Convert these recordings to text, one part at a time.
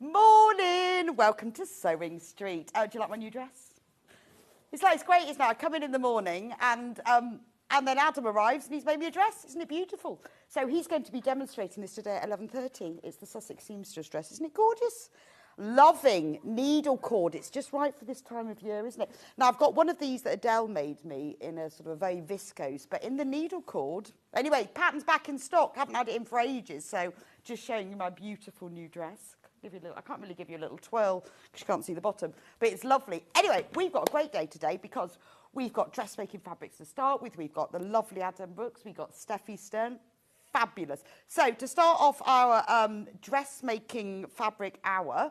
Morning! Welcome to Sewing Street. Do you like my new dress? It's great, isn't it? I come in the morning and then Adam arrives and he's made me a dress. Isn't it beautiful? So he's going to be demonstrating this today at 11:30. It's the Sussex seamstress dress. Isn't it gorgeous? Loving needle cord. It's just right for this time of year, isn't it? Now, I've got one of these that Adele made me in a sort of very viscose, but in the needle cord. Anyway, pattern's back in stock. Haven't had it in for ages, so just showing you my beautiful new dress. I can't really give you a little twirl because you can't see the bottom, but it's lovely. Anyway, we've got a great day today because we've got dressmaking fabrics to start with. We've got the lovely Adam Brooks. We've got Steffi Stern. Fabulous. So to start off our dressmaking fabric hour,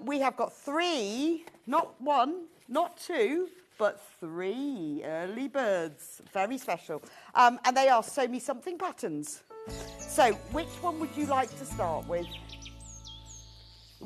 we have got three, not one, not two, but three early birds. Very special. And they are Sew Me Something patterns. So which one would you like to start with?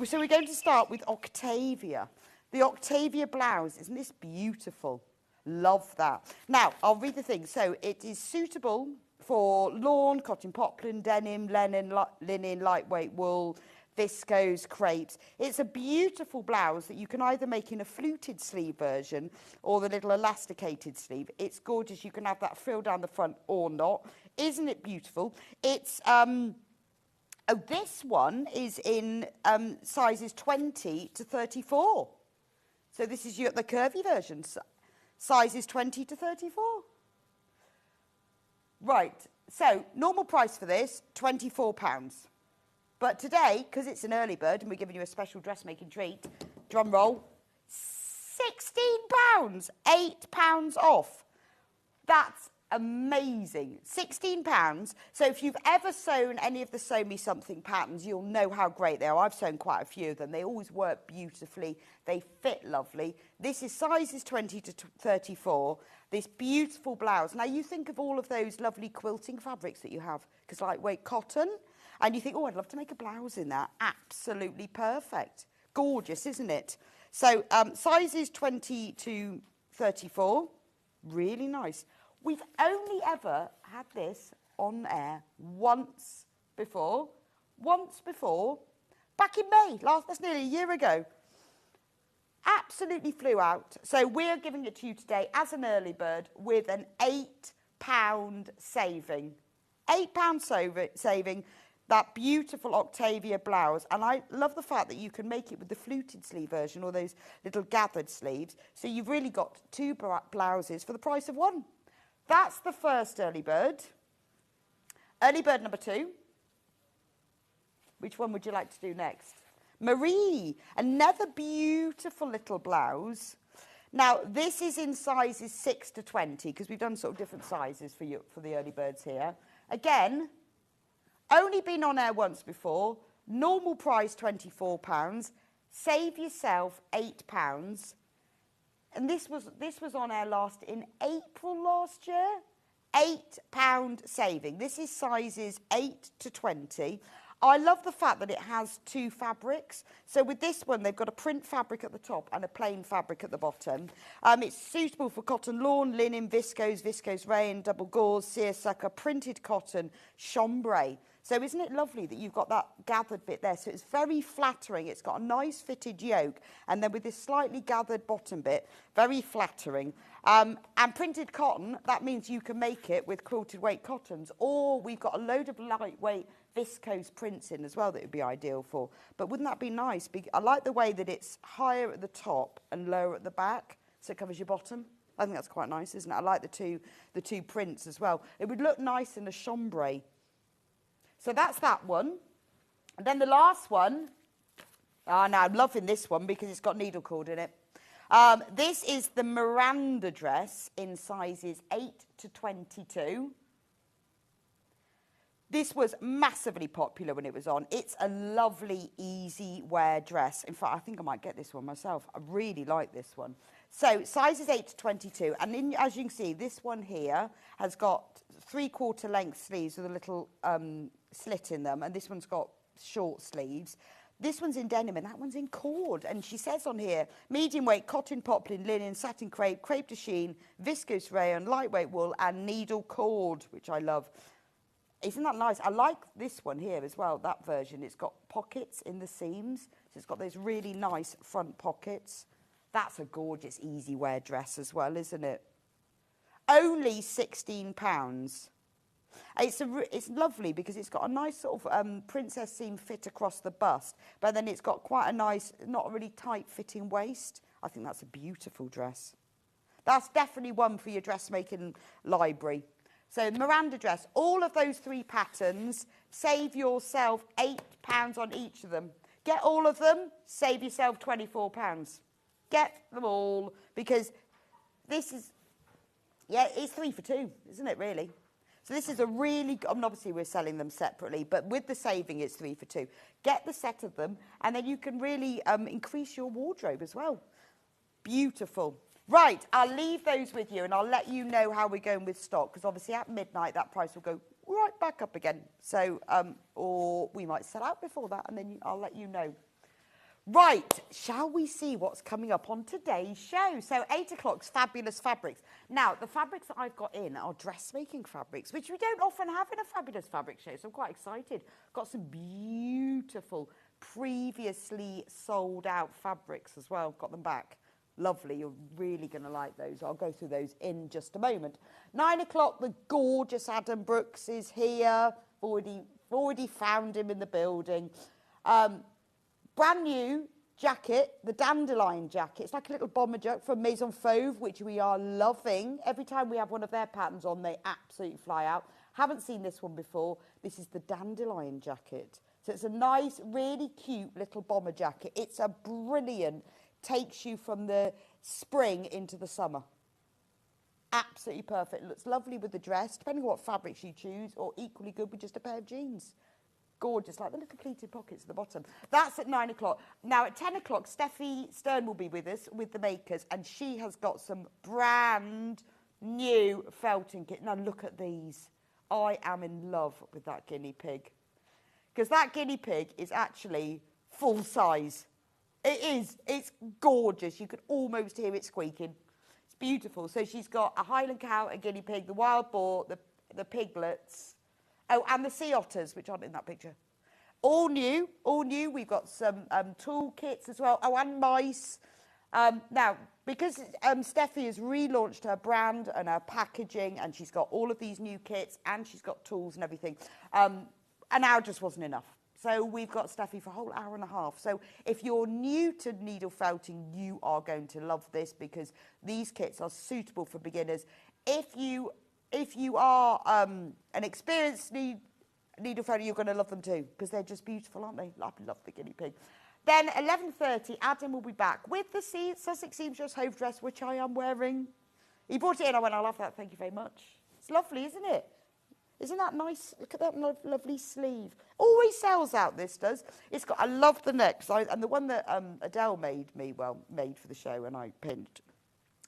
So we're going to start with Octavia. The Octavia blouse. Isn't this beautiful? Love that. Now, I'll read the thing. So it is suitable for lawn, cotton poplin, denim, linen, lightweight wool, viscose, crepes. It's a beautiful blouse that you can either make in a fluted sleeve version or the little elasticated sleeve. It's gorgeous. You can have that frill down the front or not. Isn't it beautiful? It's... Oh, this one is in sizes 20 to 34. So this is the curvy version, sizes 20 to 34. Right, so normal price for this, £24. But today, because it's an early bird and we're giving you a special dressmaking treat, drum roll, £16, £8 off. That's amazing. £16. So if you've ever sewn any of the Sew Me Something patterns, you'll know how great they are. I've sewn quite a few of them. They always work beautifully. They fit lovely. This is sizes 20 to 34. This beautiful blouse. Now you think of all of those lovely quilting fabrics that you have, because lightweight cotton, and you think, oh, I'd love to make a blouse in that. Absolutely perfect. Gorgeous, isn't it? So sizes 20 to 34. Really nice. We've only ever had this on air once before, back in May, that's nearly a year ago. Absolutely flew out. So we're giving it to you today as an early bird with an £8 saving. £8 saving, that beautiful Octavia blouse. And I love the fact that you can make it with the fluted sleeve version or those little gathered sleeves. So you've really got two blouses for the price of one. That's the first early bird. Early bird number 2. Which one would you like to do next? Marie, another beautiful little blouse. Now, this is in sizes 6 to 20, because we've done sort of different sizes for the early birds here. Again, only been on air once before. Normal price, £24. Save yourself £8. And this was on air last in April last year. £8 saving. This is sizes 8 to 20. I love the fact that it has two fabrics. So with this one, they've got a print fabric at the top and a plain fabric at the bottom. It's suitable for cotton lawn, linen, viscose rayon, double gauze, seersucker, printed cotton, chambray. So isn't it lovely that you've got that gathered bit there? So it's very flattering. It's got a nice fitted yoke. And then with this slightly gathered bottom bit, very flattering. And printed cotton, that means you can make it with quilted weight cottons. Or we've got a load of lightweight viscose prints in as well that would be ideal for. But wouldn't that be nice? I like the way that it's higher at the top and lower at the back, so it covers your bottom. I think that's quite nice, isn't it? I like the two prints as well. It would look nice in a chambray. So that's that one. And then the last one, now I'm loving this one because it's got needle cord in it. This is the Miranda dress in sizes 8 to 22. This was massively popular when it was on. It's a lovely, easy wear dress. In fact, I think I might get this one myself. I really like this one. So sizes 8 to 22. And as you can see, this one here has got 3/4 length sleeves with a little slit in them. And this one's got short sleeves. This one's in denim and that one's in cord. And she says on here, medium weight, cotton poplin, linen, satin crepe, crepe de chine, viscose rayon, lightweight wool and needle cord, which I love. Isn't that nice? I like this one here as well, that version. It's got pockets in the seams. So it's got those really nice front pockets. That's a gorgeous, easy wear dress as well, isn't it? Only £16. It's lovely because it's got a nice sort of princess seam fit across the bust, but then it's got quite a nice, not really tight fitting waist. I think that's a beautiful dress. That's definitely one for your dressmaking library. So Miranda dress, all of those 3 patterns, save yourself £8 on each of them. Get all of them, save yourself £24. Get them all, because this is, yeah, it's 3 for 2, isn't it, really? So this is a really, obviously we're selling them separately, but with the saving, it's 3 for 2. Get the set of them, and then you can really increase your wardrobe as well. Beautiful. Right, I'll leave those with you, and I'll let you know how we're going with stock, because obviously at midnight, that price will go right back up again. So, or we might sell out before that, and then I'll let you know. Right, shall we see what's coming up on today's show? So 8 o'clock's Fabulous Fabrics. Now, the fabrics that I've got in are dressmaking fabrics, which we don't often have in a Fabulous Fabric show, so I'm quite excited. Got some beautiful, previously sold out fabrics as well. Got them back. Lovely, you're really going to like those. I'll go through those in just a moment. 9 o'clock, the gorgeous Adam Brooks is here. Already found him in the building. Brand new jacket, the Dandelion jacket. It's like a little bomber jacket from Maison Fauve, which we are loving. Every time we have one of their patterns on, they absolutely fly out. Haven't seen this one before. This is the Dandelion jacket. So it's a nice, really cute little bomber jacket. It's a brilliant, takes you from the spring into the summer. Absolutely perfect. Looks lovely with the dress, depending on what fabrics you choose, or equally good with just a pair of jeans. Gorgeous, like the little pleated pockets at the bottom. That's at 9 o'clock. Now at 10 o'clock, Steffi Stern will be with us, with the makers, and she has got some brand new felting kit. Now look at these. I am in love with that guinea pig. Because that guinea pig is actually full size. It is. It's gorgeous. You could almost hear it squeaking. It's beautiful. So she's got a Highland cow, a guinea pig, the wild boar, the piglets. Oh, and the sea otters, which aren't in that picture. All new, all new. We've got some tool kits as well. Oh, and mice. Now, because Steffi has relaunched her brand and her packaging, and she's got all of these new kits, and she's got tools and everything, an hour just wasn't enough. So we've got Steffi for a whole hour and a half. So if you're new to needle felting, you are going to love this, because these kits are suitable for beginners. If you are an experienced needle felter, you're going to love them too, because they're just beautiful, aren't they? I love the guinea pig. Then 11:30, Adam will be back with the Sussex Seamstress Hove dress, which I am wearing. He brought it in. I went, I love that. Thank you very much. It's lovely, isn't it? Isn't that nice? Look at that lovely sleeve. Always sells out, this does. It's got, I love the neck. And the one that Adele made for the show, and I pinned.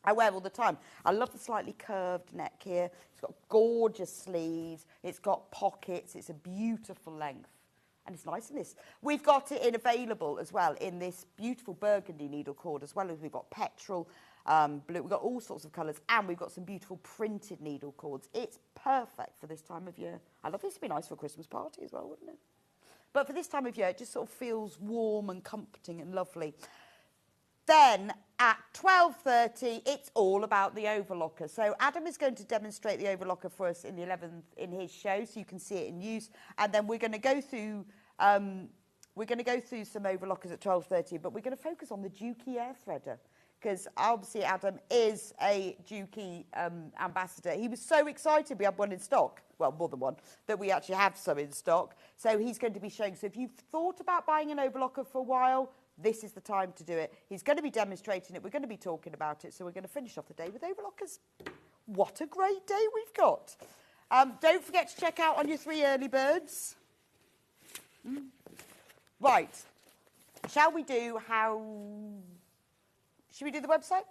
I wear all the time. I love the slightly curved neck here. It's got gorgeous sleeves. It's got pockets. It's a beautiful length. And it's nice in this. We've got it available as well in this beautiful burgundy needle cord, as well as we've got petrol, blue. We've got all sorts of colours, and we've got some beautiful printed needle cords. It's perfect for this time of year. I love this. It'd be nice for a Christmas party as well, wouldn't it? But for this time of year, it just sort of feels warm and comforting and lovely. Then at 12:30, it's all about the Overlocker. So Adam is going to demonstrate the Overlocker for us in the 11th in his show, so you can see it in use. And then we're going to go through some Overlockers at 12:30, but we're going to focus on the Dukey air threader, because obviously Adam is a Dukey ambassador. He was so excited we had one in stock, well, more than one, that we actually have some in stock. So he's going to be showing. So if you've thought about buying an Overlocker for a while, this is the time to do it. He's going to be demonstrating it. We're going to be talking about it. So we're going to finish off the day with Overlockers. What a great day we've got. Don't forget to check out on your 3 early birds. Right. Should we do the website?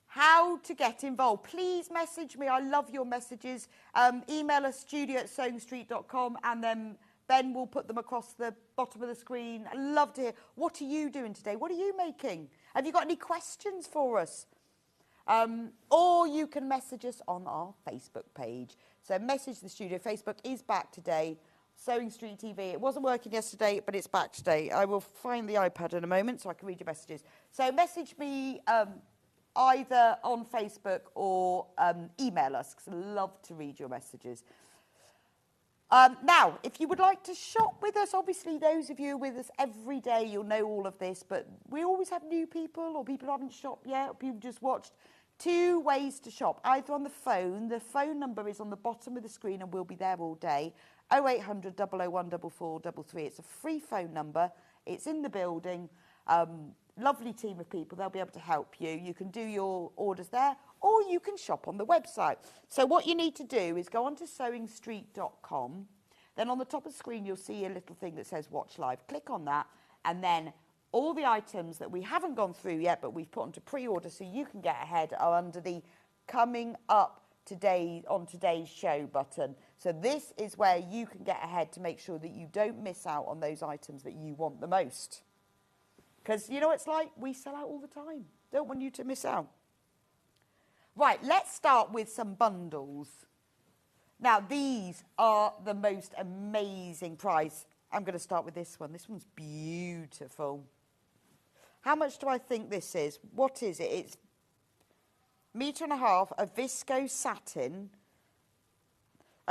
How to get involved. Please message me. I love your messages. Email us studio@sewingstreet.com, and then Ben will put them across the bottom of the screen. I love to hear, what are you doing today? What are you making? Have you got any questions for us? Or you can message us on our Facebook page. So message the studio. Facebook is back today. Sewing Street TV. It wasn't working yesterday, but it's back today. I will find the iPad in a moment so I can read your messages. So message me either on Facebook or email us, because I love to read your messages. Now, if you would like to shop with us, obviously those of you with us every day, you'll know all of this, but we always have new people or people who haven't shopped yet, or people just watched. 2 ways to shop, either on the phone. The phone number is on the bottom of the screen and we'll be there all day. 0800 001 4433. It's a free phone number. It's in the building. Lovely team of people. They'll be able to help you. You can do your orders there, or you can shop on the website. So what you need to do is go onto sewingstreet.com. Then on the top of the screen, you'll see a little thing that says Watch Live. Click on that, and then all the items that we haven't gone through yet, but we've put onto pre-order so you can get ahead, are under the Coming Up Today on Today's Show button. So this is where you can get ahead to make sure that you don't miss out on those items that you want the most. Because you know what it's like? We sell out all the time. Don't want you to miss out. Right, let's start with some bundles. Now, these are the most amazing price. I'm going to start with this one. This one's beautiful. How much do I think this is? What is it? It's 1.5 meters of Viscose satin.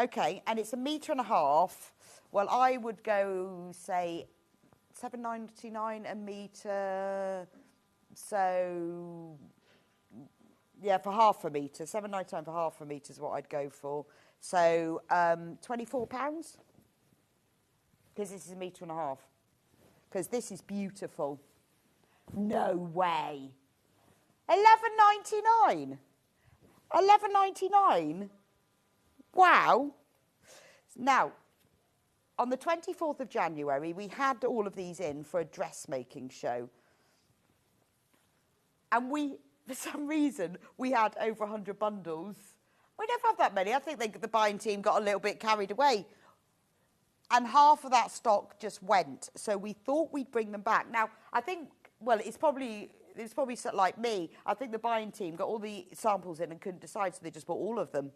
Okay, and it's 1.5 meters. Well, I would go, say, £7.99 a metre. So, yeah, for half a metre. £7.99 for half a metre is what I'd go for. So, £24. Because this is 1.5 meters. Because this is beautiful. No way. £11.99. £11.99. Wow. Now, on the 24th of January, we had all of these in for a dressmaking show. And we, for some reason, we had over 100 bundles. We never have that many. I think the buying team got a little bit carried away. And half of that stock just went. So we thought we'd bring them back. Now, I think, well, it's probably like me. I think the buying team got all the samples in and couldn't decide, so they just bought all of them.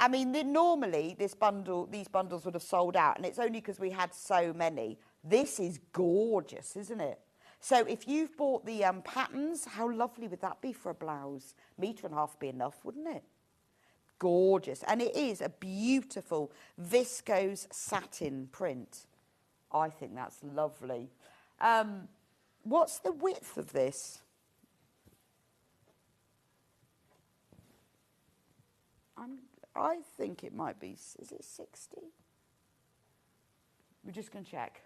I mean, normally these bundles would have sold out, and it's only because we had so many. This is gorgeous, isn't it? So if you've bought the patterns, how lovely would that be for a blouse? 1.5 meters would be enough, wouldn't it? Gorgeous. And it is a beautiful viscose satin print. I think that's lovely. What's the width of this? I think it might be, is it 60? We're just going to check.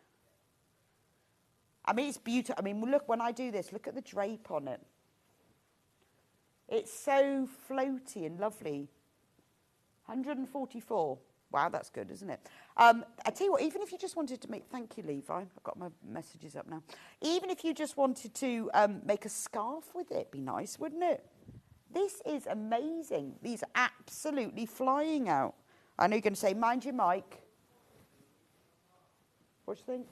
I mean, it's beautiful. I mean, look, when I do this, look at the drape on it. It's so floaty and lovely. 144. Wow, that's good, isn't it? I tell you what, even if you just wanted to make, thank you, Levi. I've got my messages up now. Even if you just wanted to make a scarf with it, it'd be nice, wouldn't it? This is amazing. These are absolutely flying out. I know you're going to say, mind your mic. What do you think?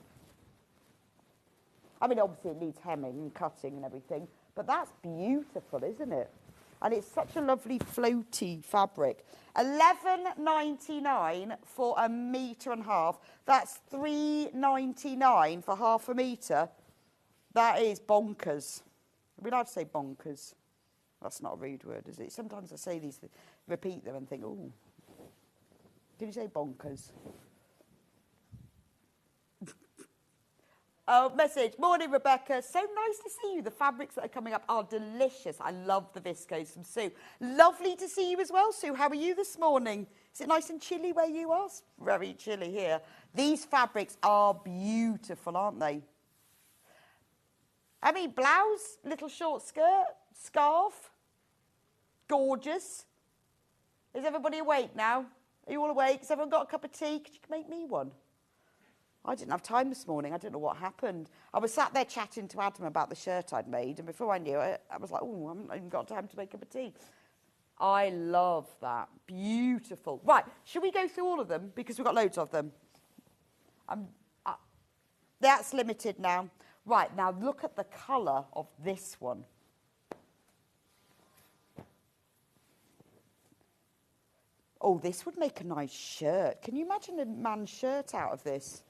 I mean, obviously it needs hemming and cutting and everything, but that's beautiful, isn't it? And it's such a lovely floaty fabric. £11.99 for 1.5 meters. That's £3.99 for half a metre. That is bonkers. Are we allowed to say bonkers? That's not a rude word, is it? Sometimes I say these, repeat them and think, oh, can you say bonkers? Oh, message. Morning, Rebecca. So nice to see you. The fabrics that are coming up are delicious. I love the viscose from Sue. Lovely to see you as well, Sue. How are you this morning? Is it nice and chilly where you are? It's very chilly here. These fabrics are beautiful, aren't they? I mean, blouse, little short skirt, scarf. Gorgeous. Is everybody awake now? Are you all awake? Has everyone got a cup of tea? Could you make me one? I didn't have time this morning. I don't know what happened. I was sat there chatting to Adam about the shirt I'd made, and before I knew it, I was like, oh, I haven't even got time to make a cup of tea. I love that. Beautiful. Right, should we go through all of them? Because we've got loads of them. That's limited now. Right, now look at the colour of this one. Oh, this would make a nice shirt. Can you imagine a man's shirt out of this?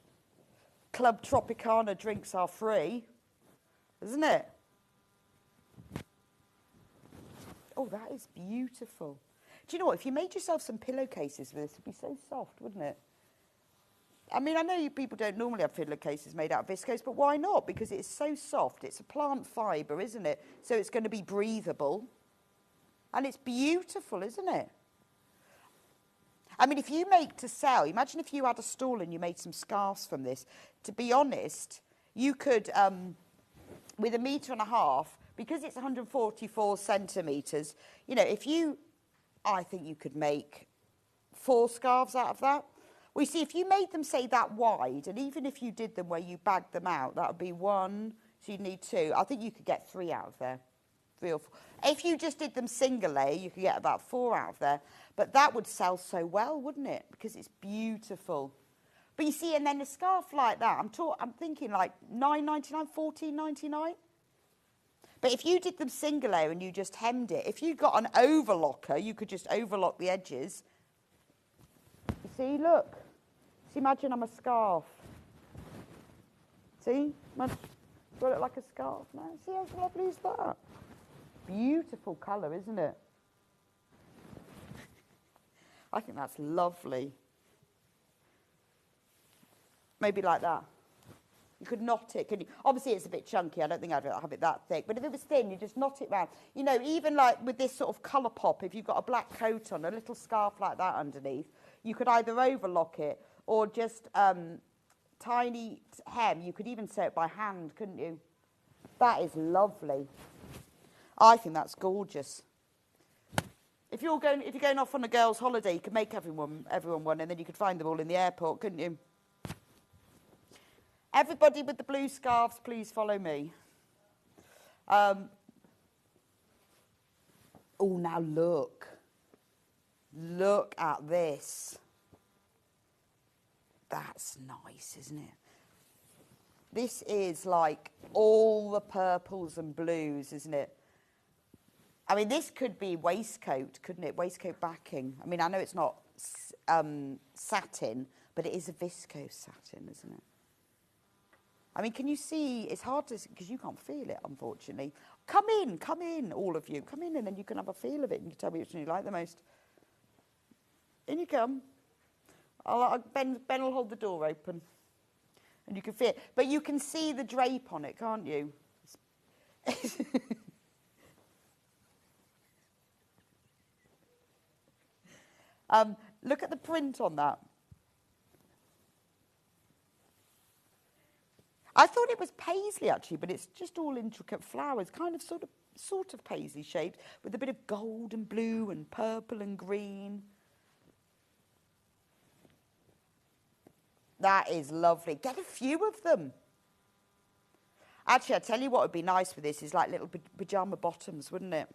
Club Tropicana drinks are free, isn't it? Oh, that is beautiful. Do you know what? If you made yourself some pillowcases with this, it would be so soft, wouldn't it? I mean, I know you people don't normally have pillowcases made out of viscose, but why not? Because it's so soft. It's a plant fibre, isn't it? So it's going to be breathable. And it's beautiful, isn't it? I mean, if you make to sell, imagine if you had a stall and you made some scarves from this. To be honest, you could, with 1.5 meters, because it's 144 centimetres, you know, I think you could make 4 scarves out of that. Well, you see, if you made them, say, that wide, and even if you did them where you bagged them out, that would be 1, so you'd need 2. I think you could get 3 out of there, 3 or 4. If you just did them single layer, you could get about 4 out of there. But that would sell so well, wouldn't it? Because it's beautiful. But you see, and then a scarf like that, I'm thinking like $9.99, $14.99. But if you did them single layer and you just hemmed it, if you got an overlocker, you could just overlock the edges. You see, look. See, imagine I'm a scarf. See? Got it like a scarf now. See how lovely is that? Beautiful colour, isn't it? I think that's lovely. Maybe like that. You could knot it, couldn't you? Obviously, it's a bit chunky. I don't think I'd have it that thick. But if it was thin, you just knot it round. You know, even like with this sort of colour pop, if you've got a black coat on, a little scarf like that underneath, you could either overlock it or just tiny hem. You could even sew it by hand, couldn't you? That is lovely. I think that's gorgeous. If you're going off on a girls' holiday, you could make everyone one, and then you could find them all in the airport, couldn't you? Everybody with the blue scarves, please follow me. Oh, now look. Look at this. That's nice, isn't it? This is like all the purples and blues, isn't it? I mean, this could be waistcoat, couldn't it? Waistcoat backing. I mean, I know it's not satin, but it is a viscose satin, isn't it? I mean, can you see? It's hard to, because you can't feel it, unfortunately. Come in, all of you. Come in, and then you can have a feel of it, and you can tell me which one you like the most. In you come. Ben will hold the door open, and you can feel it. But you can see the drape on it, can't you? Look at the print on that. I thought it was paisley, actually, but it's just all intricate flowers, kind of sort of paisley shaped, with a bit of gold and blue and purple and green. That is lovely. Get a few of them. Actually, I tell you what would be nice with this is like little pyjama bottoms, wouldn't it?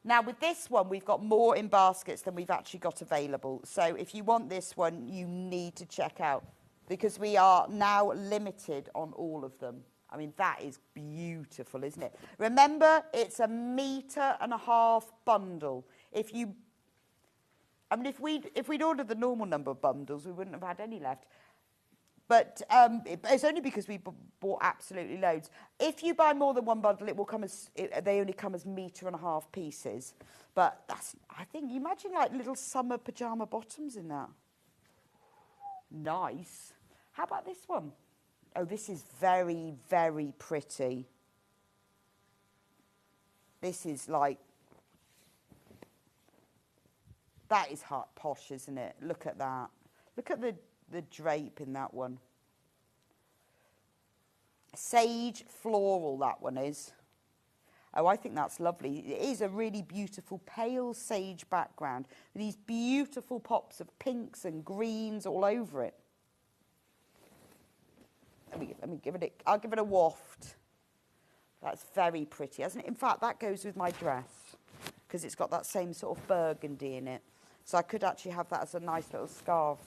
Now, with this one, we've got more in baskets than we've actually got available. So if you want this one, you need to check out, because we are now limited on all of them. I mean, that is beautiful, isn't it? Remember, it's 1.5 meters bundle. If we'd ordered the normal number of bundles, we wouldn't have had any left. But it's only because we bought absolutely loads. If you buy more than one bundle, it will come as they only come as 1.5 meters pieces. But that's, I think, you imagine like little summer pyjama bottoms in that. Nice. How about this one? Oh, this is very, very pretty. This is like, that is hot posh, isn't it? Look at that. Look at the drape in that one. Sage floral, that one is. Oh, I think that's lovely. It is a really beautiful pale sage background with these beautiful pops of pinks and greens all over it. Let me give it I'll give it a waft. That's very pretty, hasn't it? In fact, that goes with my dress because it's got that same sort of burgundy in it. So I could actually have that as a nice little scarf.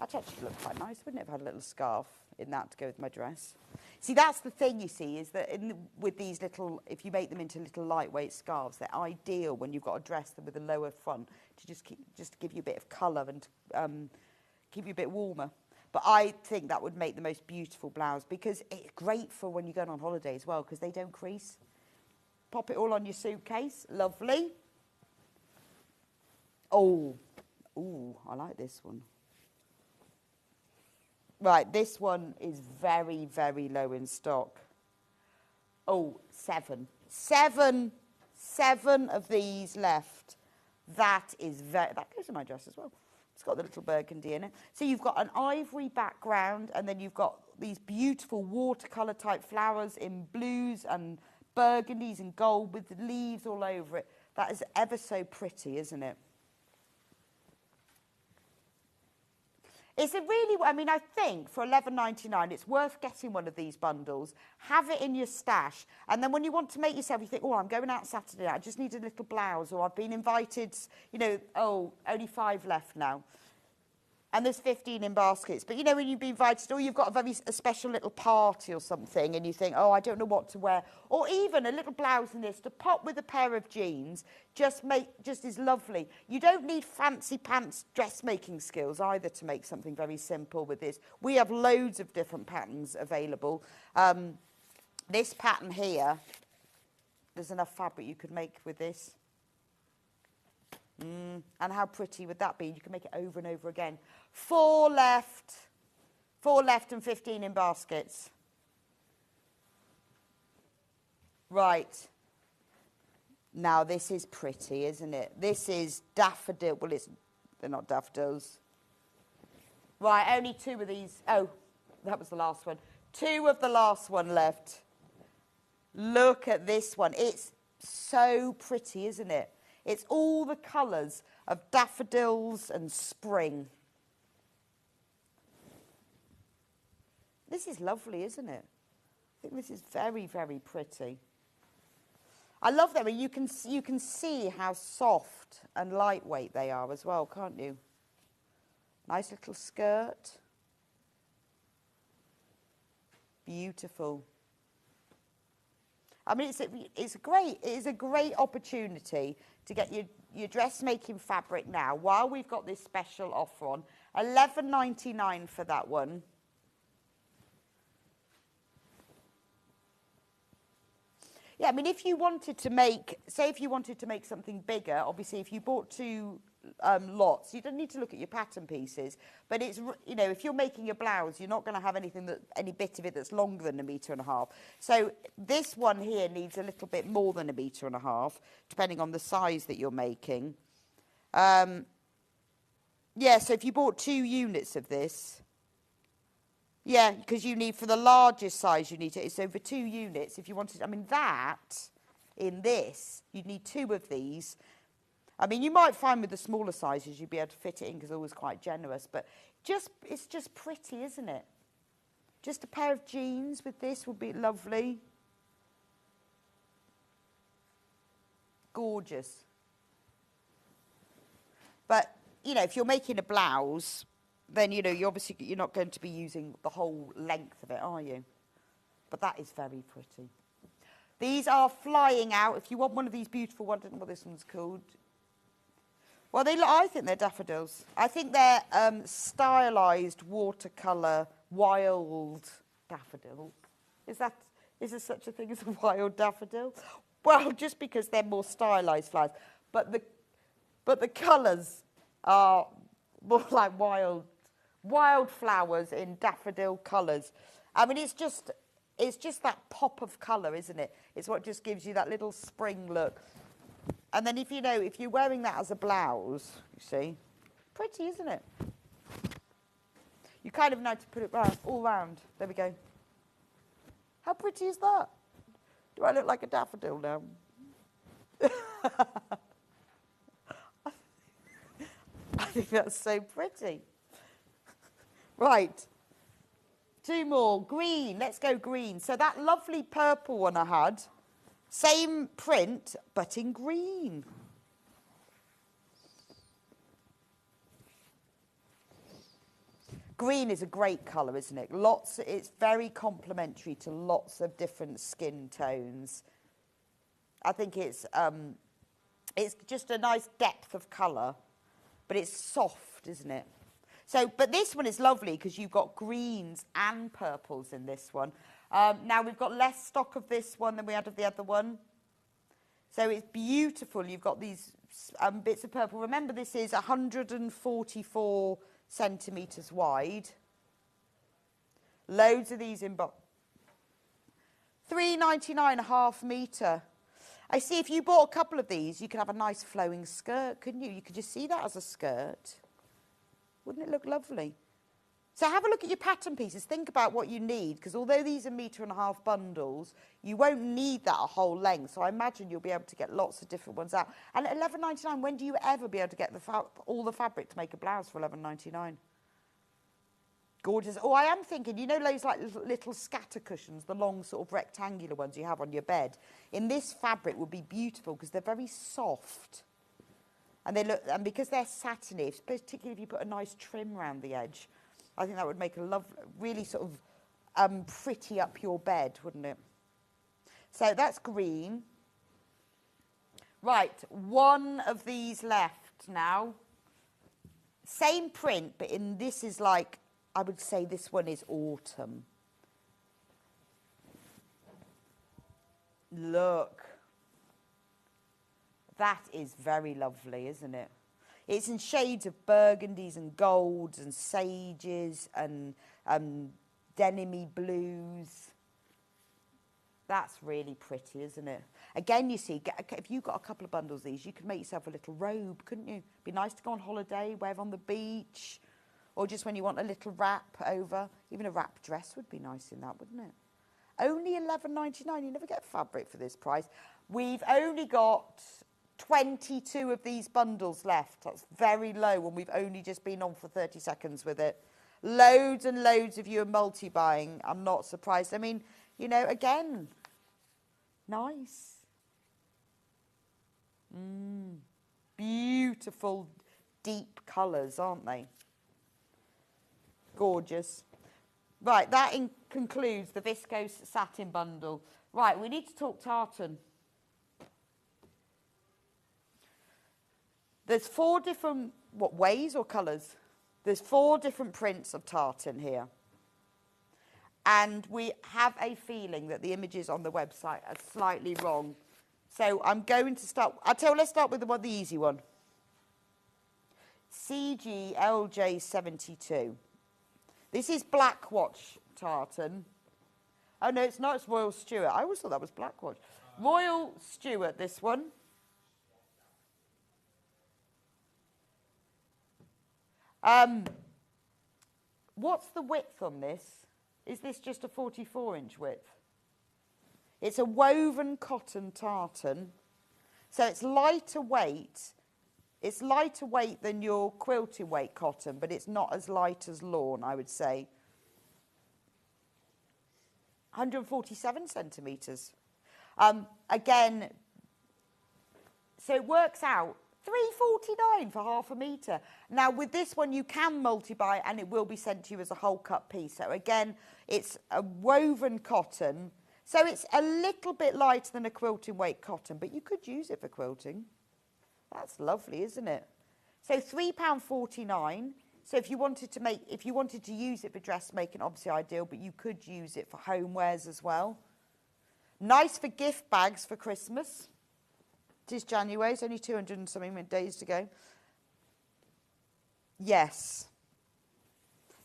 That'd actually look quite nice, wouldn't it, if I had a little scarf in that to go with my dress? See, that's the thing, you see, is that with these little, if you make them into little lightweight scarves, they're ideal when you've got a dress with a lower front to just give you a bit of colour and keep you a bit warmer. But I think that would make the most beautiful blouse, because it's great for when you're going on holiday as well, because they don't crease. Pop it all on your suitcase. Lovely. Oh, I like this one. Right, this one is very, very low in stock. Oh, 7. 7 of these left. That goes in my dress as well. It's got the little burgundy in it. So you've got an ivory background, and then you've got these beautiful watercolour type flowers in blues and burgundies and gold with the leaves all over it. That is ever so pretty, isn't it? It's a really, I mean, I think for $11.99, it's worth getting one of these bundles, have it in your stash, and then when you want to make yourself, you think, oh, I'm going out Saturday night, I just need a little blouse, or I've been invited, you know, oh, only 5 left now. And there's 15 in baskets. But, you know, when you've been invited, or you've got a special little party or something, and you think, oh, I don't know what to wear. Or even a little blouse in this to pop with a pair of jeans just is lovely. You don't need fancy pants dressmaking skills either to make something very simple with this. We have loads of different patterns available. This pattern here, there's enough fabric you could make with this. And how pretty would that be? You can make it over and over again. 4 left. 4 left and 15 in baskets. Right. Now, this is pretty, isn't it? This is daffodil. Well, they're not daffodils. Right, only 2 of these. Oh, that was the last one. 2 of the last one left. Look at this one. It's so pretty, isn't it? It's all the colours of daffodils and spring. This is lovely, isn't it? I think this is very, very pretty. I love them. You can see how soft and lightweight they are as well, can't you? Nice little skirt. Beautiful. I mean, it is a great opportunity to get your dressmaking fabric now while we've got this special offer on. $11.99 for that one. Yeah, I mean, if you wanted to make, say if you wanted to make something bigger, obviously if you bought 2 lots, you don't need to look at your pattern pieces, but it's, you know, if you're making a blouse, you're not going to have any bit of it that's longer than 1.5 meters. So this one here needs a little bit more than 1.5 meters, depending on the size that you're making. Yeah, so if you bought 2 units of this, yeah, because you need, for the largest size, you need to, it's over 2 units. If you wanted, I mean, that, in this, you'd need 2 of these. I mean, you might find with the smaller sizes you'd be able to fit it in because they're always quite generous, but it's just pretty, isn't it? Just a pair of jeans with this would be lovely. Gorgeous. But, you know, if you're making a blouse, then, you know, you're not going to be using the whole length of it, are you? But that is very pretty. These are flying out. If you want one of these beautiful ones, I don't know what this one's called. Well, I think they're daffodils. I think they're stylised watercolour wild daffodils. Is there such a thing as a wild daffodil? Well, just because they're more stylised flowers. But the colours are more like wild flowers in daffodil colours. I mean, it's just that pop of colour, isn't it? It's what just gives you that little spring look. And then if you're wearing that as a blouse, you see, pretty, isn't it? You kind of know to put it all round. There we go. How pretty is that? Do I look like a daffodil now? I think that's so pretty. Right. 2 more. Green. Let's go green. So that lovely purple one I had, same print, but in green. Green is a great colour, isn't it? It's very complementary to lots of different skin tones. I think it's just a nice depth of colour, but it's soft, isn't it? So, but this one is lovely because you've got greens and purples in this one. Now we've got less stock of this one than we had of the other one. So it's beautiful. You've got these bits of purple. Remember, this is 144 centimetres wide. Loads of these in box. £3.99 a half metre. I see if you bought a couple of these, you could have a nice flowing skirt, couldn't you? You could just see that as a skirt. Wouldn't it look lovely? So have a look at your pattern pieces. Think about what you need, because although these are 1.5 metre bundles, you won't need that a whole length. So I imagine you'll be able to get lots of different ones out. And at £11.99, when do you ever be able to get all the fabric to make a blouse for £11.99? Gorgeous. Oh, I am thinking, you know those like little scatter cushions, the long sort of rectangular ones you have on your bed? In this fabric would be beautiful because they're very soft. And they look, and because they're satiny, particularly if you put a nice trim around the edge, I think that would make a really sort of pretty up your bed, wouldn't it? So that's green. Right, one of these left now. Same print, but in this is like, I would say this one is autumn. Look. That is very lovely, isn't it? It's in shades of burgundies and golds and sages and denim-y blues. That's really pretty, isn't it? Again, you see, if you got a couple of bundles of these, you could make yourself a little robe, couldn't you? Be nice to go on holiday, wear on the beach, or just when you want a little wrap over. Even a wrap dress would be nice in that, wouldn't it? Only £11.99. You never get fabric for this price. We've only got 22 of these bundles left. That's very low when we've only just been on for 30 seconds with it. Loads and loads of you are multi-buying. I'm not surprised. I mean, you know, again, nice. Beautiful, deep colours, aren't they? Gorgeous. Right, that concludes the Viscose satin bundle. Right, we need to talk tartan. There's 4 different, ways or colours? There's 4 different prints of tartan here. And we have a feeling that the images on the website are slightly wrong. So I'm going to start, let's start with the easy one. CGLJ72. This is Black Watch tartan. Oh no, it's not, it's Royal Stewart. I always thought that was Black Watch. Royal Stewart, this one. What's the width on this? Is this just a 44-inch width? It's a woven cotton tartan. So it's lighter weight. It's lighter weight than your quilted weight cotton, but it's not as light as lawn, I would say. 147 centimetres. Again, so it works out £3.49 for half a metre. Now, with this one, you can multi-buy, and it will be sent to you as a whole cut piece. So, again, it's a woven cotton. So it's a little bit lighter than a quilting weight cotton, but you could use it for quilting. That's lovely, isn't it? So £3.49. So if you wanted to use it for dressmaking, obviously ideal, but you could use it for homewares as well. Nice for gift bags for Christmas. It is January, it's only 200 and something days to go. Yes.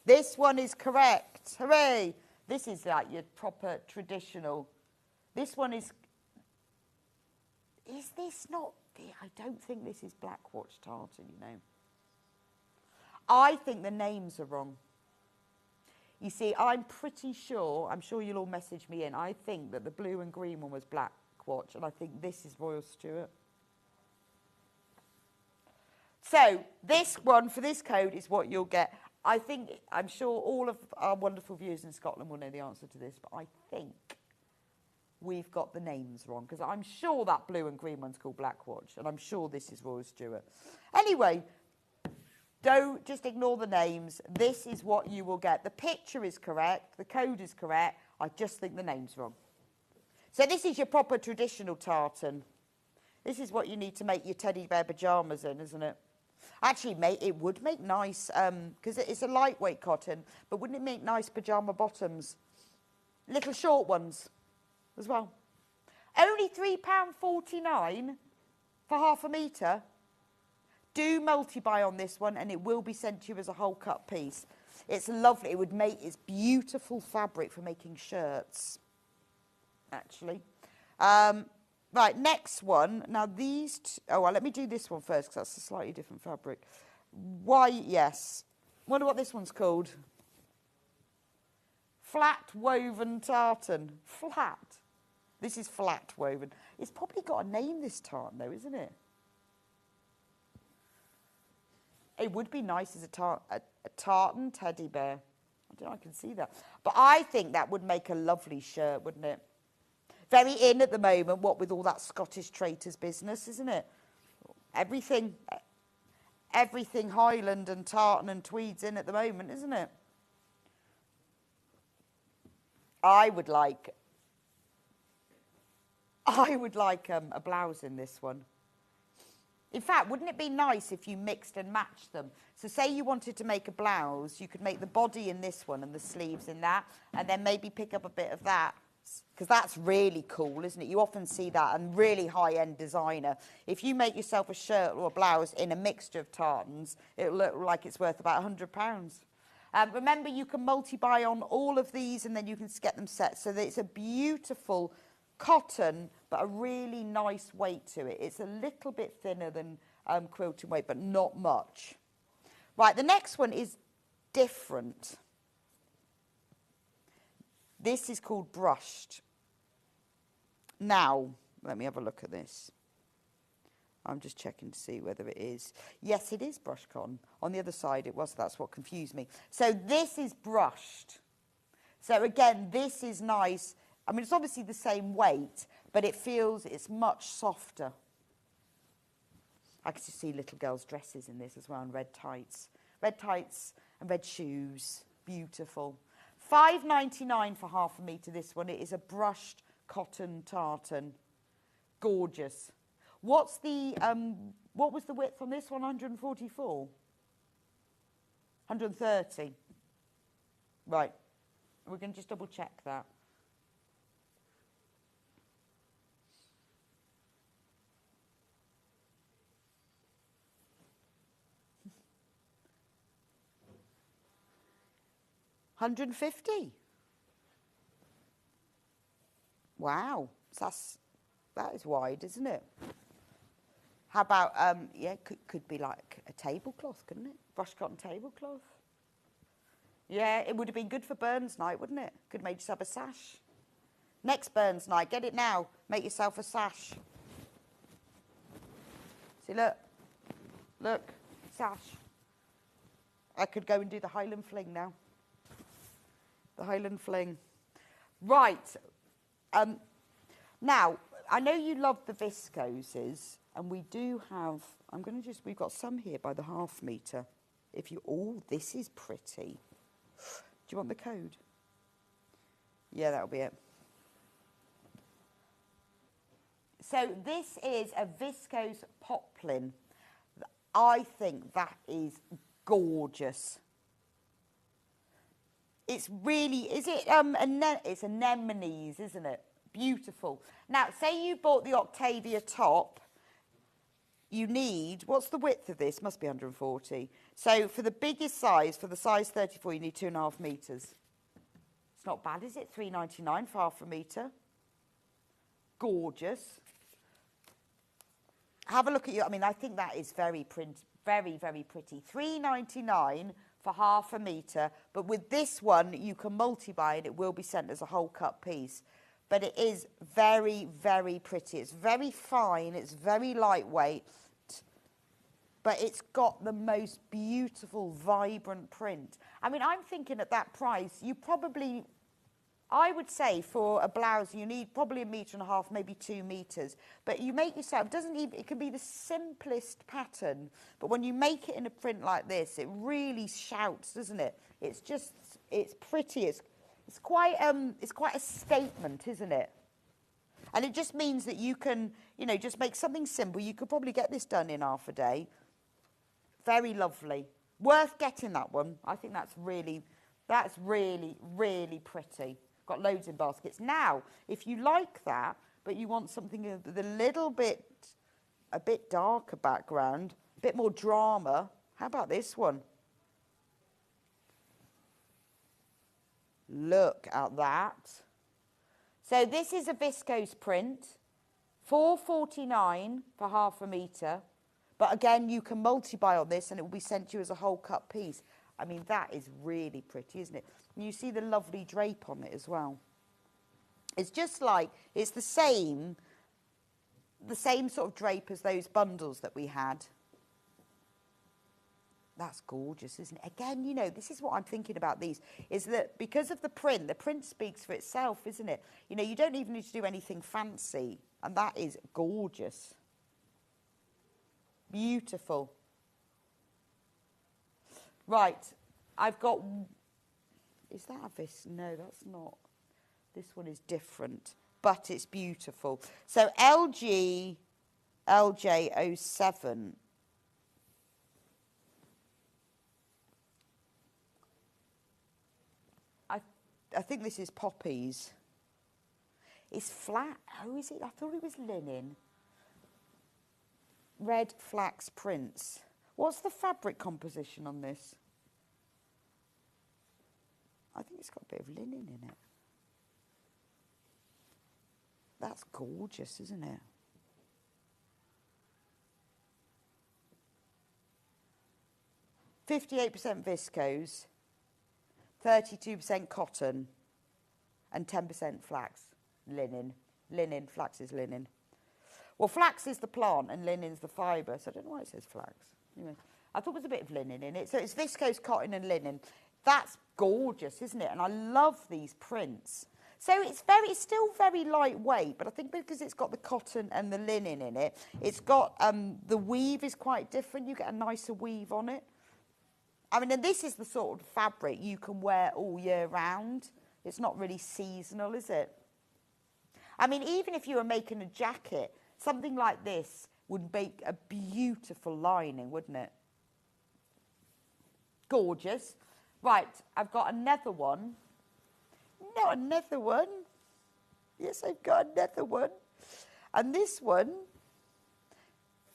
This one is correct. Hooray! This is like your proper traditional. This one is this not, I don't think this is Black Watch tartan, you know. I think the names are wrong. You see, I'm pretty sure, I'm sure you'll all message me in, I think that the blue and green one was Black Watch, and I think this is Royal Stewart. So this one for this code is what you'll get. I'm sure all of our wonderful viewers in Scotland will know the answer to this, but I think we've got the names wrong, because I'm sure that blue and green one's called Black Watch, and I'm sure this is Royal Stewart. Anyway, Don't just ignore the names. This is what you will get. The picture is correct. The code is correct. I just think the name's wrong. So this is your proper traditional tartan. This is what you need to make your teddy bear pyjamas in, isn't it? Actually, it would make nice, because it's a lightweight cotton, but wouldn't it make nice pyjama bottoms? Little short ones as well. Only £3.49 for half a metre. Do multi-buy on this one, and it will be sent to you as a whole cut piece. It's lovely. It would make, it's beautiful fabric for making shirts, actually. Right, next one. Now these, oh, well, let me do this one first, because that's a slightly different fabric. Why, yes. Wonder what this one's called. Flat woven tartan. Flat. This is flat woven. It's probably got a name, this tartan, though, isn't it? It would be nice as a tartan teddy bear. I don't know, I can see that. But I think that would make a lovely shirt, wouldn't it? Very in at the moment, what with all that Scottish traitors business, isn't it? Everything Highland and tartan and tweeds in at the moment, isn't it? I would like a blouse in this one. In fact, wouldn't it be nice if you mixed and matched them? So say you wanted to make a blouse, you could make the body in this one and the sleeves in that, and then maybe pick up a bit of that, because that's really cool, isn't it? You often see that, and really high-end designer. If you make yourself a shirt or a blouse in a mixture of tartans, it'll look like it's worth about £100. Remember, you can multi-buy on all of these, and then you can get them set, so that it's a beautiful cotton, but a really nice weight to it. It's a little bit thinner than quilting weight, but not much. Right, the next one is different. This is called brushed. Now, let me have a look at this. I'm just checking to see whether it is. Yes, it is brushed cotton. On the other side it was, that's what confused me. So this is brushed. So again, this is nice. I mean, it's obviously the same weight, but it feels it's much softer. I can just see little girls' dresses in this as well, and red tights. Red tights and red shoes. Beautiful. £5.99 for half a metre, this one. It is a brushed cotton tartan. Gorgeous. What's the, what was the width on this one? 144? 130? Right. We're going to just double check that. £150. Wow, that is wide, isn't it? How about, yeah, could be like a tablecloth, couldn't it? Brushed cotton tablecloth. Yeah, it would have been good for Burns night, wouldn't it? Could make yourself a sash. Next Burns night, get it now. Make yourself a sash. See, look, sash. I could go and do the Highland Fling now. The Highland Fling. Right. Now, I know you love the viscoses, and we do have, we've got some here by the half metre. Oh, this is pretty. Do you want the code? Yeah, that'll be it. So this is a viscose poplin. I think that is gorgeous. It's really, is it, it's anemones, isn't it? Beautiful. Now, say you bought the Octavia top, you need, what's the width of this? Must be 140. So for the biggest size, for the size 34, you need 2.5 metres. It's not bad, is it? £3.99 for half a metre. Gorgeous. Have a look at your, I mean, I think that is very, very pretty. £3.99 for half a metre, but with this one you can multi-buy and it will be sent as a whole cut piece. But it is very, very pretty. It's very fine, it's very lightweight, but it's got the most beautiful, vibrant print. I mean, I'm thinking at that price, you probably I would say for a blouse, you need probably 1.5 meters, maybe 2 meters. But you make yourself, it can be the simplest pattern, but when you make it in a print like this, it really shouts, doesn't it? It's just, it's pretty. It's quite a statement, isn't it? And it just means that you can, you know, just make something simple. You could probably get this done in half a day. Very lovely. Worth getting that one. I think that's really, really pretty. Got loads in baskets. Now, if you like that, but you want something with a bit darker background, a bit more drama, how about this one? Look at that. So this is a viscose print, $4.49 for 1/2 meter. But again, you can multi-buy on this and it will be sent to you as a whole cut piece. I mean, that is really pretty, isn't it? And you see the lovely drape on it as well. It's just like, it's the same sort of drape as those bundles that we had. That's gorgeous, isn't it? Again, you know, this is what I'm thinking about these, is that because of the print speaks for itself, isn't it? You know, you don't even need to do anything fancy, and that is gorgeous. Beautiful. Right, I've got, is that a no, that's not. This one is different, but it's beautiful. So LJ07. I think this is poppies. It's flat. Oh, is it? I thought it was linen. Red flax prints. What's the fabric composition on this? I think it's got a bit of linen in it. That's gorgeous, isn't it? %58 viscose, 32% cotton, and 10% flax. Linen. Linen. Flax is linen. Well, flax is the plant and linen's the fibre, so I don't know why it says flax. Anyway, I thought there was a bit of linen in it. So it's viscose, cotton and linen. That's gorgeous, isn't it? And I love these prints. So it's still very lightweight, but I think because it's got the cotton and the linen in it, it's got, the weave is quite different. You get a nicer weave on it. I mean, and this is the sort of fabric you can wear all year round. It's not really seasonal, is it? I mean, even if you were making a jacket, something like this would make a beautiful lining, wouldn't it? Gorgeous. Right, I've got another one. Not another one. Yes, I've got another one. And this one,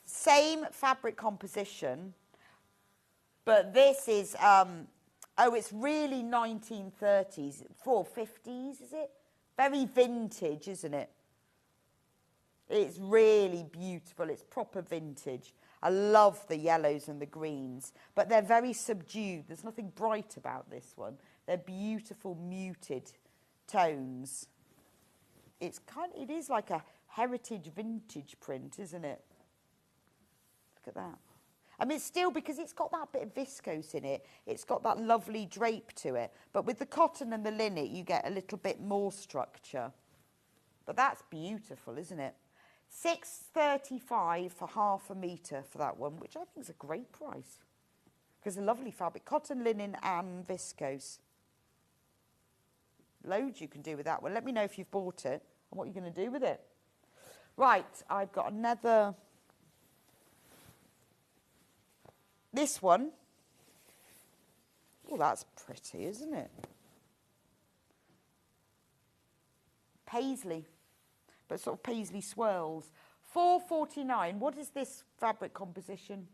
same fabric composition, but this is, it's really 1930s, 450s, is it? Very vintage, isn't it? It's really beautiful. It's proper vintage. I love the yellows and the greens, but they're very subdued. There's nothing bright about this one. They're beautiful, muted tones. It is like a heritage vintage print, isn't it? Look at that. I mean, it's still, because it's got that bit of viscose in it, it's got that lovely drape to it. But with the cotton and the linen, you get a little bit more structure. But that's beautiful, isn't it? $6.35 for 1/2 meter for that one, which I think is a great price. Because a lovely fabric, cotton, linen and viscose. Loads you can do with that one. Let me know if you've bought it and what you're going to do with it. Right, I've got another. This one. Oh, that's pretty, isn't it? Paisley, but sort of paisley swirls. $4.49. What is this fabric composition?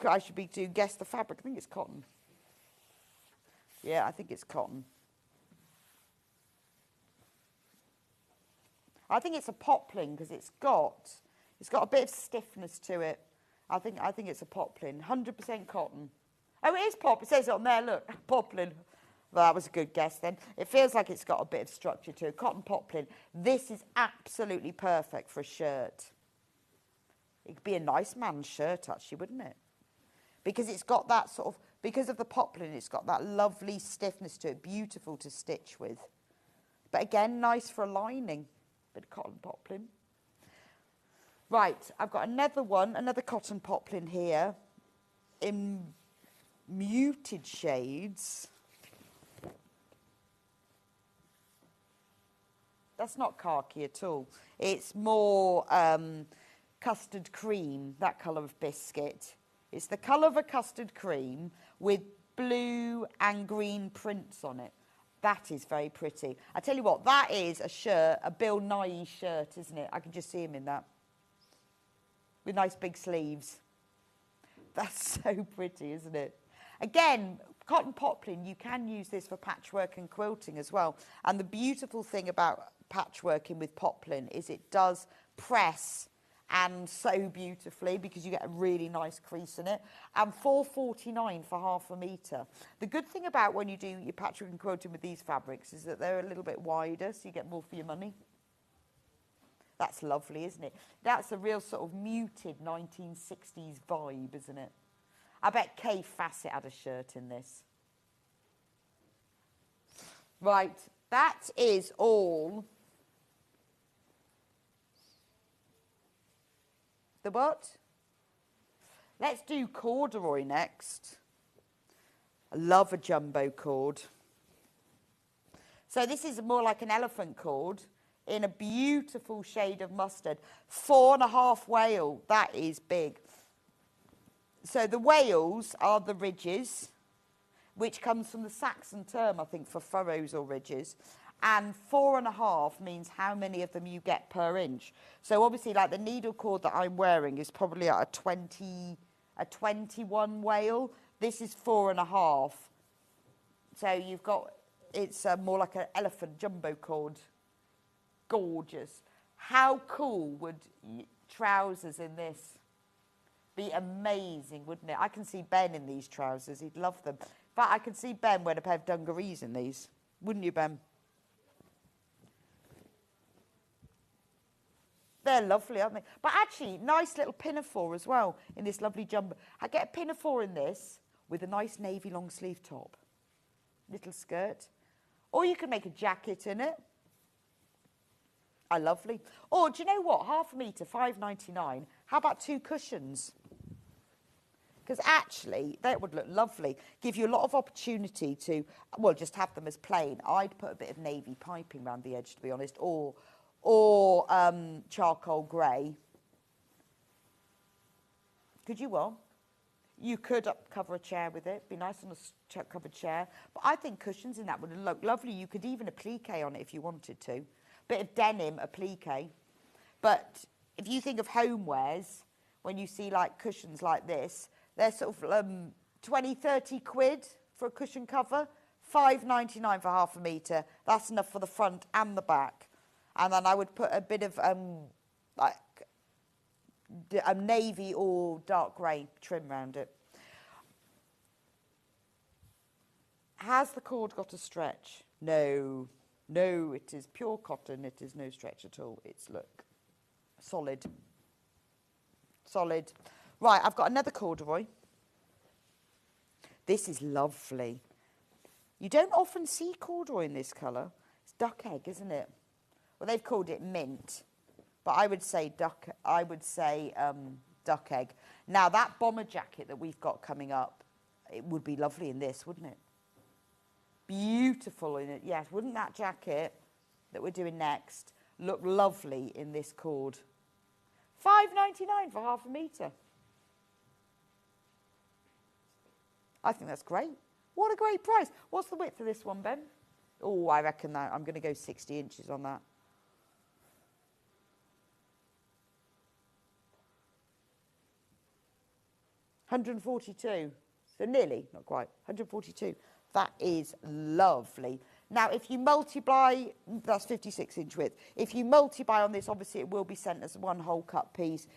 I should be to guess the fabric. I think it's cotton. Yeah, I think it's cotton. I think it's a poplin because it's got a bit of stiffness to it. I think it's a poplin. 100% cotton. Oh, it is poplin. It says it on there. Look, poplin. Well, that was a good guess then. It feels like it's got a bit of structure to it. Cotton poplin. This is absolutely perfect for a shirt. It could be a nice man's shirt, actually, wouldn't it? Because it's got that sort of, because of the poplin, it's got that lovely stiffness to it. Beautiful to stitch with. But again, nice for a lining. Bit of cotton poplin. Right, I've got another one, another cotton poplin here in muted shades. That's not khaki at all. It's more custard cream, that colour of biscuit. It's the colour of a custard cream with blue and green prints on it. That is very pretty. I tell you what, that is a shirt, a Bill Nye shirt, isn't it? I can just see him in that. With nice big sleeves. That's so pretty, isn't it? Again, cotton poplin, you can use this for patchwork and quilting as well. And the beautiful thing about patchworking with poplin is it does press and sew beautifully because you get a really nice crease in it. And £4.49 for half a metre. The good thing about when you do your patchwork and quilting with these fabrics is that they're a little bit wider, so you get more for your money. That's lovely, isn't it? That's a real sort of muted 1960s vibe, isn't it? I bet Kay Fassett had a shirt in this. Right, that is all. The what? Let's do corduroy next. I love a jumbo cord. So this is more like an elephant cord in a beautiful shade of mustard. 4.5 wale, that is big. So the wales are the ridges, which comes from the Saxon term, I think, for furrows or ridges. And 4.5 means how many of them you get per inch. So obviously, like the needle cord that I'm wearing is probably at a 21 wale. This is 4.5. So you've got, it's more like an elephant jumbo cord. Gorgeous. How cool would trousers in this be? Amazing, wouldn't it? I can see Ben in these trousers. He'd love them. But I can see Ben wearing a pair of dungarees in these. Wouldn't you, Ben? They're lovely, aren't they? But actually, nice little pinafore as well in this lovely jumper. I get a pinafore in this with a nice navy long sleeve top. Little skirt. Or you can make a jacket in it. Lovely. Or do you know what? Half a metre, £5.99. How about 2 cushions? Because actually, that would look lovely. Give you a lot of opportunity to, well, just have them as plain. I'd put a bit of navy piping around the edge, to be honest, or charcoal grey. Could you what? You could cover a chair with it. Be nice on a covered chair. But I think cushions in that would look lovely. You could even applique on it if you wanted to. Bit of denim applique. But if you think of homewares, when you see like cushions like this, they're sort of 20, 30 quid for a cushion cover. £5.99 for half a metre. That's enough for the front and the back. And then I would put a bit of like a navy or dark grey trim around it. Has the cord got a stretch? No. No, it is pure cotton. It is no stretch at all. It's, look, solid. Solid. Right, I've got another corduroy. This is lovely. You don't often see corduroy in this colour. It's duck egg, isn't it? Well, they've called it mint, but I would say duck egg. Now, that bomber jacket that we've got coming up, it would be lovely in this, wouldn't it? Beautiful in it, yes. Wouldn't that jacket that we're doing next look lovely in this cord? £5.99 for half a metre. I think that's great. What a great price. What's the width of this one, Ben? Oh, I reckon that I'm going to go 60 inches on that. £142. So nearly, not quite, £142. That is lovely. Now, if you multiply, that's 56-inch width. If you multiply on this, obviously it will be sent as one whole cut piece.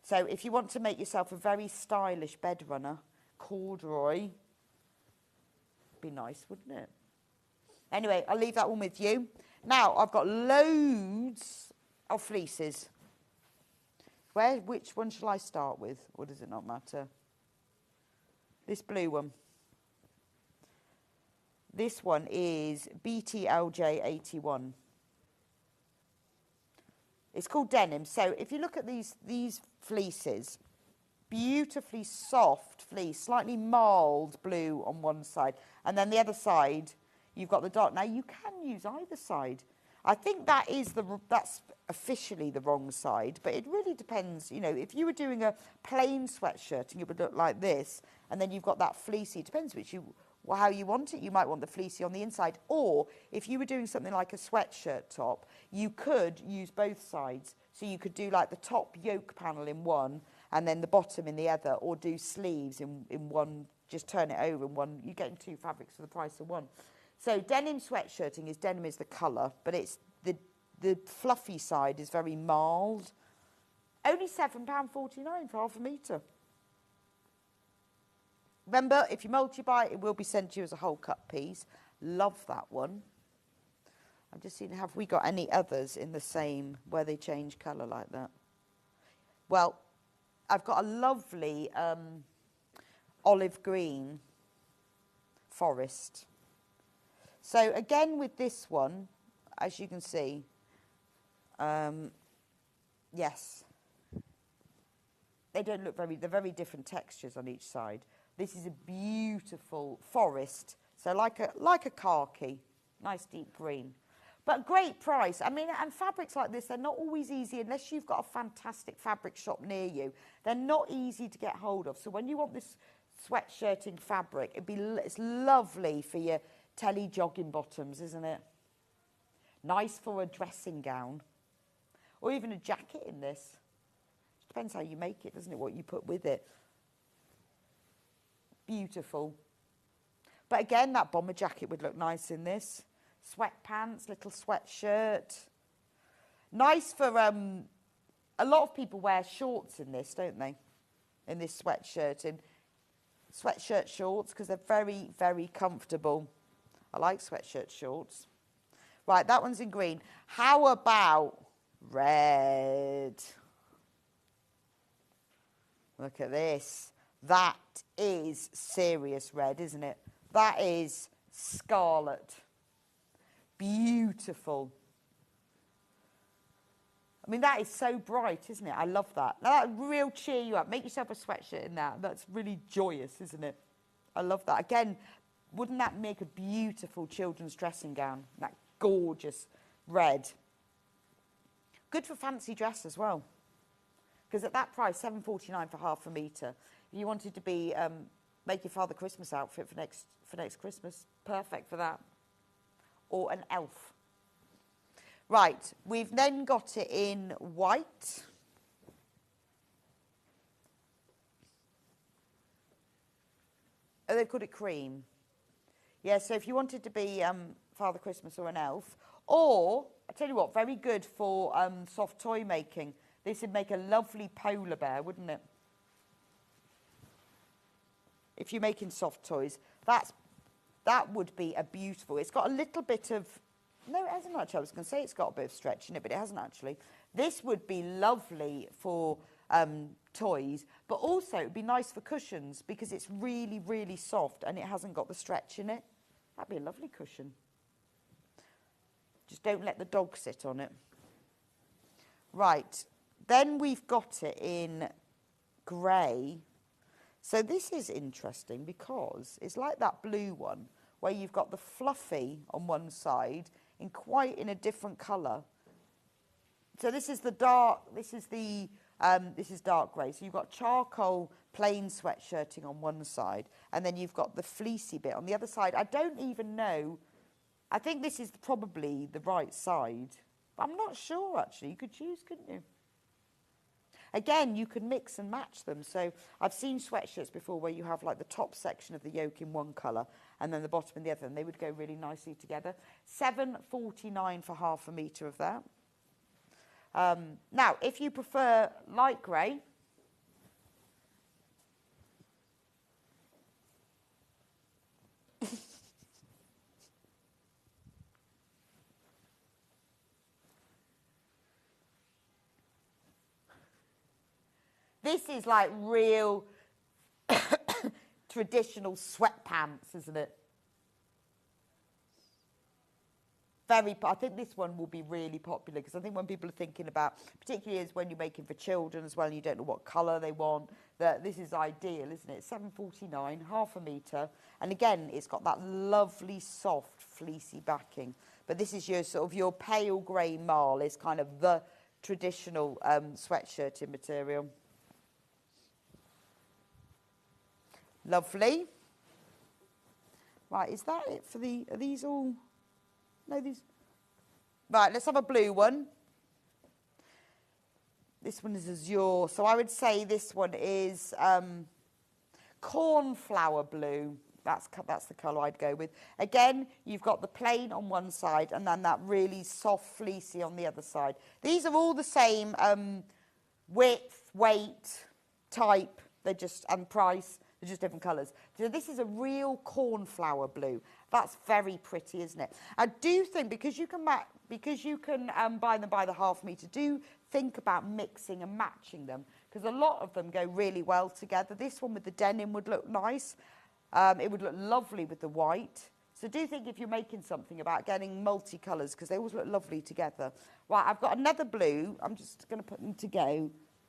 So if you want to make yourself a very stylish bed runner, corduroy, be nice, wouldn't it? Anyway, I'll leave that one with you. Now, I've got loads of fleeces. Which one shall I start with, or does it not matter? This blue one. This one is BTLJ81. It's called denim. So if you look at these fleeces, beautifully soft fleece, slightly mild blue on one side, and then the other side you've got the dark. Now you can use either side. I think that's officially the wrong side, but it really depends. You know, if you were doing a plain sweatshirt and it would look like this, and then you've got that fleecy, it depends how you want it. You might want the fleecy on the inside, or if you were doing something like a sweatshirt top, you could use both sides. So you could do like the top yoke panel in one, and then the bottom in the other, or do sleeves in one, just turn it over in one. You're getting two fabrics for the price of one. So denim sweatshirting is, denim is the colour, but it's the fluffy side is very mild. Only £7.49 for half a metre. Remember, if you multi-buy, it will be sent to you as a whole cut piece. Love that one. I'm just seeing, have we got any others in the same, where they change colour like that? Well, I've got a lovely olive green forest. So again with this one, as you can see, yes, they don't look they're very different textures on each side. This is a beautiful forest, so like a khaki, nice deep green. But great price. I mean, and fabrics like this, they're not always easy unless you've got a fantastic fabric shop near you. They're not easy to get hold of. So when you want this sweatshirting fabric, it's lovely for your telly jogging bottoms, isn't it? Nice for a dressing gown, or even a jacket in this. It depends how you make it, doesn't it, what you put with it. Beautiful. But again, that bomber jacket would look nice in this. Sweatpants, little sweatshirt. Nice for, a lot of people wear shorts in this, don't they? In this sweatshirt, in sweatshirt shorts, because they're very, very comfortable. I like sweatshirt shorts. Right, that one's in green. How about red? Look at this. That is serious red, isn't it? That is scarlet. Beautiful. I mean, that is so bright, isn't it? I love that. Now, that would real cheer you up. Make yourself a sweatshirt in that. That's really joyous, isn't it? I love that. Again, wouldn't that make a beautiful children's dressing gown? That gorgeous red. Good for fancy dress as well. Because at that price, £7.49 for half a metre. If you wanted to be make your Father Christmas outfit for next Christmas, perfect for that. Or an elf. Right, we've then got it in white. Oh, they've called it cream. Yeah, so if you wanted to be Father Christmas or an elf, or, I tell you what, very good for soft toy making. This would make a lovely polar bear, wouldn't it? If you're making soft toys, that would be a beautiful. It's got a little bit of, no, it hasn't actually. I was going to say it's got a bit of stretch in it, but it hasn't actually. This would be lovely for toys, but also it would be nice for cushions because it's really, really soft and it hasn't got the stretch in it. That'd be a lovely cushion. Just don't let the dog sit on it. Right, then we've got it in grey. So this is interesting because it's like that blue one where you've got the fluffy on one side in a different colour. So this is the dark, this is dark grey. So you've got charcoal plain sweatshirting on one side, and then you've got the fleecy bit on the other side. I don't even know. I think this is probably the right side. But I'm not sure, actually. You could choose, couldn't you? Again, you could mix and match them. So I've seen sweatshirts before where you have like the top section of the yoke in one colour and then the bottom in the other, and they would go really nicely together. £7.49 for half a metre of that. Now, if you prefer light grey, this is like real traditional sweatpants, isn't it? I think this one will be really popular because I think when people are thinking about, particularly as when you're making for children as well and you don't know what colour they want, that this is ideal, isn't it? £7.49, half a metre. And again, it's got that lovely, soft, fleecy backing. But this is your sort of your pale grey marl is kind of the traditional sweatshirting material. Lovely. Right, is that it for the, are these all, no, these, right, let's have a blue one. This one is azure, so I would say this one is cornflower blue. That's the colour I'd go with. Again, you've got the plain on one side and then that really soft fleecy on the other side. These are all the same width, weight, type, they're just, and price. They're just different colours. So this is a real cornflower blue. That's very pretty, isn't it? I do think because you can buy them by the half metre, do think about mixing and matching them because a lot of them go really well together. This one with the denim would look nice. It would look lovely with the white. So do think if you're making something about getting multicolours because they always look lovely together. Right, I've got another blue. I'm just going to put them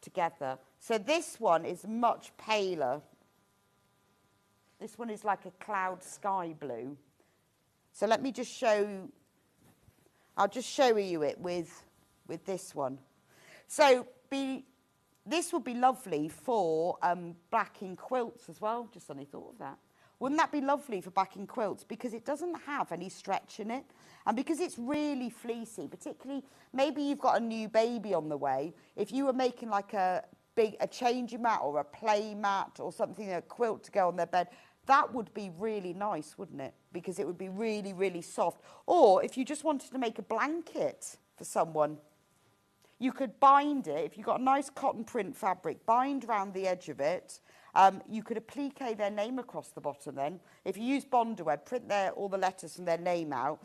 together. So this one is much paler. This one is like a cloud sky blue. So let me just show, I'll just show you it with this one. So this would be lovely for backing quilts as well. Just suddenly thought of that. Wouldn't that be lovely for backing quilts? Because it doesn't have any stretch in it. And because it's really fleecy, particularly maybe you've got a new baby on the way. If you were making like a changing mat or a play mat or something, a quilt to go on their bed, that would be really nice, wouldn't it? Because it would be really, really soft. Or if you just wanted to make a blanket for someone, you could bind it. If you've got a nice cotton print fabric, bind around the edge of it. You could applique their name across the bottom then. If you use Bondweb, print all the letters from their name out,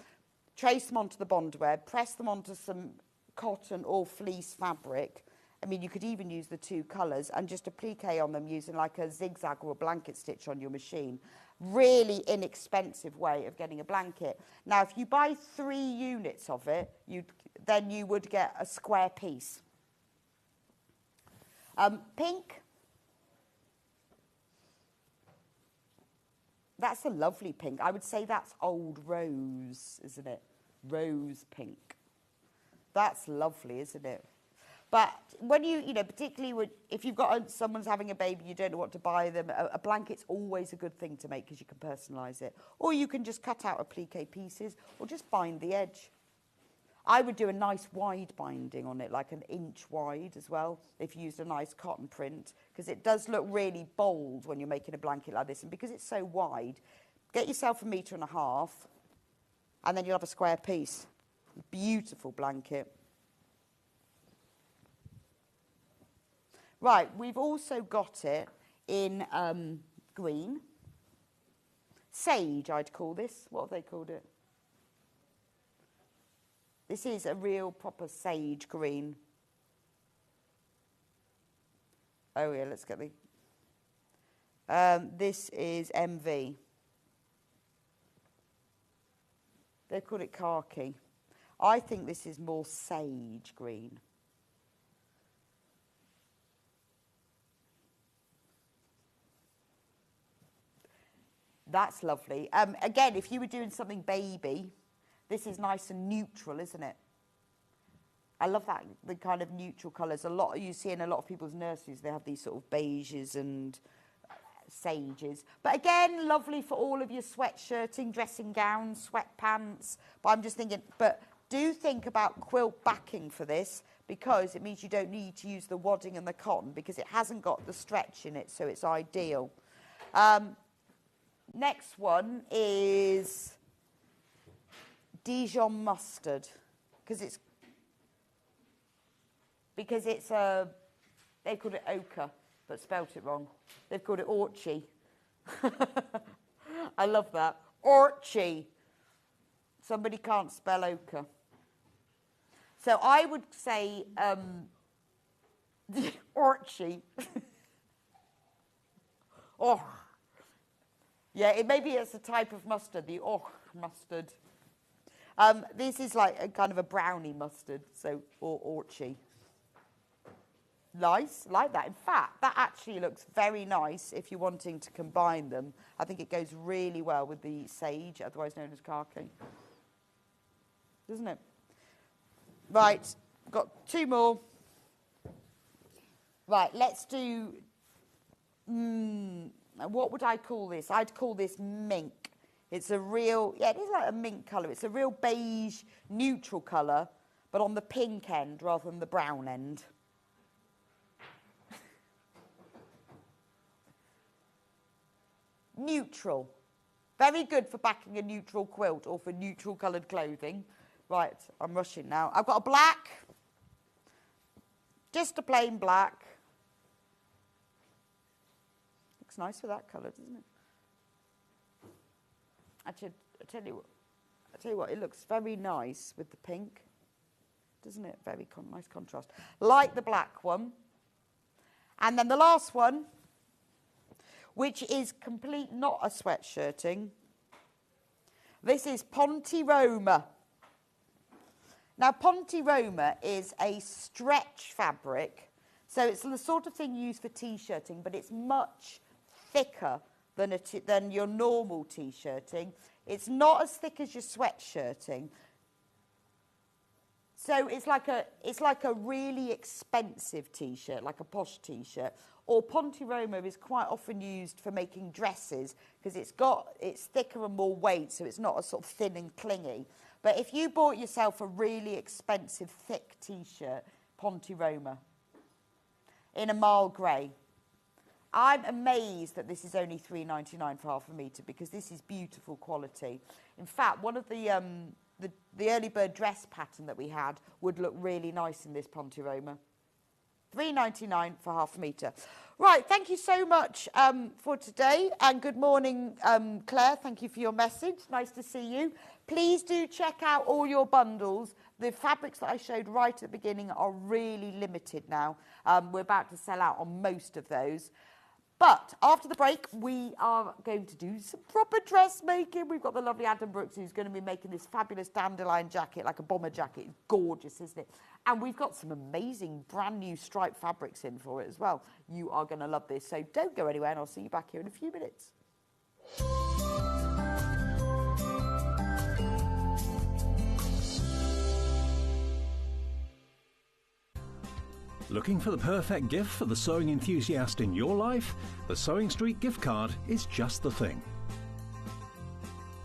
trace them onto the Bondweb, press them onto some cotton or fleece fabric. I mean, you could even use the two colours and just applique on them using like a zigzag or a blanket stitch on your machine. Really inexpensive way of getting a blanket. Now, if you buy 3 units of it, then you would get a square piece. Pink. That's a lovely pink. I would say that's old rose, isn't it? Rose pink. That's lovely, isn't it? But when particularly if you've got someone's having a baby, you don't know what to buy them, a blanket's always a good thing to make because you can personalise it. Or you can just cut out applique pieces or just bind the edge. I would do a nice wide binding on it, like an inch wide as well, if you used a nice cotton print, because it does look really bold when you're making a blanket like this. And because it's so wide, get yourself 1.5 meters, and then you'll have a square piece. Beautiful blanket. Right, we've also got it in green. Sage, I'd call this. What have they called it? This is a real proper sage green. Oh yeah, let's get this is MV. They call it khaki. I think this is more sage green. That's lovely. Again, if you were doing something baby, this is nice and neutral, isn't it? I love that, the kind of neutral colours. You see in a lot of people's nurseries, they have these sort of beiges and sages. But again, lovely for all of your sweatshirting, dressing gowns, sweatpants. But I'm just thinking, but do think about quilt backing for this because it means you don't need to use the wadding and the cotton because it hasn't got the stretch in it, so it's ideal. Next one is Dijon mustard because it's they called it ochre but spelt it wrong. They've called it orchy. I love that. Orchy. Somebody can't spell ochre. So I would say orchy. Oh. Yeah, maybe it's a type of mustard, the mustard. This is like a kind of a brownie mustard, so, or orchy. Nice, like that. In fact, that actually looks very nice if you're wanting to combine them. I think it goes really well with the sage, otherwise known as khaki. Doesn't it? Right, got 2 more. Right, let's do, what would I call this? I'd call this mink. It's a real, yeah, it is like a mink colour. It's a real beige, neutral colour, but on the pink end rather than the brown end. Neutral. Very good for backing a neutral quilt or for neutral coloured clothing. Right, I'm rushing now. I've got a black, just a plain black. Looks nice with that colour, doesn't it? Actually, I tell you what, it looks very nice with the pink, doesn't it? Very nice contrast. Like the black one. And then the last one, which is complete, not a sweatshirting. This is Ponte Roma. Now, Ponte Roma is a stretch fabric, so it's the sort of thing used for T-shirting, but it's much thicker than your normal T-shirting. It's not as thick as your sweatshirting. So it's like a really expensive T-shirt, like a posh T-shirt. Or Ponte Roma is quite often used for making dresses because it's thicker and more weight, so it's not as sort of thin and clingy. But if you bought yourself a really expensive thick T-shirt, Ponte Roma, in a mild grey, I'm amazed that this is only £3.99 for half a metre because this is beautiful quality. In fact, one of the early bird dress pattern that we had would look really nice in this Ponte Roma. £3.99 for half a metre. Right, thank you so much for today. And good morning, Claire. Thank you for your message. Nice to see you. Please do check out all your bundles. The fabrics that I showed right at the beginning are really limited now. We're about to sell out on most of those. But after the break, we are going to do some proper dressmaking. We've got the lovely Adam Brooks who's going to be making this fabulous dandelion jacket, like a bomber jacket. It's gorgeous, isn't it? And we've got some amazing brand new striped fabrics in for it as well. You are going to love this. So don't go anywhere and I'll see you back here in a few minutes. Looking for the perfect gift for the sewing enthusiast in your life? The Sewing Street gift card is just the thing.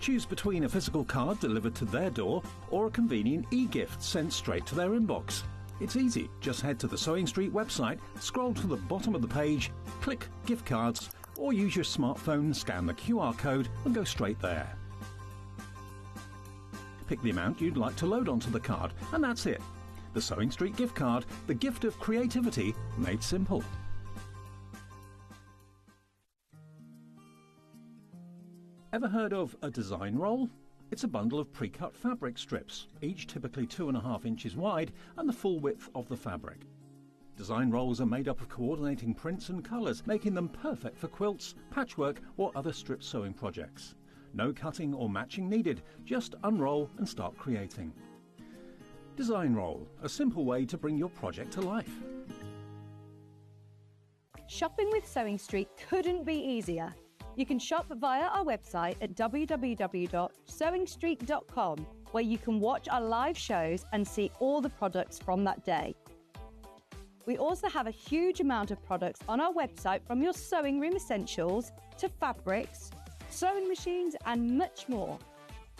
Choose between a physical card delivered to their door or a convenient e-gift sent straight to their inbox. It's easy. Just head to the Sewing Street website, scroll to the bottom of the page, click Gift Cards, or use your smartphone, scan the QR code and go straight there. Pick the amount you'd like to load onto the card, and that's it. The Sewing Street gift card, the gift of creativity made simple. Ever heard of a design roll? It's a bundle of pre-cut fabric strips, each typically 2.5 inches wide and the full width of the fabric. Design rolls are made up of coordinating prints and colours, making them perfect for quilts, patchwork or other strip sewing projects. No cutting or matching needed, just unroll and start creating. Design Roll, a simple way to bring your project to life. Shopping with Sewing Street couldn't be easier. You can shop via our website at www.sewingstreet.com, where you can watch our live shows and see all the products from that day. We also have a huge amount of products on our website, from your sewing room essentials to fabrics, sewing machines and much more.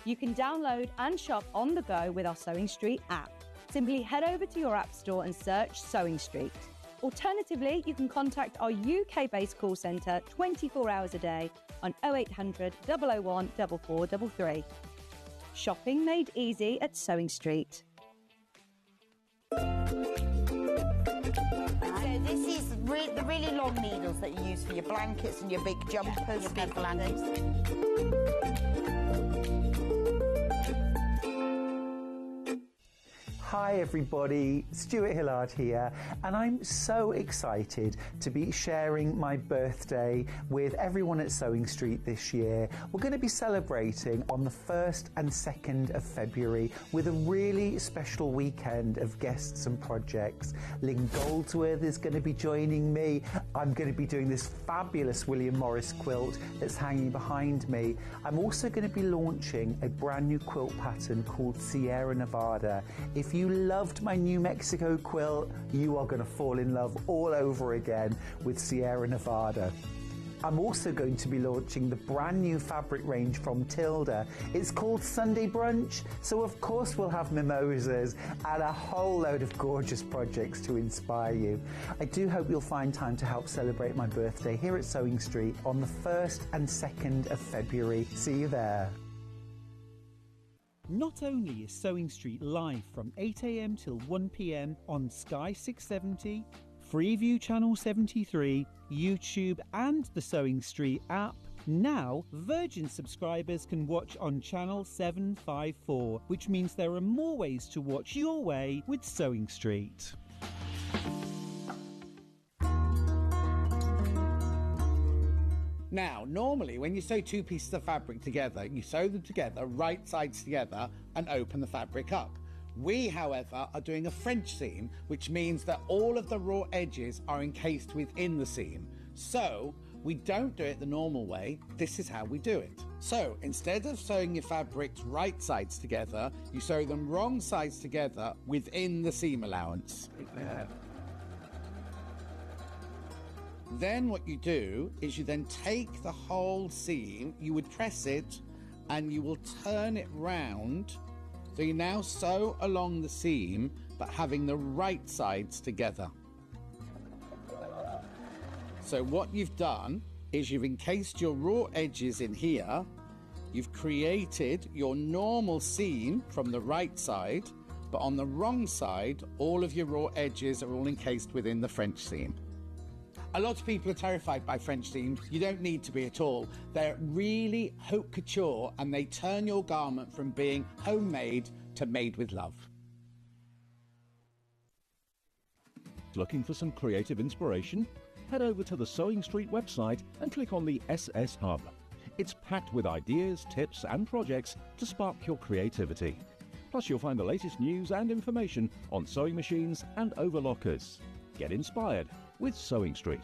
You can download and shop on the go with our Sewing Street app. Simply head over to your app store and search Sewing Street. Alternatively, you can contact our UK-based call centre 24 hours a day on 0800 001 4433. Shopping made easy at Sewing Street. So this is the really long needles that you use for your blankets and your big jumpers. Your big blankets. Hi everybody, Stuart Hillard here, and I'm so excited to be sharing my birthday with everyone at Sewing Street this year. We're going to be celebrating on the 1st and 2nd of February with a really special weekend of guests and projects. Lynn Goldsworth is going to be joining me. I'm going to be doing this fabulous William Morris quilt that's hanging behind me. I'm also going to be launching a brand new quilt pattern called Sierra Nevada. If you loved my New Mexico quilt, you are going to fall in love all over again with Sierra Nevada. I'm also going to be launching the brand new fabric range from Tilda. It's called Sunday Brunch, so of course we'll have mimosas and a whole load of gorgeous projects to inspire you. I do hope you'll find time to help celebrate my birthday here at Sewing Street on the 1st and 2nd of February. See you there. Not only is Sewing Street live from 8 AM till 1 PM on Sky 670, Freeview Channel 73, YouTube and the Sewing Street app, now Virgin subscribers can watch on Channel 754, which means there are more ways to watch your way with Sewing Street. Now, normally when you sew two pieces of fabric together, you sew them together, right sides together, and open the fabric up. We, however, are doing a French seam, which means that all of the raw edges are encased within the seam. So, we don't do it the normal way, this is how we do it. So, instead of sewing your fabrics right sides together, you sew them wrong sides together within the seam allowance. Then what you do is you then take the whole seam, you would press it and you will turn it round. So you now sew along the seam but having the right sides together. So what you've done is you've encased your raw edges in here, you've created your normal seam from the right side, but on the wrong side all of your raw edges are all encased within the French seam. A lot of people are terrified by French seams. You don't need to be at all. They're really haute couture and they turn your garment from being homemade to made with love. Looking for some creative inspiration? Head over to the Sewing Street website and click on the SS Hub. It's packed with ideas, tips and projects to spark your creativity. Plus you'll find the latest news and information on sewing machines and overlockers. Get inspired with Sewing Street.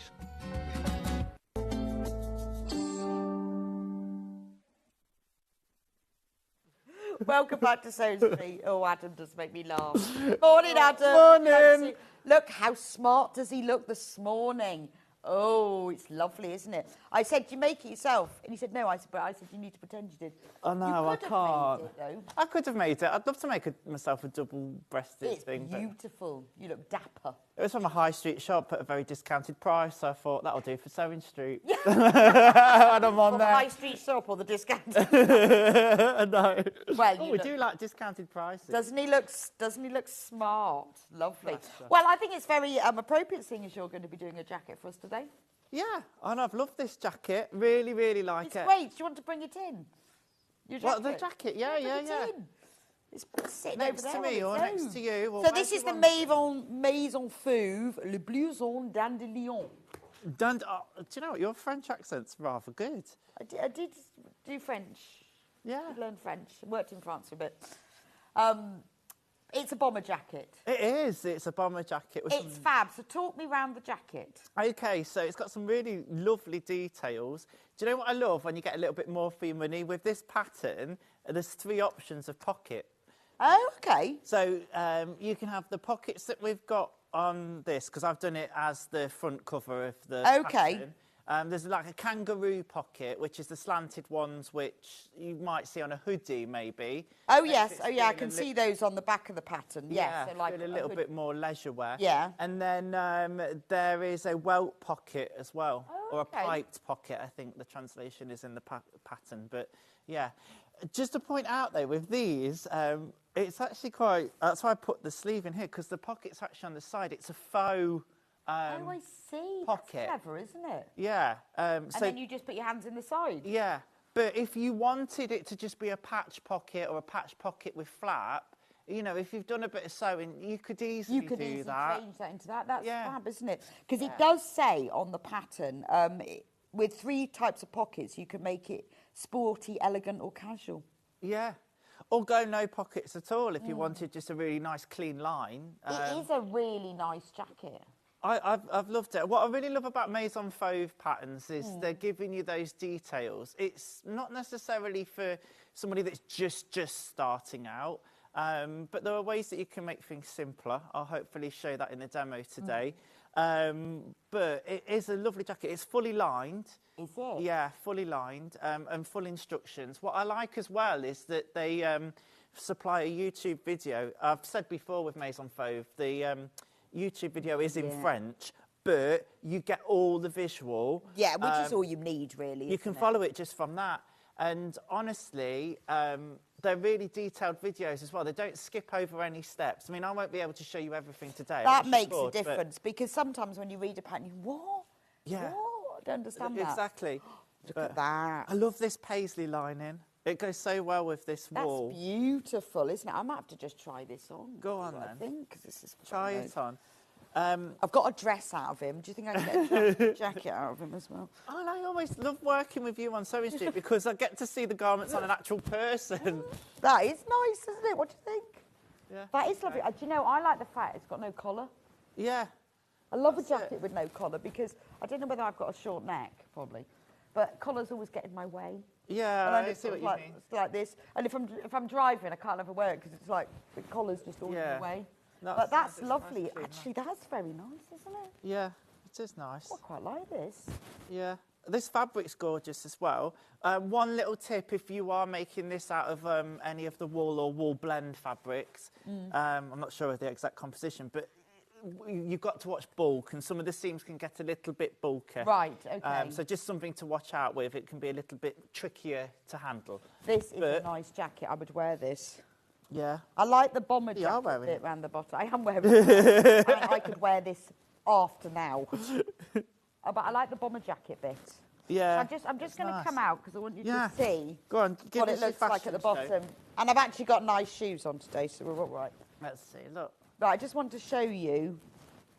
Welcome back to Sewing Street. Oh, Adam does make me laugh. Morning, Adam. Morning. Look, how smart does he look this morning? Oh, it's lovely, isn't it? I said, do you make it yourself? And he said, no. I said, you need to pretend you did. Oh, no, you I could have can't. made it, though. I could have made it. I'd love to make myself a double-breasted It's thing. But beautiful. You look dapper. it was from a high street shop at a very discounted price, so I thought that'll do for Sewing Street. Yeah. And I'm on Or there. the high street shop or the discount. No. Well, Oh, we do like discounted prices. Doesn't he look smart? Lovely. Well, I think it's very appropriate, seeing as you're going to be doing a jacket for us today. Yeah, and I've loved this jacket. Really, really like It's it. great. Do you want to bring it in? Your What, the jacket? Yeah, Bring yeah, it yeah. in. It's sitting Next over to there me on or its next to own. you. Or So this is the wherever Maison Fauve, le blouson Dandelion. do you know what? Your French accent's rather good. I did do French. Yeah. I learned French. Worked in France for a bit. It's a bomber jacket. It is. It's a bomber jacket. With It's fab. So talk me round the jacket. Okay, so it's got some really lovely details. Do you know what I love when you get a little bit more for your money? With this pattern, there's 3 options of pocket. Oh, okay. So you can have the pockets that we've got on this, because I've done it as the front cover of the pattern. There's like a kangaroo pocket, which is the slanted ones, which you might see on a hoodie, maybe. Oh, yes. Oh, yeah, I can see those on the back of the pattern. Yeah, Yes, so like a little bit more leisure wear. Yeah. And then there is a welt pocket as well, Oh, or a okay. piped pocket, I think the translation is in the pattern. But, yeah. Just to point out, though, with these, it's actually quite... That's why I put the sleeve in here, because the pocket's actually on the side. It's a faux... oh, I see. pocket. That's clever, isn't it? Yeah. And then you just put your hands in the side. Yeah. But if you wanted it to just be a patch pocket or a patch pocket with flap, you know, if you've done a bit of sewing, you could easily You could do easily that. change that into that. That's Yeah. fab, isn't it? Because it does say on the pattern, with 3 types of pockets, you can make it sporty, elegant or casual. Yeah. Or go no pockets at all if you wanted just a really nice clean line. It is a really nice jacket. I've loved it. What I really love about Maison Fauve patterns is they're giving you those details. It's not necessarily for somebody that's just starting out, but there are ways that you can make things simpler. I'll hopefully show that in the demo today. But it is a lovely jacket. It's fully lined. Is it? Yeah, fully lined and full instructions. What I like as well is that they supply a YouTube video. I've said before with Maison Fauve, the YouTube video is in French, but you get all the visual. Yeah, which is all you need, really. You can follow it just from that. And honestly, they're really detailed videos as well. They don't skip over any steps. I mean, I won't be able to show you everything today. That makes a difference, because sometimes when you read a pattern, you what? Yeah. What? I don't understand that. Exactly. Look at that. I love this paisley lining. It goes so well with this wool. That's beautiful, isn't it? I might have to just try this on. Go on, I then. think, 'cause this is Try it on. I've got a dress out of him. Do you think I can get a jacket out of him as well? And I always love working with you on Sewing Street because I get to see the garments on an actual person. That is nice, isn't it? What do you think? Yeah. That is lovely. Do you know, I like the fact it's got no collar. Yeah. I love a jacket with no collar because I don't know whether I've got a short neck, probably, but collars always get in my way. Yeah, And I it's see what sort you of mean. It's like this. And if I'm driving, I can't ever wear it because it's like the collar's just all in the way. But that's lovely. Actually, that's very nice, isn't it? Yeah, it is nice. I quite like this. Yeah. This fabric's gorgeous as well. One little tip, if you are making this out of any of the wool or wool blend fabrics, I'm not sure of the exact composition, but you've got to watch bulk, and some of the seams can get a little bit bulky. Right, okay. So just something to watch out with. It can be a little bit trickier to handle. This is a nice jacket. I would wear this. Yeah. I like the bomber You are jacket wearing bit it. around the bottom. I am wearing it. I could wear this after now. But I like the bomber jacket bit. Yeah. I'm just going to nice. come out because I want you Yeah. to see Go on, give what us it your looks like at the fashion show. bottom. And I've actually got nice shoes on today, so we're all right. Let's see, look. Right, I just want to show you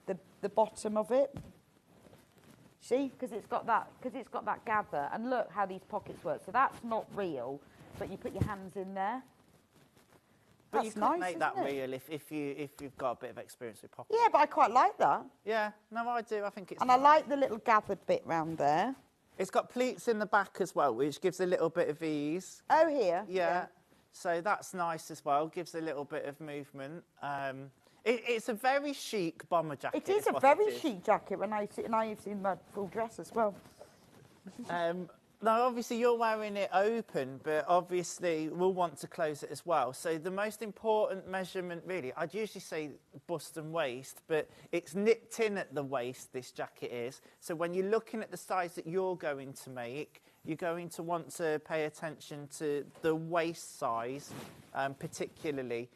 the bottom of it. See, because it's got that gather, and look how these pockets work. So that's not real, but you put your hands in there. But That's you could nice, make that isn't it? real if you've got a bit of experience with pockets. Yeah, but I quite like that. Yeah, no, I do. I think it's. And I like the little gathered bit round there. It's got pleats in the back as well, which gives a little bit of ease. Oh, here. Yeah. So that's nice as well. Gives a little bit of movement. It's a very chic bomber jacket. It is a what very it is. chic jacket, and I've seen my full dress as well. Now, obviously, you're wearing it open, but obviously we'll want to close it as well. So the most important measurement, really, I'd usually say bust and waist, but it's nipped in at the waist, this jacket is. So when you're looking at the size that you're going to make, you're going to want to pay attention to the waist size, particularly,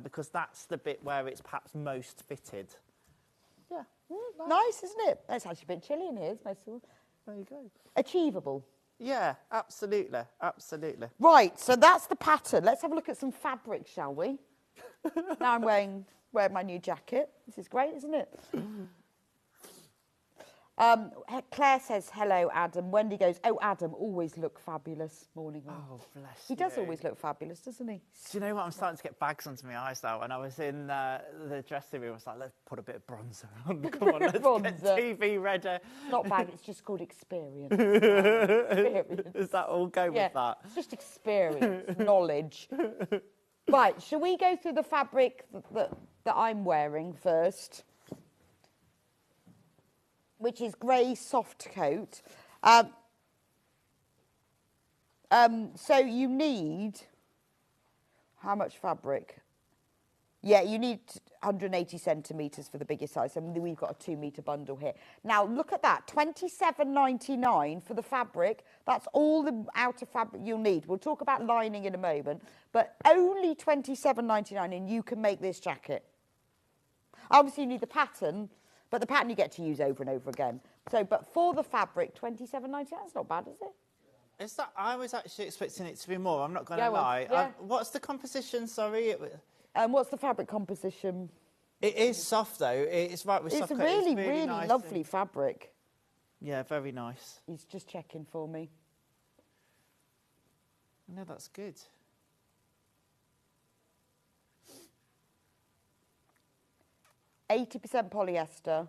because that's the bit where it's perhaps most fitted. Yeah. Nice, isn't it? It's actually a bit chilly in here. It's nice. There you go. Achievable. Yeah, absolutely, absolutely. Right, so that's the pattern. Let's have a look at some fabric, shall we? Now I'm wearing my new jacket. This is great, isn't it? Claire says, hello, Adam. Wendy goes, oh, Adam, always look fabulous. Morning. Oh, bless He you. does always look fabulous, doesn't he? Do you know what? I'm starting to get bags under my eyes now. When I was in the dressing room, I was like, let's put a bit of bronzer on. Come on, let's get TV ready. Not bag, it's just called experience. Experience. Does that all go with that? It's just experience, knowledge. Right, shall we go through the fabric that I'm wearing first? Which is grey soft coat. So you need, how much fabric? Yeah, you need 180 centimetres for the biggest size. I mean, we've got a 2 metre bundle here. Now, look at that, $27.99 for the fabric. That's all the outer fabric you'll need. We'll talk about lining in a moment, but only $27.99 and you can make this jacket. Obviously, you need the pattern, but the pattern you get to use over and over again. So, but for the fabric, $27.99, that's not bad, is it? Is that? I was actually expecting it to be more. I'm not going to lie. Yeah. What's the composition? Sorry, And what's the fabric composition? It is soft though. It's right with It's soft a cut. really, It's really nice lovely and- fabric. Yeah, very nice. He's just checking for me. No, that's good. %polyester.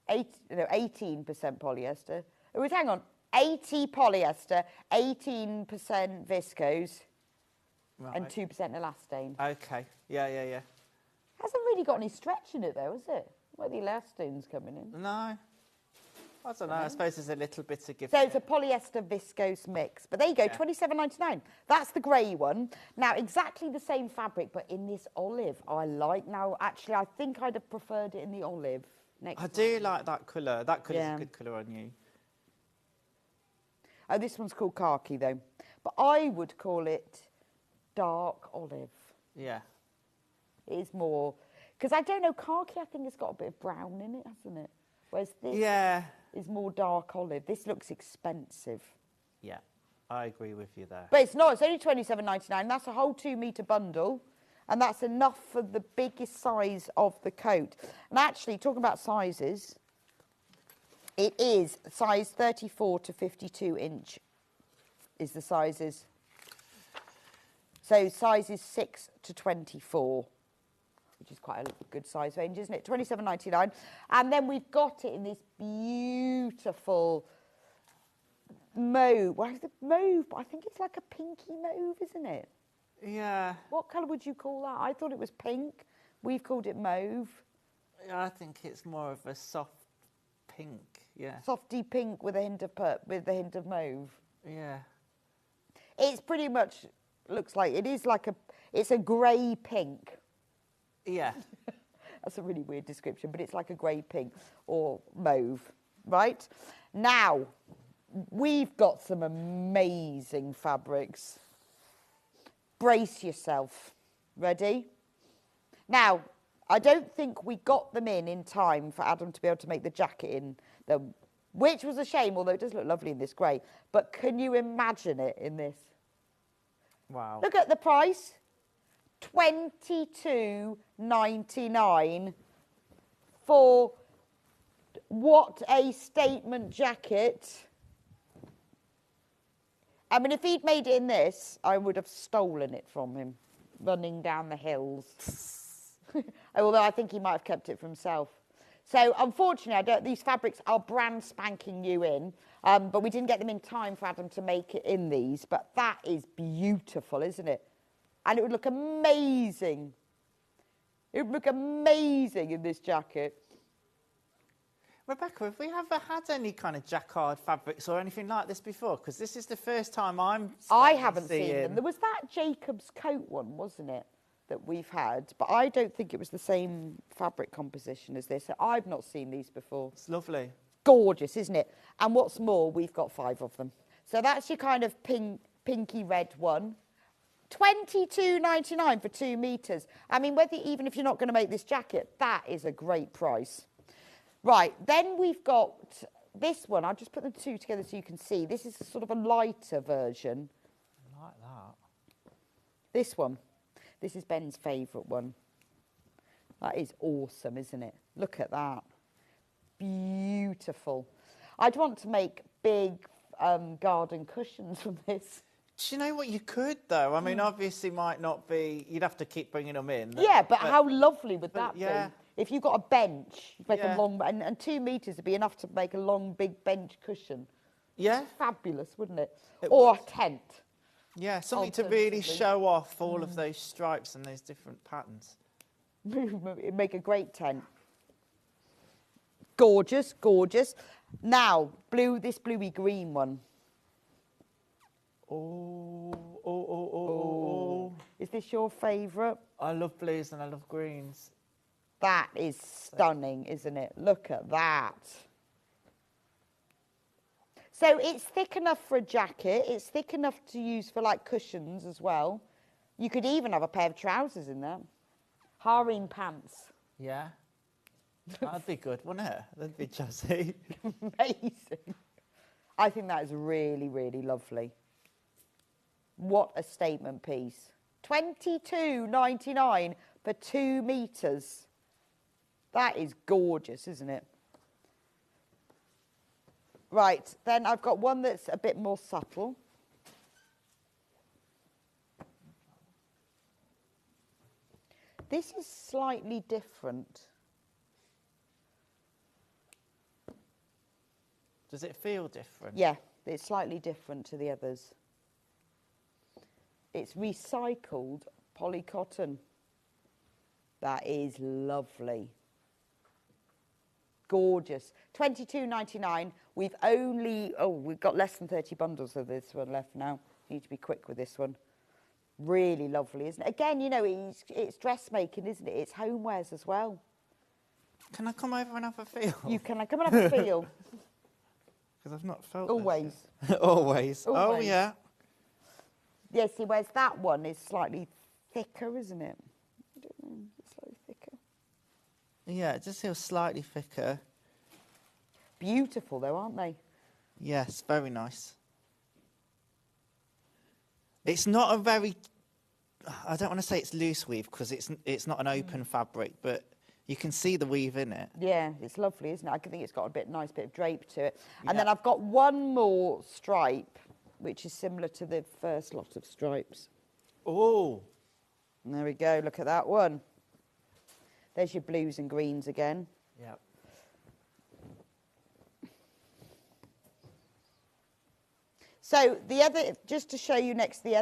18% polyester. Oh, hang on. 80 polyester, 18% viscose, Right. and 2% elastane. Okay. Yeah. Hasn't really got any stretch in it, though, has it? Where the elastane's coming in. No. I don't know. I suppose there's a little bit to give. So it's a polyester viscose mix. But there you go, Yeah. £27.99. That's the grey one. Now, exactly the same fabric, but in this olive. I like. Now, actually, I think I'd have preferred it in the olive. I do like that colour. That colour's Yeah. a good colour on you. Oh, this one's called khaki, though. But I would call it dark olive. Yeah. It is more... Because I don't know, khaki, I think it's got a bit of brown in it, hasn't it? Whereas this Yeah. is more dark olive. This looks expensive. Yeah. I agree with you there. But it's not. It's only £27.99. That's a whole 2-metre bundle. And that's enough for the biggest size of the coat. And actually, talking about sizes, it is size 34 to 52 inch is the sizes. So sizes 6 to 24, which is quite a good size range, isn't it? £27.99. And then we've got it in this beautiful mauve. Well, it's a mauve, but I think it's like a pinky mauve, isn't it? Yeah. What colour would you call that? I thought it was pink. We've called it mauve. I think it's more of a soft pink. Yeah. Softy pink with a hint of mauve. Yeah. It's pretty much looks like it is like it's a grey pink. Yeah. That's a really weird description, but it's like a grey pink or mauve, right? Now, we've got some amazing fabrics. Brace yourself. Ready? Now, I don't think we got them in time for Adam to be able to make the jacket in them, which was a shame, although it does look lovely in this grey. But can you imagine it in this? Wow. Look at the price. $22.99 for what a statement jacket. I mean, if he'd made it in this, I would have stolen it from him, running down the hills. Although I think he might have kept it for himself. So, unfortunately, these fabrics are brand spanking new in, but we didn't get them in time for Adam to make it in these. But that is beautiful, isn't it? And it would look amazing. It would look amazing in this jacket. Rebecca, have we ever had any kind of jacquard fabrics or anything like this before? Because this is the first time I haven't seen them. There was that Jacob's coat one, wasn't it, that we've had? But I don't think it was the same fabric composition as this. I've not seen these before. It's lovely. Gorgeous, isn't it? And what's more, we've got 5 of them. So that's your kind of pinky red one. $22.99 for 2 meters. I mean, even if you're not going to make this jacket, that is a great price. Right, then we've got this one. I'll just put the two together so you can see. This is sort of a lighter version. I like that. This one. This is Ben's favourite one. That is awesome, isn't it? Look at that. Beautiful. I'd want to make big garden cushions from this. Do you know what you could, though? I mean, obviously might not be... You'd have to keep bringing them in. Yeah, but how lovely would that be? Yeah. If you've got a bench, you make Yeah. a long... And 2 metres would be enough to make a long, big bench cushion. Yeah. Fabulous, wouldn't it? It Or would. a tent. Yeah, something to really Alternatively. show off all of those stripes and those different patterns. It'd make a great tent. Gorgeous, gorgeous. Now, this bluey green one. Oh. Is this your favourite? I love blues and I love greens. That is stunning, isn't it? Look at that. So it's thick enough for a jacket. It's thick enough to use for like cushions as well. You could even have a pair of trousers in that. Harem pants. Yeah. That'd be good, wouldn't it? That'd be jazzy. Amazing. I think that is really, really lovely. What a statement piece. 22.99 for 2 meters. That is gorgeous, isn't it? Right, then I've got one that's a bit more subtle. This is slightly different. Does it feel different? Yeah, it's slightly different to the others. It's recycled polycotton. That is lovely. Gorgeous. £22.99. We've got less than 30 bundles of this one left now. Need to be quick with this one. Really lovely, isn't it? Again, you know, it's dressmaking, isn't it? It's homewares as well. Can I come over and have a feel? You can come and have a feel. Because I've not felt Always. this. Always. Oh, yeah. Yeah, see, whereas that one is slightly thicker, isn't it? I don't know, it's slightly thicker. Yeah, it just feels slightly thicker. Beautiful, though, aren't they? Yes, very nice. It's not a very... I don't want to say it's loose weave because it's not an open fabric, but you can see the weave in it. Yeah, it's lovely, isn't it? I think it's got a nice bit of drape to it. And then I've got one more stripe, which is similar to the first lot of stripes. Oh. And there we go, look at that one. There's your blues and greens again. Yep. So the other, just to show you next, the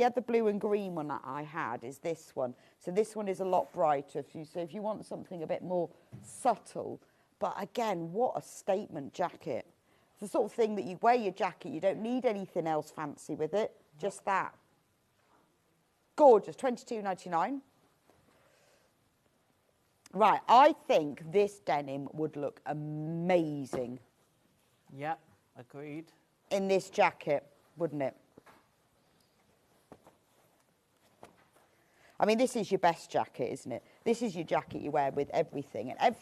other blue and green one that I had is this one. So this one is a lot brighter. So if you want something a bit more subtle, but again, what a statement jacket. It's the sort of thing that you wear your jacket, you don't need anything else fancy with it, just that. Gorgeous, £22.99. Right, I think this denim would look amazing. Yep, agreed. In this jacket, wouldn't it? I mean, this is your best jacket, isn't it? This is your jacket you wear with everything. And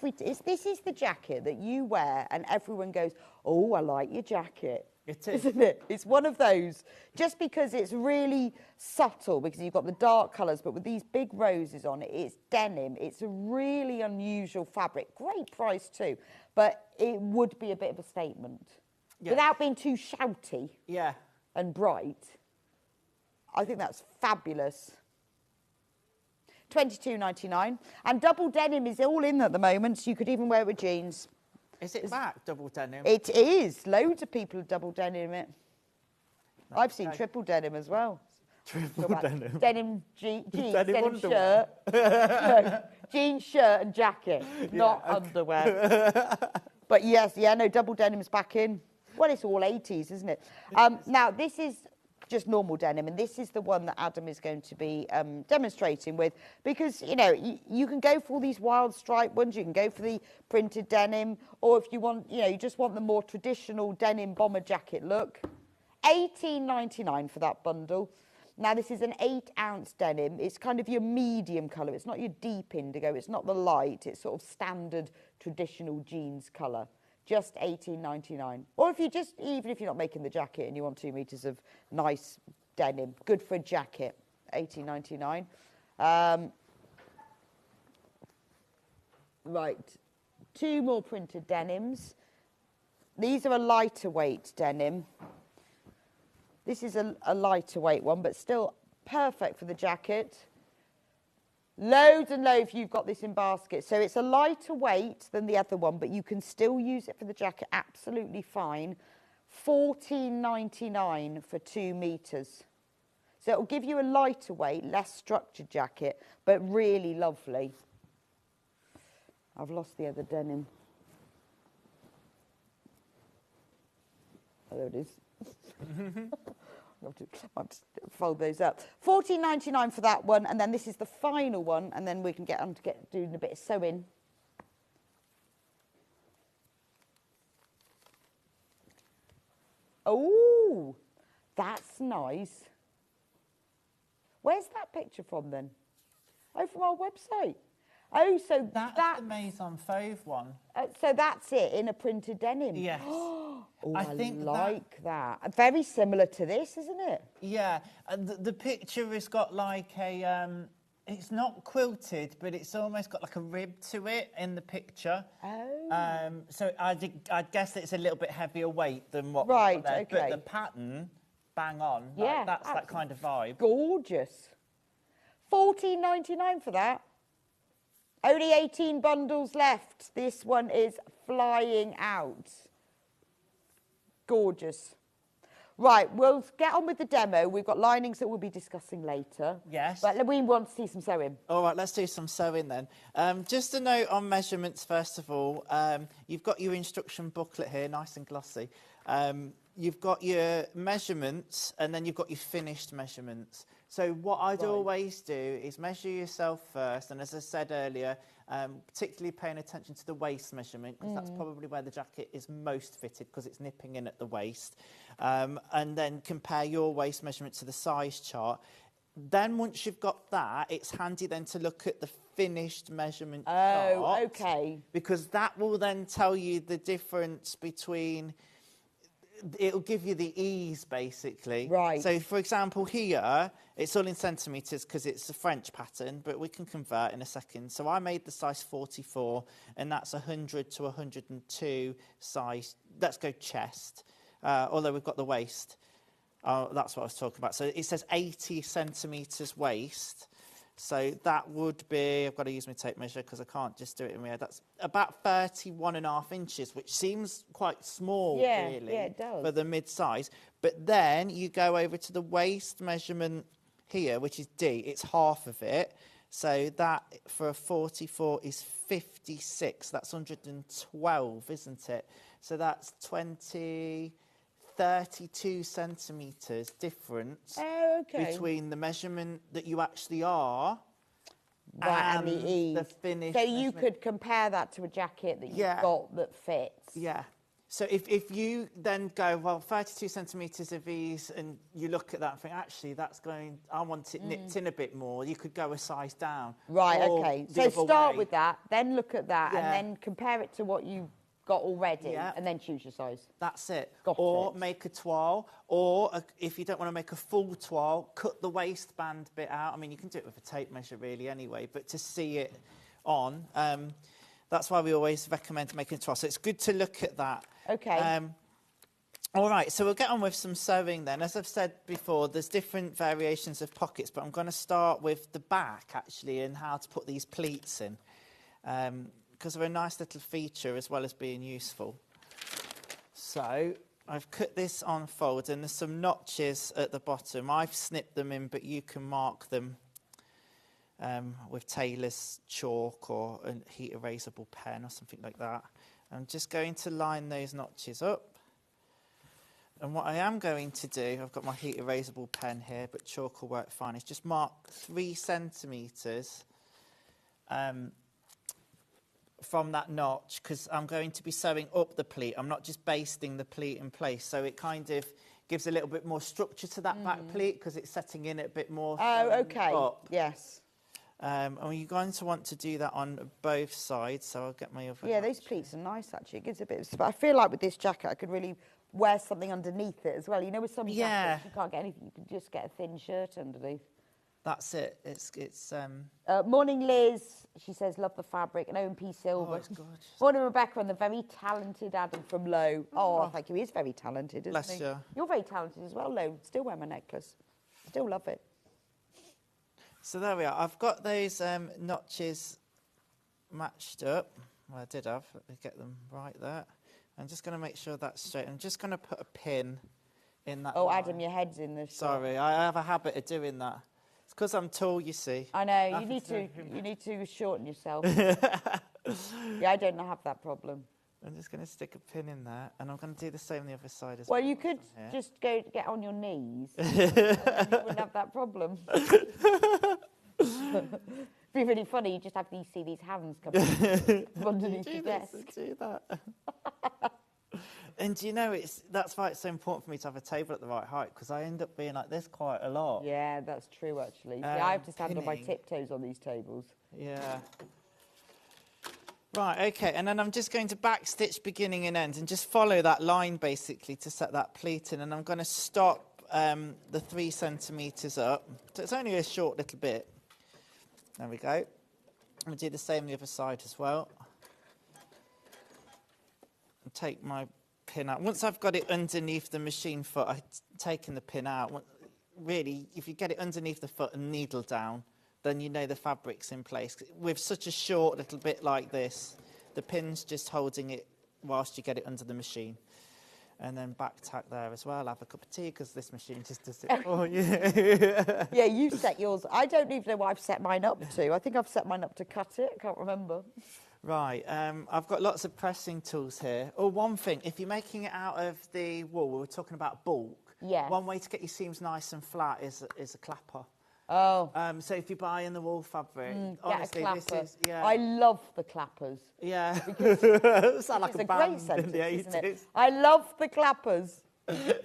this is the jacket that you wear and everyone goes, oh, I like your jacket. It is. Isn't it? It's one of those. Just because it's really subtle, because you've got the dark colours, but with these big roses on it, it's denim. It's a really unusual fabric. Great price too. But it would be a bit of a statement. Yeah. Without being too shouty and bright. I think that's fabulous. £22.99. And double denim is all in at the moment, so you could even wear it with jeans. Is it back, double denim? It is. Loads of people have double denim it. I've seen triple denim as well. Triple denim? Denim jeans, denim shirt. No, jeans, shirt and jacket, not underwear. But yes, no, double denim's back in. Well, it's all 80s, isn't it? Now, this is just normal denim, and this is the one that Adam is going to be demonstrating with, because, you know, you can go for all these wild stripe ones, you can go for the printed denim, or if you want, you know, you just want the more traditional denim bomber jacket look. £18.99 for that bundle. Now, this is an 8-ounce denim. It's kind of your medium colour. It's not your deep indigo. It's not the light. It's sort of standard traditional jeans colour. Just £18.99. Or if you just, even if you're not making the jacket and you want 2 meters of nice denim, good for a jacket, £18.99. Right, 2 more printed denims. These are a lighter weight denim. This is a lighter weight one, but still perfect for the jacket. Loads and loads you've got this in basket. So it's a lighter weight than the other one, but you can still use it for the jacket absolutely fine. £14.99 for 2 meters. So it'll give you a lighter weight, less structured jacket, but really lovely. I've lost the other denim. Oh, there it is. I'll have to fold those up. £14.99 for that one, and then this is the final one, and then we can get on to doing a bit of sewing. Oh, that's nice. Where's that picture from then? Oh, from our website. Oh, so that's the Maison Fauve one. So that's it in a printed denim. Yes. Oh, I think like that. Very similar to this, isn't it? Yeah. The picture has got like a... it's not quilted, but it's almost got like a rib to it in the picture. Oh. So I guess it's a little bit heavier weight than what right, we've got there. okay. But the pattern, bang on. Yeah, like, that's that kind of vibe. Gorgeous. $14.99 for that. Only 18 bundles left. This one is flying out. Gorgeous. Right, we'll get on with the demo. We've got linings that we'll be discussing later. Yes. But we want to see some sewing. All right, let's do some sewing then. Just a note on measurements, first of all. You've got your instruction booklet here, nice and glossy. You've got your measurements, and then you've got your finished measurements. So what I'd always do is measure yourself first, and as I said earlier, particularly paying attention to the waist measurement, because that's probably where the jacket is most fitted, because it's nipping in at the waist. And then compare your waist measurement to the size chart. Then once you've got that, it's handy then to look at the finished measurement chart. Oh, okay. Because that will then tell you the difference between... It'll give you the ease, basically. Right. So, for example, here, it's all in centimetres because it's a French pattern, but we can convert in a second. So I made the size 44, and that's 100 to 102 size. Let's go chest, although we've got the waist. That's what I was talking about. So it says 80 centimetres waist. So that would be, I've got to use my tape measure because I can't just do it in my head. That's about 31.5 inches, which seems quite small, really, yeah, it does. for the mid-size. But then you go over to the waist measurement here, which is D. It's half of it. So that for a 44 is 56. That's 112, isn't it? So that's 32 centimetres difference between the measurement that you actually are and the ease. The finished so you could compare that to a jacket that you've got that fits. Yeah. So if you then go, well, 32 centimetres of ease, and you look at that and think, actually, that's going, I want it nipped in a bit more, you could go a size down. Right, okay. So start with that, then look at that, and then compare it to what you got already, and then choose your size. That's it. Got make a toile, or if you don't want to make a full toile, cut the waistband bit out. I mean, you can do it with a tape measure really anyway, but to see it on, that's why we always recommend making a toile. So it's good to look at that. Okay. All right, so we'll get on with some sewing then. As I've said before, there's different variations of pockets, but I'm going to start with the back, actually, and how to put these pleats in. Because they're a nice little feature as well as being useful. So I've cut this on fold, and there's some notches at the bottom. I've snipped them in, but you can mark them with tailor's chalk or a heat erasable pen or something like that. I'm just going to line those notches up. And what I am going to do, I've got my heat erasable pen here, but chalk will work fine, is just mark 3 centimetres from that notch, because I'm going to be sewing up the pleat. I'm not just basting the pleat in place, so it kind of gives a little bit more structure to that back pleat because it's setting in it a bit more. Oh, okay. Up. Yes. And you're going to want to do that on both sides, so I'll get my other. Yeah, those pleats are nice actually. It gives a bit of. But I feel like with this jacket, I could really wear something underneath it as well. You know, with some jackets, you can't get anything. You can just get a thin shirt underneath. That's it. It's. Morning, Liz. She says, love the fabric. And O&P Silver. Oh, it's gorgeous. Morning, Rebecca, and the very talented Adam from Low. Oh, thank you. He is very talented, isn't Bless he? you. You're very talented as well, Low. Still wear my necklace. Still love it. So there we are. I've got those notches matched up. Well, I did have. Let me get them right there. I'm just going to make sure that's straight. I'm just going to put a pin in that. Oh, line. Adam, your head's in the shot. Sorry, I have a habit of doing that. It's because I'm tall, you see. I know. You need to shorten yourself. Yeah, I don't have that problem. I'm just going to stick a pin in there, and I'm going to do the same on the other side as well. Well, you could just go get on your knees, and then you wouldn't have that problem. It'd be really funny. You just have to see these hands come underneath your desk. Do that. And you know, that's why it's so important for me to have a table at the right height, because I end up being like this quite a lot. Yeah, that's true, actually. I have to stand on my tiptoes on these tables. Yeah. Right, okay, and then I'm just going to back stitch beginning and end and just follow that line basically to set that pleat in, and I'm going to stop the 3 centimetres up. So it's only a short little bit. There we go. I'm going to do the same on the other side as well. And take my pin out. Once I've got it underneath the machine foot, I've taken the pin out. Really, if you get it underneath the foot and needle down, then you know the fabric's in place. With such a short little bit like this, the pin's just holding it whilst you get it under the machine. And then back tack there as well. Have a cup of tea because this machine just does it for you. Yeah, you set yours. I don't even know what I've set mine up to. I think I've set mine up to cut it. I can't remember. Right, I've got lots of pressing tools here. Oh, one thing, if you're making it out of the wool, we were talking about bulk. Yeah. One way to get your seams nice and flat is a clapper. Oh. So if you buy in the wool fabric, Get honestly, a clapper. this is, yeah. I love the clappers. Yeah. Because Sound like it's a a band great sentence, in the 80s. isn't it? I love the clappers. I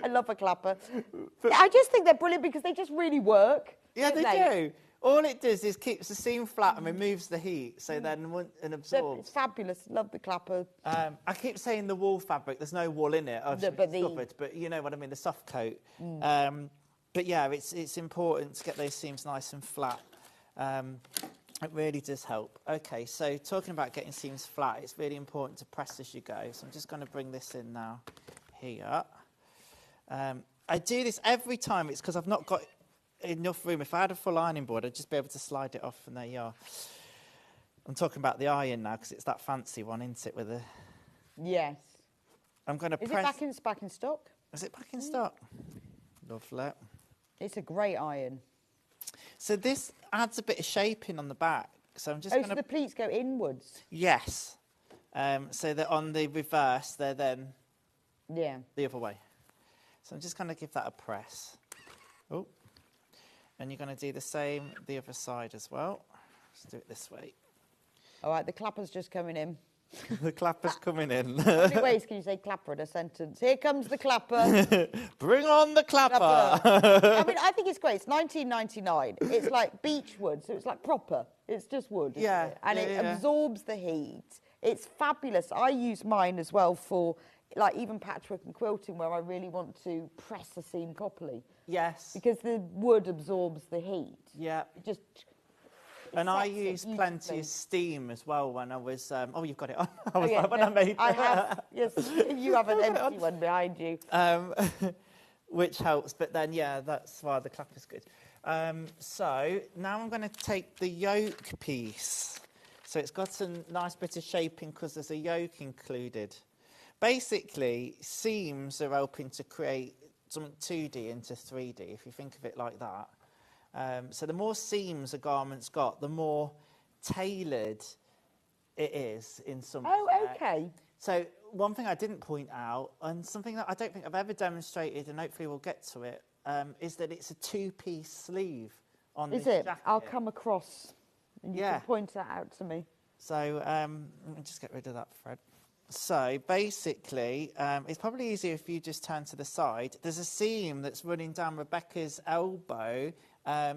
love a clapper. I just think they're brilliant because they just really work. Yeah, don't they do. All it does is keeps the seam flat and removes the heat, so then and absorbs. It's fabulous. Love the clapper. I keep saying the wool fabric. There's no wool in it. I've discovered, but you know what I mean. The soft coat. But yeah, it's important to get those seams nice and flat. It really does help. Okay, so talking about getting seams flat, it's really important to press as you go. So I'm just going to bring this in now, here. I do this every time. It's because I've not got enough room. If I had a full ironing board, I'd just be able to slide it off, and there you are. I'm talking about the iron now because it's that fancy one, isn't it? With the Yes. I'm going to press. Is it back in stock? Is it back in stock? Lovely. It's a great iron. So this adds a bit of shaping on the back. So I'm just going so the pleats go inwards? Yes. So that on the reverse, they're then the other way. So I'm just going to give that a press. Oh. And you're going to do the same the other side as well. Let's do it this way. All right, the clapper's just coming in. The clapper's coming in. How many ways can you say clapper in a sentence? Here comes the clapper. Bring on the clapper. I mean, I think it's great. It's 1999. It's like beech wood, so it's like proper. It's just wood. Yeah. It? And it absorbs the heat. It's fabulous. I use mine as well for like even patchwork and quilting where I really want to press the seam properly. Yes. Because the wood absorbs the heat. Yeah. It just... And I use plenty of steam as well when I was... oh, you've got it on. I was when I made I have, yes. You have an empty one behind you. Which helps. But then, yeah, that's why the clapper's good. So now I'm going to take the yoke piece. So it's got a nice bit of shaping because there's a yoke included. Basically, seams are helping to create something 2D into 3D, if you think of it like that. So the more seams a garment's got, the more tailored it is in some Oh, respect. okay. So one thing I didn't point out, and something that I don't think I've ever demonstrated, and hopefully we'll get to it, is that it's a 2-piece sleeve on this jacket. Is it? I'll come across and you can point that out to me. So let me just get rid of that thread. So basically, it's probably easier if you just turn to the side. There's a seam that's running down Rebecca's elbow.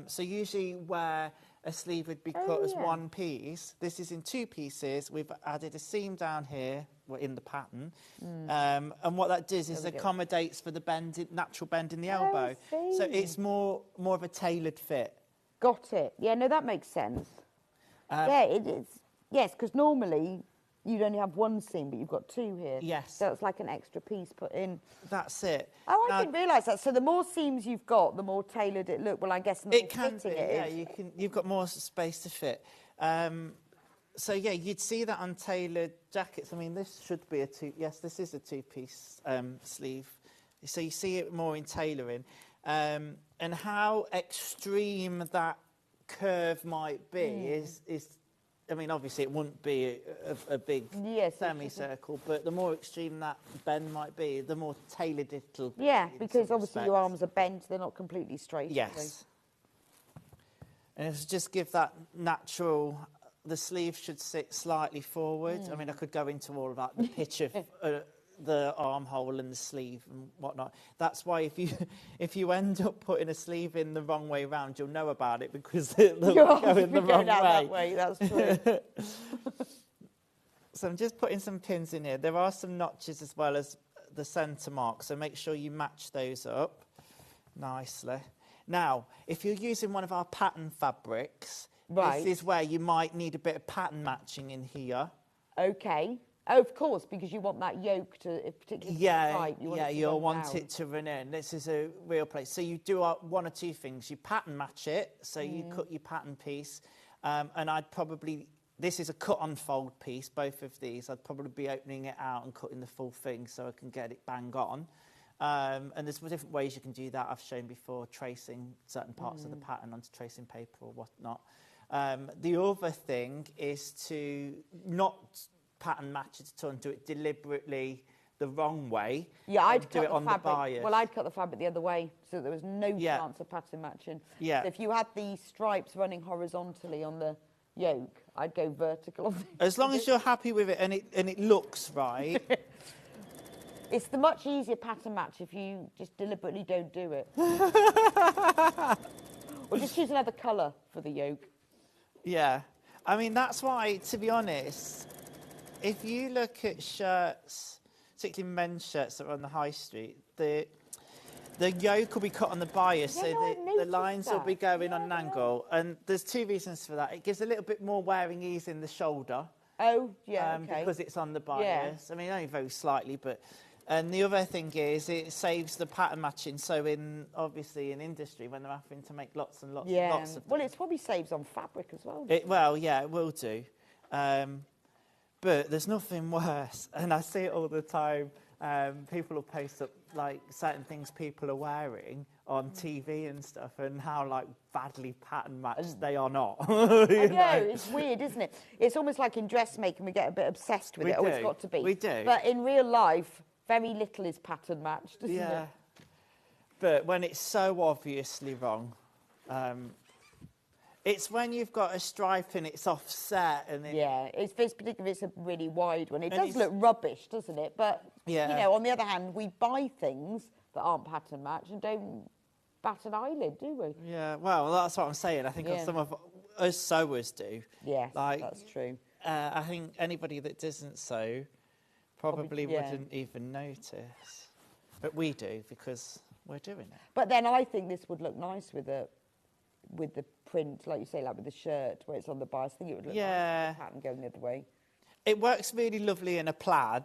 So usually where a sleeve would be cut as one piece, this is in 2 pieces. We've added a seam down here in the pattern. And what that does is accommodates for the bend, natural bend in the elbow. So it's more of a tailored fit. Got it. Yeah, no, that makes sense. Yeah, it is. Yes, because normally you'd only have one seam, but you've got 2 here. Yes. So it's like an extra piece put in. That's it. Oh, I didn't realise that. So the more seams you've got, the more tailored it look. Well, I guess the more it can be. You've got more space to fit. So yeah, you'd see that on tailored jackets. I mean, this should be a 2. Yes, this is a 2-piece sleeve. So you see it more in tailoring, and how extreme that curve might be is. I mean, obviously, it wouldn't be a big semicircle, but the more extreme that bend might be, the more tailored it'll be. Yeah, because obviously your arms are bent, they're not completely straight. Yes. And it'll just give that natural... The sleeve should sit slightly forward. I mean, I could go into all of that, the pitch of the armhole and the sleeve and whatnot. That's why if you end up putting a sleeve in the wrong way round, you'll know about it because they'll go in the wrong that way. That's true. So I'm just putting some pins in here. There are some notches as well as the centre mark, so make sure you match those up nicely. Now, if you're using one of our pattern fabrics, this is where you might need a bit of pattern matching in here. Okay. Oh, of course, because you want that yoke to, particularly tight. You'll want it to run in. This is a real place. So you do one or two things. You pattern match it, so you cut your pattern piece, and I'd probably, this is a cut-on fold piece, both of these. I'd probably be opening it out and cutting the full thing so I can get it bang on. And there's different ways you can do that. I've shown before, tracing certain parts of the pattern onto tracing paper or whatnot. The other thing is to not pattern match it at all and do it deliberately the wrong way. Yeah, I'd do cut it the on fabric. the bias. Well, I'd cut the fabric the other way so there was no chance of pattern matching. Yeah. So if you had the stripes running horizontally on the yoke, I'd go vertical on the As long as you're happy with it and it looks right. It's the much easier pattern match if you just deliberately don't do it. Or just choose another colour for the yoke. Yeah. I mean, that's why, to be honest, if you look at shirts, particularly men's shirts that are on the high street, the yoke will be cut on the bias, so the lines will be going on an angle. And there's two reasons for that. It gives a little bit more wearing ease in the shoulder. Oh, yeah, okay. Because it's on the bias. I mean, only very slightly, but... And the other thing is it saves the pattern matching. So obviously in industry, when they're having to make lots and lots and lots of them. Well, it probably saves on fabric as well. It will do. But there's nothing worse, and I see it all the time. People will post up like certain things people are wearing on TV and stuff, and how like badly pattern matched they are not. I know, it's weird, isn't it? It's almost like in dressmaking we get a bit obsessed with it. Oh, it's got to be. We do. But in real life, very little is pattern matched, isn't it? But when it's so obviously wrong, it's when you've got a stripe and it's offset. And it's particularly if it's a really wide one. It does look rubbish, doesn't it? But, you know, on the other hand, we buy things that aren't pattern matched and don't bat an eyelid, do we? Yeah, well, that's what I'm saying. I think some of us sewers do. Yes, that's true. I think anybody that doesn't sew probably wouldn't even notice. But we do because we're doing it. But then I think this would look nice with the print, like you say, like with the shirt where it's on the bias. I think it would look nice with the pattern going the other way. It works really lovely in a plaid.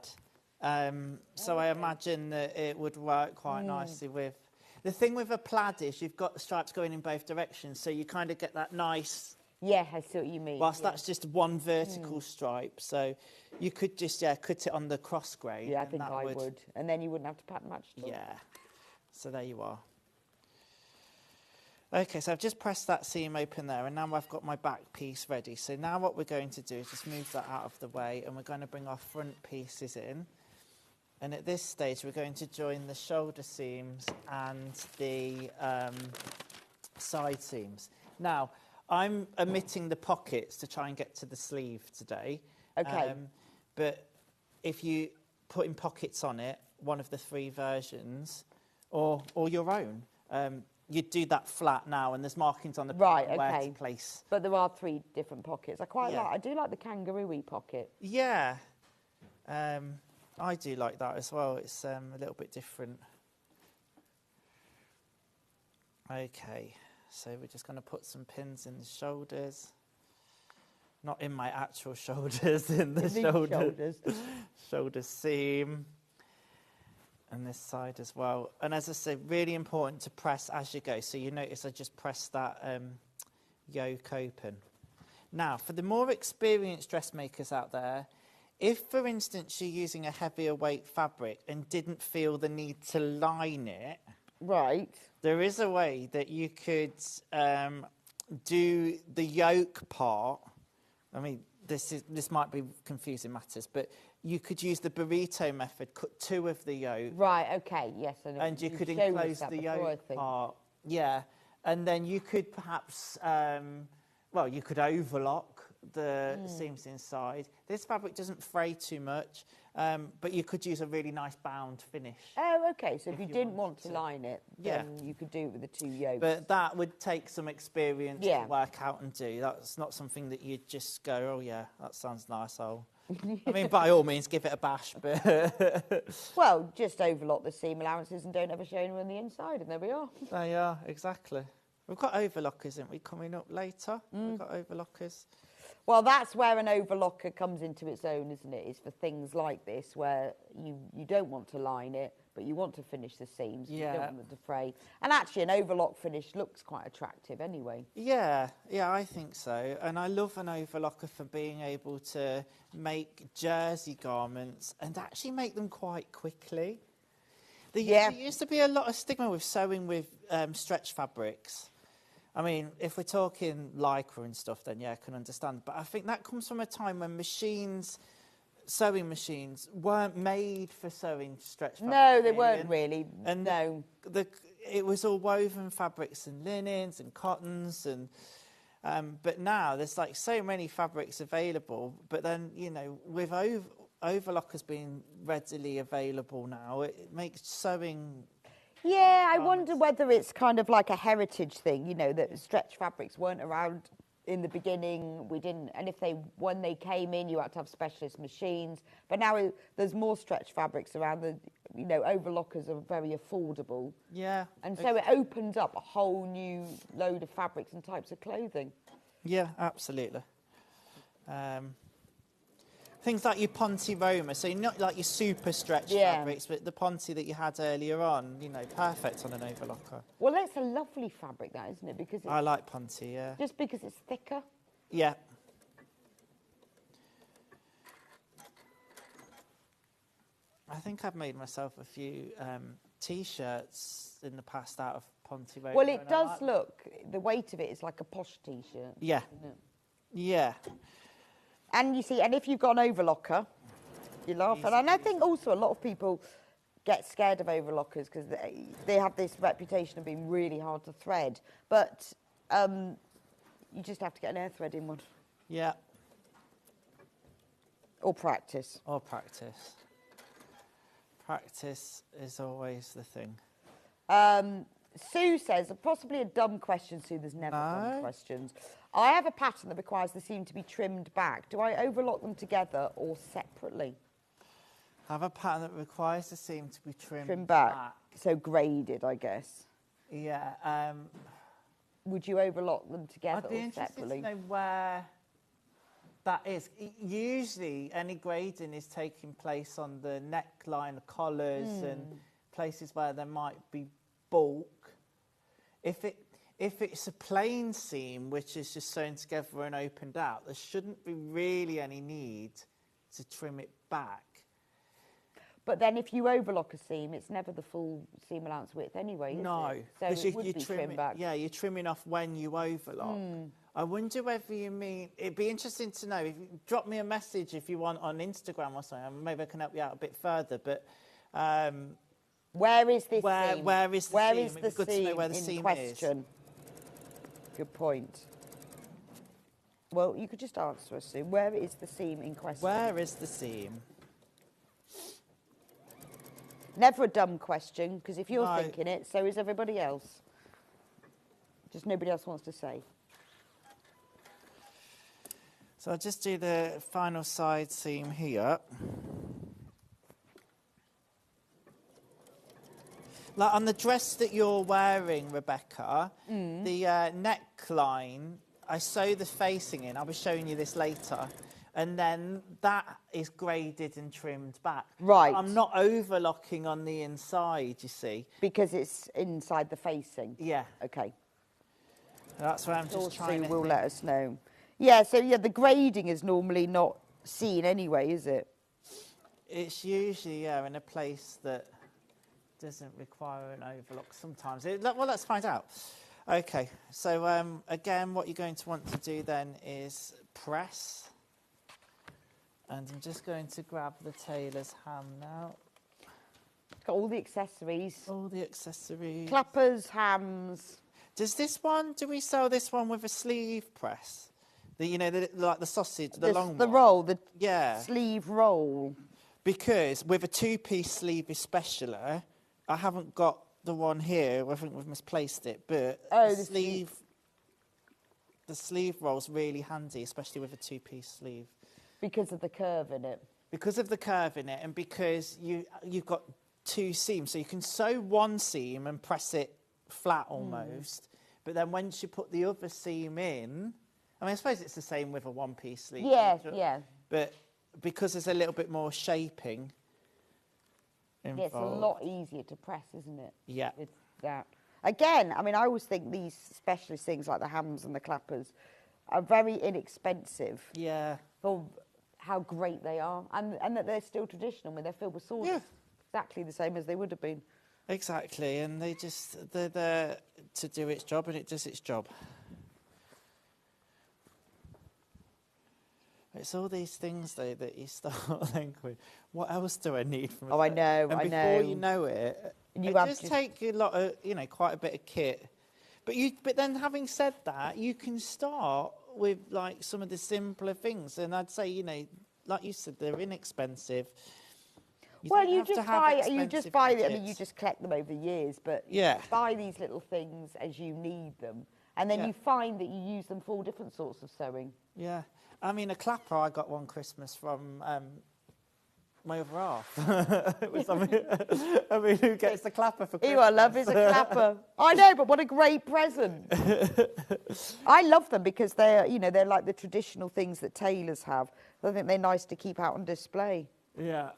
So I imagine that it would work quite nicely with... The thing with a plaid is you've got the stripes going in both directions, so you kind of get that nice... Yeah, I see what you mean. Whilst that's just one vertical stripe, so you could just, cut it on the cross grain. Yeah, I think I would. And then you wouldn't have to pattern match it. Yeah. So there you are. OK, so I've just pressed that seam open there, and now I've got my back piece ready. So now what we're going to do is just move that out of the way, and we're going to bring our front pieces in. And at this stage, we're going to join the shoulder seams and the side seams. Now, I'm omitting the pockets to try and get to the sleeve today. OK. But if you put in pockets on it, one of the three versions, or your own, you'd do that flat now, and there's markings on the where to place. But there are three different pockets. I do like the kangaroo-y pocket. Yeah. I do like that as well. It's a little bit different. OK. So we're just going to put some pins in the shoulders. Not in my actual shoulders, in the shoulder seam. And this side as well. And as I said, really important to press as you go. So you notice I just pressed that yoke open. Now, for the more experienced dressmakers out there, if, for instance, you're using a heavier weight fabric and didn't feel the need to line it... Right. There is a way that you could do the yoke part. I mean, this might be confusing matters, but you could use the burrito method, cut two of the yoke. Right, OK, yes. I know. And you could enclose the yoke part. Yeah. And then you could perhaps, you could overlock the seams inside. This fabric doesn't fray too much, but you could use a really nice bound finish. Oh, okay. So if you didn't want to line it, then you could do it with the 2 yokes. But that would take some experience to work out and do. That's not something that you'd just go, oh, yeah, that sounds nice. I mean, by all means, give it a bash. But well, just overlock the seam allowances and don't ever show anyone the inside, and there we are. They are, exactly. We've got overlockers, haven't we, coming up later? We've got overlockers. Well, that's where an overlocker comes into its own, isn't it? Is for things like this where you don't want to line it, but you want to finish the seams. You don't want them to fray. And actually, an overlock finish looks quite attractive anyway. Yeah, I think so. And I love an overlocker for being able to make jersey garments and actually make them quite quickly. There used to be a lot of stigma with sewing with stretch fabrics. I mean, if we're talking lycra and stuff, then I can understand. But I think that comes from a time when sewing machines, weren't made for sewing stretch fabrics. No, they weren't really. And no. It was all woven fabrics and linens and cottons and... but now there's like so many fabrics available. But then, with overlockers being readily available now, it makes sewing... Yeah, I wonder whether it's kind of like a heritage thing, that stretch fabrics weren't around in the beginning. We didn't, and when they came in, you had to have specialist machines. But now there's more stretch fabrics around. Overlockers are very affordable. Yeah. And so it opens up a whole new load of fabrics and types of clothing. Yeah, absolutely. Things like your ponte roma, so not like your super stretch fabrics, but the ponte that you had earlier on, perfect on an overlocker. Well, it's a lovely fabric, that, isn't it? Because I like ponte, yeah. Just because it's thicker? Yeah. I think I've made myself a few T-shirts in the past out of ponte roma. Well, it does look, the weight of it is like a posh T-shirt. Yeah. Yeah. And you see, and if you've got an overlocker, you laugh. And I think also a lot of people get scared of overlockers because they have this reputation of being really hard to thread. But you just have to get an air thread in one. Yeah. Or practice. Or practice. Practice is always the thing. Sue says, possibly a dumb question, Sue, there's never dumb questions. I have a pattern that requires the seam to be trimmed back. Do I overlock them together or separately? I have a pattern that requires the seam to be trimmed back. So graded, I guess. Yeah. Would you overlock them together or separately? I'd be interested to know where that is. Usually, any grading is taking place on the neckline, the collars, and places where there might be bulk. If it's a plain seam which is just sewn together and opened out, there shouldn't be really any need to trim it back. But then if you overlock a seam, it's never the full seam allowance width anyway, is it? So it would be trimmed back. Yeah, you're trimming off when you overlock. I wonder whether you mean... It'd be interesting to know. If you drop me a message if you want on Instagram or something. Maybe I can help you out a bit further, but... where is this seam? Where is the where seam? Is the It'd be good seam to know where the in seam question? is. Good point. Well, you could just answer us, Sue. Where is the seam in question? Where is the seam? Never a dumb question, because if you're thinking it, so is everybody else. Just nobody else wants to say. So I'll just do the final side seam here. Like on the dress that you're wearing, Rebecca, the neckline, I sew the facing in. I'll be showing you this later. And then that is graded and trimmed back. Right. I'm not overlocking on the inside, you see. Because it's inside the facing? Yeah. Okay. That's where I'm just trying to... will let us know. Yeah, so the grading is normally not seen anyway, is it? It's usually, in a place that doesn't require an overlock sometimes. Well, let's find out. Okay, so again, what you're going to want to do then is press. And I'm just going to grab the tailor's ham now. It's got all the accessories. All the accessories. Clappers, hams. Do we sew this one with a sleeve press? like the sausage, the long the one. roll, the Yeah. sleeve roll. Because with a two-piece sleeve especially, I haven't got the one here. I think we've misplaced it, but the sleeve roll's really handy, especially with a two-piece sleeve. Because of the curve in it. Because of the curve in it, and because you've got two seams, so you can sew one seam and press it flat almost, but then once you put the other seam in, I mean, I suppose it's the same with a one-piece sleeve. Yeah. But because there's a little bit more shaping involved. Yeah, it's a lot easier to press, isn't it? Yeah. With that. Again, I mean, I always think these specialist things like the hams and the clappers are very inexpensive. Yeah. For how great they are, and that they're still traditional when they're filled with sawdust. Yeah. Exactly the same as they would have been. Exactly, and they're there to do its job, and it does its job. It's all these things, though, that you start thinking, what else do I need from I know, and before you know it, it does take a lot of, quite a bit of kit. But then having said that, you can start with, like, some of the simpler things. And I'd say, like you said, they're inexpensive. You just buy them. I mean, you just collect them over years, but you buy these little things as you need them. And then you find that you use them for all different sorts of sewing. Yeah. I mean, a clapper, I got one Christmas from my other half. Who gets the clapper for Christmas? Who I love is a clapper. I know, but what a great present. I love them because they're like the traditional things that tailors have. I think they're nice to keep out on display. Yeah.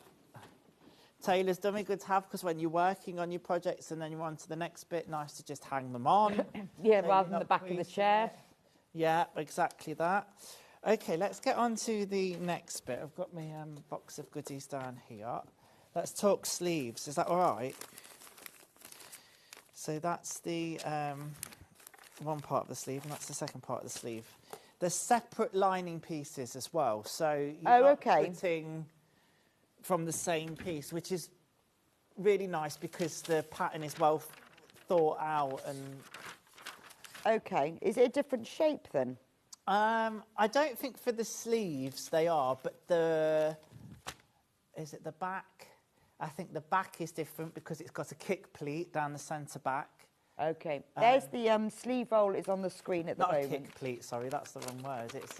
Tailors do me good to have because when you're working on your projects and then you're on to the next bit, nice to just hang them on. Rather than the back of the chair. Yeah, exactly that. Okay, let's get on to the next bit. I've got my box of goodies down here. Let's talk sleeves. Is that all right? So that's the one part of the sleeve, and that's the second part of the sleeve. There's separate lining pieces as well. So you're not putting from the same piece, which is really nice because the pattern is well thought out. And okay, is it a different shape then? I don't think for the sleeves they are, but is it the back? I think the back is different because it's got a kick pleat down the centre back. Okay, there's the sleeve roll is on the screen at the moment. Not a kick pleat, sorry, that's the wrong word. It's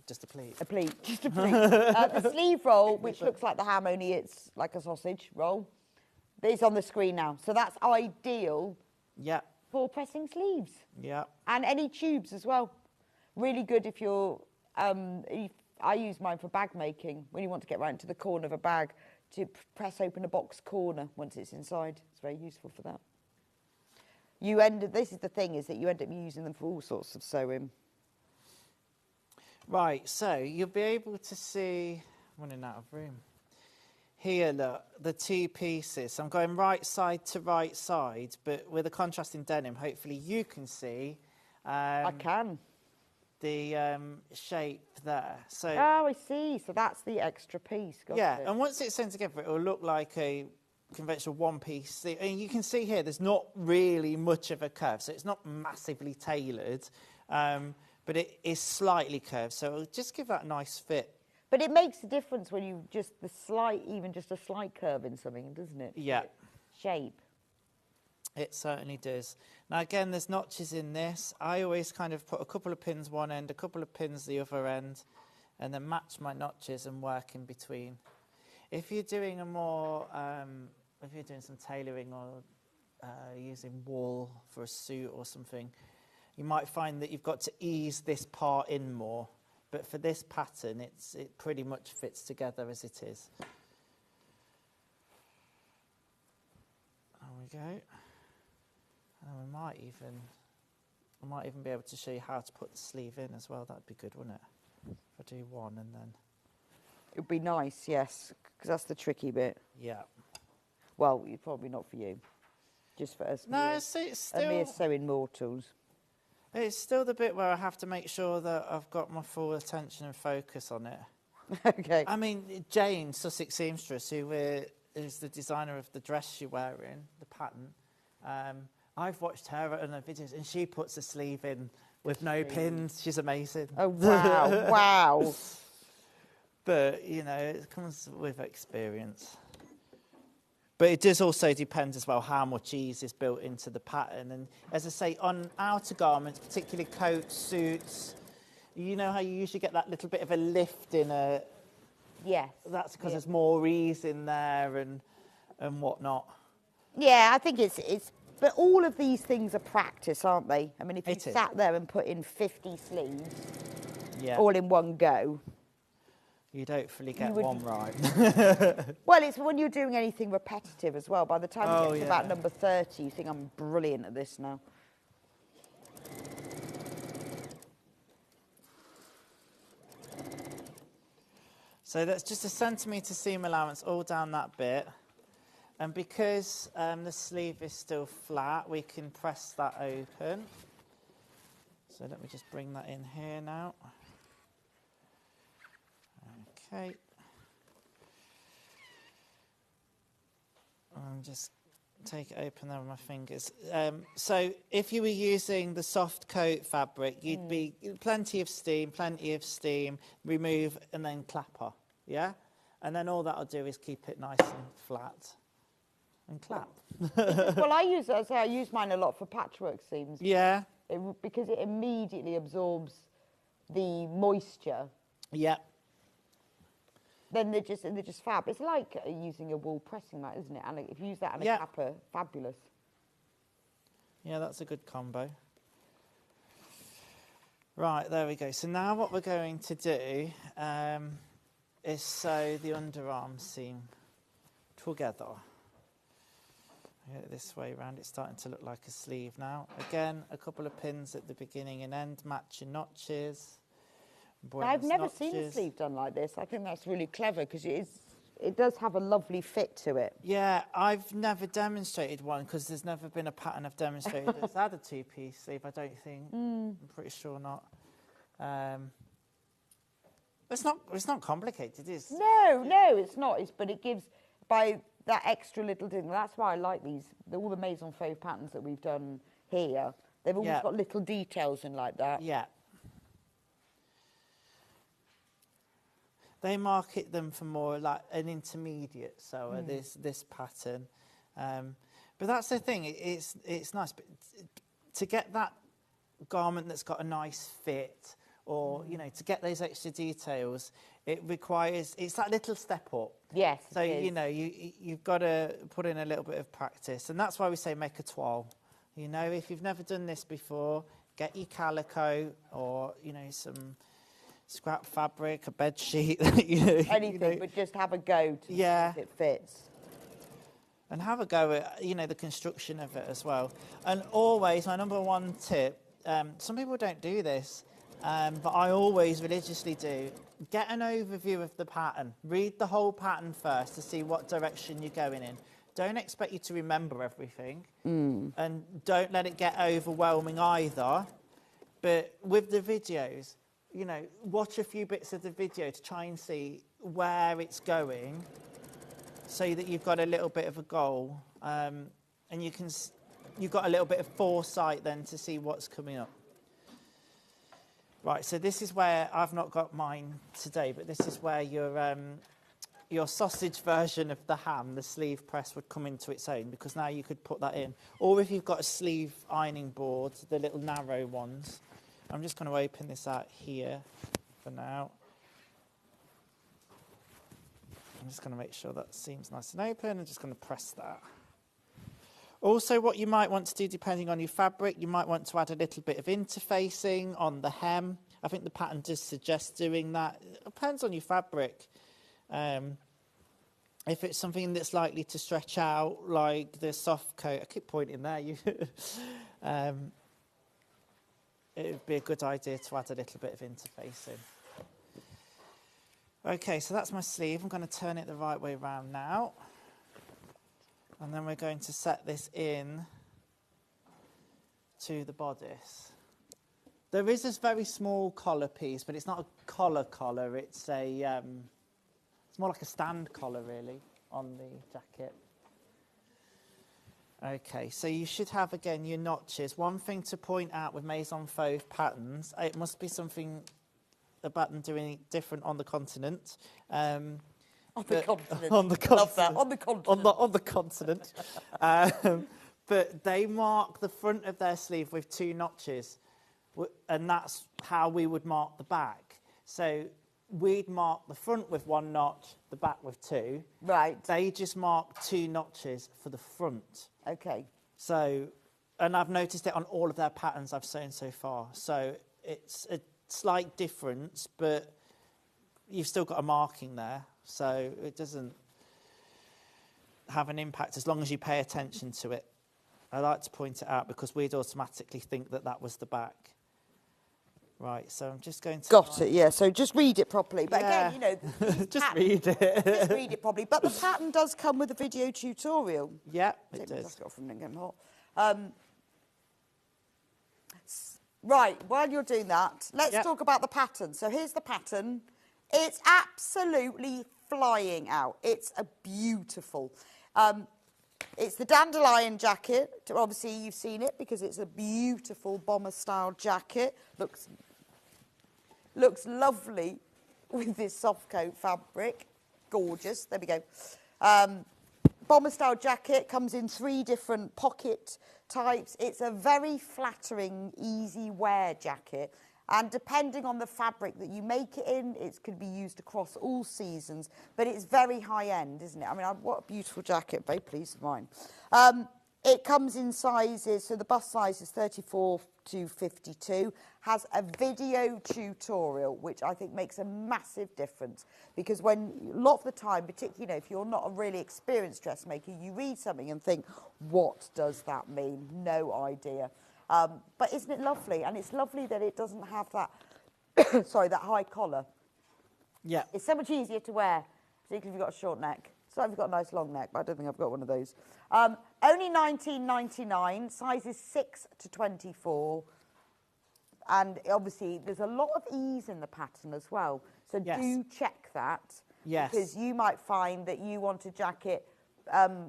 just a pleat. A pleat, just a pleat. The sleeve roll, which looks like the ham, only it's like a sausage roll, is on the screen now. So that's ideal for pressing sleeves. Yeah. And any tubes as well. Really good if you're, I use mine for bag making, when you want to get right into the corner of a bag to press open a box corner once it's inside. It's very useful for that. This is the thing, is that you end up using them for all sorts of sewing. Right, so you'll be able to see, I'm running out of room. Here, look, the two pieces. I'm going right side to right side, but with a contrasting denim, hopefully you can see. I can. The shape there. So I see. So that's the extra piece. Got it. And once it's sewn together, it will look like a conventional one-piece. And you can see here, there's not really much of a curve, so it's not massively tailored, but it is slightly curved. So it'll just give that a nice fit. But it makes a difference when you even just a slight curve in something, doesn't it? Yeah. Shape. It certainly does. Now, again, there's notches in this. I always kind of put a couple of pins one end, a couple of pins the other end, and then match my notches and work in between. If you're doing if you're doing some tailoring or using wool for a suit or something, you might find that you've got to ease this part in more. But for this pattern, it pretty much fits together as it is. There we go. And I might even be able to show you how to put the sleeve in as well. That'd be good, wouldn't it? If I do one and then... It would be nice, yes, because that's the tricky bit. Yeah. Well, probably not for you. Just for us. No, it's still... mere sewing mortals. It's still the bit where I have to make sure that I've got my full attention and focus on it. Okay. I mean, Jane, Sussex seamstress, who is the designer of the dress you're wearing, the pattern, I've watched her on her videos, and she puts a sleeve in with no pins. She's amazing. Oh, wow, wow. But, you know, it comes with experience. But it does also depend as well how much ease is built into the pattern. And as I say, on outer garments, particularly coats, suits, you know how you usually get that little bit of a lift in a... Yes. That's because there's more ease in there and whatnot. Yeah, I think it's... But all of these things are practice, aren't they? I mean, if you sat there and put in 50 sleeves all in one go... You'd hopefully get one right. Well, it's when you're doing anything repetitive as well. By the time you get to about number 30, you think, I'm brilliant at this now. So that's just a centimetre seam allowance all down that bit. And because the sleeve is still flat, we can press that open. So let me just bring that in here now. Okay. And just take it open there with my fingers. So if you were using the soft coat fabric, you'd be plenty of steam, remove and then clapper, yeah? And then all that'll do is keep it nice and flat and clap. Well, I use mine a lot for patchwork seams. Yeah. Because it immediately absorbs the moisture. Yeah. Then they're just fab. It's like using a wool pressing mat, isn't it? And if you use that on a capper, fabulous. Yeah, that's a good combo. Right, there we go. So now what we're going to do is sew the underarm seam together. Get it this way around. It's starting to look like a sleeve now. Again, a couple of pins at the beginning and end, matching notches. I've never seen a sleeve done like this. I think that's really clever because it does have a lovely fit to it. Yeah, I've never demonstrated one because there's never been a pattern I've demonstrated that's had a two-piece sleeve, I don't think. I'm pretty sure not. It's not complicated, is it? No, it's not. But it gives, by that extra little thing, that's why I like these, all the Maison Fauve patterns that we've done here. They've always got little details in like that. Yeah. They market them for more like an intermediate sewer, this pattern. But that's the thing, it's nice. But to get that garment that's got a nice fit, or, you know, to get those extra details, it requires, it's that little step up. Yes. So, you know, you've got to put in a little bit of practice. And that's why we say make a toile. You know, if you've never done this before, get your calico or, you know, some scrap fabric, a bed sheet, anything, but just have a go to see if it fits. And have a go at, you know, the construction of it as well. And always, my number one tip, some people don't do this, but I always religiously do, get an overview of the pattern. Read the whole pattern first to see what direction you're going in. Don't expect you to remember everything, and don't let it get overwhelming either. But with the videos, you know, watch a few bits of the video to try and see where it's going so that you've got a little bit of a goal, and you've got a little bit of foresight then to see what's coming up. Right, so this is where, I've not got mine today, but this is where your sausage version of the ham, the sleeve press, would come into its own, because now you could put that in. Or if you've got a sleeve ironing board, the little narrow ones. I'm just going to open this out here for now. I'm just going to make sure that seam's nice and open. I'm just going to press that. Also, what you might want to do, depending on your fabric, you might want to add a little bit of interfacing on the hem. I think the pattern does suggest doing that. It depends on your fabric. If it's something that's likely to stretch out, like the soft coat, I keep pointing there, it would be a good idea to add a little bit of interfacing. Okay, so that's my sleeve. I'm going to turn it the right way around now. And then we're going to set this in to the bodice. There is this very small collar piece, but it's not a collar. It's a, it's more like a stand collar, really, on the jacket. Okay, so you should have, again, your notches. One thing to point out with Maison Fauve patterns, it must be something about them doing different on the continent. On the continent. On the continent. Love that. On the continent. On the continent. But they mark the front of their sleeve with 2 notches, and that's how we would mark the back. So we'd mark the front with 1 notch, the back with 2. Right. They just mark 2 notches for the front. Okay. So, and I've noticed it on all of their patterns I've sewn so far. So it's a slight difference, but you've still got a marking there. So it doesn't have an impact as long as you pay attention to it. I like to point it out because we'd automatically think that that was the back. Right, so I'm just going to... Got it, yeah. So just read it properly. But again, you know... just read it. Just read it properly. But the pattern does come with a video tutorial. Yeah, it does. Right, while you're doing that, let's talk about the pattern. So here's the pattern. It's absolutely flying out. It's a beautiful... it's the Dandelion jacket. Obviously, you've seen it because it's a beautiful bomber-style jacket. Looks lovely with this soft coat fabric. Gorgeous. There we go. Bomber-style jacket comes in 3 different pocket types. It's a very flattering, easy wear jacket. And depending on the fabric that you make it in, it could be used across all seasons. But it's very high-end, isn't it? I mean, what a beautiful jacket. Very pleased with mine. It comes in sizes, so the bust size is 34 to 52, has a video tutorial, which I think makes a massive difference. Because a lot of the time, particularly, you know, if you're not a really experienced dressmaker, you read something and think, what does that mean? No idea. But isn't it lovely? And it's lovely that it doesn't have that, sorry, that high collar. Yeah. It's so much easier to wear, particularly if you've got a short neck. So if you've got a nice long neck, but I don't think I've got one of those. Only $19.99, sizes 6 to 24. And obviously, there's a lot of ease in the pattern as well. So do check that. Yes. Because you might find that you want a jacket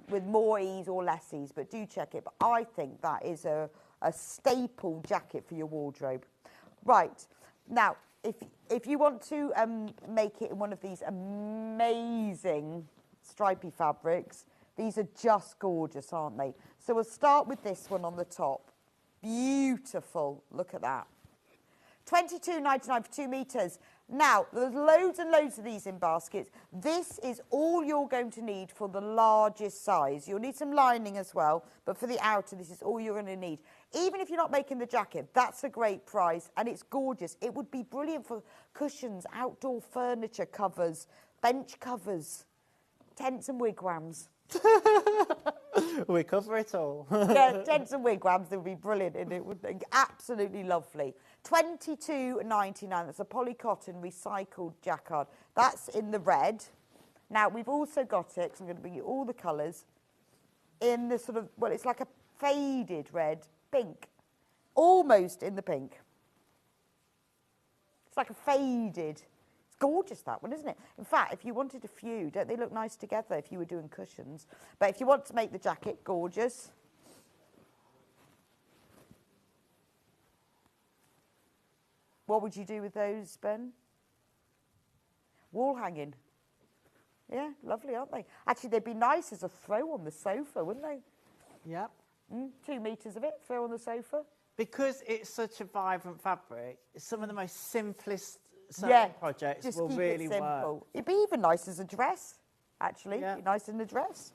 with more ease or less ease, but do check it. But I think that is a staple jacket for your wardrobe. Right. Now, if you want to make it in one of these amazing stripy fabrics, these are just gorgeous, aren't they? So we'll start with this one on the top. Beautiful. Look at that. $22.99 for 2 meters. Now, there's loads and loads of these in baskets. This is all you're going to need for the largest size. You'll need some lining as well, but for the outer, this is all you're going to need. Even if you're not making the jacket, that's a great price, and it's gorgeous. It would be brilliant for cushions, outdoor furniture covers, bench covers, tents and wigwams. We cover it all. Yeah, tents and wigwams, they would be brilliant, and it would be absolutely lovely. $22.99. That's a polycotton recycled jacquard. That's in the red. Now, we've also got it, because I'm going to bring you all the colours, in the sort of, well, it's like a faded red, pink, almost in the pink. It's like a faded. It's gorgeous, that one, isn't it? In fact, if you wanted a few, don't they look nice together if you were doing cushions? But if you want to make the jacket gorgeous, what would you do with those, Ben? Wall hanging. Yeah, lovely, aren't they? Actually, they'd be nice as a throw on the sofa, wouldn't they? Yep. 2 meters of it, throw on the sofa. Because it's such a vibrant fabric, some of the most simplest sewing projects just will keep really it simple. work. It'd be even nice as a dress, actually. Yeah. Be nice in a dress.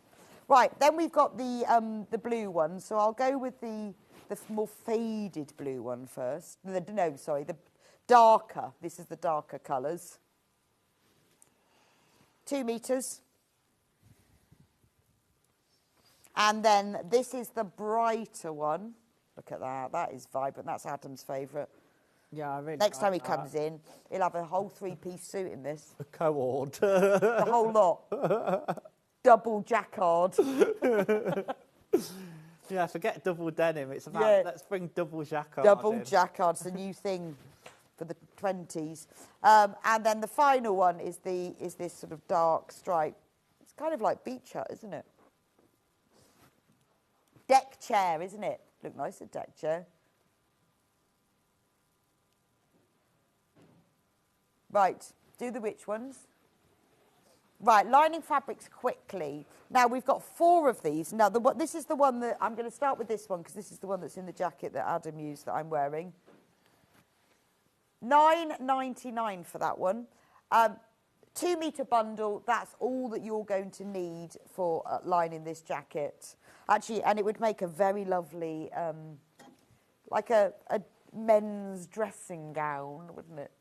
Right, then we've got the blue one. So I'll go with the more faded blue one first. The darker. This is the darker colours. 2 meters. And then this is the brighter one. Look at that. That is vibrant. That's Adam's favourite. Yeah, I really Next like time he that. comes in, he'll have a whole 3-piece suit in this. A co-ord. The whole lot. Double jacquard. Yeah, forget double denim. It's about, let's bring double jacquard Double in. jacquard's the new thing for the 20s. And then the final one is this sort of dark stripe. It's kind of like beach hut, isn't it? deck chair, isn't it? Look nice, a deck chair. Right, do the which ones? Right, lining fabrics quickly. Now, we've got 4 of these. Now, this is the one that, I'm going to start with this one because this is the one that's in the jacket that Adam used that I'm wearing. $9.99 for that one. 2 metre bundle, that's all that you're going to need for lining this jacket. Actually, and it would make a very lovely, like a men's dressing gown, wouldn't it?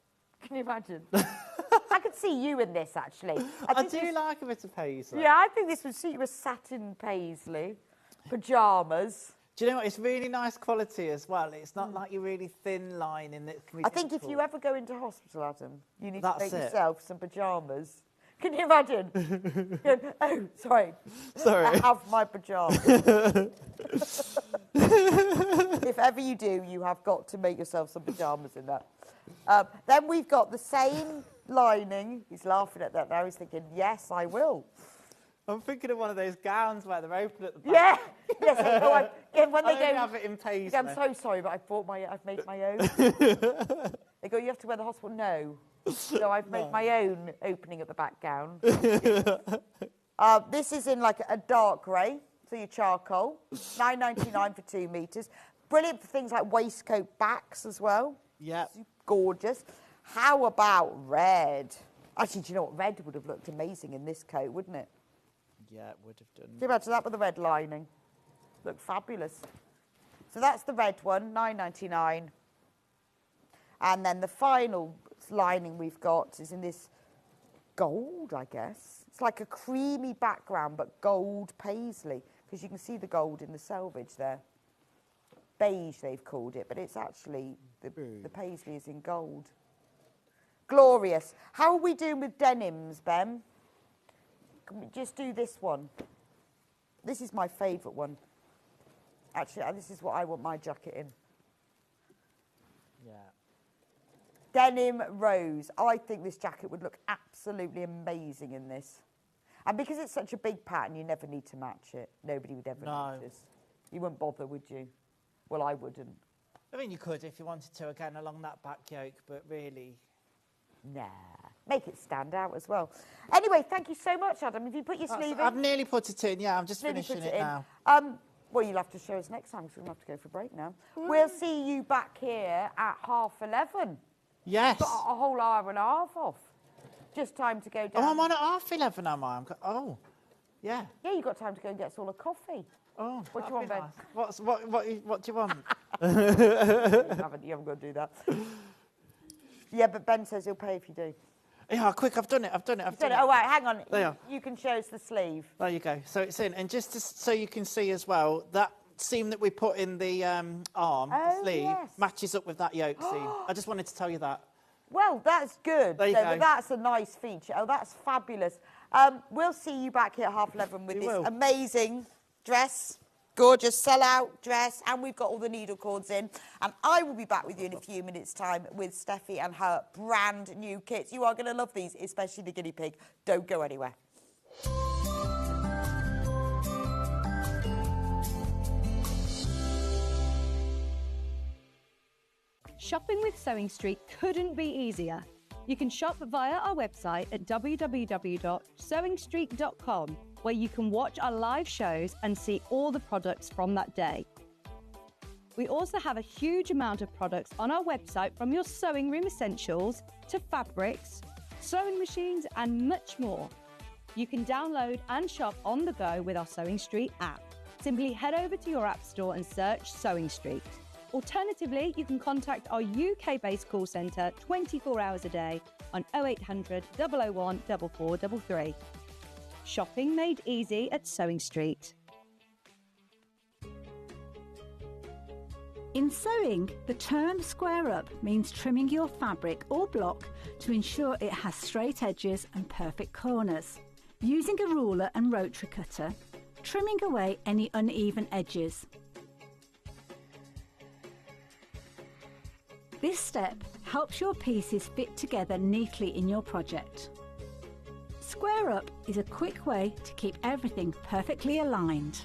Can you imagine? I could see you in this, actually. I do like a bit of paisley. Yeah, I think this would suit you, a satin paisley, pyjamas. Do you know what? It's really nice quality as well. It's not like your really thin lining that can be I think if difficult. you ever go into hospital, Adam, you need to make it. yourself some pyjamas. Can you imagine? Oh, sorry. I have my pyjamas. If ever you do, you have got to make yourself some pyjamas in that. Then we've got the same lining. He's laughing at that now. He's thinking, yes, I will. I'm thinking of one of those gowns where they're open at the back. Yeah. Yes. When they go, have it in paisley. I'm so sorry, but I've made my own. They go, you have to wear the hospital. No. So I've made my own opening at the back gown. This is in like a dark grey, so your charcoal. $9.99 for 2 metres. Brilliant for things like waistcoat backs as well. Yeah. Gorgeous. How about red? Actually, do you know what? Red would have looked amazing in this coat, wouldn't it? Yeah, it would have done. Can you imagine that with the red lining? Look fabulous. So that's the red one, $9.99. And then the final lining we've got is in this gold, I guess. It's like a creamy background, but gold paisley, because you can see the gold in the selvage there. Beige, they've called it, but it's actually, the paisley is in gold. Glorious. How are we doing with denims, Ben? Can we just do this one? This is my favourite one. Actually, this is what I want my jacket in. Yeah. Denim rose. I think this jacket would look absolutely amazing in this. And because it's such a big pattern, you never need to match it. Nobody would ever notice. You wouldn't bother, would you? Well, I wouldn't. I mean, you could if you wanted to, again, along that back yoke, but really... Nah. Make it stand out as well. Anyway, thank you so much, Adam. Have you put your sleeve in? I've nearly put it in, yeah. I'm just finishing it now. Well, you'll have to show us next time because we're going to have to go for a break now. We'll see you back here at 11:30. Yes. Got a whole hour and a half off. Just time to go down. Oh, I'm on at 11:30, am I? Yeah. Yeah, you've got time to go and get us all a coffee. Oh, what do you want, Ben? Nice. What do you want? You haven't got to do that. Yeah, but Ben says he'll pay if you do. Yeah, quick, I've done it. Oh, right, hang on. There. You can show us the sleeve. There you go. So it's in. And just so you can see as well, that seam that we put in the arm, the sleeve, matches up with that yoke seam. I just wanted to tell you that. Well, that's good. There you go. But that's a nice feature. Oh, that's fabulous. We'll see you back here at 11:30 with this amazing dress. Gorgeous sell-out dress, and we've got all the needle cords in. And I will be back with you in a few minutes' time with Steffi and her brand new kits. You are going to love these, especially the guinea pig. Don't go anywhere. Shopping with Sewing Street couldn't be easier. You can shop via our website at www.sewingstreet.com, where you can watch our live shows and see all the products from that day. We also have a huge amount of products on our website, from your sewing room essentials to fabrics, sewing machines and much more. You can download and shop on the go with our Sewing Street app. Simply head over to your app store and search Sewing Street. Alternatively, you can contact our UK-based call centre 24 hours a day on 0800 001 4433. Shopping made easy at Sewing Street. In sewing, the term square up means trimming your fabric or block to ensure it has straight edges and perfect corners. Using a ruler and rotary cutter, trimming away any uneven edges. This step helps your pieces fit together neatly in your project. Square up is a quick way to keep everything perfectly aligned.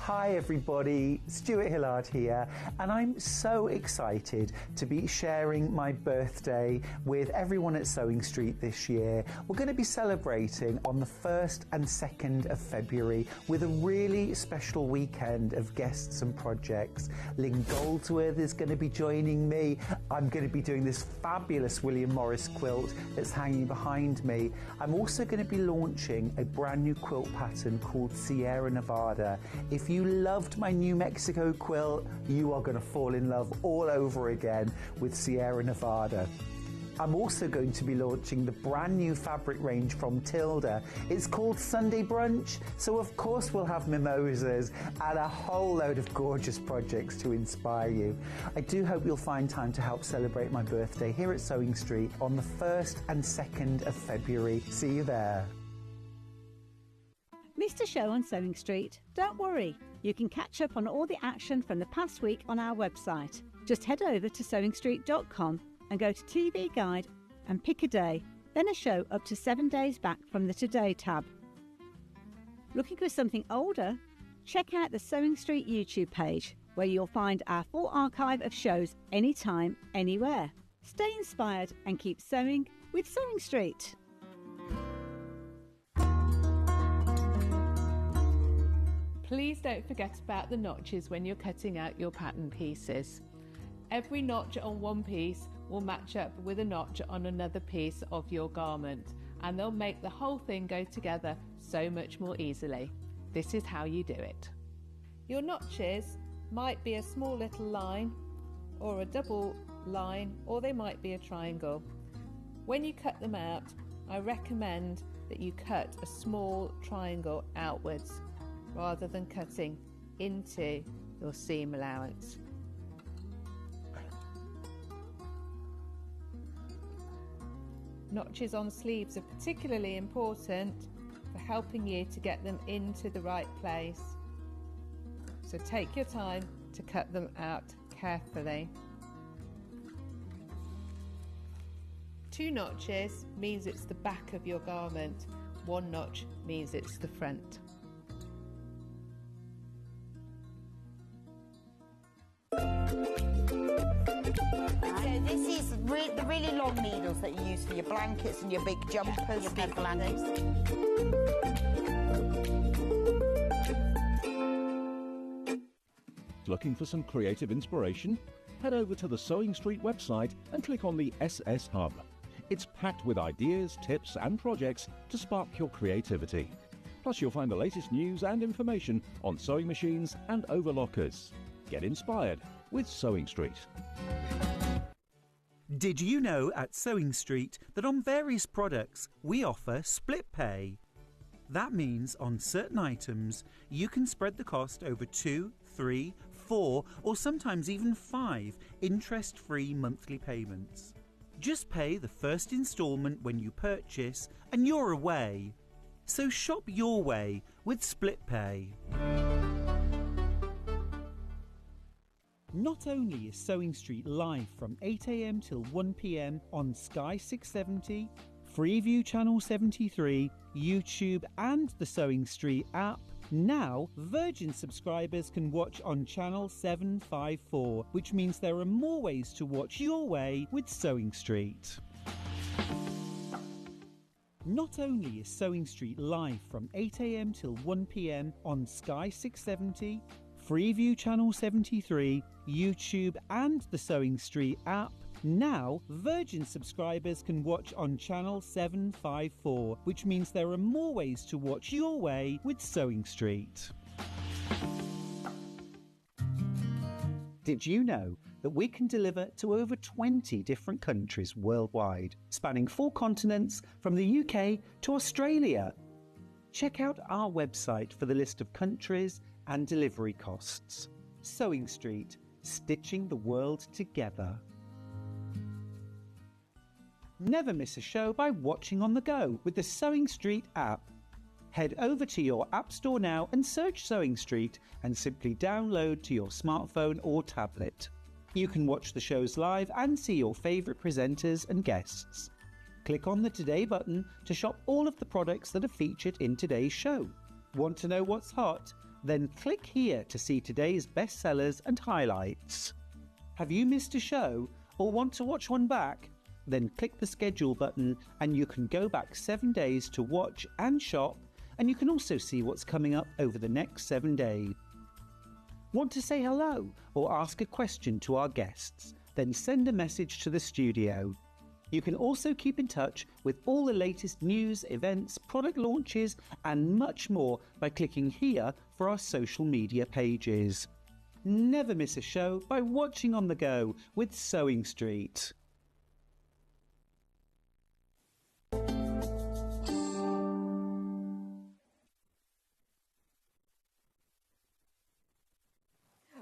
Hi everybody, Stuart Hillard here, and I'm so excited to be sharing my birthday with everyone at Sewing Street this year. We're going to be celebrating on the 1st and 2nd of February with a really special weekend of guests and projects. Lynn Goldsworth is going to be joining me. I'm going to be doing this fabulous William Morris quilt that's hanging behind me. I'm also going to be launching a brand new quilt pattern called Sierra Nevada. If you loved my New Mexico quilt, you are going to fall in love all over again with Sierra Nevada. I'm also going to be launching the brand new fabric range from Tilda. It's called Sunday Brunch, so of course we'll have mimosas and a whole load of gorgeous projects to inspire you. I do hope you'll find time to help celebrate my birthday here at Sewing Street on the 1st and 2nd of February. See you there. Missed a show on Sewing Street? Don't worry, you can catch up on all the action from the past week on our website. Just head over to sewingstreet.com and go to TV Guide and pick a day, then a show up to 7 days back from the Today tab. Looking for something older? Check out the Sewing Street YouTube page, where you'll find our full archive of shows anytime, anywhere. Stay inspired and keep sewing with Sewing Street. Please don't forget about the notches when you're cutting out your pattern pieces. Every notch on one piece will match up with a notch on another piece of your garment, and they'll make the whole thing go together so much more easily. This is how you do it. Your notches might be a small little line or a double line, or they might be a triangle. When you cut them out, I recommend that you cut a small triangle outwards rather than cutting into your seam allowance. Notches on sleeves are particularly important for helping you to get them into the right place. So take your time to cut them out carefully. 2 notches means it's the back of your garment. 1 notch means it's the front. So this is the really long needles that you use for your blankets and your big jumpers. Your big blankets. Looking for some creative inspiration? Head over to the Sewing Street website and click on the SS Hub. It's packed with ideas, tips and projects to spark your creativity. Plus you'll find the latest news and information on sewing machines and overlockers. Get inspired with Sewing Street. Did you know at Sewing Street that on various products we offer split pay? That means on certain items you can spread the cost over 2, 3, 4 or sometimes even 5 interest-free monthly payments. Just pay the first instalment when you purchase and you're away. So shop your way with split pay. Not only is Sewing Street live from 8 AM till 1 PM on Sky 670, Freeview Channel 73, YouTube and the Sewing Street app, now Virgin subscribers can watch on Channel 754, which means there are more ways to watch your way with Sewing Street. Not only is Sewing Street live from 8 AM till 1 PM on Sky 670, Freeview Channel 73, YouTube and the Sewing Street app, now Virgin subscribers can watch on Channel 754, which means there are more ways to watch your way with Sewing Street. Did you know that we can deliver to over 20 different countries worldwide, spanning 4 continents from the UK to Australia? Check out our website for the list of countries and delivery costs. Sewing Street, stitching the world together. Never miss a show by watching on the go with the Sewing Street app. Head over to your app store now and search Sewing Street and simply download to your smartphone or tablet. You can watch the shows live and see your favourite presenters and guests. Click on the Today button to shop all of the products that are featured in today's show. Want to know what's hot? Then click here to see today's bestsellers and highlights. Have you missed a show or want to watch one back? Then click the schedule button and you can go back 7 days to watch and shop, and you can also see what's coming up over the next 7 days. Want to say hello or ask a question to our guests? Then send a message to the studio. You can also keep in touch with all the latest news, events, product launches and much more by clicking here for our social media pages. Never miss a show by watching on the go with Sewing Street.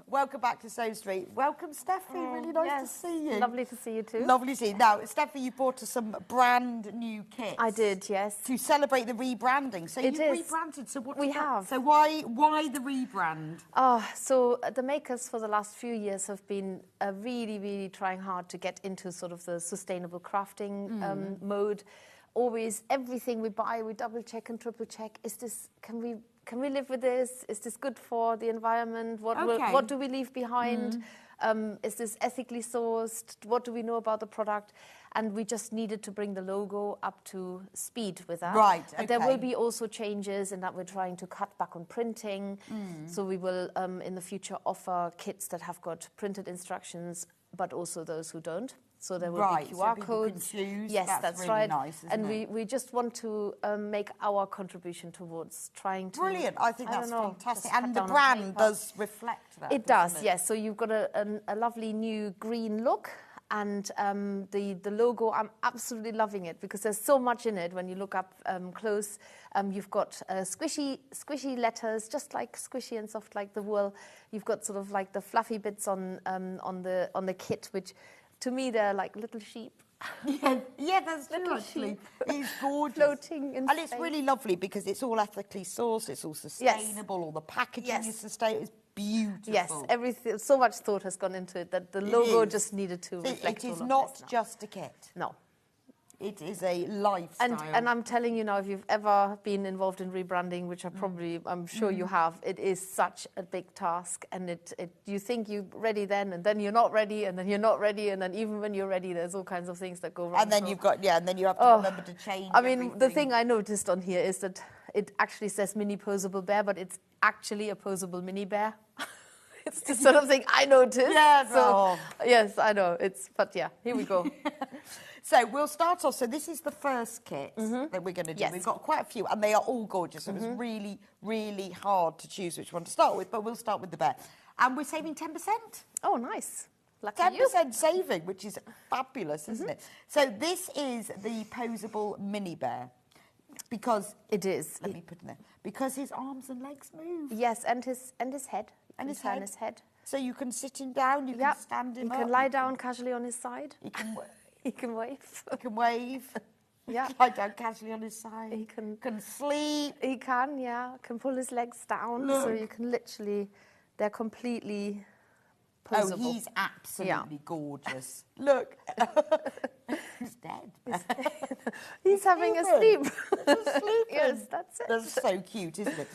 Welcome back to Sewing Street. Welcome, Steffi. Really nice to see you. Lovely to see you too. Lovely to see you. Now, Steffi, you brought us some brand new kits. I did, yes. To celebrate the rebranding. So you've rebranded. So what? We have. So why the rebrand? So the makers for the last few years have been really, really trying hard to get into sort of the sustainable crafting mode. Always, everything we buy, we double check and triple check. Is this? Can we live with this? Is this good for the environment? What do we leave behind? Is this ethically sourced? What do we know about the product? And we just needed to bring the logo up to speed with that. Right, okay. And there will be also changes in that we're trying to cut back on printing. So we will, in the future, offer kits that have got printed instructions, but also those who don't. So there will be QR codes. Can choose. Yes, that's really right. Nice, and we just want to make our contribution towards trying to... Brilliant. I think that's fantastic. And the cut down on brand paper. does reflect that. It does, yes. So you've got a lovely new green look. And the logo, I'm absolutely loving it because there's so much in it when you look up close. You've got squishy letters, just like squishy and soft like the wool. You've got sort of like the fluffy bits on the kit, which to me they're like little sheep. Yeah, that's true, actually. It's gorgeous. Floating in and it's really lovely because it's all ethically sourced, it's all sustainable, all the packaging is sustainable. It's beautiful. Yes, everything. So much thought has gone into it that the logo just needed to reflect it is all of not this now. just a kit. No. It is a lifestyle. And I'm telling you now, if you've ever been involved in rebranding, which I'm sure you have, it is such a big task. And you think you're ready then, and then you're not ready, and then you're not ready, and then even when you're ready, there's all kinds of things that go wrong. And then and then you have to remember to change. I mean, the thing I noticed on here is that it actually says mini posable bear, but it's actually a posable mini bear. It's the sort of thing I noticed. Yeah, yes, I know. But yeah, here we go. So we'll start off. So this is the first kit that we're going to do. Yes. We've got quite a few, and they are all gorgeous. So it was really, really hard to choose which one to start with, but we'll start with the bear. And we're saving 10%. Oh, nice. 10% saving, which is fabulous, isn't it? So this is the posable mini bear. Because it is. Let me put it there. Because his arms and legs move. Yes, and his head. And his head. So you can sit him down, you can stand him up. You can lie down casually on his side. He can he can wave. He can wave. Yeah. Lie down casually on his side. He can sleep. He can, yeah. Can pull his legs down. Look. So you can literally, they're completely posable. Oh, he's absolutely gorgeous. Look. He's dead. He's having a sleep. Yes, that's it. That's so cute, isn't it?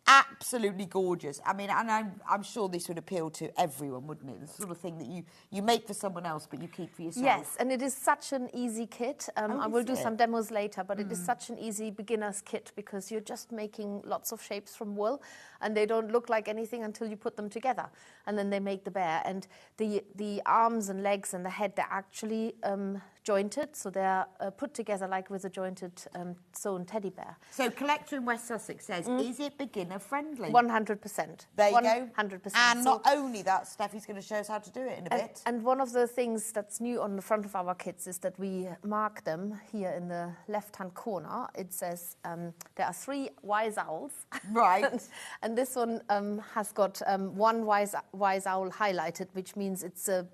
Absolutely gorgeous. I mean, and I'm sure this would appeal to everyone, wouldn't it? The sort of thing that you make for someone else, but you keep for yourself. Yes, and it is such an easy kit. I will do some demos later, but it is such an easy beginner's kit because you're just making lots of shapes from wool, and they don't look like anything until you put them together, and then they make the bear. And the arms and legs and the head, they're actually jointed, so they're put together like with a jointed sewn teddy bear. So Collector in West Sussex says, is it beginner friendly? 100%. There you 100%. go. And not only that, Steffi's going to show us how to do it in a bit. And one of the things that's new on the front of our kits is that we mark them here in the left-hand corner. It says there are 3 wise owls. Right. and this one has got one wise owl highlighted, which means it's a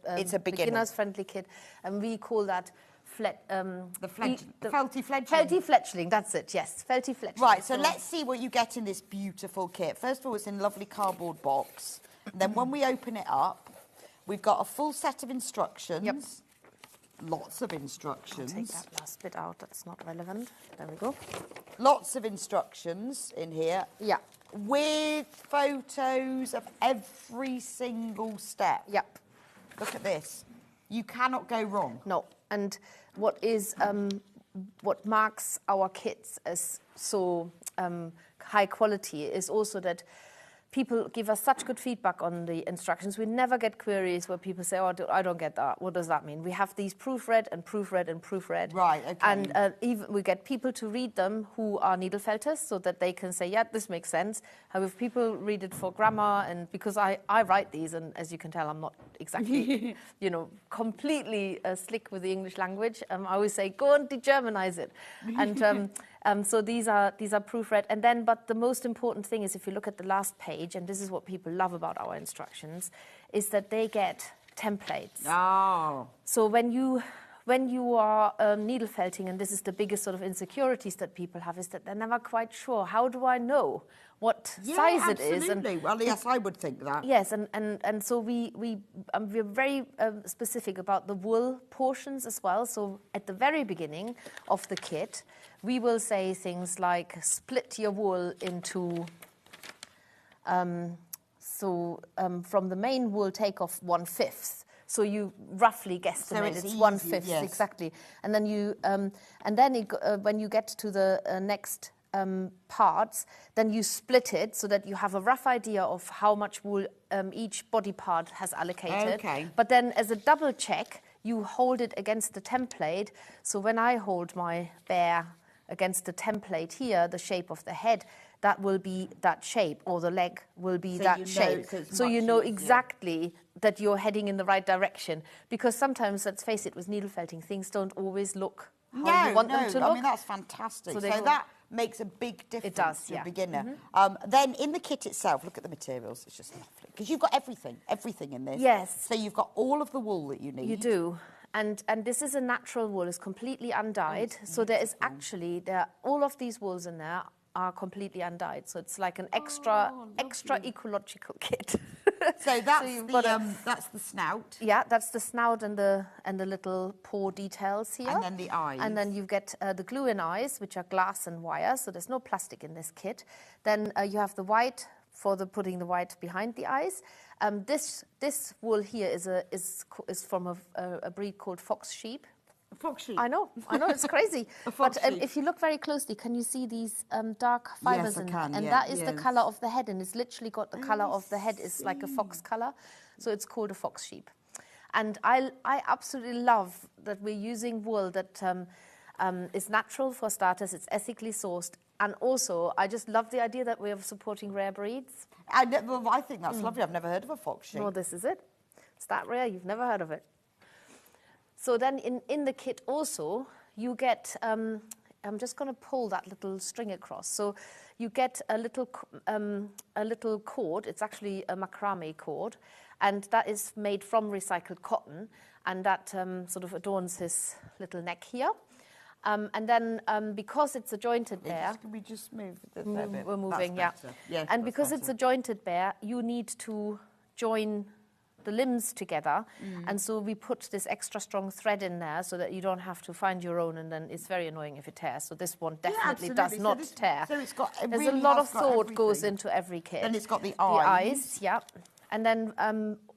beginner's friendly kit. And we call that felty fledgling. Felty fledgling, that's it, yes. Felty fledgling. Right, so let's see what you get in this beautiful kit. First of all, it's in a lovely cardboard box. And then when we open it up, we've got a full set of instructions. Yep. Lots of instructions. I'll take that last bit out, that's not relevant. There we go. Lots of instructions in here. Yeah. with photos of every single step. Yep. Look at this. You cannot go wrong. No. And what marks our kits as so high quality is also that people give us such good feedback on the instructions. We never get queries where people say, oh, I don't get that. What does that mean? We have these proofread and proofread and proofread. Right, okay. And even we get people to read them who are needle felters so that they can say, yeah, this makes sense. However, people read it for grammar, and because I write these, and as you can tell, I'm not exactly, completely slick with the English language. I always say, go and de-Germanize it. And so these are proofread. And then, but the most important thing is if you look at the last page, and this is what people love about our instructions, is that they get templates. Oh. So when you are needle felting, and this is the biggest sort of insecurities that people have, is that they're never quite sure, how do I know what size it is? Absolutely. Well, yes, I would think that. Yes, and so we're very specific about the wool portions as well. So at the very beginning of the kit, we will say things like split your wool into, from the main wool take off 1/5. So you roughly guesstimate it's 1/5, yes. Exactly. And then when you get to the next parts, then you split it so that you have a rough idea of how much wool each body part has allocated. Okay. But then as a double check, you hold it against the template. So when I hold my bear against the template here, the shape of the head, that will be that shape, or the leg will be that shape. So you know exactly that you're heading in the right direction. Because sometimes, let's face it, with needle felting, things don't always look how you want them to look. I mean, that's fantastic. So that makes a big difference to a beginner. Then in the kit itself, look at the materials. It's just lovely. Because you've got everything in this. Yes. So you've got all of the wool that you need. You do. And this is a natural wool. It's completely undyed. So there is actually, all of these wools in there are completely undyed. So it's like an extra ecological kit. So that's the snout. Yeah, that's the snout and the little paw details here. And then the eyes. And then you get the glue-in eyes, which are glass and wire. So there's no plastic in this kit. Then you have the white for putting the white behind the eyes. This wool here is from a breed called fox sheep. A fox sheep. I know, it's crazy. But if you look very closely, can you see these dark fibres in there? And that is the colour of the head, and it's literally got the colour of the head is like a fox colour. So it's called a fox sheep. And I absolutely love that we're using wool that is natural for starters, it's ethically sourced, and also I just love the idea that we are supporting rare breeds. I think that's lovely. I've never heard of a fox sheep. Well, this is it. It's that rare, you've never heard of it. So then in the kit also, you get, I'm just going to pull that little string across. So you get a little cord. It's actually a macrame cord, and that is made from recycled cotton, and that sort of adorns his little neck here. And then because it's a jointed bear... Can we just move the bit? We're moving, yeah. Yes, and because it's a jointed bear, you need to join the limbs together, and so we put this extra strong thread in there so that you don't have to find your own, and then it's very annoying if it tears. So this one definitely does not tear. So it's got There's a lot of thought goes into every kit. Then it's got the eyes. The eyes, yeah. And then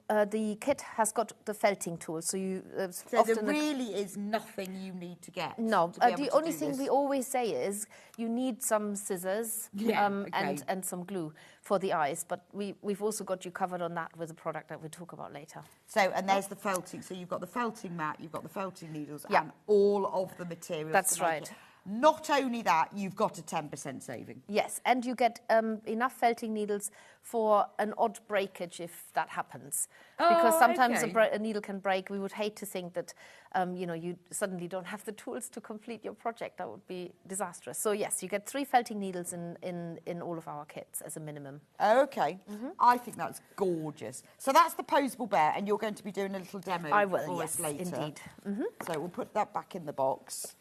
the kit has got the felting tool, so you so there really is nothing you need to get. No, the only thing we always say is you need some scissors and some glue for the eyes, but we've also got you covered on that with a product that we'll talk about later. So, and there's the felting. So you've got the felting mat, you've got the felting needles, and all of the materials. That's right. Not only that, you've got a 10% saving. Yes, and you get enough felting needles for an odd breakage if that happens. Because sometimes a needle can break. We would hate to think that, you suddenly don't have the tools to complete your project. That would be disastrous. So yes, you get 3 felting needles in all of our kits as a minimum. Okay. I think that's gorgeous. So that's the posable bear, and you're going to be doing a little demo for us later. Indeed. So we'll put that back in the box.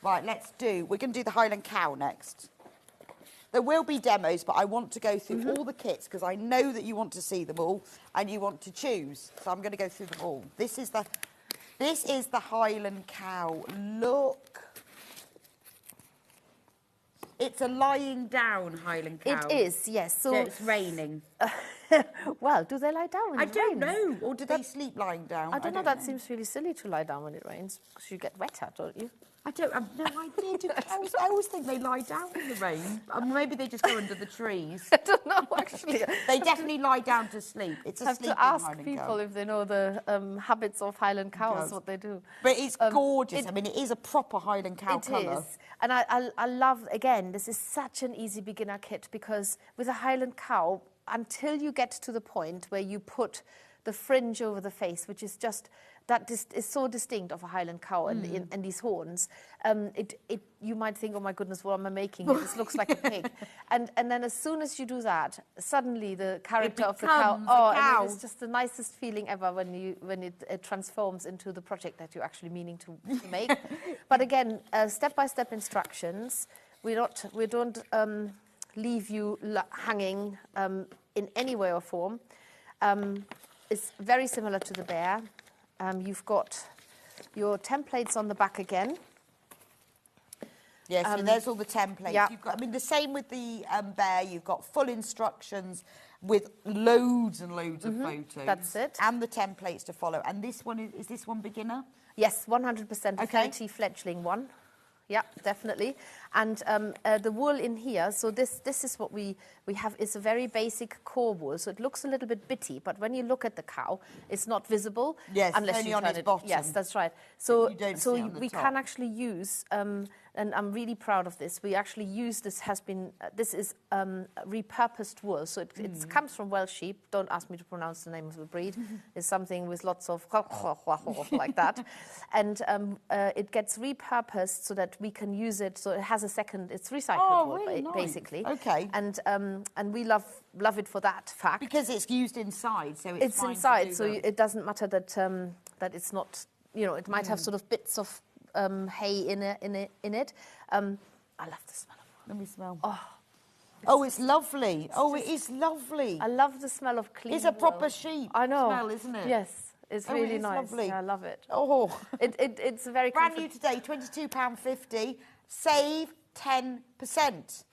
Right, we're going to do the Highland cow next. There will be demos, but I want to go through all the kits because I know that you want to see them all and you want to choose. So I'm going to go through them all. This is the Highland cow. Look. It's a lying down Highland cow. It is, yes. So it's raining. Well, do they lie down when it rains? I don't know. Or do they sleep lying down? I don't know. That seems really silly to lie down when it rains, because you get wetter, don't you? I have no idea. I always think they lie down in the rain. Maybe they just go under the trees. I don't know, actually. They definitely lie down to sleep. It's a sleeping Highland cow. I have to ask people if they know the habits of Highland cows, what they do. But it's gorgeous. I mean, it is a proper Highland cow colour. It is. And I love, again, this is such an easy beginner kit, because with a Highland cow, until you get to the point where you put the fringe over the face, which is just... That is so distinct of a Highland cow and these horns. You might think, oh my goodness, what am I making here? This looks like a pig. And then as soon as you do that, suddenly the character of the cow, and it's just the nicest feeling ever when it transforms into the project that you're actually meaning to make. But again, step-by-step instructions. We don't leave you hanging in any way or form. It's very similar to the bear. You've got your templates on the back again. Yes, so there's all the templates. Yeah. You've got, the same with the bear. You've got full instructions with loads and loads of photos. That's it. And the templates to follow. And this one, is this one beginner? Yes, 100% felty fledgling one. Yeah, definitely. And the wool in here, so this is what we have, is a very basic core wool. So it looks a little bit bitty, but when you look at the cow, it's not visible. Yes, unless only you on turn its it. bottom. Yes, that's right. So we can actually use, and I'm really proud of this, we actually use, this is repurposed wool. So it comes from Welsh sheep. Don't ask me to pronounce the name of the breed. It's something with lots of like that. And it gets repurposed so that we can use it. So it has a second, it's recycled wool, really basically. Okay. And we love it for that fact. Because it's used inside, so it's fine inside, to do so that. it doesn't matter that that it's not, it might have sort of bits of hay in it. I love the smell of wool. Let me smell. Oh, it's lovely. It is lovely. I love the smell of clean It's a proper wool. sheep smell, isn't it? Yes, it's really it's nice. lovely. Yeah, I love it. Oh, it's very brand new today, £22.50. Save 10%.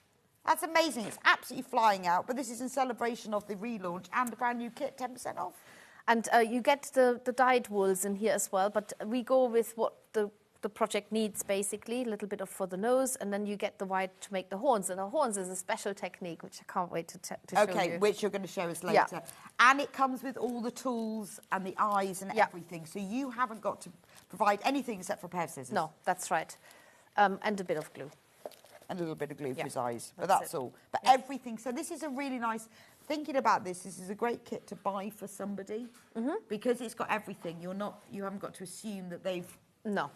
That's amazing. It's absolutely flying out. But this is in celebration of the relaunch and the brand new kit, 10% off. And you get the dyed wools in here as well. But we go with what the project needs, basically, a little bit for the nose, and then you get the white to make the horns. And the horns is a special technique, which I can't wait to show you. Okay, which you're going to show us later. Yeah. And it comes with all the tools and the eyes and everything. So you haven't got to provide anything except for a pair of scissors. No, that's right. And a bit of glue. And a little bit of glue for his eyes. But that's all. But everything. So this is a really nice... Thinking about this is a great kit to buy for somebody. Because it's got everything. You haven't got to assume that they've... No.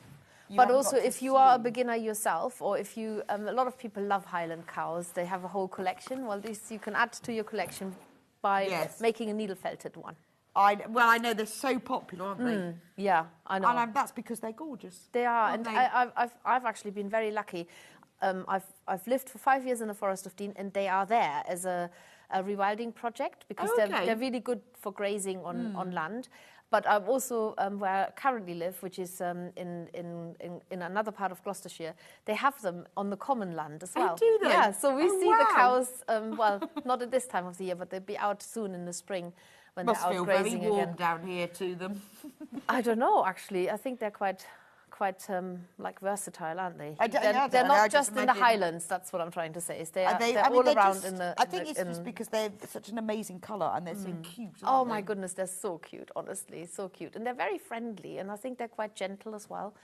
But also, if you are a beginner yourself, or if you, a lot of people love Highland cows, they have a whole collection. Well, this you can add to your collection by making a needle-felted one. I know they're so popular, aren't they? Yeah, I know. And that's because they're gorgeous. They are, and I've actually been very lucky. I've lived for 5 years in the Forest of Dean, and they are there as a rewilding project because they're really good for grazing on land. But I'm also where I currently live, which is in another part of Gloucestershire. They have them on the common land as well. Oh, do they? Yeah, so we see the cows. Well, not at this time of the year, but they'll be out soon in the spring when they're out grazing again. Must feel very warm down here to them. I don't know, actually. I think they're quite like versatile, aren't they? They're not just in the Highlands. That's what I'm trying to say. Is they're all around in the. I think it's just because they're such an amazing colour and they're so cute. Oh my goodness, they're so cute. Honestly, so cute, and they're very friendly, and I think they're quite gentle as well.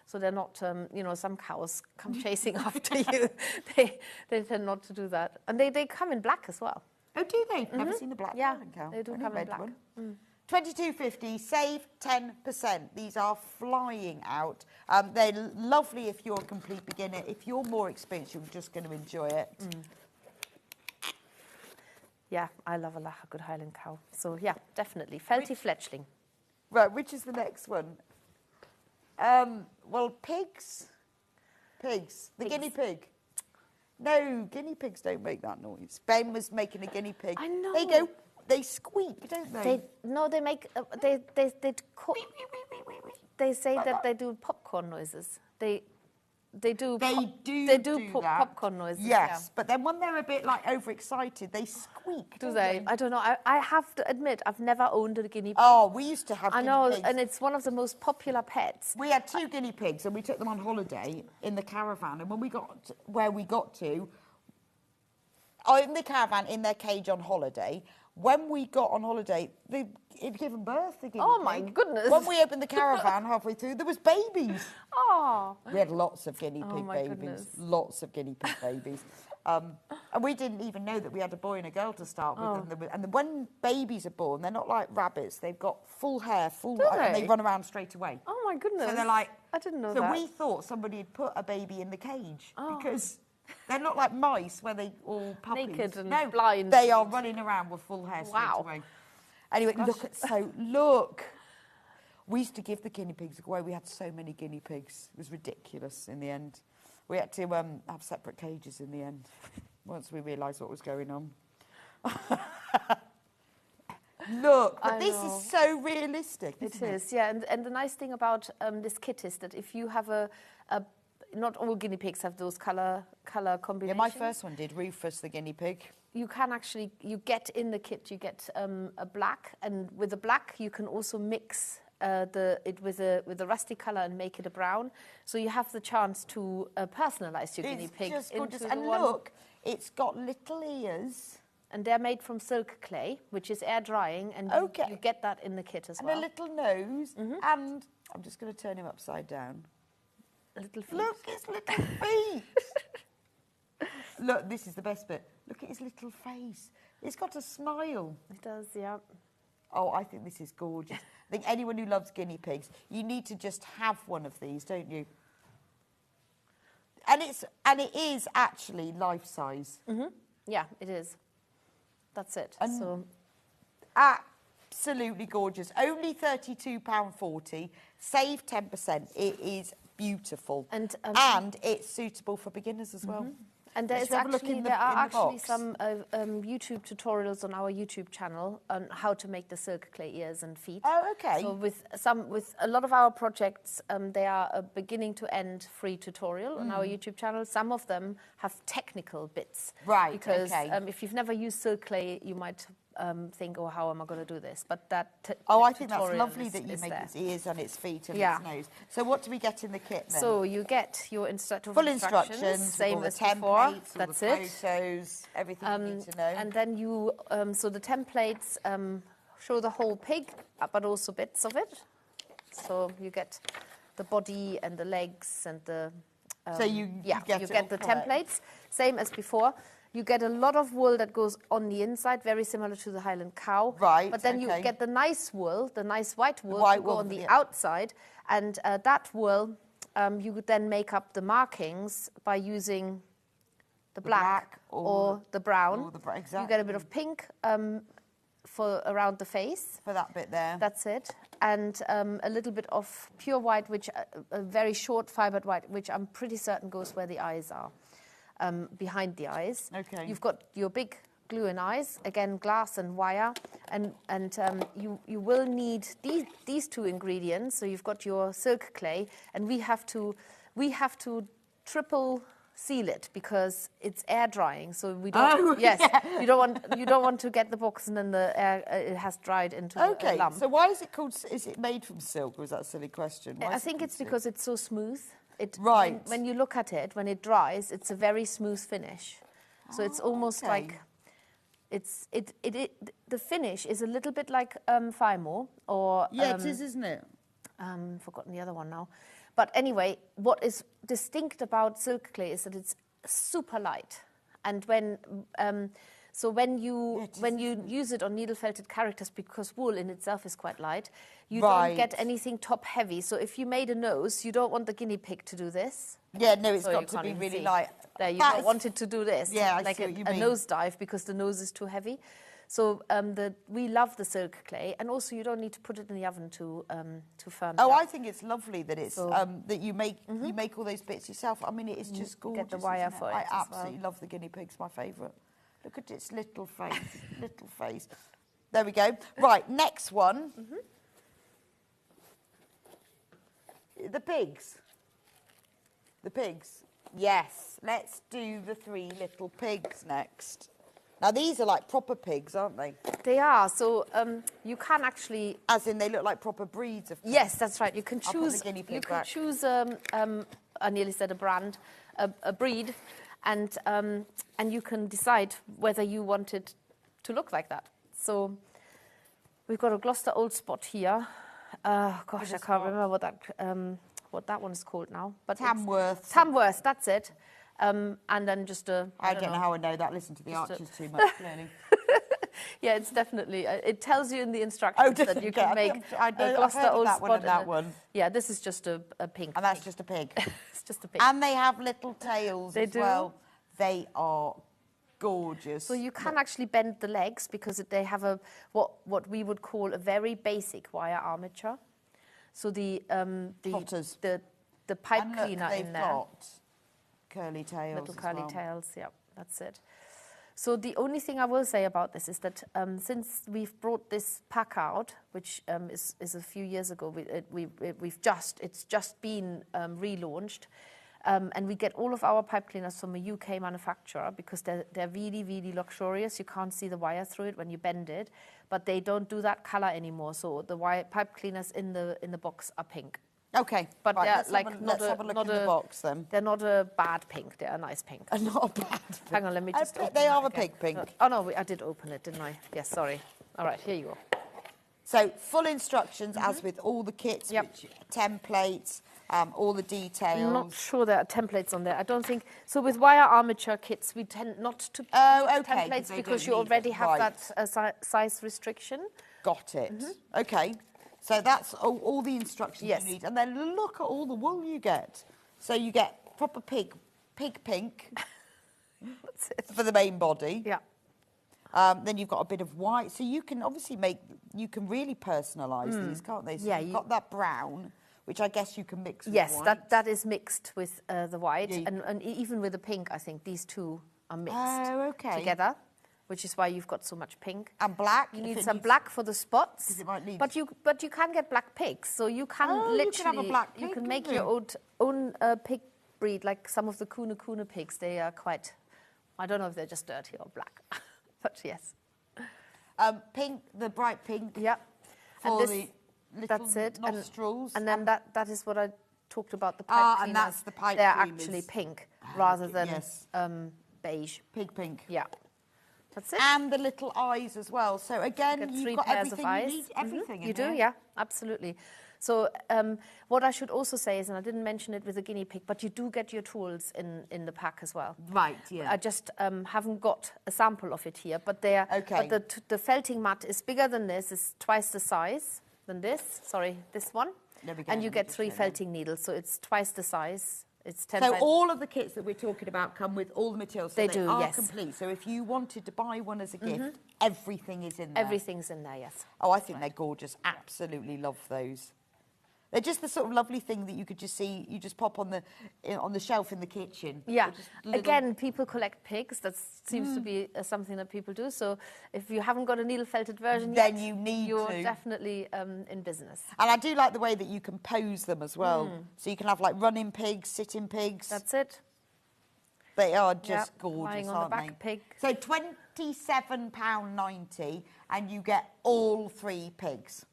So they're not, some cows come chasing after you. They tend not to do that, and they come in black as well. Oh, do they? Never seen a black cow. They do come in black. £22.50, save 10%. These are flying out. They're lovely if you're a complete beginner. If you're more experienced, you're just going to enjoy it. Yeah, I love a good Highland cow. So, yeah, definitely. Felty fledgling. Right, which is the next one? Well, pigs. The guinea pig. No, guinea pigs don't make that noise. Ben was making a guinea pig. I know. They go... They squeak, don't they? They make they say that they do popcorn noises. They They do that. popcorn noises. Yes, yeah. but then when they're a bit like overexcited, they squeak. Do they? I don't know. I have to admit, I've never owned a guinea pig. Oh, we used to have I guinea know, pigs. and it's one of the most popular pets. We had 2 guinea pigs, and we took them on holiday in the caravan. And when we got to where we got to, in the caravan, in their cage on holiday, when we got on holiday, it'd given birth, the guinea pig. Oh, my goodness. When we opened the caravan halfway through, there was babies. Oh. We had lots of guinea pig my babies. goodness. Lots of guinea pig babies. And we didn't even know that we had a boy and a girl to start with. And when babies are born, they're not like rabbits. They've got full hair, and they run around straight away. Oh, my goodness. So they're like... I didn't know so that. So we thought somebody had put a baby in the cage because... They're not like mice where they all puppies. Naked and blind. They are running around with full hair straight away. Anyway, look. We used to give the guinea pigs away. We had so many guinea pigs. It was ridiculous in the end. We had to have separate cages in the end once we realised what was going on. Look, but this is so realistic. It is, yeah. And the nice thing about this kit is that if you have not all guinea pigs have those colour combinations. Yeah, my first one did, Rufus the guinea pig. You can actually, you get in the kit, you get a black, and with the black you can also mix it with a rusty colour and make it a brown. So you have the chance to personalise your guinea pig. It's just gorgeous. And look, it's got little ears. And they're made from silk clay, which is air drying, and you get that in the kit as well. And a little nose, and I'm just going to turn him upside down. Little feet. Look, his little feet. Look, this is the best bit. Look at his little face. It's got a smile. It does, yeah. Oh, I think this is gorgeous. I think anyone who loves guinea pigs, you need to just have one of these, don't you? And it is actually life size. Yeah, it is. That's it. And so absolutely gorgeous. Only £32.40. Save 10%. It is beautiful, and it's suitable for beginners as well. And there are actually some YouTube tutorials on our YouTube channel on how to make the silk clay ears and feet. Oh, okay. So with a lot of our projects, they are a beginning to end free tutorial on our YouTube channel. Some of them have technical bits, right? Because if you've never used silk clay, you might think, oh, how am I going to do this? But I think that's lovely that you make its ears and its feet and its nose. So what do we get in the kit then? So you get your full instructions, same as before. That's it. Photos, everything you need to know. And then you, so the templates show the whole pig, but also bits of it. So you get the body and the legs and the. So you get the templates, same as before. You get a lot of wool that goes on the inside, very similar to the Highland cow. Right. But then you get the nice wool, the nice white wool, to go on the outside. And that wool, you would then make up the markings by using the black or the brown. Exactly. You get a bit of pink for around the face. For that bit there. That's it. And a little bit of pure white, which a very short fibered white, which I'm pretty certain goes where the eyes are. Behind the eyes. Okay. You've got your big glue-in eyes, again glass and wire, and you will need these two ingredients. So you've got your silk clay, and we have to triple seal it because it's air drying. So we don't. You don't want to get the box and then the air it has dried into a lump. So why is it called? Is it made from silk? Or is that a silly question? I think it's because it's so smooth. Right. When you look at it, when it dries, it's a very smooth finish. So it's almost like the finish is a little bit like Fimo or it is, isn't it? Forgotten the other one now. But anyway, what is distinct about silk clay is that it's super light, and when you use it on needle felted characters, because wool in itself is quite light, you don't get anything top heavy. So if you made a nose, you don't want the guinea pig to do this. Yeah, no, it's got to be really light. There, you don't want it to do this. Yeah, like I see what you a mean. nose dive, because the nose is too heavy. So we love the silk clay, and also you don't need to put it in the oven to firm. Oh, I think it's lovely that it's that you make all those bits yourself. I mean, it is just gorgeous. Get the wire for it. I absolutely love the guinea pig's my favourite. Look at its little face, little face. There we go. Right, next one. The pigs. The pigs? Yes. Let's do the 3 little pigs next. Now, these are like proper pigs, aren't they? They are. So you can actually... As in, they look like proper breeds of pigs. Yes, that's right. You can choose... I'll put the guinea pig back. choose, I nearly said a brand, a breed, and you can decide whether you want it to look like that. So we've got a Gloucester Old Spot here. Gosh, I can't remember what that one is called now. But Tamworth. Tamworth, that's it. And then just a... I don't know how I know that. Listen to the Archers too much, clearly. Yeah, it's definitely... it tells you in the instructions that you can make a Gloucester Old that Spot. One and that one. Yeah, this is just a pink. And that's just a pig. It's just a pig. And they have little tails They as do. well. They are gorgeous. So you can actually bend the legs because they have a what we would call a very basic wire armature. So the Potters. the pipe And look, cleaner they've in there. got curly tails. Little as curly well. tails, yeah, that's it. So the only thing I will say about this is that since we've brought this pack out, which is a few years ago, it's just been relaunched, and we get all of our pipe cleaners from a UK manufacturer because they're really, really luxurious. You can't see the wire through it when you bend it, but they don't do that color anymore. So the pipe cleaners in the box are pink. Okay, But right, they're let's like have a look in the box then. They're not a bad pink. They're a nice pink. Not a bad pink. Hang on, let me just. Open they that are a again. pig pink. Oh no, I did open it, didn't I? Yes, sorry. All right, here you go. So full instructions, as with all the kits, Yep. which, templates, all the details. I'm not sure there are templates on there. I don't think so. With wire armature kits, we tend not to put okay, templates they because don't you need already it, have right. that size restriction. Got it. Okay. So that's all the instructions Yes. you need. And then look at all the wool you get. So you get proper pig pink That's it. for the main body. Yeah. Then you've got a bit of white. So you can obviously you can really personalise these, can't they? So Yeah, you've you- got that brown, which I guess you can mix with Yes, white. that is mixed with the white, Yeah. and even with the pink. I think these two are mixed okay. together, which is why you've got so much pink. And black. You if need it some needs- black for the spots, 'Cause it might need- but you can get black pigs, so you can Oh, literally you can have a black pig, can make couldn't your own pig breed, like some of the Kuna pigs. They are quite. I don't know if they're just dirty or black, but yes. Pink, the bright pink. Yeah. For this- the little That's it. nostrils. And then that is what I talked about, the pipe and cleaners. that's the pipe They're cleaners. actually pink rather than yes. beige. Pig pink. Yeah. That's it. And the little eyes as well. So again, Get you've 3 got pairs everything. of eyes. You need everything in You do, there. yeah, absolutely. So what I should also say is, and I didn't mention it with the guinea pig, but you do get your tools in the pack as well. Right, yeah. I just haven't got a sample of it here, but they are. Okay. But the felting mat is bigger than this. It's twice the size than this. Sorry, this one. There we go, And you let me get just 3 show them. felting needles, so it's twice the size. It's 10 So times- all of the kits that we're talking about come with all the materials. So They do, are yes. complete. So if you wanted to buy one as a gift, everything is in there. Everything's in there, yes. Oh, I think they're gorgeous. Absolutely love those. They're just the sort of lovely thing that you could just see. You just pop on the shelf in the kitchen. Yeah. They're just little- Again, people collect pigs. That seems to be something that people do. So if you haven't got a needle felted version Then yet, you need you're to. definitely in business. And I do like the way that you can pose them as well. So you can have like running pigs, sitting pigs. That's it. They are just Yep, gorgeous, lying on the aren't back they? pig. So £27.90 and you get all 3 pigs.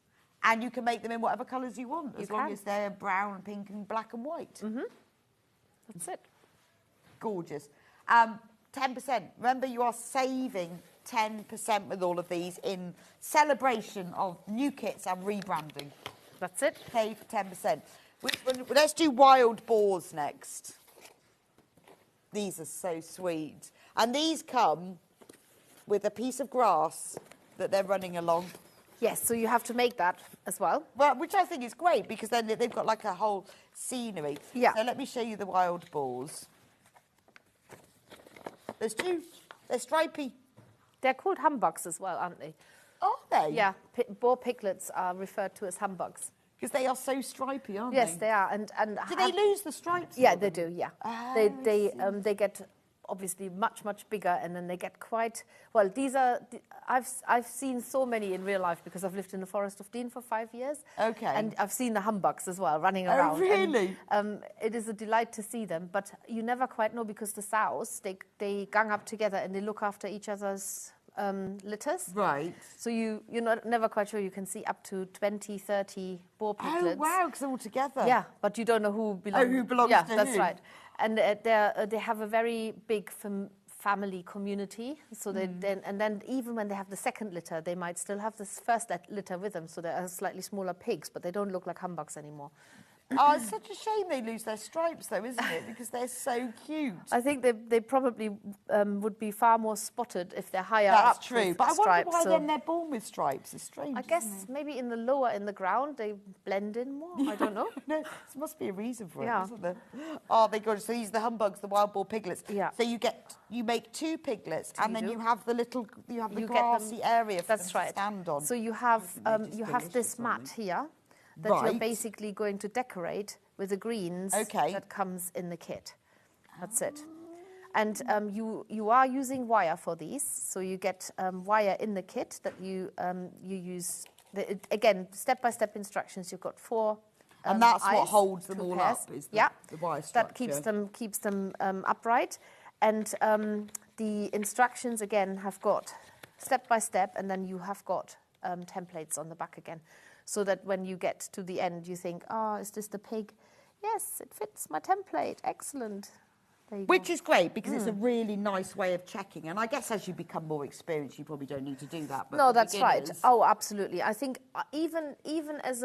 And you can make them in whatever colours you want, as long can. as they're brown, pink and black and white. That's it. Gorgeous. 10%. Remember, you are saving 10% with all of these in celebration of new kits and rebranding. That's it. Pay for 10%. Let's do wild boars next. These are so sweet. And these come with a piece of grass that they're running along. Yes, so you have to make that as well. Well, which I think is great because then they've got like a whole scenery. Yeah. So let me show you the wild boars. There's 2. They're stripy. They're called humbugs as well, aren't they? Are they? Yeah, boar piglets are referred to as humbugs. Because they are so stripy, aren't Yes, they? they are. And Do they lose the stripes? Yeah, for they them? do. Yeah, Oh, they get obviously much, much bigger, and then they get quite, well, these are, I've seen so many in real life because I've lived in the Forest of Dean for 5 years. Okay. And I've seen the humbugs as well running around. Oh, really? And, it is a delight to see them, but you never quite know because the sows, they gang up together and they look after each other's litters. Right. So you're never quite sure. You can see up to 20, 30 boar piglets. Oh, wow, because they're all together. Yeah, but you don't know who belongs. Oh, who belongs yeah, to who. that's right. And they have a very big family community. So then even when they have the second litter, they might still have this first litter with them. So they are slightly smaller pigs, but they don't look like humbugs anymore. Oh, it's such a shame they lose their stripes, though, isn't it? Because they're so cute. I think they probably would be far more spotted if they're higher up. That's true. But I wonder why then they're born with stripes. It's strange. I guess maybe in the ground, they blend in more. I don't know. No, there must be a reason for it, isn't there? Oh, they're gorgeous. So these are the humbugs, the wild boar piglets. Yeah. So you make 2 piglets, and then you have the grassy area for them to stand on. So you have this mat here that you're basically going to decorate with the greens that comes in the kit. That's it. And you are using wire for these, so you get wire in the kit that you use. Again, step-by-step instructions. You've got 4 and that's eyes, what holds them 2 all pairs. up, is the wire structure. That keeps them upright. And the instructions, again, have got step-by-step, and then you have got templates on the back again. So that when you get to the end, you think, oh, is this the pig? Yes, it fits my template. Excellent. Which is great, because it's a really nice way of checking. And I guess as you become more experienced, you probably don't need to do that. But no, that's right. Oh, absolutely. I think even as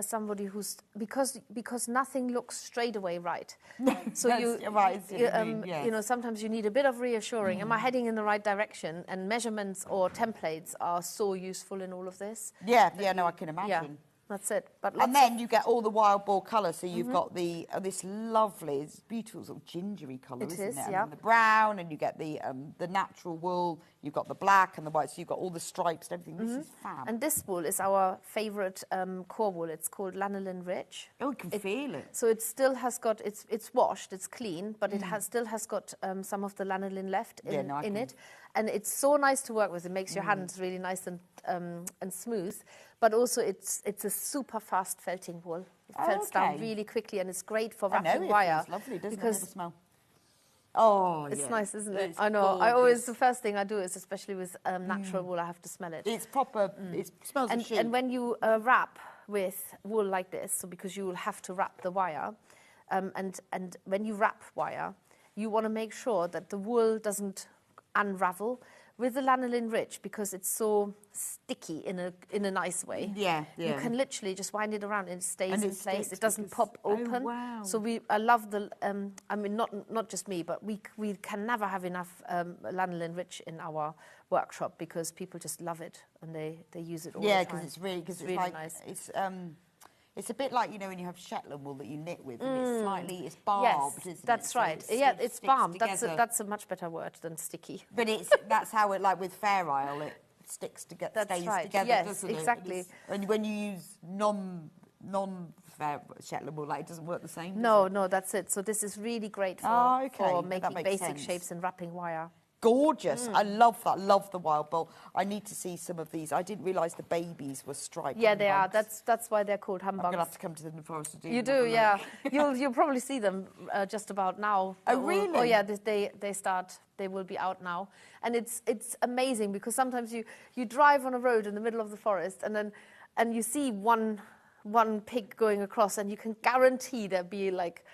somebody who's because nothing looks straight away right. So sometimes you need a bit of reassuring. Am I heading in the right direction? And measurements or templates are so useful in all of this. Yeah, I can imagine. Yeah. That's it. And then you get all the wild boar colour. So you've got this lovely, it's beautiful sort of gingery colour, isn't it? Yeah. And the brown, and you get the natural wool. You've got the black and the white. So you've got all the stripes and everything. This is fab. And this wool is our favourite core wool. It's called Lanolin Rich. Oh, you can feel it. So it still has got it's washed, it's clean, but it still has got some of the lanolin left in it. And it's so nice to work with. It makes your hands really nice and smooth. But also, it's a super fast felting wool. It felts down really quickly, and it's great for wrapping wire. It's lovely, doesn't it? The smell. Oh, it's nice, isn't it? It's I know. gorgeous. The first thing I do is, especially with natural wool, I have to smell it. It's proper. It smells of sheep. And when you wrap with wool like this, so because you will have to wrap the wire, and when you wrap wire, you want to make sure that the wool doesn't unravel. With the Lanolin Rich, because it's so sticky in a nice way, you can literally just wind it around and it stays in place. It doesn't pop open. Oh, wow. So I love the. I mean, not just me, but we can never have enough Lanolin Rich in our workshop because people just love it and they use it all the time. Yeah, because it's really like, nice. It's a bit like, when you have Shetland wool that you knit with, and it's barbed, isn't it? That's right. It's balmed. That's a much better word than sticky. But that's how it, like with Fair Isle, it sticks together, stays together, doesn't it? Yes, exactly. And when you use non-Fair Shetland wool, it doesn't work the same. No, that's it. So this is really great for making basic sense. shapes and wrapping wire. Gorgeous. I love that. Love the wild boar. I need to see some of these. I didn't realise the babies were striped. Yeah, they are. That's why they're called humbugs. I'm going to have to come to the Forest of Dean. You do, yeah. You'll probably see them just about now. Oh, really? Oh, yeah. They will be out now, and it's amazing because sometimes you drive on a road in the middle of the forest, and you see one pig going across, and you can guarantee there'll be like.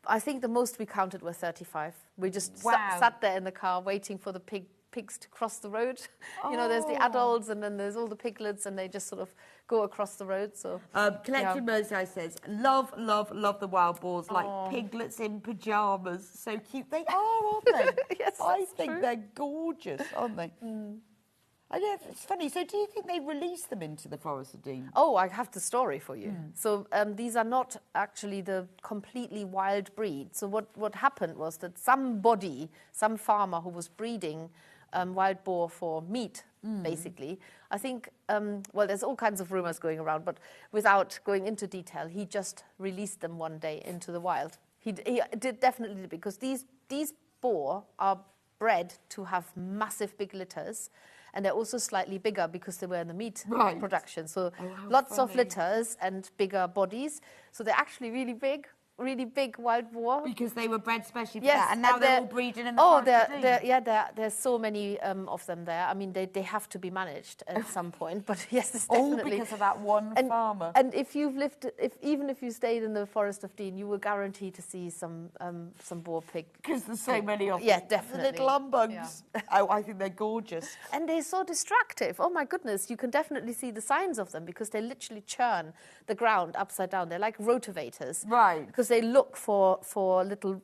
I think the most we counted were 35. We just sat there in the car waiting for the pigs to cross the road. There's the adults and then there's all the piglets and they just sort of go across the road. So Collection Mersey says, love the wild boars like piglets in pyjamas. So cute. They are, aren't they? Yes, I think they're gorgeous, aren't they? I know, it's funny. So do you think they released them into the Forest of Dean? Oh, I have the story for you. So these are not actually the completely wild breed. So what happened was that some farmer who was breeding wild boar for meat, basically, I think, there's all kinds of rumours going around, but without going into detail, he just released them one day into the wild. He did definitely, because these boar are bred to have massive big litters, and they're also slightly bigger because they were in the meat production. So lots of litters and bigger bodies. So they're actually really big wild boar. Because they were bred specially for that, and now they're all breeding in the there's so many of them there. I mean, they have to be managed at some point, but yes, it's definitely. All because of that one farmer. And if even if you stayed in the Forest of Dean, you will guarantee to see some boar pig. Because there's so many of them. Yeah, definitely. The little humbugs. Yeah. Oh, I think they're gorgeous. And they're so distractive. Oh my goodness, you can definitely see the signs of them because they literally churn the ground upside down. They're like rotivators. Right. Because they look for little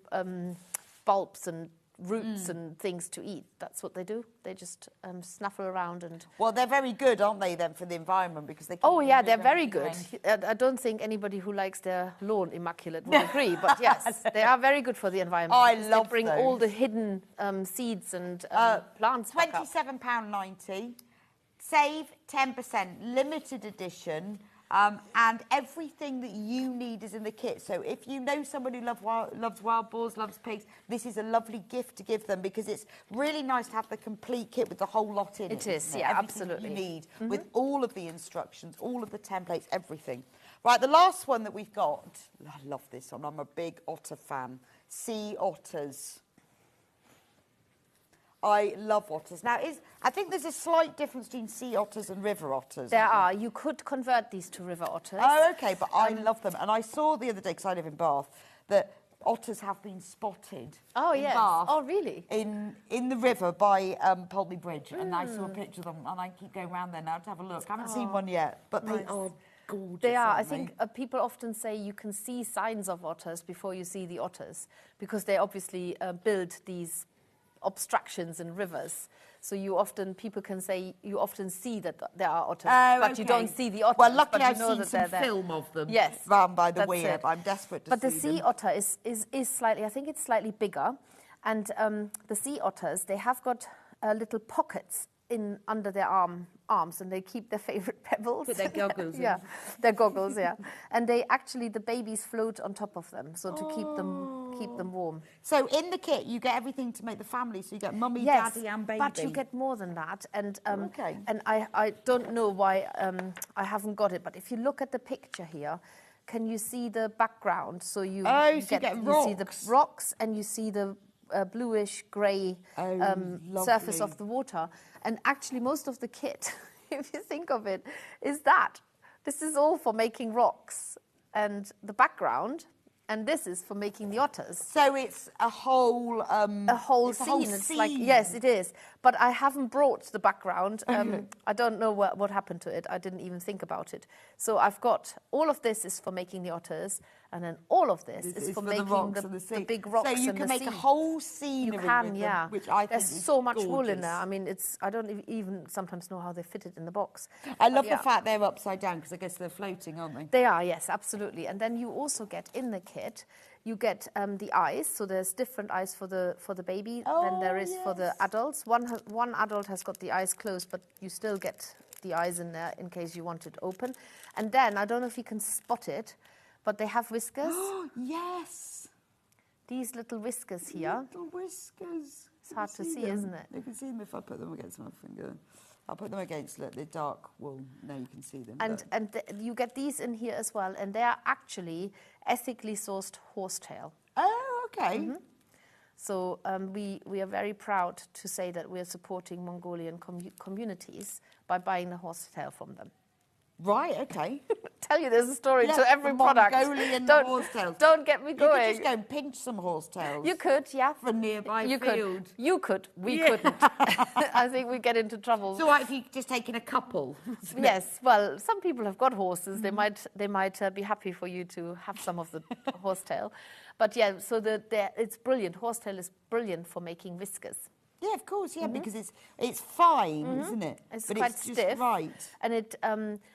bulbs and roots and things to eat. That's what they do. They just snaffle around and... Well, they're very good, aren't they, then, for the environment? Because they. Oh, yeah, they're very good. I don't think anybody who likes their lawn immaculate would agree, but yes, they are very good for the environment. I love They bring those. all the hidden seeds and plants back up. £27.90. Save 10%. Limited edition. And everything that you need is in the kit. So if you know somebody who loves wild boars, loves pigs, this is a lovely gift to give them because it's really nice to have the complete kit with the whole lot in it. It is, isn't yeah, everything absolutely. you need with all of the instructions, all of the templates, everything. Right, the last one that we've got, I love this one, I'm a big otter fan, sea otters. I love otters. Now, I think there's a slight difference between sea otters and river otters. There are. You could convert these to river otters. Oh, okay, but I love them. And I saw the other day, because I live in Bath, that otters have been spotted in Bath. Oh, really? In the river by Pulteney Bridge. And I saw a picture of them, and I keep going around there now to have a look. I haven't seen one yet, but they are gorgeous. They are. I think people often say you can see signs of otters before you see the otters, because they obviously build these obstructions in rivers. So people can say you often see that there are otters, but you don't see the otters. Well, luckily but you I've seen some film of them round by the weir. I'm desperate to see them. But the sea otter is slightly, I think it's slightly bigger. And the sea otters, they have got little pockets under their arms, and they keep their favourite pebbles. With their goggles. Yeah, their goggles, yeah. And the babies float on top of them, so to keep them warm. So in the kit, you get everything to make the family. So you get mummy, daddy, and baby. But you get more than that. And and I don't know why I haven't got it, but if you look at the picture here, can you see the background? So you see the rocks, and you see the bluish grey surface of the water. And actually most of the kit, if you think of it, is that. This is all for making rocks and the background, and this is for making the otters. So it's a whole scene. It's like, yes, it is. But I haven't brought the background. I don't know what happened to it. I didn't even think about it. So I've got all of this is for making the otters, and then all of this is for making the big rocks and the sea. So you can make a whole scenery with them, which I think There's so much wool in there. I mean, I don't even sometimes know how they fit it in the box. I love the fact they're upside down, because I guess they're floating, aren't they? They are, yes, absolutely. And then you also get in the kit, you get the eyes. So there's different eyes for the baby than there is for the adults. One adult has got the eyes closed, but you still get the eyes in there in case you want it open. And then, I don't know if you can spot it, but they have whiskers. Oh, yes. These little whiskers here. Little whiskers. It's hard to see, isn't it? You can see them if I put them against my finger. I'll put them against the dark wool. Now you can see them. And you get these in here as well, and they are actually ethically sourced horsetail. Oh, okay. Mm-hmm. So we are very proud to say that we are supporting Mongolian communities by buying the horsetail from them. Right, okay. Tell you there's a story to every product. Mongolian horsetails. Don't get me going. You could just go and pinch some horsetails. You could, yeah. From nearby field. You could. We couldn't. I think we get into trouble. So what if you just taken a couple? Yes. Well, some people have got horses. They might be happy for you to have some of the horsetail. But yeah, so it's brilliant. Horsetail is brilliant for making whiskers. Yeah, of course, because it's fine, isn't it? It's but quite it's stiff, just right, and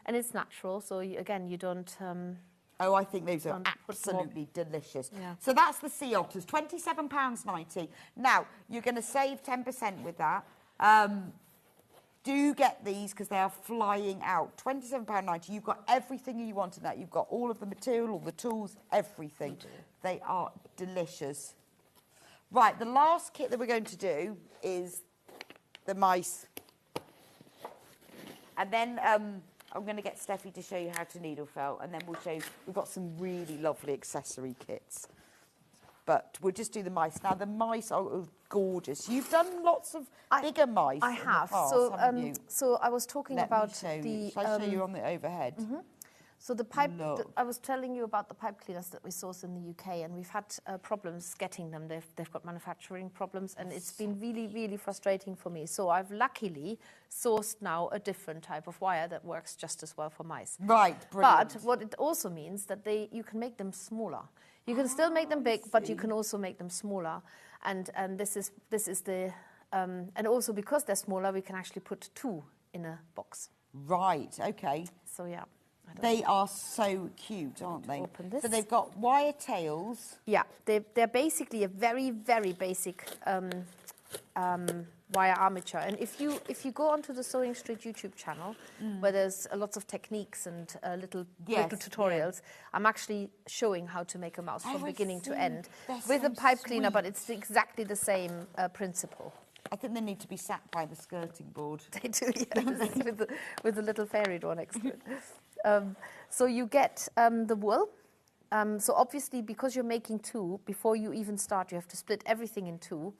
it's natural. So you don't. I think those are absolutely delicious. Yeah. So that's the sea otters, £27.90. Now you're going to save 10% with that. Do get these because they are flying out. £27.90. You've got everything you want in that. You've got all of the material, all the tools, everything. They are delicious. Right, the last kit that we're going to do is the mice. And then I'm going to get Steffi to show you how to needle felt, and then we'll show you, we've got some really lovely accessory kits. But we'll just do the mice. Now, the mice are gorgeous. You've done lots of bigger mice. I have. Past, haven't you? So I was talking about Shall I the... show you on the overhead? So the pipe, I was telling you about the pipe cleaners that we source in the UK, and we've had problems getting them. They've got manufacturing problems, and it's been really, really frustrating for me. So I've luckily sourced now a different type of wire that works just as well for mice. Right, brilliant. But what it also means that you can make them smaller. You can still make them big, but you can also make them smaller. And this is the and also because they're smaller, we can actually put 2 in a box. Right. Okay. So yeah. They are so cute, aren't they? Open this. So they've got wire tails. Yeah, they're basically a very, very basic wire armature. And if you go onto the Sewing Street YouTube channel, where there's lots of techniques and little tutorials, I'm actually showing how to make a mouse from beginning to end with a pipe cleaner, but it's exactly the same principle. I think they need to be sat by the skirting board. They do, yes, with a little fairy door next to it. So you get the wool. So obviously, because you're making 2, before you even start, you have to split everything in 2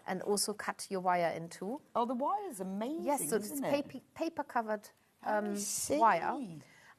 and also cut your wire in 2. Oh, the wire's amazing, yes, so it's it? paper-covered wire.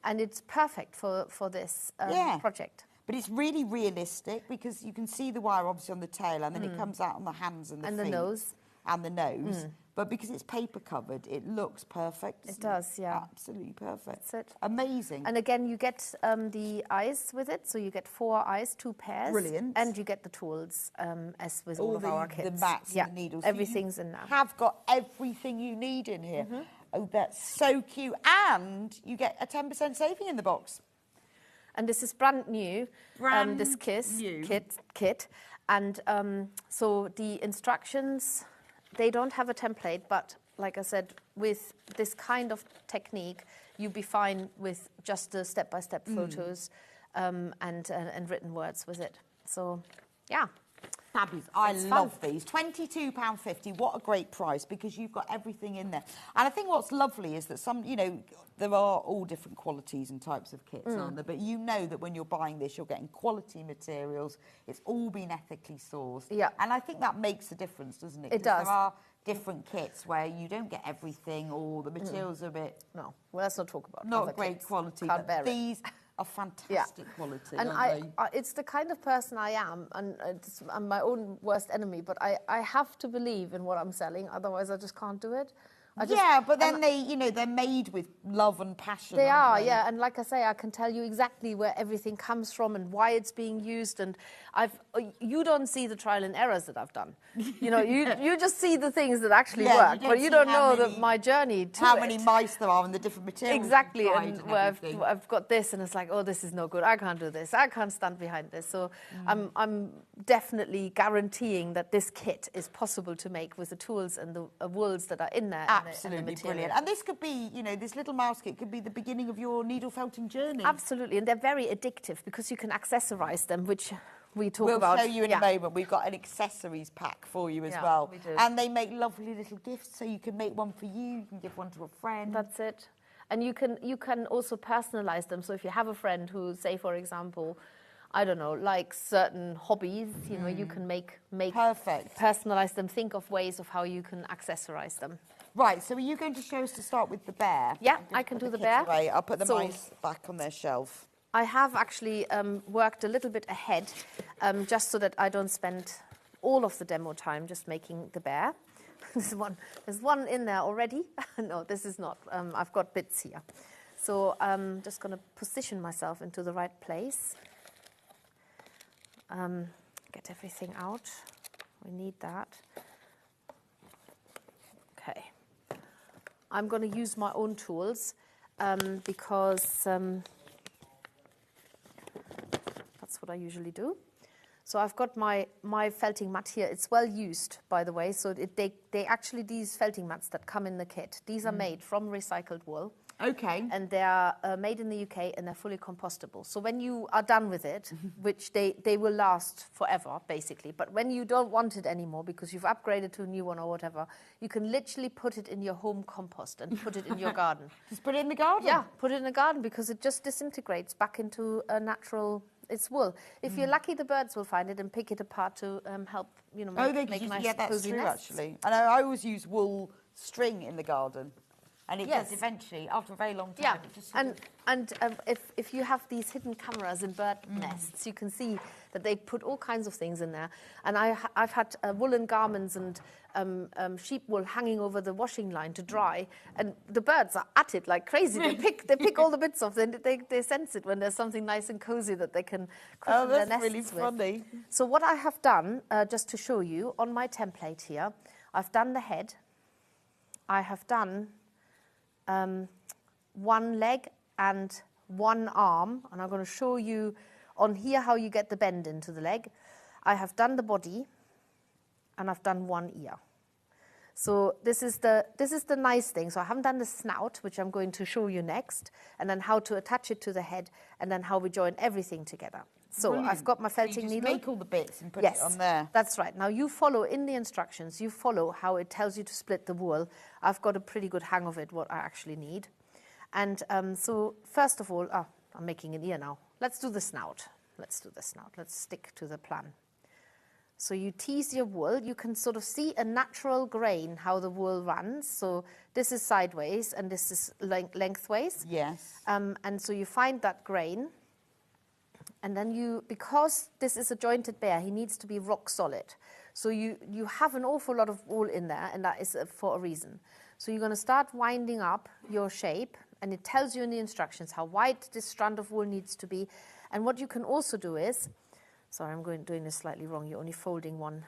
And it's perfect for this project. But it's really realistic because you can see the wire obviously on the tail, and then it comes out on the hands and the feet. And the nose. And the nose. But because it's paper covered, it looks perfect. It does, yeah. Absolutely perfect. That's it. Amazing. And again, you get the eyes with it. So you get 4 eyes, 2 pairs. Brilliant. And you get the tools, as with all of our kits. The mats and the needles. Everything's in there. Have got everything you need in here. Oh, that's so cute. And you get a 10% saving in the box. And this is brand new. This kit. And so the instructions... They don't have a template, but like I said, with this kind of technique, you'll be fine with just the step-by-step photos and written words with it. So, yeah. Fabulous. I love these. £22.50. What a great price, because you've got everything in there. And I think what's lovely is that some, there are all different qualities and types of kits, aren't there? But you know that when you're buying this, you're getting quality materials. It's all been ethically sourced. Yeah. And I think that makes a difference, doesn't it? It does. There are different kits where you don't get everything, or the materials are a bit... No. Well, let's not talk about not great quality. Can't bear these are fantastic quality, and aren't they? it's the kind of person I am, and I'm my own worst enemy, but I have to believe in what I'm selling, otherwise I just can't do it. But then they're made with love and passion. They are, yeah. And like I say, I can tell you exactly where everything comes from and why it's being used. And you don't see the trial and errors that I've done. You just see the things that actually work, but you don't know my journey to how many mice there are and the different materials. Exactly, and where I've got this, and it's like, oh, this is no good. I can't do this. I can't stand behind this. So I'm definitely guaranteeing that this kit is possible to make with the tools and the wools that are in there. Absolutely brilliant. And this could be, this little mouse kit could be the beginning of your needle felting journey. Absolutely, and they're very addictive because you can accessorize them, which we talk about. We'll show you in a moment. We've got an accessories pack for you as well. We do. And they make lovely little gifts, so you can make one for you can give one to a friend. That's it. And you can also personalize them. So if you have a friend who, say, for example, I don't know, like certain hobbies, you can make perfect, personalize them, think of ways of how you can accessorize them. Right, so are you going to show us to start with the bear? Yeah, I can do the bear. Away. I'll put the mice back on their shelf. I have actually worked a little bit ahead, just so that I don't spend all of the demo time just making the bear. There's one in there already. No, this is not. I've got bits here. So I'm just going to position myself into the right place. Get everything out. We need that. Okay. I'm going to use my own tools because that's what I usually do. So I've got my felting mat here. It's well used, by the way. So they actually, these felting mats that come in the kit, these are made from recycled wool. Okay. And they are made in the UK and they're fully compostable. So when you are done with it, which they will last forever, basically, but when you don't want it anymore because you've upgraded to a new one or whatever, you can literally put it in your home compost and put it in your garden. Just put it in the garden? Yeah, put it in the garden because it just disintegrates back into a natural... It's wool. If you're lucky, the birds will find it and pick it apart to help, you know, make nice that's cozy true, nests. actually. And I always use wool string in the garden. And it does eventually, after a very long time. Yeah, it just if you have these hidden cameras in bird nests, you can see that they put all kinds of things in there. And I've had woolen garments and sheep wool hanging over the washing line to dry, and the birds are at it like crazy. They pick all the bits off. They sense it when there's something nice and cozy that they can cushion their nests really with. funny. So what I have done, just to show you, on my template here, I've done the head. I have done one leg and one arm, and I'm going to show you on here how you get the bend into the leg. I have done the body, and I've done one ear. So this is the nice thing. So I haven't done the snout, which I'm going to show you next, and then how to attach it to the head, and then how we join everything together. So Brilliant. I've got my felting needle. Make all the bits and put it on there. That's right. Now you follow in the instructions, you follow how it tells you to split the wool. I've got a pretty good hang of it, what I actually need. And so first of all, I'm making an ear now. Let's do the snout. Let's stick to the plan. So you tease your wool. You can sort of see a natural grain, how the wool runs. So this is sideways and this is lengthways. Yes. And so you find that grain. And then because this is a jointed bear, he needs to be rock solid. So you have an awful lot of wool in there, and that is for a reason. So you're going to start winding up your shape, and it tells you in the instructions how wide this strand of wool needs to be. And what you can also do is, sorry, I'm doing this slightly wrong. You're only folding one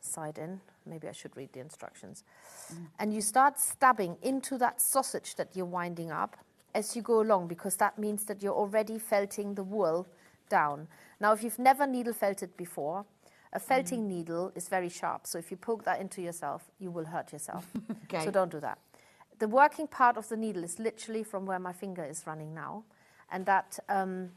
side in. Maybe I should read the instructions. And you start stabbing into that sausage that you're winding up as you go along, because that means that you're already felting the wool down. Now, if you've never needle felted before, a felting needle is very sharp. So if you poke that into yourself, you will hurt yourself. Okay. So don't do that. The working part of the needle is literally from where my finger is running now. And that, and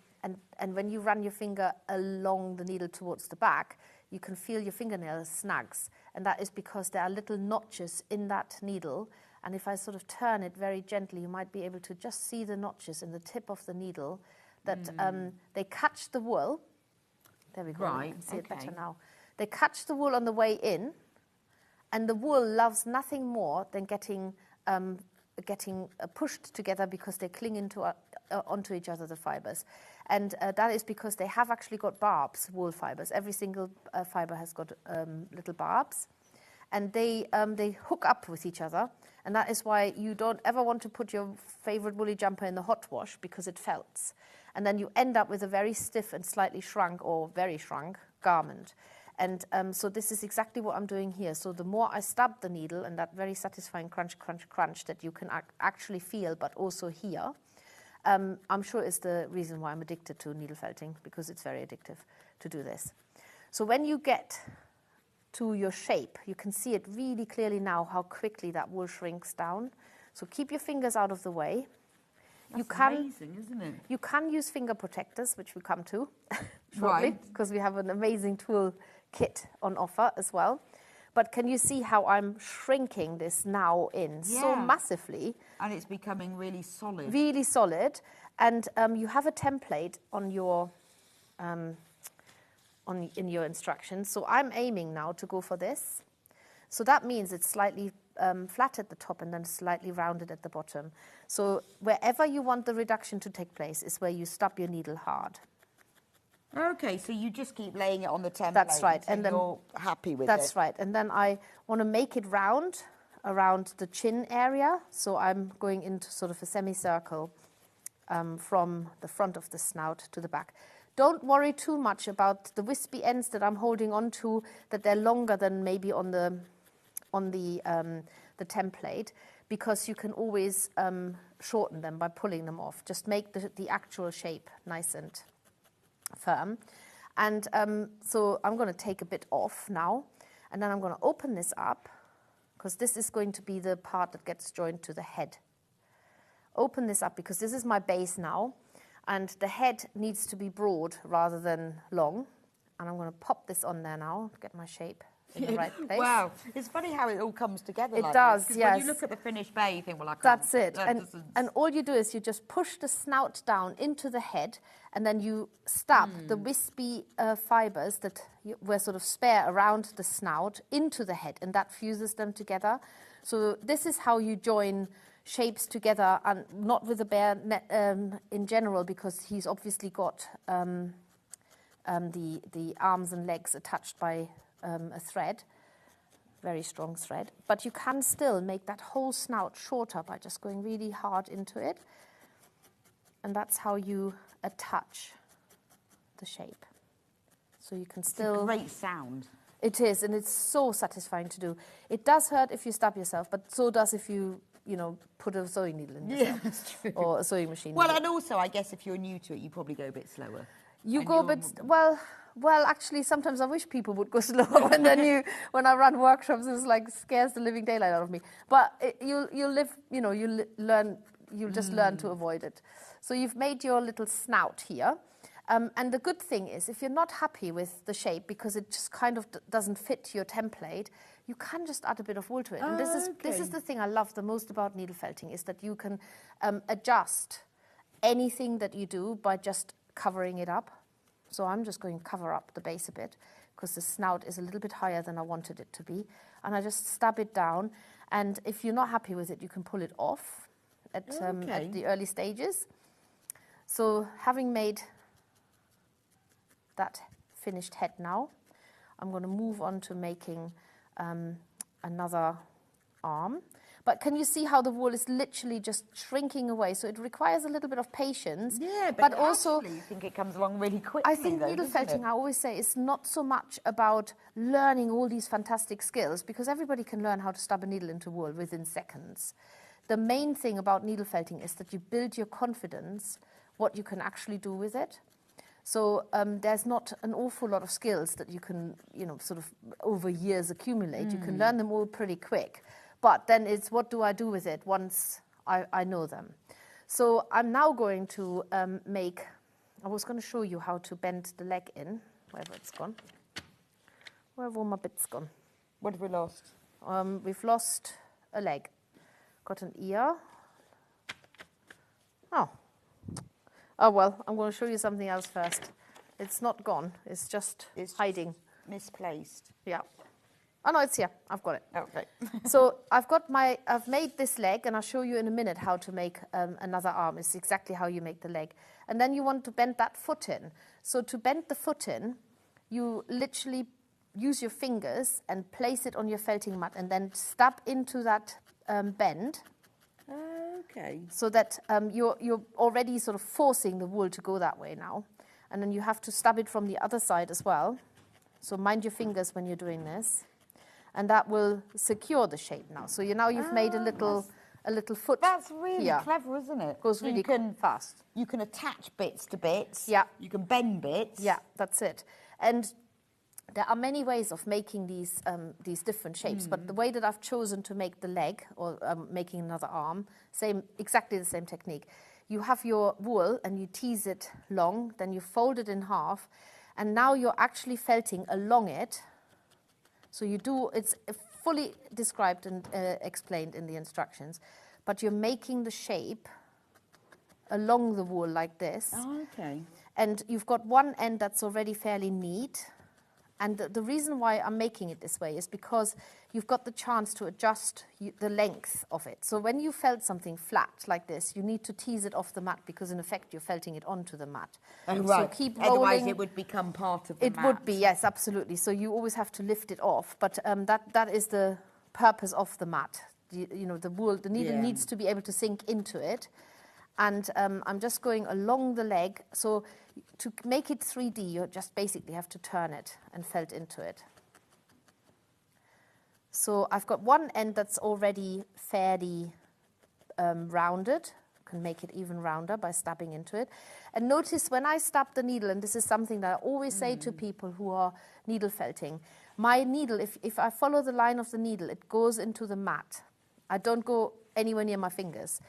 when you run your finger along the needle towards the back, you can feel your fingernail snags. And that is because there are little notches in that needle. And if I sort of turn it very gently, you might be able to just see the notches in the tip of the needle that they catch the wool. There we go. Right, you can see it better now. They catch the wool on the way in, and the wool loves nothing more than getting pushed together because they cling onto each other, the fibers. And that is because they have actually got barbs, wool fibers. Every single fiber has got little barbs. And they hook up with each other. And that is why you don't ever want to put your favorite woolly jumper in the hot wash, because it felts. And then you end up with a very stiff and slightly shrunk or very shrunk garment. And so this is exactly what I'm doing here. So the more I stab the needle, and that very satisfying crunch, crunch, crunch that you can actually feel but also hear, I'm sure is the reason why I'm addicted to needle felting, because it's very addictive to do this. So when you get to your shape, you can see it really clearly now how quickly that wool shrinks down. So keep your fingers out of the way. That's amazing, isn't it? You can use finger protectors, which we come to shortly, because we have an amazing tool kit on offer as well. But can you see how I'm shrinking this now in so massively? And it's becoming really solid. Really solid. And you have a template on your in your instructions. So I'm aiming now to go for this. So that means it's slightly flat at the top and then slightly rounded at the bottom. So wherever you want the reduction to take place is where you stub your needle hard. Okay, so you just keep laying it on the template. That's right. And then you're happy with it. That's right. And then I want to make it round around the chin area. So I'm going into sort of a semicircle from the front of the snout to the back. Don't worry too much about the wispy ends that I'm holding on to, that they're longer than maybe on the template, because you can always shorten them by pulling them off. Just make the actual shape nice and firm. And so I'm going to take a bit off now, and then I'm going to open this up, because this is going to be the part that gets joined to the head open this up because this is my base now, and the head needs to be broad rather than long. And I'm going to pop this on there now to get my shape in the right place. Wow, it's funny how it all comes together. It like does, this, 'cause yes. When you look at the finished bay, you think, well, I can't. That's it. that And, doesn't- and all you do is you just push the snout down into the head, and then you stab the wispy fibres that were sort of spare around the snout into the head, and that fuses them together. So this is how you join shapes together, and not with the bear in general, because he's obviously got the arms and legs attached by a thread, very strong thread. But you can still make that whole snout shorter by just going really hard into it. And that's how you attach the shape. So you can still... It's a great sound. It is, and it's so satisfying to do. It does hurt if you stab yourself, but so does if you put a sewing needle in yourself. Yeah, that's true. Or a sewing machine. Well, and also, I guess if you're new to it, you probably go a bit slower. You go a bit... Well, actually, sometimes I wish people would go slower when they're new. When I run workshops, it's like scares the living daylight out of me. But you'll just learn to avoid it. So you've made your little snout here. And the good thing is, if you're not happy with the shape because it just kind of doesn't fit your template, you can just add a bit of wool to it. And this is the thing I love the most about needle felting, is that you can adjust anything that you do by just covering it up. So I'm just going to cover up the base a bit because the snout is a little bit higher than I wanted it to be. And I just stab it down. And if you're not happy with it, you can pull it off at the early stages. So having made that finished head now, I'm going to move on to making another arm. But can you see how the wool is literally just shrinking away? So it requires a little bit of patience. Yeah, but also actually, you think it comes along really quickly. I think needle felting, I always say, is not so much about learning all these fantastic skills, because everybody can learn how to stab a needle into wool within seconds. The main thing about needle felting is that you build your confidence, what you can actually do with it. So there's not an awful lot of skills that you can, sort of over years accumulate. You can learn them all pretty quick. But then it's what do I do with it once I know them. So I'm now going to I was going to show you how to bend the leg in, wherever it's gone. Where have all my bits gone? What have we lost? We've lost a leg. Got an ear. Oh, well, I'm going to show you something else first. It's not gone. It's just hiding. Misplaced. Yeah. Oh, no, it's here. I've got it. Okay. So I've made this leg, and I'll show you in a minute how to make another arm. It's exactly how you make the leg. And then you want to bend that foot in. So to bend the foot in, you literally use your fingers and place it on your felting mat and then stab into that bend. Okay. So that you're already sort of forcing the wool to go that way now. And then you have to stab it from the other side as well. So mind your fingers when you're doing this. And that will secure the shape now. So you've made a little foot. That's really here. clever, isn't it? Goes really fast. You can attach bits to bits. Yeah. You can bend bits. Yeah, that's it. And there are many ways of making these different shapes, but the way that I've chosen to make the leg, or making another arm, exactly the same technique. You have your wool and you tease it long, then you fold it in half, and now you're actually felting along it. So it's fully described and explained in the instructions, but you're making the shape along the wool like this. Oh, okay. And you've got one end that's already fairly neat. And the reason why I'm making it this way is because you've got the chance to adjust the length of it. So when you felt something flat like this, you need to tease it off the mat, because in effect you're felting it onto the mat. Oh, right. So keep rolling. Otherwise it would become part of the mat. It would be, yes, absolutely. So you always have to lift it off. But that is the purpose of the mat. The needle needs to be able to sink into it. And I'm just going along the leg. So to make it 3D, you just basically have to turn it and felt into it. So I've got one end that's already fairly rounded. Can make it even rounder by stabbing into it. And notice when I stab the needle, and this is something that I always say to people who are needle felting, my needle, if I follow the line of the needle, it goes into the mat. I don't go anywhere near my fingers.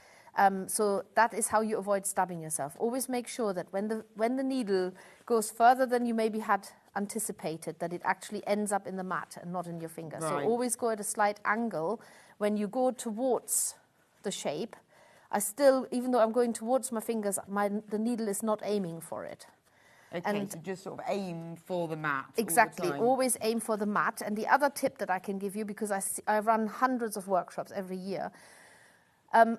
So that is how you avoid stabbing yourself. Always make sure that when the needle goes further than you maybe had anticipated, that it actually ends up in the mat and not in your finger. Right. So always go at a slight angle when you go towards the shape. I still, even though I'm going towards my fingers, the needle is not aiming for it. Okay, And so just sort of aim for the mat. exactly, All the time. always aim for the mat. And the other tip that I can give you, because I run hundreds of workshops every year,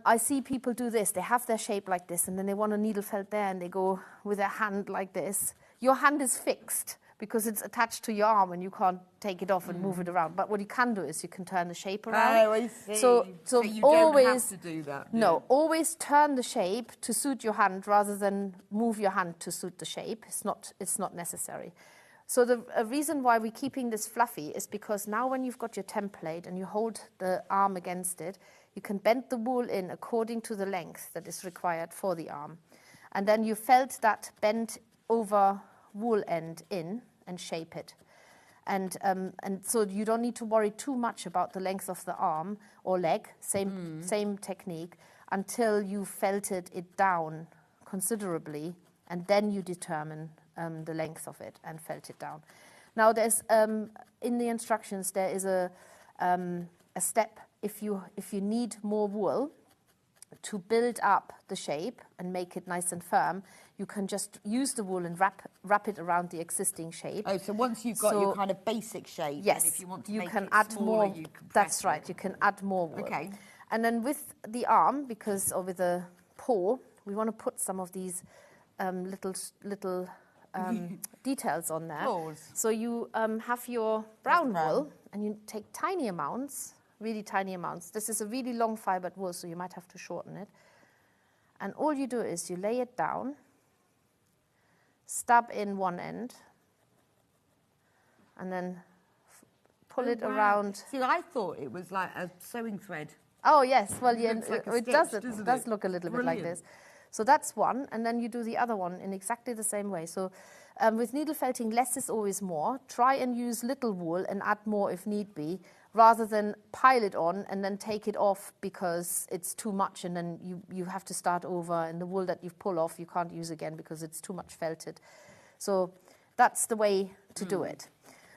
I see people do this. They have their shape like this, and then they want a needle felt there, and they go with their hand like this. Your hand is fixed because it's attached to your arm, and you can't take it off and move it around. But what you can do is you can turn the shape around. Oh, I see. So you always, don't have to do that. no, always turn the shape to suit your hand rather than move your hand to suit the shape. It's not necessary. So the reason why we're keeping this fluffy is because now when you've got your template and you hold the arm against it, you can bend the wool in according to the length that is required for the arm. And then you felt that bent over wool end in and shape it. And so you don't need to worry too much about the length of the arm or leg, same technique, until you felted it down considerably, and then you determine the length of it and felt it down. Now there's, in the instructions, there is a step if you need more wool to build up the shape and make it nice and firm. You can just use the wool and wrap it around the existing shape. Oh, so once you've got your kind of basic shape, yes, if you want to you make can it add smaller, more. you can That's press right. it. You can add more wool. Okay. And then with the arm, or with the paw, we want to put some of these little details on there. Claws. So you have your brown wool, and you take tiny amounts, really tiny amounts. This is a really long fibered wool, so you might have to shorten it. And all you do is you lay it down, stab in one end, and then pull it around. See, I thought it was like a sewing thread. Oh, yes. Well, yeah, looks like a it does stitch, look a little bit like Brilliant. this. So that's one, and then you do the other one in exactly the same way. So with needle felting, less is always more. Try and use little wool and add more if need be, rather than pile it on and then take it off because it's too much, and then you have to start over, and the wool that you've pulled off you can't use again because it's too much felted. So that's the way to do it.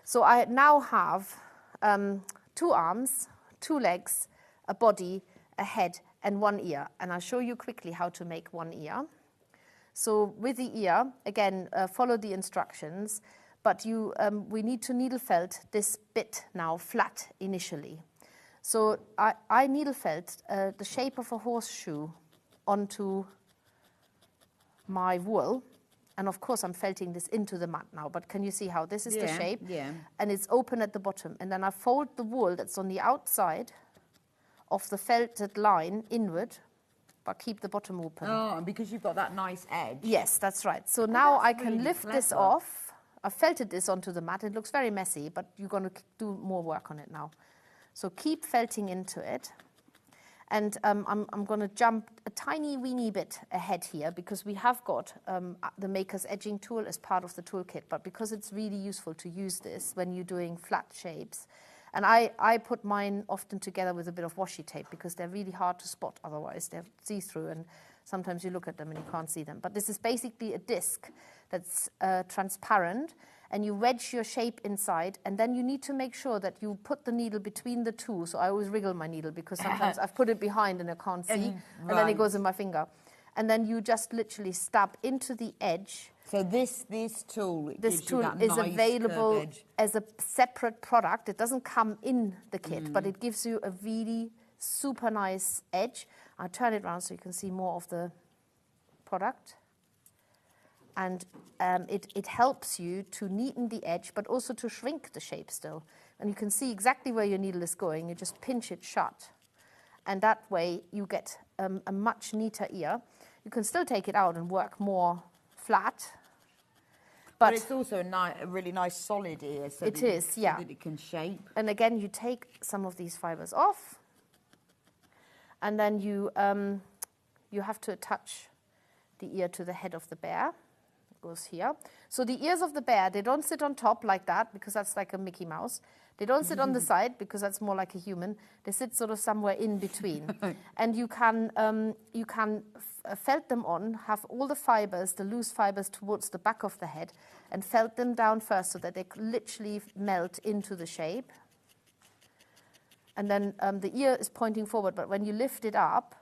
So I now have 2 arms, 2 legs, a body, a head, and 1 ear. And I'll show you quickly how to make 1 ear. So with the ear, again, follow the instructions, but we need to needle felt this bit now flat initially. So I needle felt the shape of a horseshoe onto my wool. And of course, I'm felting this into the mat now, but can you see how this is the shape? Yeah. And it's open at the bottom. And then I fold the wool that's on the outside of the felted line inward, but keep the bottom open. Oh, and because you've got that nice edge. Yes, that's right. So now I can really lift this clever. off. I've felted this onto the mat. It looks very messy, but you're going to do more work on it now. So keep felting into it. And I'm going to jump a tiny weeny bit ahead here because we have got the Maker's edging tool as part of the toolkit, but because it's really useful to use this when you're doing flat shapes. And I put mine often together with a bit of washi tape because they're really hard to spot otherwise. They're see-through, and sometimes you look at them and you can't see them. But this is basically a disc that's transparent, and you wedge your shape inside, and then you need to make sure that you put the needle between the two. So I always wriggle my needle because sometimes I've put it behind and I can't see, and then it goes in my finger. And then you just literally stab into the edge. So this tool This gives you tool that is nice available curved edge. as a separate product. It doesn't come in the kit, but it gives you a really super nice edge. I'll turn it around so you can see more of the product. And it helps you to neaten the edge, but also to shrink the shape still. And you can see exactly where your needle is going. You just pinch it shut. And that way you get a much neater ear. You can still take it out and work more flat. But it's also a really nice solid ear. So It that is, so yeah. that it can shape. And again, you take some of these fibers off, and then you have to attach the ear to the head of the bear. It goes here. So the ears of the bear, they don't sit on top like that because that's like a Mickey Mouse. They don't sit on the side because that's more like a human. They sit sort of somewhere in between. And you can felt them on, have all the fibers, the loose fibers towards the back of the head, and felt them down first so that they literally melt into the shape. And then the ear is pointing forward, but when you lift it up,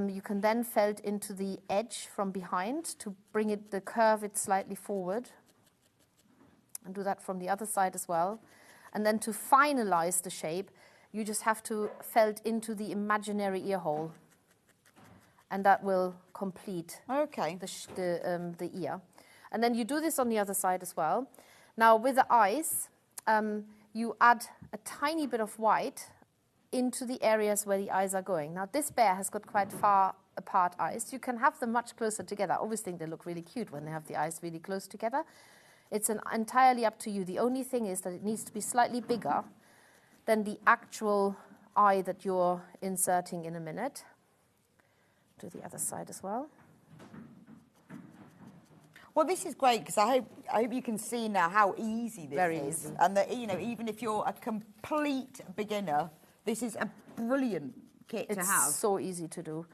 you can then felt into the edge from behind to bring it, curve it slightly forward. And do that from the other side as well. And then to finalize the shape, you just have to felt into the imaginary ear hole. And that will complete the ear. And then you do this on the other side as well. Now with the eyes, you add a tiny bit of white into the areas where the eyes are going. Now this bear has got quite far apart eyes. You can have them much closer together. I always think they look really cute when they have the eyes really close together. It's entirely up to you. The only thing is that it needs to be slightly bigger than the actual eye that you're inserting in a minute. Do the other side as well. Well, this is great because I hope you can see now how easy this is. Easy. And that, you know, even if you're a complete beginner, this is a brilliant kit to have. It's so easy to do.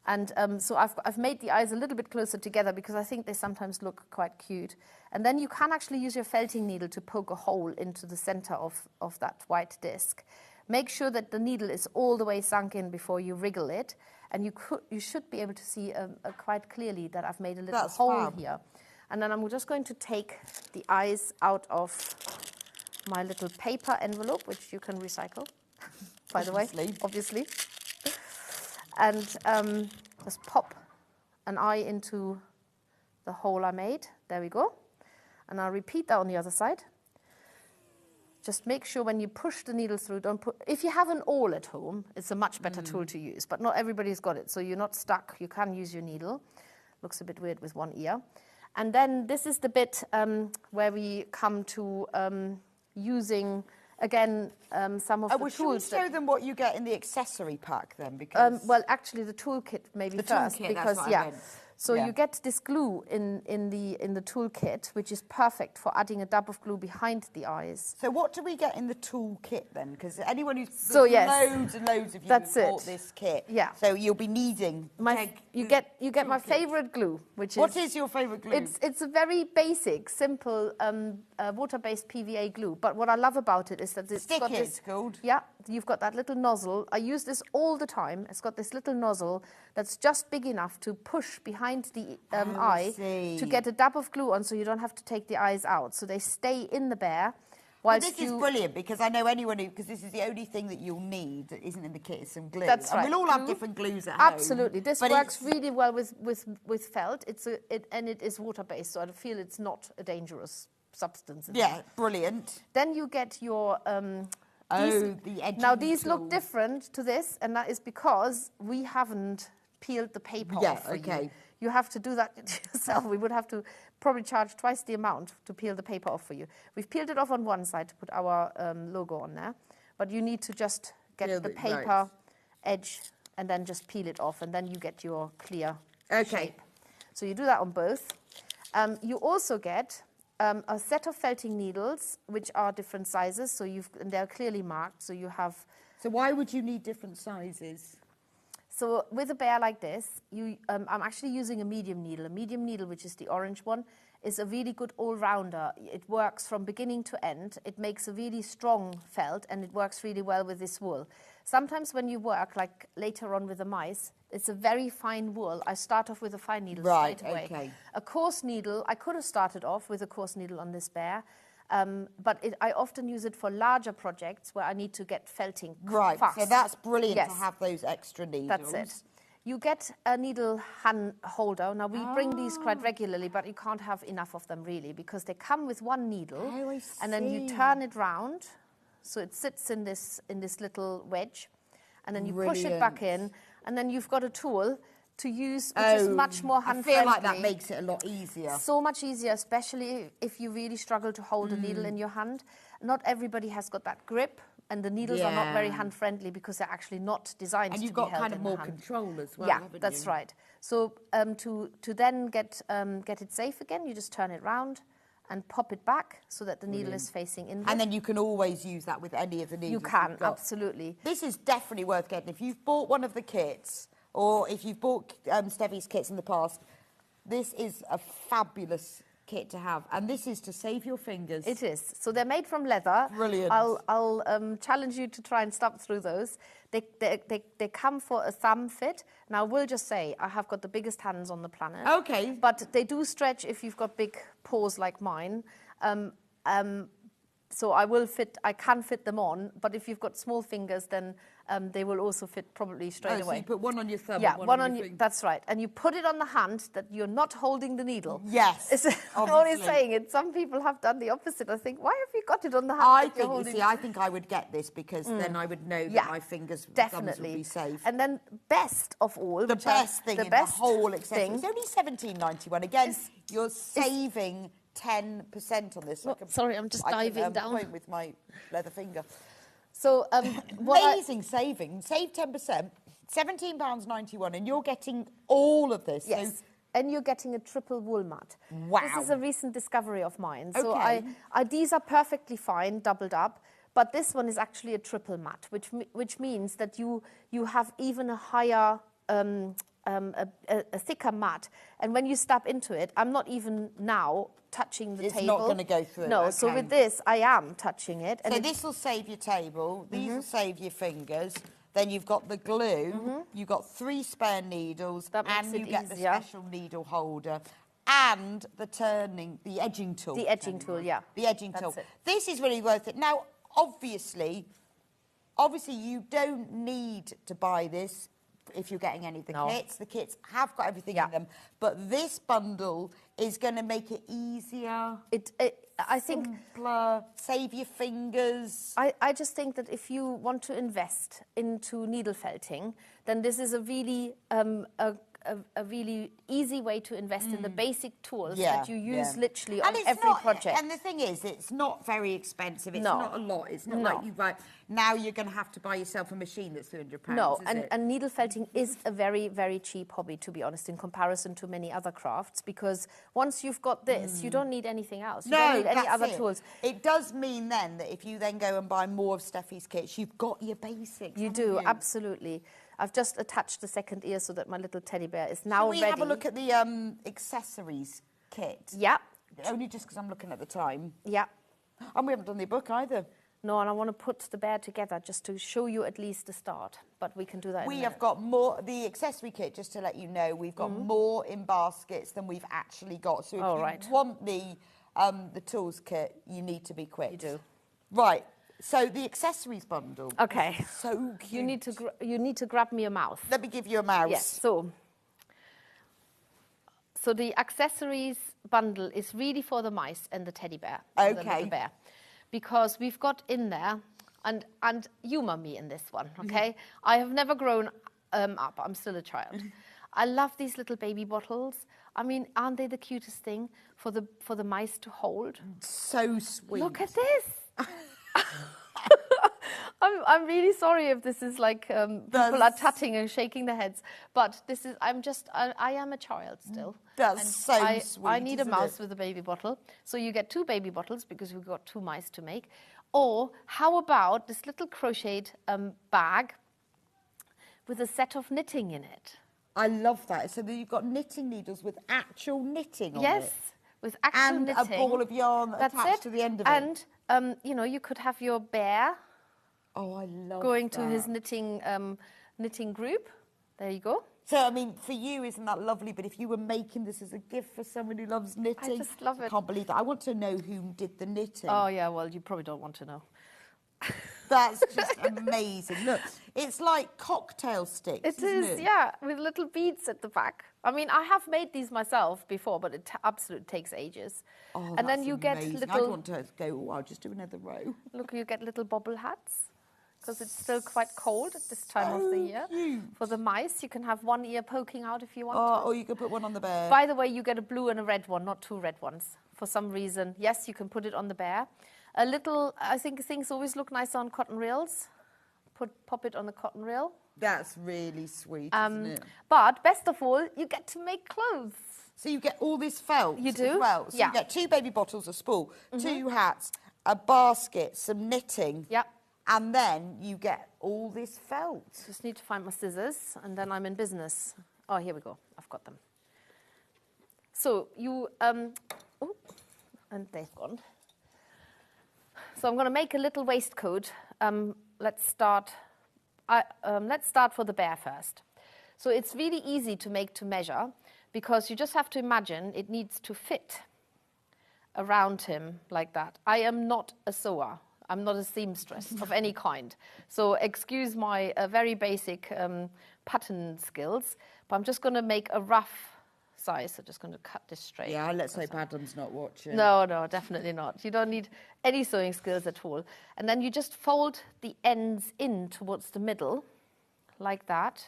And so I've made the eyes a little bit closer together because I think they sometimes look quite cute. And then you can actually use your felting needle to poke a hole into the center of that white disc. Make sure that the needle is all the way sunk in before you wriggle it. And you should be able to see quite clearly that I've made a little hole here. And then I'm just going to take the eyes out of my little paper envelope, which you can recycle, by the way, obviously. And just pop an eye into the hole I made. There we go. And I'll repeat that on the other side. Just make sure when you push the needle through, if you have an awl at home, it's a much better tool to use, but not everybody's got it, so you're not stuck. You can use your needle. Looks a bit weird with one ear. And then this is the bit where we come to using, again, some of the tools. Should we show them what you get in the accessory pack then? Because well, actually, the toolkit maybe first, because so you get this glue in the toolkit, which is perfect for adding a dab of glue behind the eyes. So what do we get in the toolkit then? Because anyone who's loads and loads of you who bought this kit. Yeah. So you'll be needing. You get my favorite glue, which is. What is your favorite glue? It's a very basic, simple water-based PVA glue. But what I love about it is that it's got this. It's called. Yeah, you've got that little nozzle. I use this all the time. It's got this little nozzle that's just big enough to push behind the eye to get a dab of glue on, so you don't have to take the eyes out. So they stay in the bear. Well, this is brilliant because I know anyone because this is the only thing that you'll need that isn't in the kit is some glue. That's right. And we'll all have different glues at home. Absolutely. This works really well with felt. And it is water-based, so I feel it's not a dangerous substance. Yeah, brilliant. Then you get your... the edging Now, these tool. look different to this, and that is because we haven't peeled the paper off for you. You have to do that yourself. We would have to probably charge twice the amount to peel the paper off for you. We've peeled it off on one side to put our logo on there, but you need to just get the paper edge and then just peel it off, and then you get your clear shape. So you do that on both. You also get a set of felting needles, which are different sizes, so and they're clearly marked. So you have. So why would you need different sizes? So with a bear like this, I'm actually using a medium needle. A medium needle, which is the orange one, is a really good all-rounder. It works from beginning to end. It makes a really strong felt, and it works really well with this wool. Sometimes when you work, like later on with the mice, it's a very fine wool. I start off with a fine needle straight away. Okay. A coarse needle, I could have started off with a coarse needle on this bear, but I often use it for larger projects where I need to get felting fast. So that's brilliant to have those extra needles. That's it. You get a needle hand holder. Now, we bring these quite regularly, but you can't have enough of them, really, because they come with one needle, and then you turn it round, so it sits in this little wedge, and then you push it back in, and then you've got a tool to use, which is much more hand-friendly. I feel like that makes it a lot easier. So much easier, especially if you really struggle to hold a needle in your hand. Not everybody has got that grip, and the needles are not very hand-friendly because they're actually not designed to be held in the hand. And you've got kind of more control as well, yeah, haven't that's you? right. So to then get it safe again, you just turn it round, and pop it back so that the needle is facing inward. And then you can always use that with any of the needles. You can, you've got. absolutely. This is definitely worth getting. If you've bought one of the kits, or if you've bought Steffi's kits in the past, this is a fabulous kit to have. And this is to save your fingers. It is. So they're made from leather. Brilliant. I'll challenge you to try and stump through those. They come for a thumb fit. Now, we'll just say I have got the biggest hands on the planet. Okay. But they do stretch if you've got big paws like mine. So I can fit them on, but if you've got small fingers, then they will also fit probably straight away. So you put one on your thumb, yeah, one on your finger. That's right. And you put it on the hand that you're not holding the needle. Yes, I'm only saying it. Some people have done the opposite. I think, why have you got it on the hand? I think I would get this because then I would know that my fingers thumbs would be safe. And then best of all, the best thing in the whole accessory. It's only £17.91. Again, you're saving 10% on this. Sorry, I'm just diving down. Point with my leather finger. So amazing saving. Save 10%, £17.91, and you're getting all of this. Yes. So, and you're getting a triple wool mat. Wow. This is a recent discovery of mine. Okay. So these are perfectly fine, doubled up, but this one is actually a triple mat, which means that you have even a higher, a thicker mat. And when you step into it, I'm not even now touching the table. It's not going to go through. No, so with this, I am touching it. And so this will save your table. These will save your fingers. Then you've got the glue. You've got 3 spare needles. And you get the special needle holder. And the edging tool. The edging tool, yeah. The edging tool. It. This is really worth it. Now, obviously, you don't need to buy this if you're getting any of the kits. The kits have got everything in them. But this bundle is going to make it easier. I think simpler, save your fingers. I just think that if you want to invest into needle felting, then this is a really a really easy way to invest in the basic tools that you use literally on every project. And the thing is, it's not very expensive. It's not a lot. It's not like you buy. Now you're going to have to buy yourself a machine that's £300. No, and needle felting is a very, very cheap hobby, to be honest, in comparison to many other crafts, because once you've got this, you don't need anything else. You don't need any other tools. It does mean then that if you then go and buy more of Steffi's kits, you've got your basics. You do, absolutely. I've just attached the second ear so that my little teddy bear is now ready. Shall we have a look at the accessories kit? Yeah. Only just because I'm looking at the time. Yeah. And we haven't done the book either. No, and I want to put the bear together just to show you at least the start. But we can do that in a minute. We have got more, the accessory kit, just to let you know, we've got more in baskets than we've actually got. So if you want the tools kit, you need to be quick. You do. Right. So the accessories bundle. Okay. So cute. You need to grab me a mouse. Let me give you a mouse. Yes. So the accessories bundle is really for the mice and the teddy bear. Okay. The little bear, because we've got in there, and humour me in this one, okay? I have never grown up. I'm still a child. I love these little baby bottles. I mean, aren't they the cutest thing for the mice to hold? So sweet. Look at this. I'm really sorry if this is like people are tutting and shaking their heads, but this is I am a child still. That's so sweet. I need a mouse with a baby bottle, so you get 2 baby bottles because we've got 2 mice to make. Or how about this little crocheted bag with a set of knitting in it? I love that. So that you've got knitting needles with actual knitting on it. Yes, with actual knitting. And a ball of yarn attached to the end of it. And you could have your bear. Oh, I love going to his knitting group. There you go. So, I mean, for you, isn't that lovely? But if you were making this as a gift for someone who loves knitting... I just love it. I can't believe that. I want to know who did the knitting. Oh, yeah, well, you probably don't want to know. That's just amazing. Look, it's like cocktail sticks, isn't it? Yeah, with little beads at the back. I mean, I have made these myself before, but it absolutely takes ages. Oh, and then you amazing. Get little... I want to go, I'll just do another row. Look, you get little bobble hats, because it's still quite cold at this time of the year. Cute. For the mice, you can have one ear poking out if you want to. Or you could put one on the bear. By the way, you get a blue and a red one, not 2 red ones. For some reason, yes, you can put it on the bear. A little, I think things always look nice on cotton reels. Pop it on the cotton reel. That's really sweet, isn't it? But best of all, you get to make clothes. So you get all this felt You do? as well. So Yeah. you get 2 baby bottles of spool, 2 hats, a basket, some knitting. Yeah. And then you get all this felt. Just need to find my scissors, and then I'm in business. Oh, here we go. I've got them. So you, and they've gone. So I'm going to make a little waistcoat. Let's start for the bear first. So it's really easy to make to measure, because you just have to imagine it needs to fit around him like that. I am not a sewer. I'm not a seamstress of any kind. So excuse my very basic pattern skills, but I'm just going to make a rough size. So just going to cut this straight. Yeah, let's hope Adam's not watching. No, definitely not. You don't need any sewing skills at all. And then you just fold the ends in towards the middle, like that,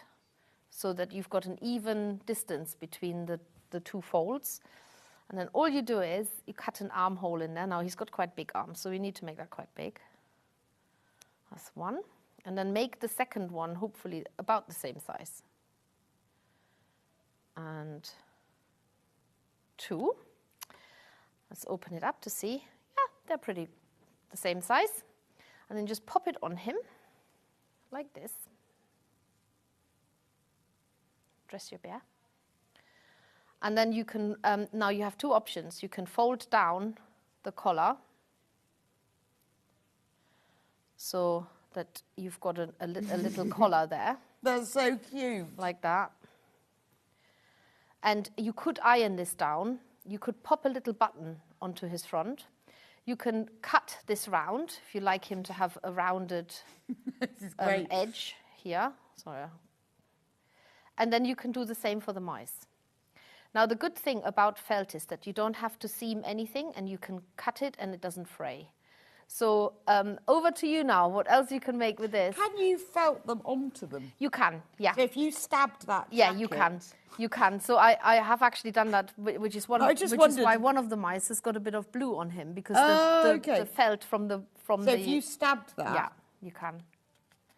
so that you've got an even distance between the 2 folds. And then all you do is you cut an armhole in there. Now he's got quite big arms, so we need to make that quite big. That's 1. And then make the second one hopefully about the same size. And 2. Let's open it up to see. Yeah, they're pretty the same size. And then just pop it on him like this. Dress your bear. And then you can, now you have 2 options. You can fold down the collar so that you've got a little collar there. That's so cute. Like that. And you could iron this down. You could pop a little button onto his front. You can cut this round if you like him to have a rounded edge here. Sorry. And then you can do the same for the mice. Now, the good thing about felt is that you don't have to seam anything, and you can cut it and it doesn't fray. So over to you now. What else you can make with this? Can you felt them onto them? You can, yeah. So if you stabbed that Yeah, jacket, you can. You can. So I have actually done that, which is why one of the mice has got a bit of blue on him, because the felt from the... So if you stabbed that... Yeah, you can.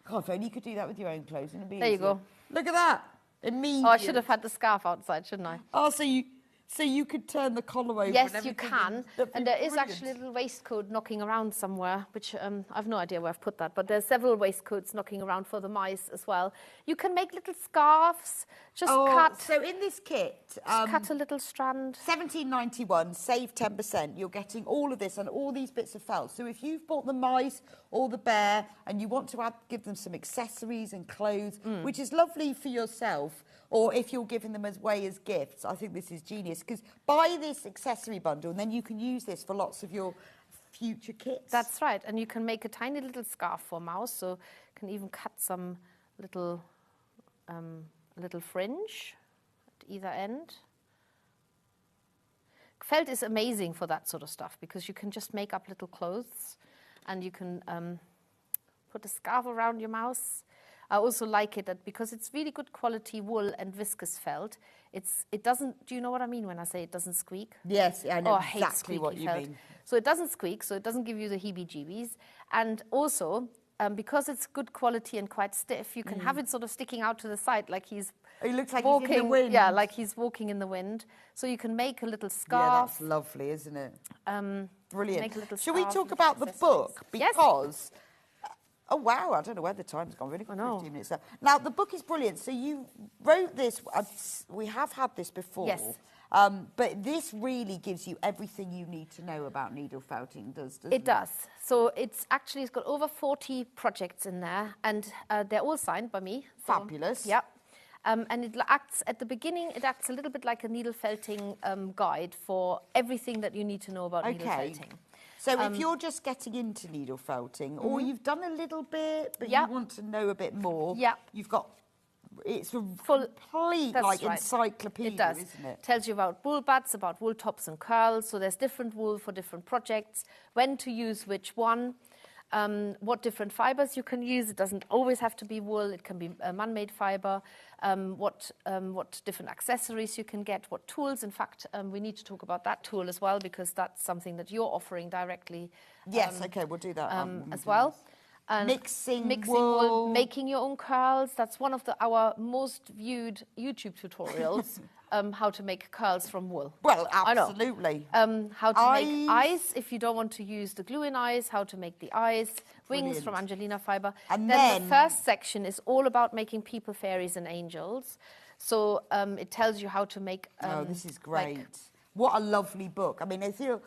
God, if only you could do that with your own clothes. It'd be there you easier. go. Look at that. Immediate. Oh, I should have had the scarf outside, shouldn't I? Oh, so you could turn the collar over. Yes, and you everything. can. And there is brilliant. actually a little waistcoat knocking around somewhere, which I've no idea where I've put that, but there's several waistcoats knocking around for the mice as well. You can make little scarves. Just cut. So in this kit, cut a little strand. $17.91, save 10%. You're getting all of this and all these bits of felt. So if you've bought the mice or the bear and you want to give them some accessories and clothes, which is lovely for yourself, or if you're giving them away as gifts, I think this is genius, because buy this accessory bundle and then you can use this for lots of your future kits. That's right, and you can make a tiny little scarf for mouse, so you can even cut some little fringe at either end. Felt is amazing for that sort of stuff, because you can just make up little clothes, and you can put a scarf around your mouse. I also like it that because it's really good quality wool and viscose felt, it doesn't, do you know what I mean when I say it doesn't squeak? Yes, I know I exactly what you felt. mean. So it doesn't squeak, so it doesn't give you the heebie-jeebies. And also, because it's good quality and quite stiff, you can have it sort of sticking out to the side like he's It looks like walking, he's in the wind. Yeah, like he's walking in the wind. So you can make a little scarf. Yeah, that's lovely, isn't it? Brilliant. Make a little Shall we scarf talk with about the accessories. book? Yes. Because... Oh, wow, I don't know where the time's gone. Really, I know. 15 minutes left. Now, the book is brilliant. So you wrote this. We have had this before. Yes. But this really gives you everything you need to know about needle felting, doesn't it? It does. So it's got over 40 projects in there, and they're all signed by me. So, Fabulous. Yeah. And it acts, at the beginning, it acts a little bit like a needle felting guide for everything that you need to know about needle felting. So if you're just getting into needle felting, or you've done a little bit, but you want to know a bit more, you've got, it's a complete encyclopedia, it does. Isn't it? Tells you about wool buds, about wool tops and curls, so there's different wool for different projects, when to use which one, what different fibres you can use. It doesn't always have to be wool, it can be a man-made fibre, what different accessories you can get, what tools. In fact, we need to talk about that tool as well, because that's something that you're offering directly. Yes, okay, we'll do that as well. And mixing wool, making your own curls. That's one of our most viewed YouTube tutorials. How to make curls from wool. Well, absolutely. How to make eyes if you don't want to use the glue-in eyes. How to make the eyes. Wings from Angelina fibre. And then the first section is all about making people, fairies, and angels. So it tells you how to make. Oh, this is great! What a lovely book. I mean, I feel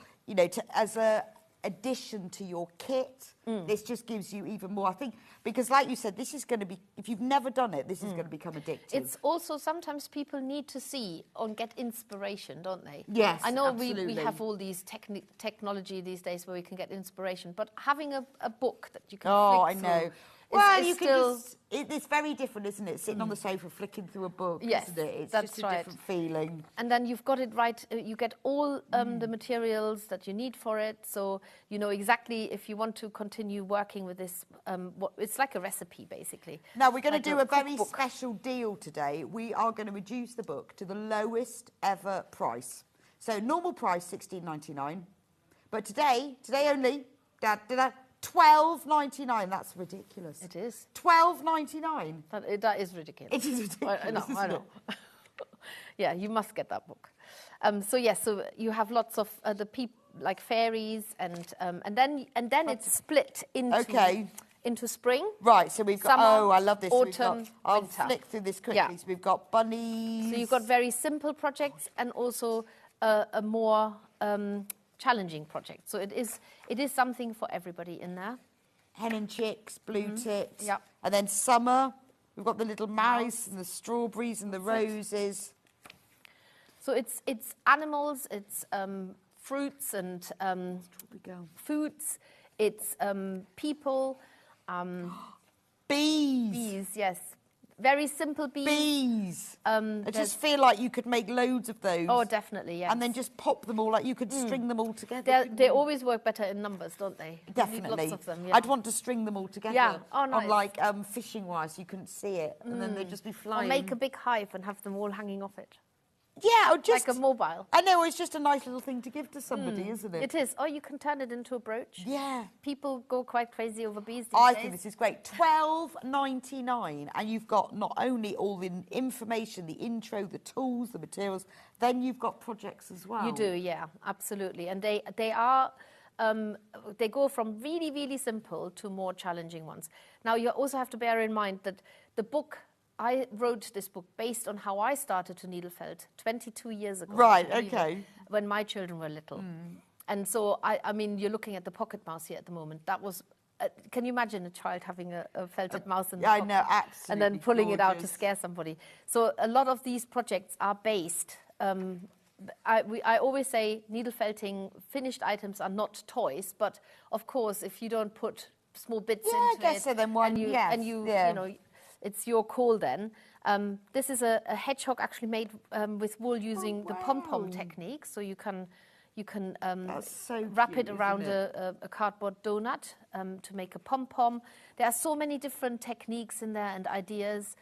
as a addition to your kit, this just gives you even more. I think because, like you said, this is going to be. If you've never done it, this is going to become addictive. It's also sometimes people need to see or get inspiration, don't they? Yes, I know absolutely. we have all these technology these days where we can get inspiration, but having a book that you can flick through. Know. Well, you can just. It's very different, isn't it? Sitting on the sofa, flicking through a book, isn't it? It's that's just a different feeling. And then you've got it right. You get all the materials that you need for it, so you know exactly if you want to continue working with this. It's like a recipe, basically. Now we're going to do a very special deal today. We are going to reduce the book to the lowest ever price. So normal price $16.99, but today only. $12.99. That's ridiculous. It is. $12.99. That is ridiculous. It is ridiculous. I know. Yeah, you must get that book. So you have lots of the people like fairies, and then it's split into spring. Right. So we've got. Summer, I love this. Autumn, I'll winter. flick through this quickly. Yeah. So we've got bunnies. So you've got very simple projects and also a more challenging project. So it is something for everybody in there. Hen and chicks, blue tits. Yeah. And then summer, we've got the little mice and the strawberries and the roses. So it's animals, it's fruits and foods, it's people. Bees. Bees, yes. Very simple bees. Bees. I just feel like you could make loads of those. Oh, definitely, yes. And then just pop them all, like you could string them all together. They always work better in numbers, don't they? Definitely. You need lots of them, I'd want to string them all together. Yeah, oh, nice. On like fishing wires, you couldn't see it, and then they'd just be flying. Or make a big hive and have them all hanging off it. Yeah, or just... Like a mobile. I know, it's just a nice little thing to give to somebody, isn't it? It is. Or you can turn it into a brooch. Yeah. People go quite crazy over bees these days. I think this is great. $12.99, and you've got not only all the information, the intro, the tools, the materials, then you've got projects as well. You do, yeah, absolutely. And they are... they go from really, really simple to more challenging ones. Now, you also have to bear in mind that the book... I wrote this book based on how I started to needle felt 22 years ago. Right, okay. When my children were little. And so, I mean, you're looking at the pocket mouse here at the moment. That was, can you imagine a child having a felted mouse in the pocket? I know, absolutely. And then pulling it out to scare somebody. So a lot of these projects are based... I always say needle felting finished items are not toys, but of course, if you don't put small bits into I guess it... so, then one, you know... It's your call then. This is a hedgehog actually made with wool using the pom-pom technique. So you can wrap it around a cardboard donut to make a pom-pom. There are so many different techniques in there and ideas.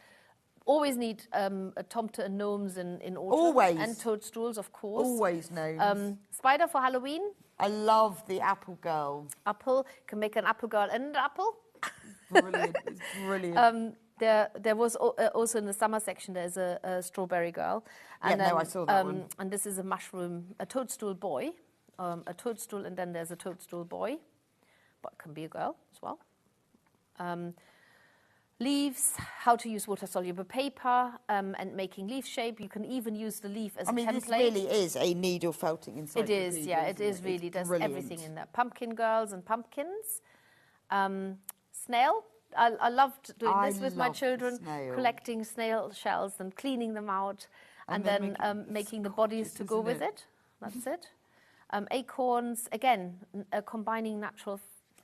Always need a tomte and gnomes in autumn. Always. And toadstools, of course. Always gnomes. Spider for Halloween. I love the apple girl. Apple. Can make an apple girl and an apple. Brilliant. It's brilliant. There was also in the summer section, there's a strawberry girl. And then, I saw that one. And this is a mushroom, a toadstool boy. A toadstool, and then there's a toadstool boy. But it can be a girl as well. Leaves, how to use water-soluble paper and making leaf shape. You can even use the leaf as a template. This really is a needle felting inside. It is, yeah, it is really. There's everything in there. Pumpkin girls and pumpkins. Snail. I loved doing this with my children, collecting snail shells and cleaning them out, and then making the bodies to go with it. That's it. Acorns, again, combining natural...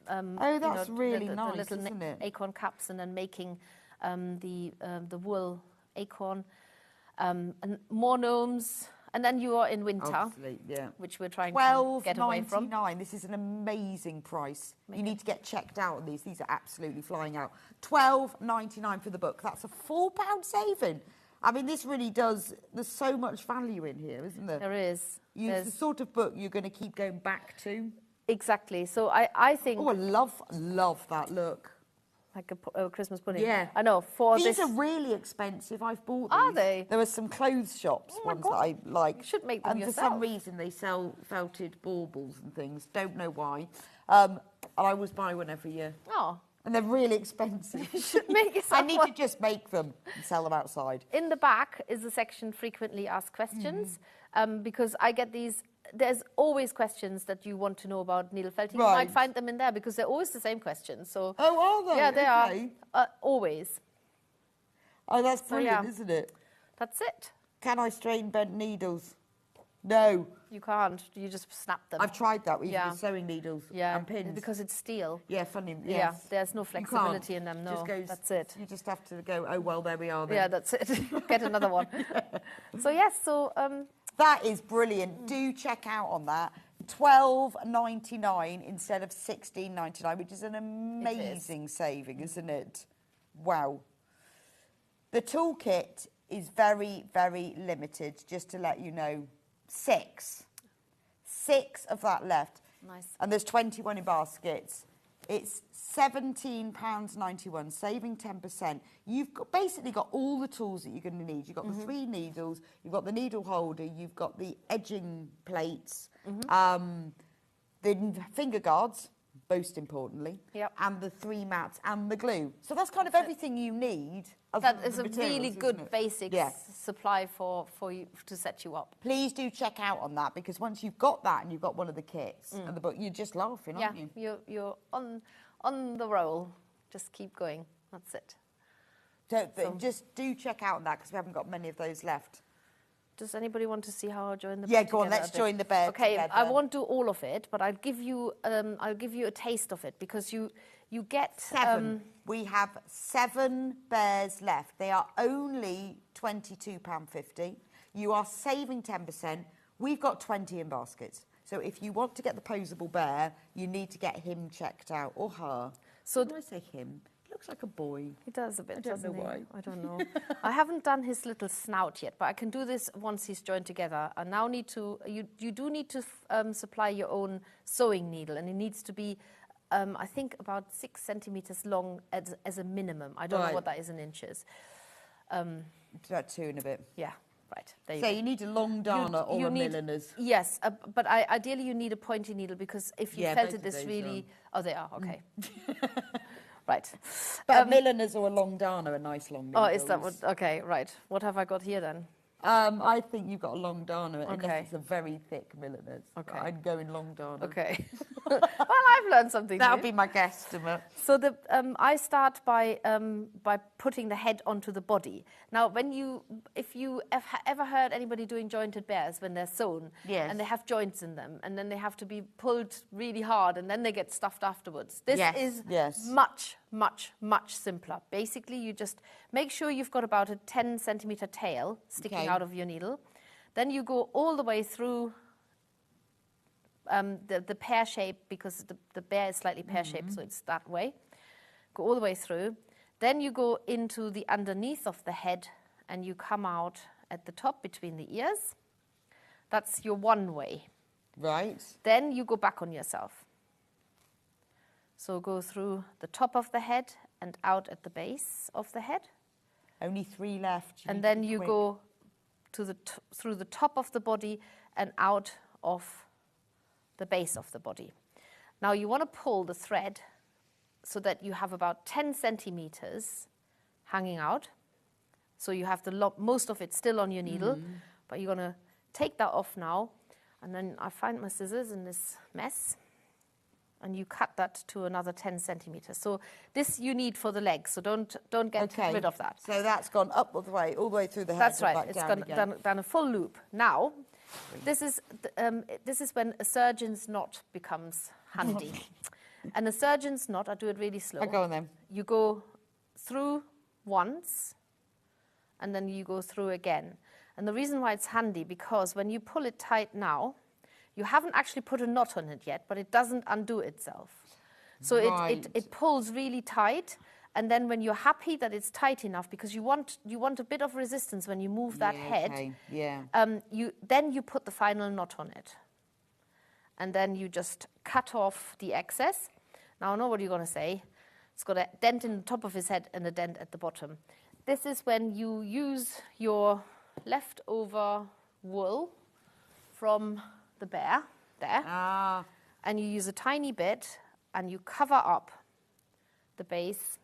that's really nice, the little isn't it? Acorn caps, and then making the wool acorn. And more gnomes. And then you are in winter, obviously, yeah. Which we're trying to get away from. $12.99. This is an amazing price. You need to get checked out on these. These are absolutely flying out. $12.99 for the book. That's a £4 saving. I mean, this really does... There's so much value in here, isn't there? There is. It's the sort of book you're going to keep going back to. Exactly. So I think... Oh, I love that look. like a Christmas pudding. Yeah. I know. For These this, are really expensive. I've bought these. Are they? There are some clothes shops, Oh my ones God. that I like. You should make them and yourself. for some reason, they sell felted baubles and things. Don't know why. And I always buy one every year. Oh. And they're really expensive. You should make yourself I need to just make them and sell them outside. In the back is the section frequently asked questions, because I get these. There's always questions that you want to know about needle felting. Right. You might find them in there because they're always the same questions. So Oh, are they? yeah, they Okay. are always. Oh, that's So, brilliant, yeah. isn't it? That's it. Can I straighten bent needles? No. You can't. You just snap them. I've tried that with Yeah. sewing needles yeah, and pins. because it's steel. Yeah, funny. Yes. Yeah, there's no You can't. flexibility in them. No, Just goes, that's it. You just have to go, oh, well, there we are then. Yeah, that's it. Get another one. So yes, so That is brilliant. Do check out on that. $12.99 instead of $16.99, which is an amazing saving, isn't it? Wow. The toolkit is very, very limited, just to let you know. 6 of that left. Nice. And there's 21 in baskets. It's £17.91, saving 10%. You've basically got all the tools that you're going to need. You've got the 3 needles, you've got the needle holder, you've got the edging plates, the finger guards, most importantly, and the 3 mats and the glue. So that's kind of everything you need. That is a really good basic Yeah. supply for you to set you up. Please do check out on that, because once you've got that and you've got one of the kits and the book, you're just laughing, aren't you? You're on the roll. Just keep going. That's it. Just do check out on that, because we haven't got many of those left. Does anybody want to see how I join the Yeah, bear go on. together Let's a bit? join the bear Okay, together. I won't do all of it, but I'll give you a taste of it, because you get 7. We have 7 bears left. They are only £22.50. You are saving 10%. We've got 20 in baskets. So if you want to get the posable bear, you need to get him checked out, or her. So when I say him, he looks like a boy. He does a bit, I don't doesn't know he? why. I don't know. I haven't done his little snout yet, but I can do this once he's joined together. I now need to. You do need to supply your own sewing needle, and it needs to be, I think, about 6 centimeters long as a minimum. I don't know what that is in inches. It's about 2 and a bit. Yeah. Right. There you So go. you need a long darner or a milliner's. Yes, but ideally you need a pointy needle, because if you felted both of this those really... Oh, they are, okay. Right. But a milliner's or a long darner, a nice long needle. Oh, is that what... Okay, right. What have I got here then? I think you've got a long darner, Okay. unless it's a very thick milliner's. Okay. I'd go in long darner. Okay. Well, I've learned something That new. would be my guesstimate. So I start by putting the head onto the body. Now, if you have ever heard anybody doing jointed bears when they're sewn, Yes. and they have joints in them, and then they have to be pulled really hard, and then they get stuffed afterwards. This is much, much, much simpler. Basically, you just make sure you've got about a 10 centimeter tail sticking out of your needle. Then you go all the way through the pear shape, because the bear is slightly pear-shaped, so it's that way. Go all the way through. Then you go into the underneath of the head, and you come out at the top between the ears. That's your one way. Right. Then you go back on yourself. So go through the top of the head and out at the base of the head. Only 3 left. And then you go to through the top of the body and out of the base of the body. Now you want to pull the thread so that you have about 10 centimeters hanging out. So you have most of it still on your needle, but you're going to take that off now. And then I find my scissors in this mess, and you cut that to another 10 centimeters. So this you need for the legs, so don't get rid of that. So that's gone up all the way through the head. That's right. Back It's down done a full loop. Now, this is when a surgeon's knot becomes handy. And a surgeon's knot, I do it really slow. Go on then. You go through once, and then you go through again. And the reason why it's handy, because when you pull it tight now, you haven't actually put a knot on it yet, but it doesn't undo itself. So it pulls really tight, and then when you're happy that it's tight enough, because you want a bit of resistance when you move that head, then you put the final knot on it. And then you just cut off the excess. Now I know what you're going to say. It's got a dent in the top of his head and a dent at the bottom. This is when you use your leftover wool from the bear there, and you use a tiny bit and you cover up the base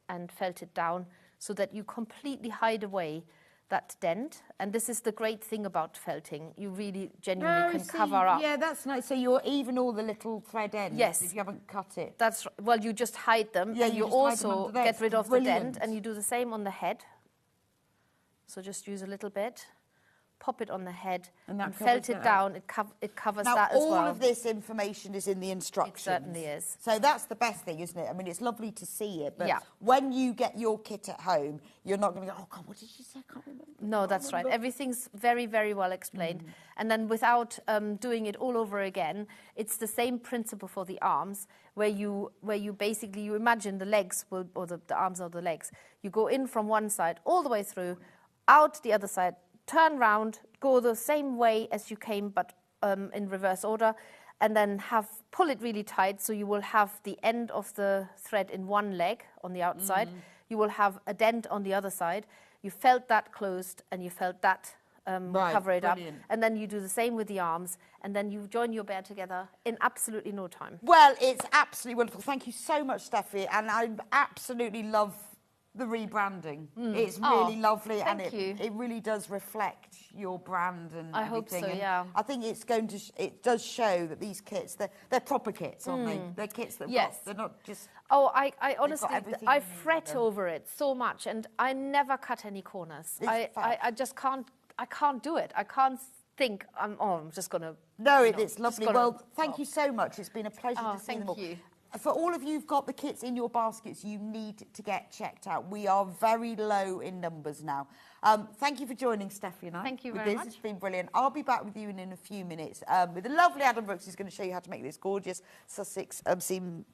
and felt it down so that you completely hide away that dent. And this is the great thing about felting. You really genuinely can cover up. Yeah, that's nice. So you're even all the little thread ends yes. if you haven't cut it. That's well, you just hide them. Yeah, and you also get rid of the dent, and you do the same on the head. So just use a little bit, pop it on the head, and felt it down. It covers that as well. Now, all of this information is in the instructions. It certainly is. So that's the best thing, isn't it? I mean, it's lovely to see it, but when you get your kit at home, you're not going to go, oh, God, what did you say? I can't remember. No, that's right. Everything's very, very well explained. And then without doing it all over again, it's the same principle for the arms, where you basically, you imagine the legs, or the arms or the legs. You go in from one side all the way through, out the other side, turn round, go the same way as you came, but in reverse order, and then pull it really tight, so you will have the end of the thread in one leg on the outside. You will have a dent on the other side. You felt that closed, and you felt that cover it up. And then you do the same with the arms, and then you join your bear together in absolutely no time. Well, it's absolutely wonderful. Thank you so much, Steffi, and I absolutely love the rebranding. It's really lovely, and it really does reflect your brand and I hope so, and yeah. I think it's going to it does show that these kits, they're proper kits, aren't they? They're kits that they're not just. Oh, I honestly, I fret over it so much, and I never cut any corners. I just can't. I can't do it. I can't think. I'm just gonna. No, it's lovely. Well, thank you so much. It's been a pleasure to see them all. Thank you. For all of you who've got the kits in your baskets, you need to get checked out. We are very low in numbers now. Thank you for joining Steffi and I. Thank you very much. It's been brilliant. I'll be back with you in a few minutes with the lovely Adam Brooks, who's going to show you how to make this gorgeous Sussex seam.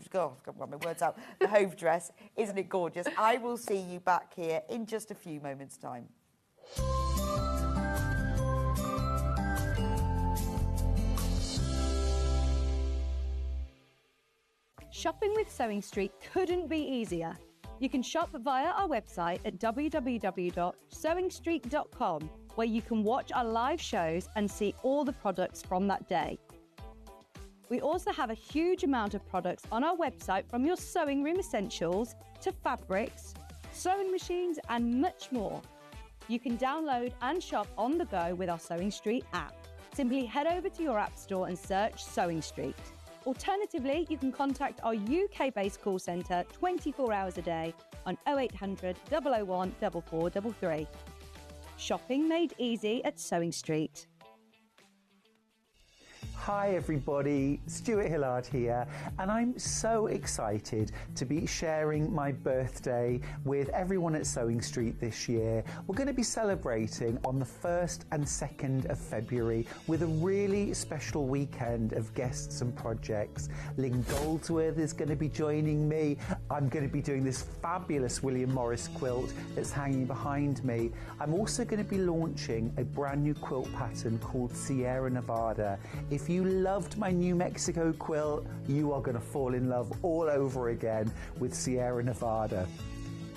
God, I've got my words out. The Hove dress. Isn't it gorgeous? I will see you back here in just a few moments' time. Shopping with Sewing Street couldn't be easier. You can shop via our website at www.sewingstreet.com, where you can watch our live shows and see all the products from that day. We also have a huge amount of products on our website, from your sewing room essentials to fabrics, sewing machines and much more. You can download and shop on the go with our Sewing Street app. Simply head over to your app store and search Sewing Street. Alternatively, you can contact our UK-based call centre 24 hours a day on 0800 001 4433. Shopping made easy at Sewing Street. Hi everybody, Stuart Hillard here, and I'm so excited to be sharing my birthday with everyone at Sewing Street this year. We're going to be celebrating on the 1st and 2nd of February with a really special weekend of guests and projects. Lynn Goldsworth is going to be joining me. I'm going to be doing this fabulous William Morris quilt that's hanging behind me. I'm also going to be launching a brand new quilt pattern called Sierra Nevada. If you loved my New Mexico quilt, you are going to fall in love all over again with Sierra Nevada.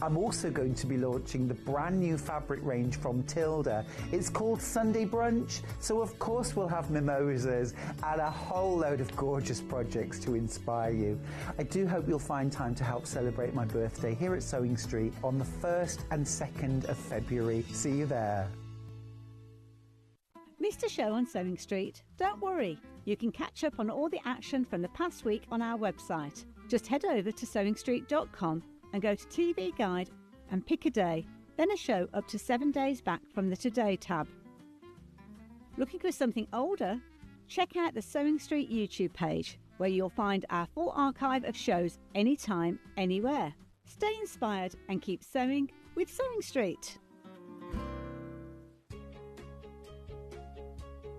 I'm also going to be launching the brand new fabric range from Tilda. It's called Sunday Brunch, so of course we'll have mimosas and a whole load of gorgeous projects to inspire you. I do hope you'll find time to help celebrate my birthday here at Sewing Street on the 1st and 2nd of February. See you there. Missed a show on Sewing Street? Don't worry, you can catch up on all the action from the past week on our website. Just head over to sewingstreet.com and go to TV Guide and pick a day, then a show up to 7 days back from the Today tab. Looking for something older? Check out the Sewing Street YouTube page, where you'll find our full archive of shows anytime, anywhere. Stay inspired and keep sewing with Sewing Street.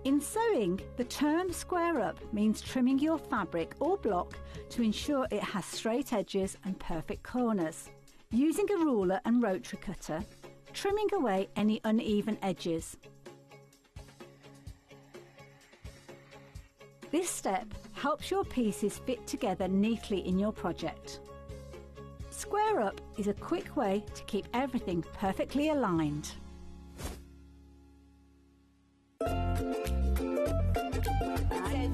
In sewing, the term square up means trimming your fabric or block to ensure it has straight edges and perfect corners. Using a ruler and rotary cutter, trimming away any uneven edges. This step helps your pieces fit together neatly in your project. Square up is a quick way to keep everything perfectly aligned. So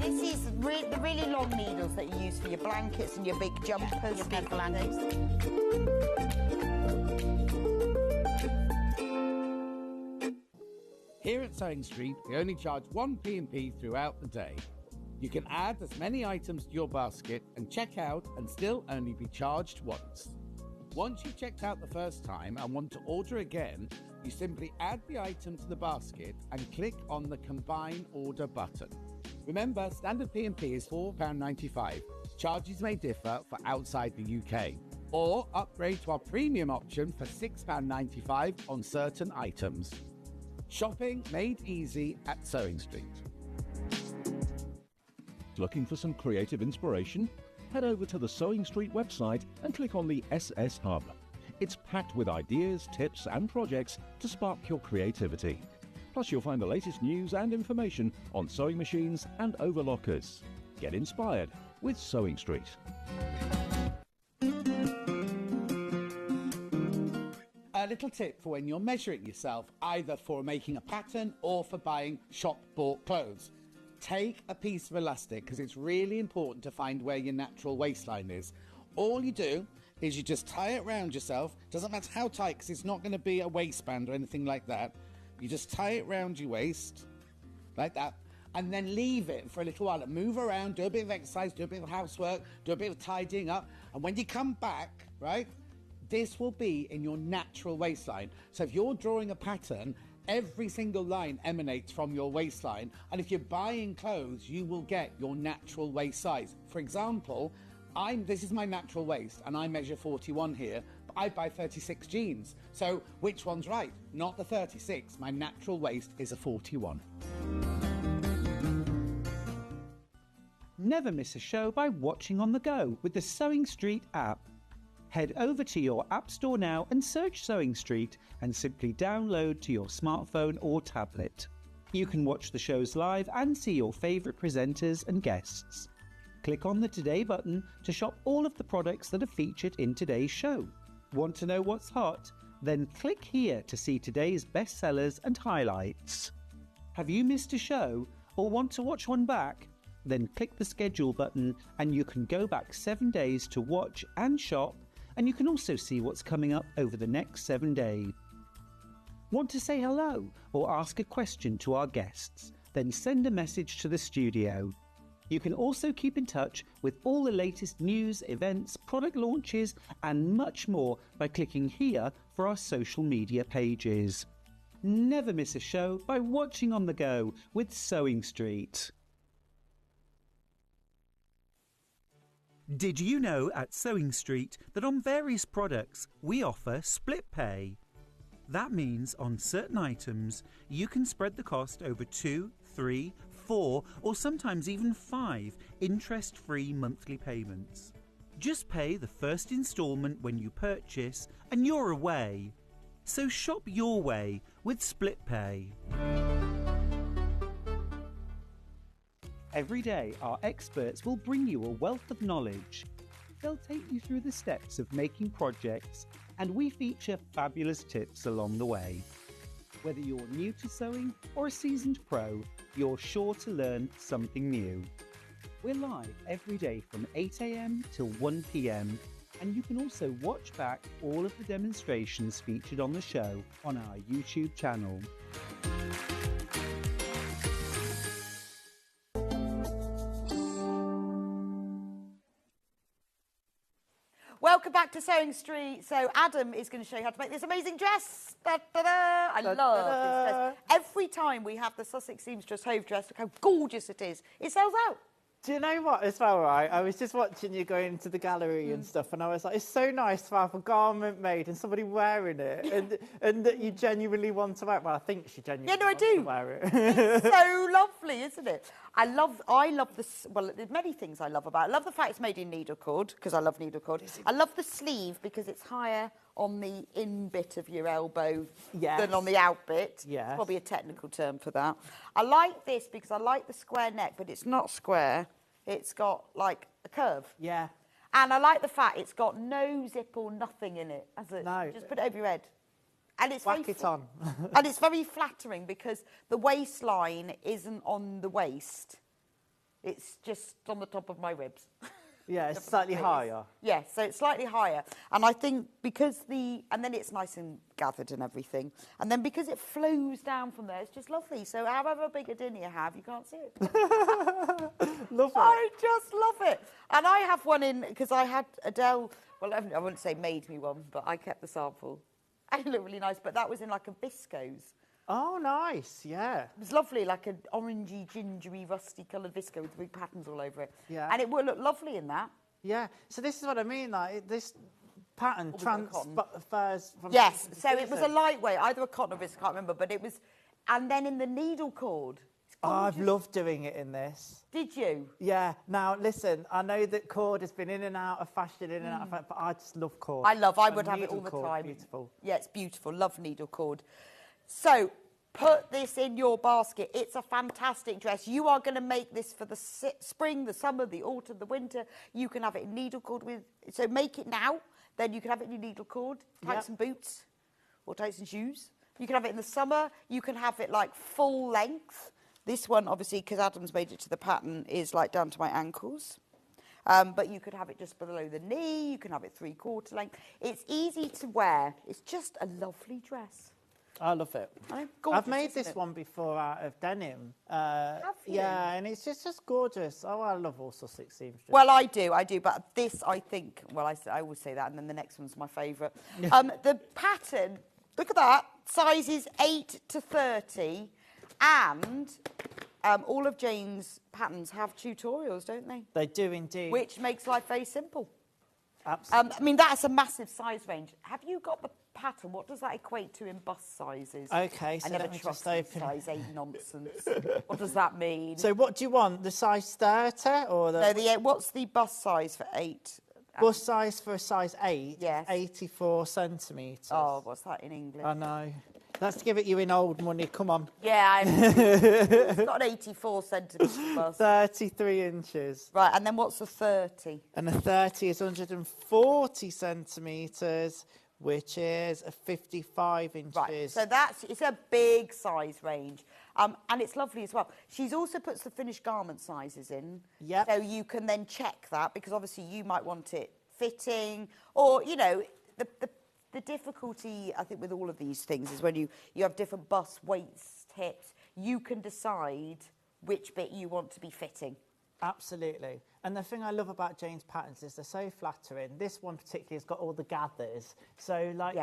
this is the really long needles that you use for your blankets and your big jumpers. Your big blankets. Here at Sewing Street, we only charge 1 P&P throughout the day. You can add as many items to your basket and check out and still only be charged once. Once you've checked out the first time and want to order again, you simply add the item to the basket and click on the Combine Order button. Remember, standard P&P is £4.95. Charges may differ for outside the UK. Or upgrade to our premium option for £6.95 on certain items. Shopping made easy at Sewing Street. Looking for some creative inspiration? Head over to the Sewing Street website and click on the SS Hub. It's packed with ideas, tips and projects to spark your creativity. Plus you'll find the latest news and information on sewing machines and overlockers. Get inspired with Sewing Street. A little tip for when you're measuring yourself, either for making a pattern or for buying shop-bought clothes. Take a piece of elastic because it's really important to find where your natural waistline is. All you do is you just tie it around yourself. Doesn't matter how tight because it's not going to be a waistband or anything like that. You just tie it around your waist like that and then leave it for a little while and move around, do a bit of exercise, do a bit of housework, do a bit of tidying up. And when you come back, right, this will be in your natural waistline. So if you're drawing a pattern, every single line emanates from your waistline, and if you're buying clothes, you will get your natural waist size. For example, this is my natural waist, and I measure 41 here, but I buy 36 jeans. So which one's right? Not the 36. My natural waist is a 41. Never miss a show by watching on the go with the Sewing Street app. Head over to your App Store now and search Sewing Street and simply download to your smartphone or tablet. You can watch the shows live and see your favourite presenters and guests. Click on the Today button to shop all of the products that are featured in today's show. Want to know what's hot? Then click here to see today's bestsellers and highlights. Have you missed a show or want to watch one back? Then click the schedule button and you can go back 7 days to watch and shop, and you can also see what's coming up over the next 7 days. Want to say hello or ask a question to our guests? Then send a message to the studio. You can also keep in touch with all the latest news, events, product launches and much more by clicking here for our social media pages. Never miss a show by watching on the go with Sewing Street. Did you know at Sewing Street that on various products we offer split pay? That means on certain items you can spread the cost over 2, 3, 4 or sometimes even 5 interest-free monthly payments. Just pay the first instalment when you purchase and you're away. So shop your way with split pay. Every day, our experts will bring you a wealth of knowledge. They'll take you through the steps of making projects, and we feature fabulous tips along the way. Whether you're new to sewing or a seasoned pro, you're sure to learn something new. We're live every day from 8 a.m. till 1 p.m, and you can also watch back all of the demonstrations featured on the show on our YouTube channel. Welcome back to Sewing Street. So Adam is going to show you how to make this amazing dress. Da, da, da. I love this dress. Every time we have the Sussex seamstress Hove dress, look how gorgeous it is. It sells out. Do you know what as well, right? I was just watching you go into the gallery and stuff, and I was like, it's so nice to have a garment made and somebody wearing it, and that you genuinely want to wear it. Well, I think she genuinely wants to wear it. It's so lovely, isn't it? I love this. Well, there's many things I love about it. I love the fact it's made in needle cord, because I love needle cord. I love the sleeve because it's higher on the in bit of your elbow than on the out bit. Yes. Probably a technical term for that. I like this because I like the square neck, but it's not square. It's got like a curve. Yeah. And I like the fact it's got no zip or nothing in it, has it? No. Just put it over your head. And it's Whack it on. and it's very flattering because the waistline isn't on the waist. It's just on the top of my ribs. Yeah, it's slightly higher. Yeah, so it's slightly higher. And I think because and then it's nice and gathered and everything. And then because it flows down from there, it's just lovely. So however big a dinner you have, you can't see it. Love it. I just love it. And I have one in, because I had Adele, well, I wouldn't say made me one, but I kept the sample. It looked really nice, but that was in like a Viscose. Oh, nice, yeah. It was lovely, like an orangey, gingery, rusty coloured visco with big patterns all over it. Yeah. And it would look lovely in that. Yeah, so this is what I mean, like, this pattern transfers from... Yes, so it was a lightweight, either a cotton or visco, I can't remember, but it was... And then in the needle cord. Oh, I've loved doing it in this. Did you? Yeah. Now, listen, I know that cord has been in and out of fashion, but I just love cord. I would have it all the time. Beautiful. Yeah, it's beautiful. Love needle cord. So, put this in your basket. It's a fantastic dress. You are going to make this for the spring, the summer, the autumn, the winter. You can have it in needle cord with... So, make it now. Then you can have it in your needle cord. Tights and boots. Or tights and shoes. You can have it in the summer. You can have it, like, full length. This one, obviously, because Adam's made it to the pattern, is, like, down to my ankles. But you could have it just below the knee. You can have it 3/4 length. It's easy to wear. It's just a lovely dress. I love it. Gorgeous, I've made this one before out of denim. Have you? Yeah, and it's just gorgeous. Oh, I love all Sussex seamstress. Well, I do, but this, I think, well, I always say that, and then the next one's my favourite. The pattern, look at that, sizes 8 to 30, and all of Jane's patterns have tutorials, don't they? They do indeed. Which makes life very simple. Absolutely. I mean, that's a massive size range. Have you got the pattern? What does that equate to in bust sizes? Okay, so I never let me just trust open size 8 nonsense. What does that mean? So what do you want? The size 30 or the... No, what's the bust size for 8? Bust size for a size 8? Yes. 84 centimetres. Oh, what's that in English? I know. Let's give it you in old money, come on. Yeah, it's got an 84 centimetre bust. 33 inches. Right, and then what's a 30? And a 30 is 140 centimetres, which is a 55 inches. Right, so it's a big size range. And it's lovely as well. She's also puts the finished garment sizes in. Yep. So you can then check that, because obviously you might want it fitting, or, you know, the difficulty, I think, with all of these things is when you have different busts, weights, hips, you can decide which bit you want to be fitting. Absolutely. And the thing I love about Jane's patterns is they're so flattering. This one particularly has got all the gathers. So, like,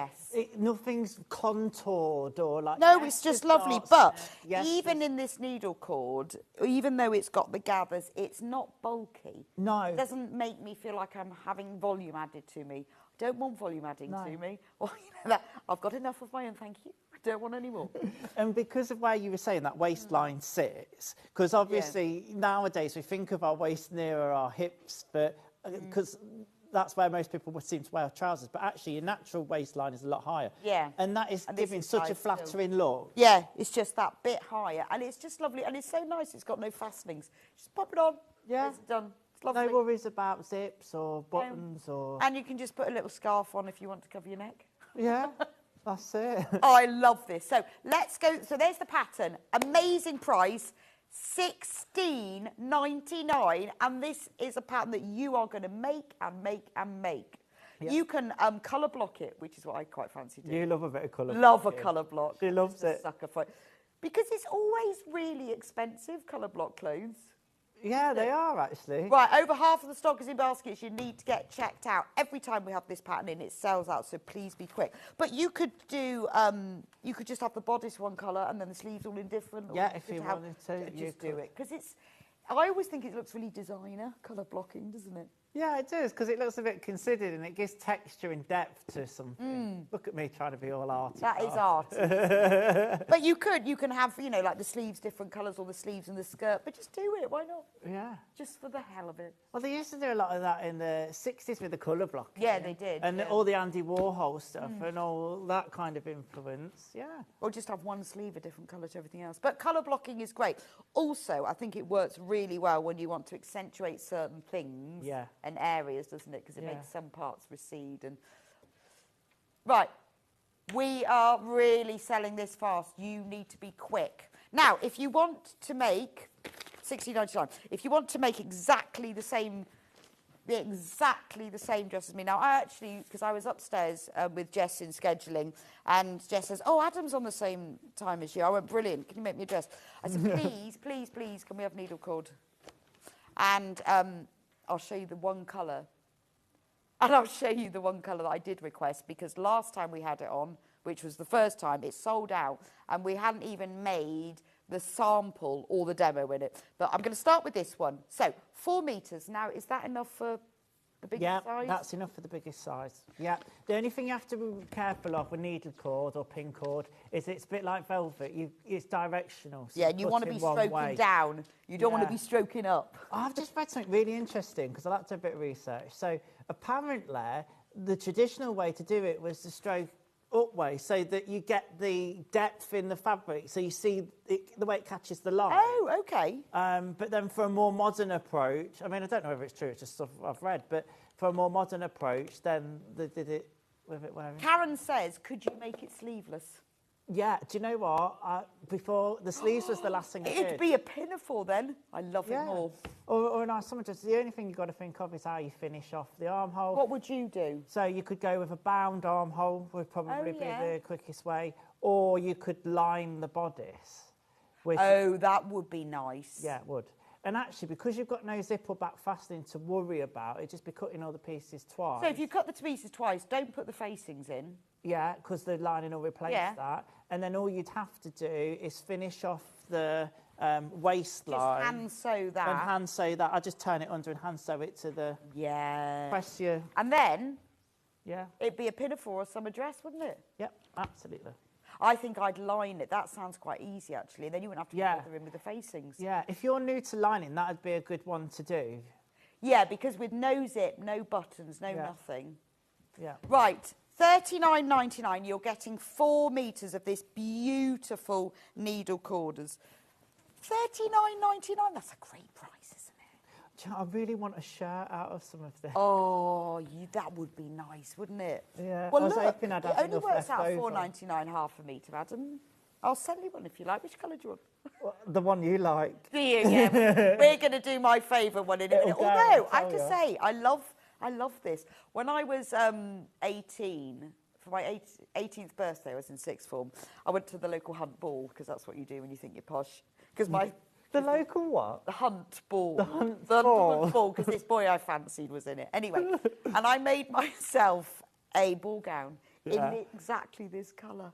nothing's contoured or, like... No, it's just lovely. But even in this needle cord, even though it's got the gathers, it's not bulky. No. It doesn't make me feel like I'm having volume added to me. I don't want volume adding to me. Or, you know, I've got enough of my own, thank you. I don't want any more. And because of where you were saying that waistline sits, because obviously nowadays we think of our waist nearer our hips, but because that's where most people would seem to wear trousers, but actually your natural waistline is a lot higher. Yeah. And that is giving such a flattering look. Yeah, it's just that bit higher. And it's just lovely. And it's so nice. It's got no fastenings. Just pop it on. Yeah. It's done. It's lovely. No worries about zips or buttons or... And you can just put a little scarf on if you want to cover your neck. Yeah. That's it. Oh, I love this. So let's go. So there's the pattern. Amazing price, $16.99, and this is a pattern that you are going to make and make and make. Yep. You can colour block it, which is what I quite fancy doing. You love a bit of colour. Love a colour block. She loves it. Sucker for it. Because it's always really expensive, colour block clothes. Yeah, they are actually. Right, over half of the stock is in baskets. You need to get checked out. Every time we have this pattern in, it sells out, so please be quick. But you could do, you could just have the bodice one colour and then the sleeves all in different. Yeah, if you wanted to. Just do it. Because it's, I always think it looks really designer, colour blocking, doesn't it? Yeah, it does, because it looks a bit considered and it gives texture and depth to something. Look at me trying to be all arty. That is art. But you can have, you know, like the sleeves different colours or the sleeves and the skirt, but just do it, why not? Yeah. Just for the hell of it. Well, they used to do a lot of that in the 60s with the colour block. Yeah, they did. And all the Andy Warhol stuff and all that kind of influence, Or just have one sleeve a different colour to everything else. But colour blocking is great. Also, I think it works really really well when you want to accentuate certain things Yeah. and areas, doesn't it? Because it Yeah. makes some parts recede. And right, we are really selling this fast. You need to be quick. Now, if you want to make £16.99, if you want to make exactly the same dress as me. Now, I actually, because I was upstairs with Jess in scheduling, and Jess says, oh, Adam's on the same time as you. I went, brilliant, can you make me a dress? I said, please, can we have needle cord? And I'll show you the one colour. And I'll show you the one colour that I did request, because last time we had it on, which was the first time, it sold out, and we hadn't even made the sample or the demo in it. But I'm going to start with this one. So 4 metres. Now, is that enough for the biggest size? Yeah, that's enough for the biggest size. Yeah. The only thing you have to be careful of with needle cord or pin cord is it's a bit like velvet. It's directional. So yeah, and you want to be stroking down. You don't want to be stroking up. I've just read something really interesting, because I like to do a bit of research. So apparently, the traditional way to do it was to stroke up way, so that you get the depth in the fabric, so you see the way it catches the line. Oh, okay. But then for a more modern approach, I mean, I don't know if it's true, it's just stuff I've read, but for a more modern approach, then they did it with it wearing. Karen says, could you make it sleeveless? Yeah, do you know what? Before, the sleeves was the last thing I did. It'd be a pinafore then. I love it more. Or a nice summer dress. The only thing you've got to think of is how you finish off the armhole. What would you do? So you could go with a bound armhole, would probably be the quickest way. Or you could line the bodice. That would be nice. Yeah, it would. And actually, because you've got no zip or back fastening to worry about, it'd just be cutting all the pieces twice. So if you cut the pieces twice, don't put the facings in. Yeah, because the lining will replace that. And then all you'd have to do is finish off the waistline. Just hand sew that. And hand sew that. I just turn it under and hand sew it to the... Yeah. Press your... And then... Yeah. It'd be a pinafore or summer dress, wouldn't it? Yep, absolutely. I think I'd line it. That sounds quite easy, actually. And then you wouldn't have to bother in with the facings. Yeah, if you're new to lining, that would be a good one to do. Yeah, because with no zip, no buttons, no nothing. Yeah. Right, £39.99, you're getting 4 metres of this beautiful needle corders. £39.99, that's a great price, isn't it? Do you know, I really want a shirt out of some of this. Oh, that would be nice, wouldn't it? Yeah, well, I was look, hoping I'd have it only enough works out left over. £4.99 half a metre, Adam. I'll sell you one if you like. Which colour do you want? Well, the one you like. Do you? Yeah. We're going to do my favourite one in a minute. Although, I have to say, I love this. When I was 18, for my 18th birthday, I was in sixth form, I went to the local hunt ball, because that's what you do when you think you're posh. Because The local what? The hunt ball. The hunt ball, because this boy I fancied was in it. Anyway, and I made myself a ball gown in exactly this colour.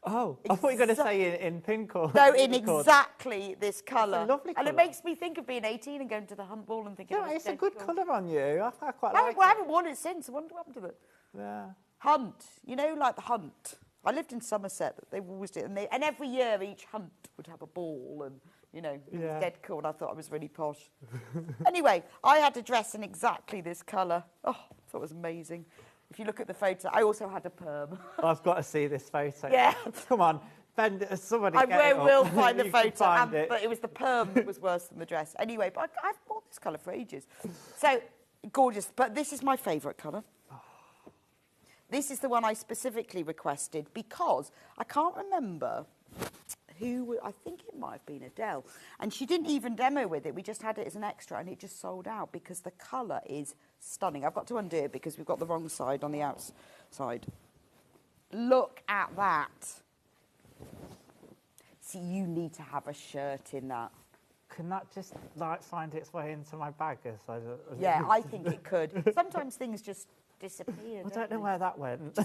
Oh, I thought you were going to say in pink or... No, in exactly this colour. It's a lovely colour. And it makes me think of being 18 and going to the hunt ball and thinking... Yeah, it's a good colour on you. I quite like it. I haven't worn it since. I wonder what happened to it. Yeah. Hunt. You know, like the hunt. I lived in Somerset. They always did. And every year, each hunt would have a ball and... You know, it was dead cool, and I thought I was really posh. Anyway, I had a dress in exactly this colour. Oh, I thought it was amazing. If you look at the photo, I also had a perm. I've got to see this photo. Yeah. Come on, Ben, somebody I will find the You can photo, find it. but it was the perm that was worse than the dress. Anyway, but I've worn this colour for ages. So, gorgeous. But this is my favourite colour. This is the one I specifically requested because I can't remember... I think it might have been Adele, and she didn't even demo with it. We just had it as an extra, and it just sold out because the colour is stunning. I've got to undo it because we've got the wrong side on the outside. Look at that. See, you need to have a shirt in that. Can that just like find its way into my bag? Yeah, I think it could. Sometimes things just disappear. I don't know where that went.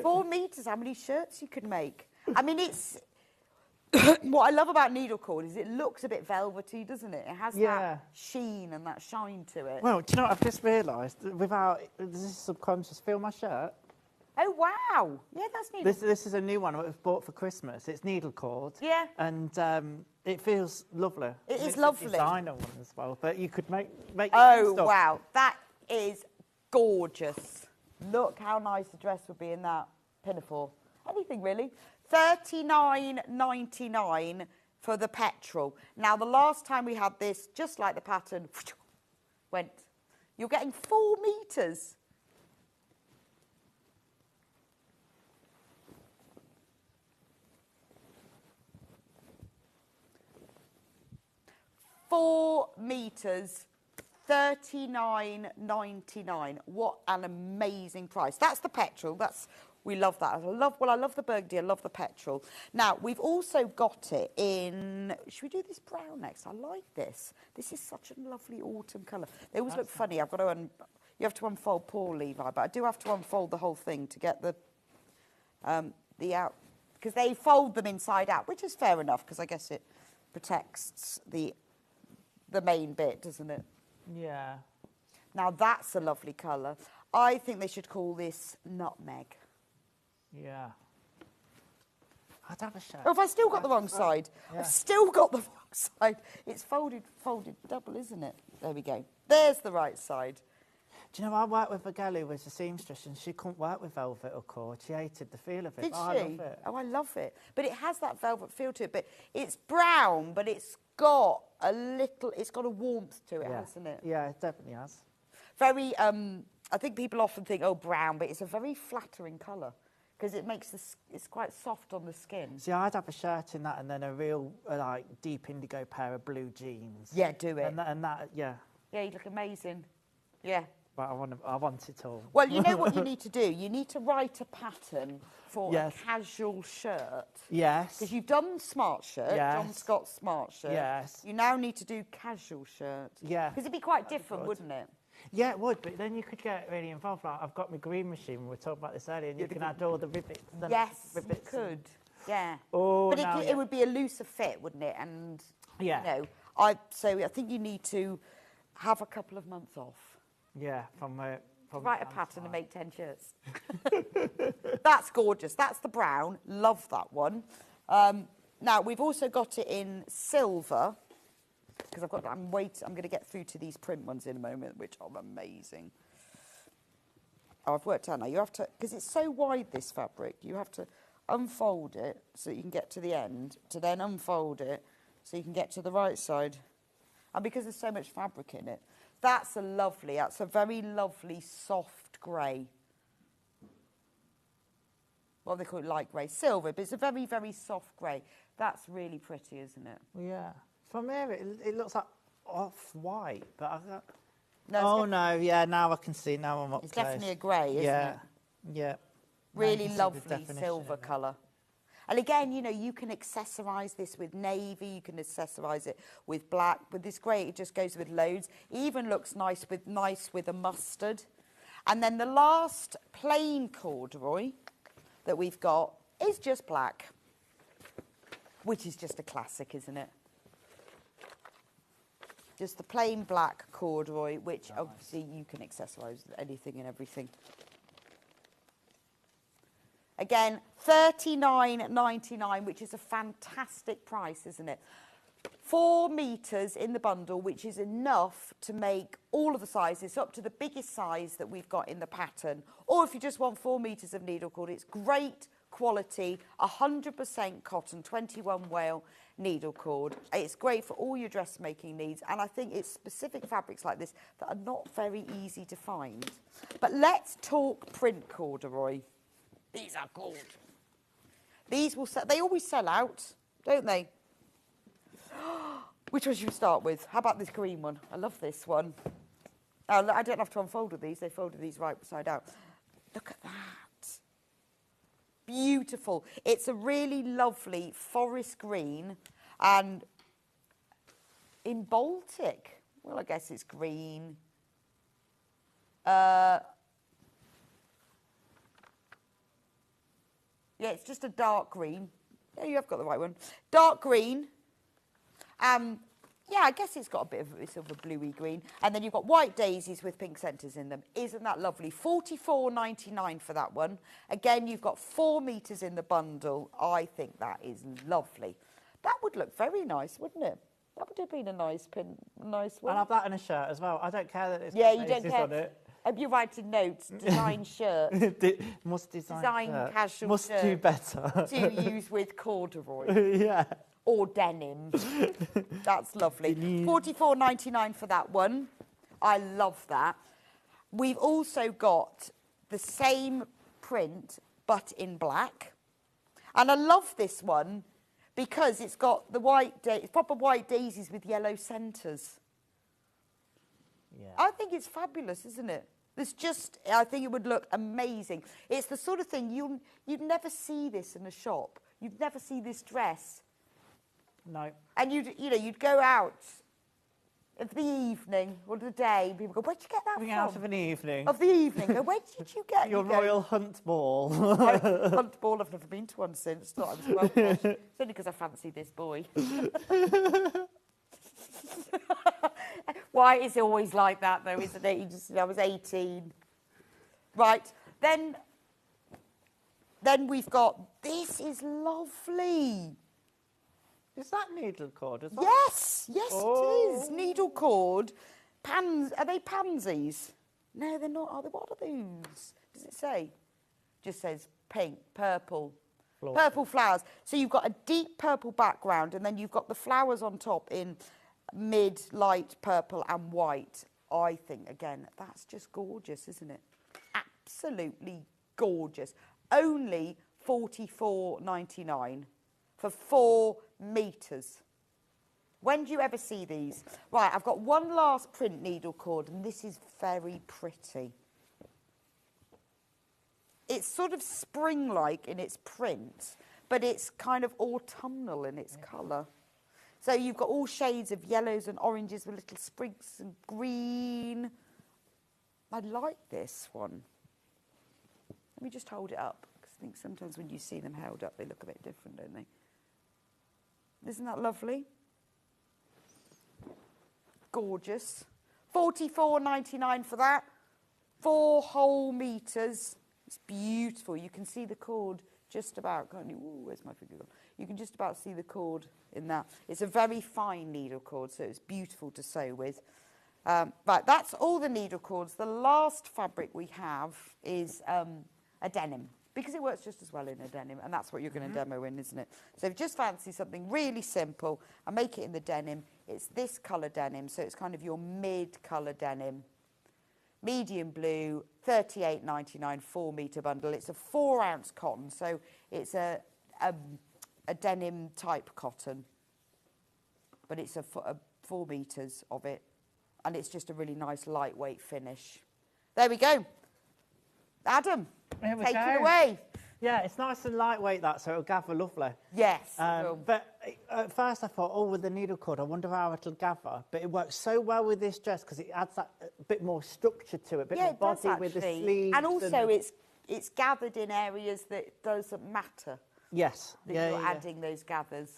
4 metres, how many shirts you could make. I mean, it's... What I love about needle cord is it looks a bit velvety, doesn't it? It has that sheen and that shine to it. Well, do you know what I've just realised? This is subconscious. Feel my shirt. Oh, wow. Yeah, that's needle cord. This is a new one that we've bought for Christmas. It's needle cord. Yeah. And it feels lovely. It is it's lovely. A designer one as well, but you could make Oh, stuff. wow. That is gorgeous. Look how nice the dress would be in that pinafore. Anything, really. £39.99. for the petrol. Now, the last time we had this, just like the pattern, went. You're getting 4 metres. £4, $39.99. What an amazing price. That's the petrol. We love that. I love the burgundy. I love the petrol. Now, we've also got it in... Should we do this brown next? I like this. This is such a lovely autumn colour. They always look funny. I've got to... You have to unfold poor Levi, but I do have to unfold the whole thing to get the out... Because they fold them inside out, which is fair enough, because I guess it protects the main bit, doesn't it? Yeah. Now, that's a lovely colour. I think they should call this nutmeg. Yeah. I'd have a shirt. Oh, have I still got the wrong side? Yeah. I've still got the wrong side. It's folded double, isn't it? There we go. There's the right side. Do you know, I worked with a girl who was a seamstress and she couldn't work with velvet or cord. She hated the feel of it. Did she? I love it. Oh, I love it. But it has that velvet feel to it. But it's brown, but it's got a warmth to it, hasn't it? Yeah, it definitely has. Very, I think people often think, oh, brown, but it's a very flattering colour because it makes it's quite soft on the skin. See, I'd have a shirt in that and then a real, like, deep indigo pair of blue jeans. Yeah, do it. And that, yeah. Yeah, you look amazing. Yeah. But I want it all. Well, you know what you need to do? You need to write a pattern for Yes. a casual shirt. Yes. Because you've done smart shirt, Yes. John Scott's smart shirt. Yes. You now need to do casual shirt. Yeah. Because it'd be quite different, wouldn't it? Yeah, it would, but then you could get really involved. Like, I've got my green machine, we were talking about this earlier, and you can add all the ribbits. Yes, ribbits you could. Yeah. Oh, but now, it would be a looser fit, wouldn't it? And, yeah. you know, so I think you need to have a couple of months off. Yeah, Write a pattern and make 10 shirts. That's gorgeous. That's the brown. Love that one. Now, we've also got it in silver, because I'm going to get through to these print ones in a moment, which are amazing. Oh, I've worked out now. You have to, because it's so wide, this fabric, you have to unfold it so you can get to the end, to then unfold it so you can get to the right side. And because there's so much fabric in it, that's a very lovely soft grey. What do they call it? Light grey. Silver, but it's a very, very soft grey. That's really pretty, isn't it? Yeah. From here, it looks like off-white, but I got... No, now I can see, now I'm up It's close. definitely a grey, isn't it? Yeah. Really lovely silver colour. And again, you know, you can accessorise this with navy, you can accessorise it with black. With this grey, it just goes with loads. It even looks nice with a mustard. And then the last plain corduroy that we've got is just black, which is just a classic, isn't it? Just the plain black corduroy, which obviously you can accessorise with anything and everything. Again, $39.99, which is a fantastic price, isn't it? 4 metres in the bundle, which is enough to make all of the sizes, up to the biggest size that we've got in the pattern. Or if you just want 4 metres of needle cord, it's great quality, 100% cotton, 21 wale needle cord. It's great for all your dressmaking needs, and I think it's specific fabrics like this that are not very easy to find. But let's talk print corduroy. These are gold. These will sell, they always sell out, don't they? Which one should we start with? How about this green one? I love this one. Oh, I don't have to unfold with these. They folded these right side out. Look at that. Beautiful. It's a really lovely forest green and in Baltic. Well, I guess it's green. Yeah, it's just a dark green. Yeah, you have got the right one. Dark green. Yeah, I guess it's got a bit of a sort of a bluey green. And then you've got white daisies with pink centres in them. Isn't that lovely? $44.99 for that one. Again, you've got 4 metres in the bundle. I think that is lovely. That would look very nice, wouldn't it? That would have been a nice one. I'll have that in a shirt as well. I don't care that it's yeah, got you don't faces care. on it. You're writing notes. Design shirt. Must design Design shirt. casual Must shirt. do better. To use with corduroy. Yeah. or denim. That's lovely. $44.99 for that one. I love that. We've also got the same print, but in black. And I love this one because it's got the proper white daisies with yellow centres. Yeah. I think it's fabulous, isn't it? I think it would look amazing. It's the sort of thing you'd never see this in a shop. You'd never see this dress. No. And you'd go out of the evening or the day. People go, where'd you get that from? Out of an evening. Of the evening. Go, where did you get your Royal Hunt Ball? Hunt Ball. I've never been to one since. Thought I was well posh. It's only because I fancy this boy. Why is it always like that, though, isn't it? I was 18. Right. Then we've got, this is lovely. Is that needle cord as well? Yes, it is. Needle cord. Are they pansies? No, they're not. Are they? What are those? Does it say? Just says pink, purple. Purple flowers. So you've got a deep purple background, and then you've got the flowers on top in mid, light purple and white. I think, again, that's just gorgeous, isn't it? Absolutely gorgeous. Only $44.99 for 4 metres. When do you ever see these? Right, I've got one last print needle cord, and this is very pretty. It's sort of spring-like in its print, but it's kind of autumnal in its colour. So you've got all shades of yellows and oranges with little sprigs and green. I like this one. Let me just hold it up, because I think sometimes when you see them held up, they look a bit different, don't they? Isn't that lovely? Gorgeous. $44.99 for that. 4 whole metres. It's beautiful. You can see the cord just about, can't you? Ooh, where's my finger gone? You can just about see the cord in that. It's a very fine needle cord, so it's beautiful to sew with. Right, that's all the needle cords. The last fabric we have is a denim, because it works just as well in a denim, and that's what you're going to demo in, isn't it? So if you just fancy something really simple and make it in the denim, it's this colour denim, so it's kind of your mid-colour denim. Medium blue, $38.99, 4 metre bundle. It's a 4-ounce cotton, so it's a denim type cotton, but it's a 4 metres of it, and it's just a really nice lightweight finish. There we go. Adam, take it away. Yeah, it's nice and lightweight, that, so it'll gather lovely. Yes. But at first I thought, oh, with the needle cord, I wonder how it'll gather. But it works so well with this dress because it adds that bit more structure to it, a bit more body with the sleeves. And also it's gathered in areas that doesn't matter. Yes. That you're adding those gathers.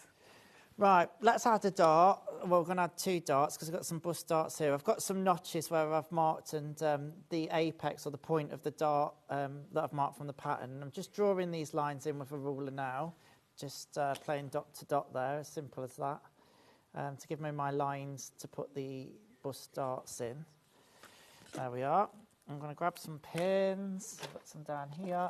Right, let's add a dart. Well, we're going to add 2 darts because I've got some bust darts here. I've got some notches where I've marked and the apex or the point of the dart that I've marked from the pattern. I'm just drawing these lines in with a ruler now, just playing dot to dot there, as simple as that, to give me my lines to put the bust darts in. There we are. I'm going to grab some pins, put some down here.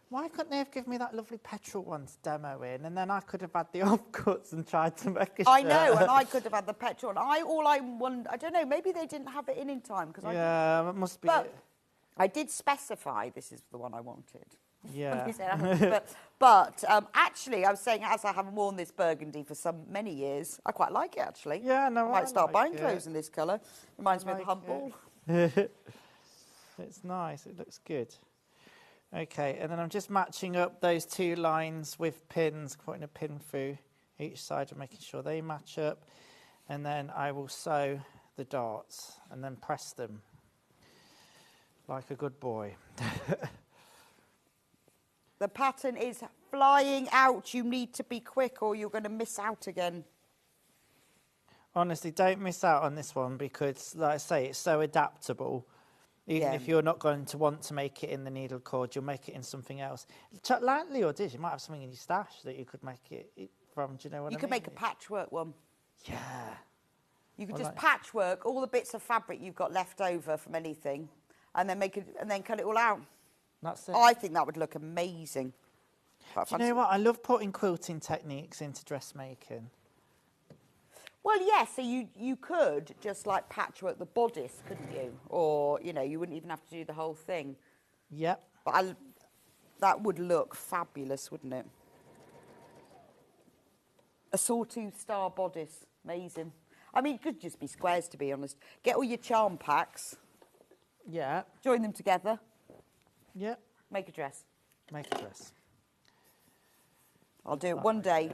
Why couldn't they have given me that lovely petrol one to demo in, and then I could have had the offcuts and tried to make a shirt. I know, and I could have had the petrol. And I don't know, maybe they didn't have it in time. Yeah, it must be. But I did specify this is the one I wanted. Yeah. but actually, I was saying, as I haven't worn this burgundy for many years, I quite like it, actually. Yeah, no, I might start buying clothes in this colour. Reminds me of the Hunt Ball. It's nice, it looks good. Okay, and then I'm just matching up those 2 lines with pins, putting a pin through each side and making sure they match up. And then I will sew the darts and then press them like a good boy. The pattern is flying out. You need to be quick or you're going to miss out again. Honestly, don't miss out on this one because, like I say, it's so adaptable. Even if you're not going to want to make it in the needle cord, you'll make it in something else. Like Leo did, you might have something in your stash that you could make it from, do you know what I mean? You could make a patchwork one. Yeah. You could just patchwork all the bits of fabric you've got left over from anything and then cut it all out. That's it. I think that would look amazing. Do you know what? I love putting quilting techniques into dressmaking. Well, yes, so you could just like patchwork the bodice, couldn't you? Or, you know, you wouldn't even have to do the whole thing. Yep. But that would look fabulous, wouldn't it? A sawtooth star bodice, amazing. I mean, it could just be squares, to be honest. Get all your charm packs. Yeah. Join them together. Yep. Make a dress. Make a dress. I'll do it one day.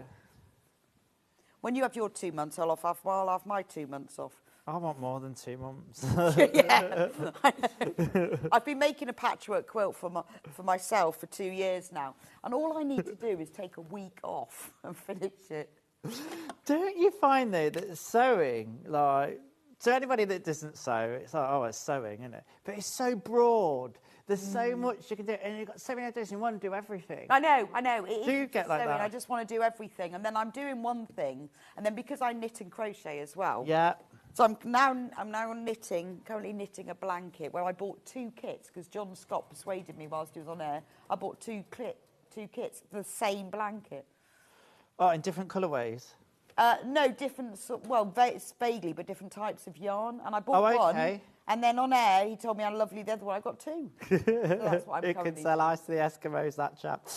When you have your 2 months, I'll have my 2 months off. I want more than 2 months. Yeah. I've been making a patchwork quilt for myself for 2 years now. And all I need to do is take a week off and finish it. Don't you find, though, that sewing, like, to anybody that doesn't sew, it's like, oh, it's sewing, isn't it? But it's so broad. There's so much you can do, and you've got so many ideas, and you want to do everything. I know. Do you get like sewing, that? I just want to do everything. And then I'm doing one thing, and then because I knit and crochet as well. Yeah. So I'm now currently knitting a blanket where I bought 2 kits because John Scott persuaded me whilst he was on air. I bought 2 kits, the same blanket. Oh, in different colourways? No, different, vaguely, but different types of yarn. And I bought one, and then on air, he told me how lovely the other one. I got 2. So that's what I'm You can sell ice to the Eskimos, that chap.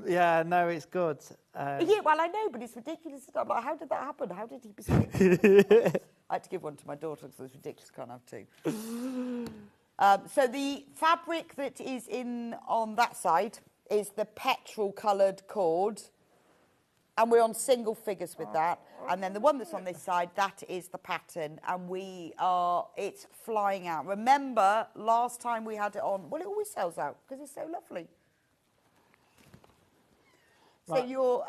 Yeah, no, it's good. Yeah, well, I know, but it's ridiculous. I'm like, how did that happen? How did he persuade me? I had to give one to my daughter because it's ridiculous. Can't have 2. So the fabric that is on that side is the petrol-coloured cord. And we're on single figures with that. And then the one that's on this side, that is the pattern. And it's flying out. Remember, last time we had it on, well, it always sells out because it's so lovely. Right. So you're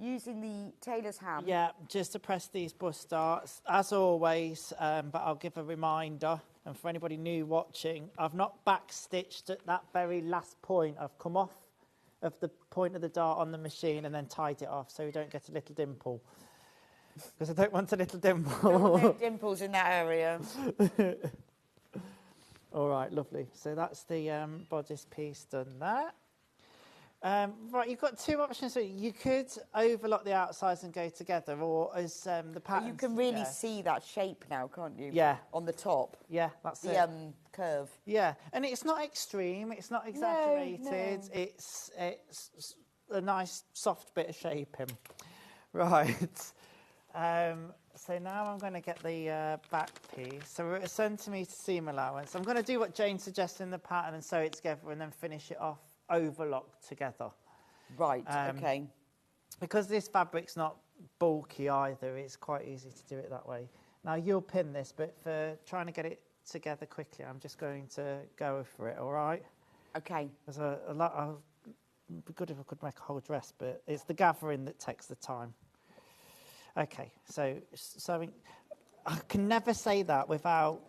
using the tailor's ham? Yeah, just to press these bust darts, as always, but I'll give a reminder. And for anybody new watching, I've not backstitched at that very last point. I've come off of the point of the dart on the machine and then tied it off so we don't get a little dimple. Because I don't want a little dimple. No dimples in that area. All right, lovely. So that's the bodice piece done there. Right, you've got 2 options. So you could overlock the outsides and go together, or as the pattern. You can really see that shape now, can't you? Yeah. On the top. Yeah, that's it. The curve. Yeah, and it's not extreme. It's not exaggerated. No. It's a nice soft bit of shaping. Right. So now I'm going to get the back piece. So we're at a centimetre seam allowance. I'm going to do what Jane suggested in the pattern and sew it together and then finish it off overlocked together. Right, okay. Because this fabric's not bulky either, it's quite easy to do it that way. Now you'll pin this, but for trying to get it together quickly, I'm just going to go for it, all right? Okay. There's a lot. It'd be good if I could make a whole dress, but it's the gathering that takes the time. Okay, so sewing. I can never say that without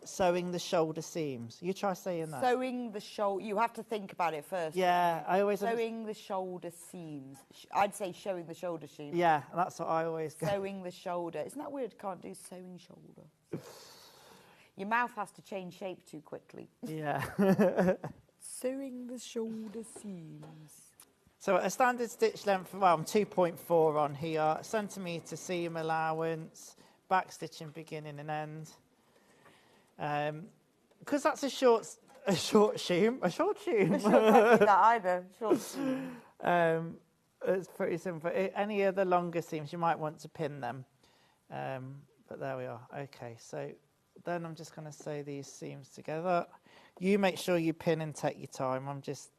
sewing the shoulder seams. You try saying that. Sewing the shoulder. You have to think about it first. Yeah, I always. Sewing the shoulder seams. I'd say showing the shoulder seams. Yeah, that's what I always go. Sewing the shoulder. Isn't that weird? Can't do sewing shoulder. Your mouth has to change shape too quickly. Yeah. Sewing the shoulder seams. So a standard stitch length, well, I'm 2.4 on here, centimetre seam allowance, back stitching beginning and end. Because that's a short seam. I shouldn't do that either. Short seam. It's pretty simple. Any other longer seams, you might want to pin them. But there we are. Okay, so then I'm just going to sew these seams together. You make sure you pin and take your time. I'm just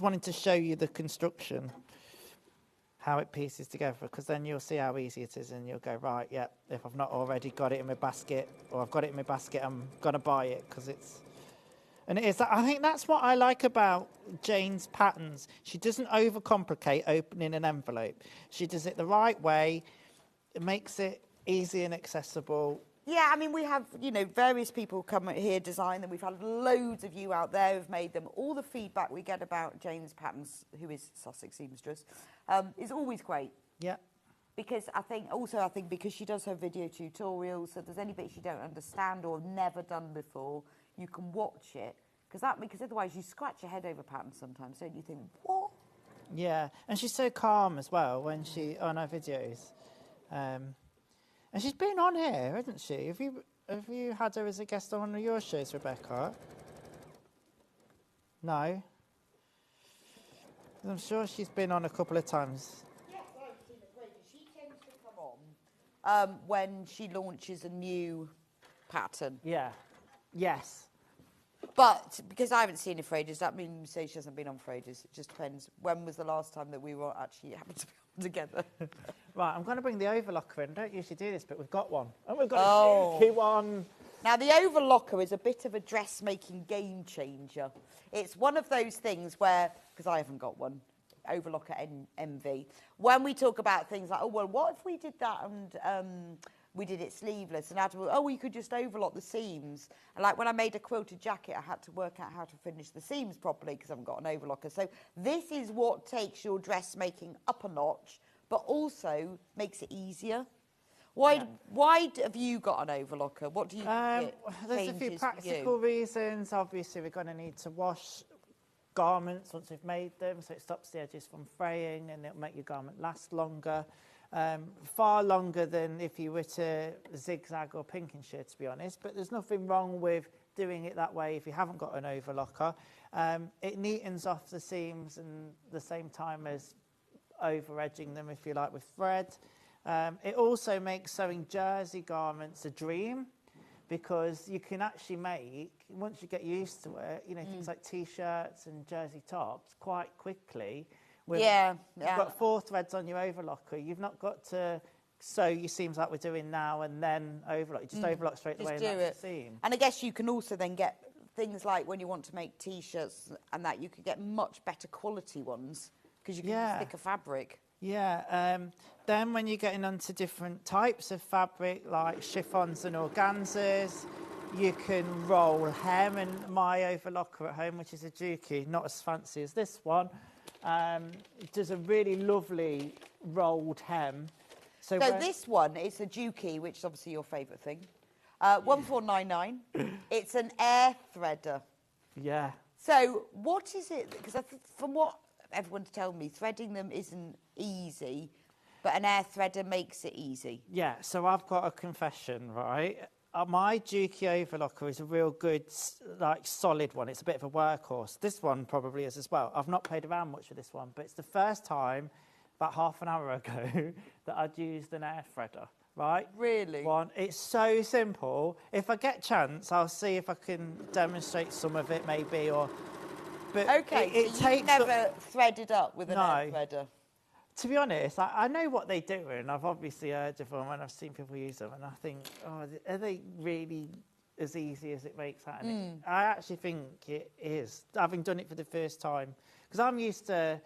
wanting to show you the construction, how it pieces together, because then you'll see how easy it is and you'll go, right, yeah, if I've not already got it in my basket, or I've got it in my basket, I'm going to buy it, because it's... And it is. I think that's what I like about Jane's patterns. She doesn't overcomplicate opening an envelope. She does it the right way. It makes it easy and accessible. Yeah, I mean, we have, various people come here, design them. We've had loads of you out there who've made them. All the feedback we get about Jane's patterns, who is Sussex seamstress, is always great. Yeah. Because I think because she does her video tutorials, so if there's any bits you don't understand or have never done before, you can watch it, Because otherwise you scratch your head over patterns sometimes, don't you? Think, what? Yeah, and she's so calm as well when she on her videos, and she's been on here, hasn't she? Have you had her as a guest on one of your shows, Rebecca? No. I'm sure she's been on a couple of times. Yes, I've seen her. She tends to come on when she launches a new pattern. Yeah. Yes. But because I haven't seen her for ages, that means she hasn't been on for ages. It just depends. When was the last time that we were actually happened to be on together? Right, I'm going to bring the Overlocker in. Don't usually do this, but we've got one. And we've got a cheeky one. Now, the Overlocker is a bit of a dressmaking game changer. It's one of those things where, because I haven't got one, Overlocker MV, when we talk about things like, oh, well, what if we did that and we did it sleeveless, and afterwards, oh, we could just overlock the seams. And like when I made a quilted jacket, I had to work out how to finish the seams properly because I haven't got an overlocker. So this is what takes your dressmaking up a notch, but also makes it easier. Why have you got an overlocker? What do you think? There's a few practical reasons. Obviously, we're going to need to wash garments once we've made them, so it stops the edges from fraying and it'll make your garment last longer. Far longer than if you were to zigzag or pinking shear, to be honest, but there's nothing wrong with doing it that way if you haven't got an overlocker. It neatens off the seams and the same time as over edging them, if you like, with thread. It also makes sewing jersey garments a dream, because you can actually make, once you get used to it, you know, things like t-shirts and jersey tops quite quickly. You've got 4 threads on your overlocker. You've not got to sew your seams like we're doing now and then overlock. You just overlock straight away and that's the seam. And I guess you can also then get things like when you want to make T-shirts and that, you could get much better quality ones because you can use thicker fabric. Yeah. Then when you're getting onto different types of fabric like chiffons and organzas, you can roll hem. And my overlocker at home, which is a Juki, not as fancy as this one, it does a really lovely rolled hem. So this one is a Juki, which is obviously your favourite thing. 1499. It's an air threader. Yeah. So what is it? Because from what everyone's telling me, threading them isn't easy, but an air threader makes it easy. Yeah. So I've got a confession, right? My Juki overlocker is a real good, like, solid one. It's a bit of a workhorse. This one probably is as well. I've not played around much with this one, but it's the first time, about half an hour ago, that I'd used an air threader, right? Really? It's so simple. If I get a chance, I'll see if I can demonstrate some of it, maybe, or... But okay, so you've never threaded up with an air threader? To be honest, I know what they do, and I've obviously heard of them, and I've seen people use them, and I think, oh, are they really as easy as it makes out? And I actually think it is, having done it for the first time, because I'm used to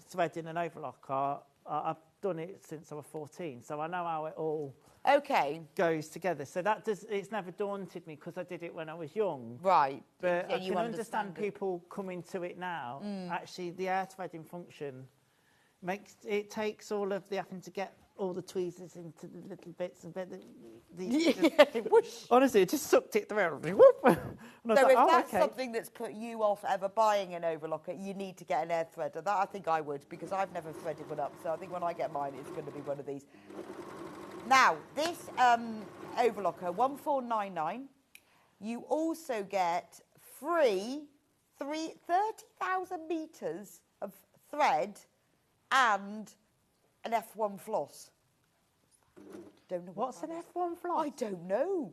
threading an overlocker. I've done it since I was 14, so I know how it all goes together. So it's never daunted me because I did it when I was young. Right. But I can understand people coming to it now. Actually, the air threading function takes all of the having to get all the tweezers into the little bits and honestly, it just sucked it through. So if that's something that's put you off ever buying an overlocker, you need to get an air threader. That I think I would, because I've never threaded one up. So I think when I get mine, it's going to be one of these. Now, this overlocker, 1499, you also get free 30,000 metres of thread and an F1 floss. Don't know what's an F1 floss? I don't know.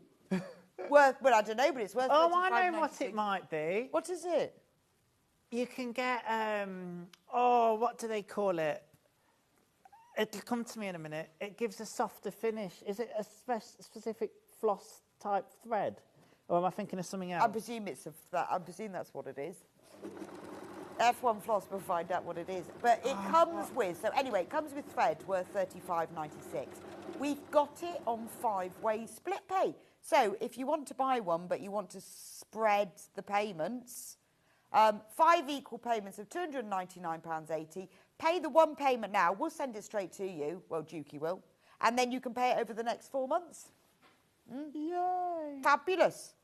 Well, I don't know, but it's worth. Oh, I know what it might be. What is it? You can get what do they call it? It'll come to me in a minute. It gives a softer finish. Is it a specific floss type thread, or am I thinking of something else? I presume I presume that's what it is. F1 floss, we'll find out what it is. But it comes with, so anyway, it comes with thread worth $35.96. We've got it on 5-way split pay. So if you want to buy one, but you want to spread the payments, 5 equal payments of £299.80. Pay the one payment now. We'll send it straight to you. Well, Juki will. And then you can pay it over the next 4 months. Yay. Fabulous.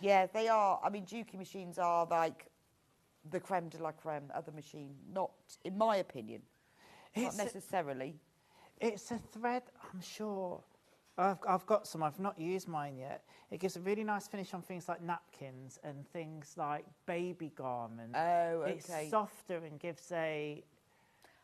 Yeah, they are. I mean, Juki machines are like the creme de la creme of the machine. Not, in my opinion, not necessarily. It's a thread, I'm sure. I've got some. I've not used mine yet. It gives a really nice finish on things like napkins and things like baby garments. Oh, okay. It's softer and gives a...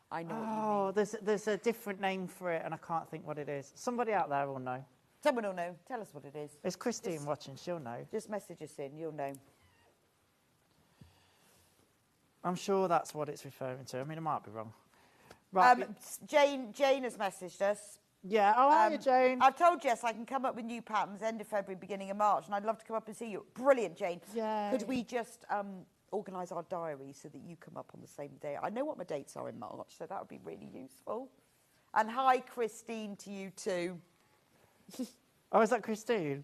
I know what you mean. There's a different name for it, and I can't think what it is. Somebody out there will know. Someone will know. Tell us what it is. It's Christine watching. She'll know. Just message us in. You'll know. I'm sure that's what it's referring to. I mean, I might be wrong. Right. Jane has messaged us. Yeah. Oh, hi, Jane. I've told Jess I can come up with new patterns end of February, beginning of March, and I'd love to come up and see you. Brilliant, Jane. Yeah. Could we just organise our diary so that you come up on the same day? I know what my dates are in March, so that would be really useful. And hi, Christine, to you too. Oh, is that Christine?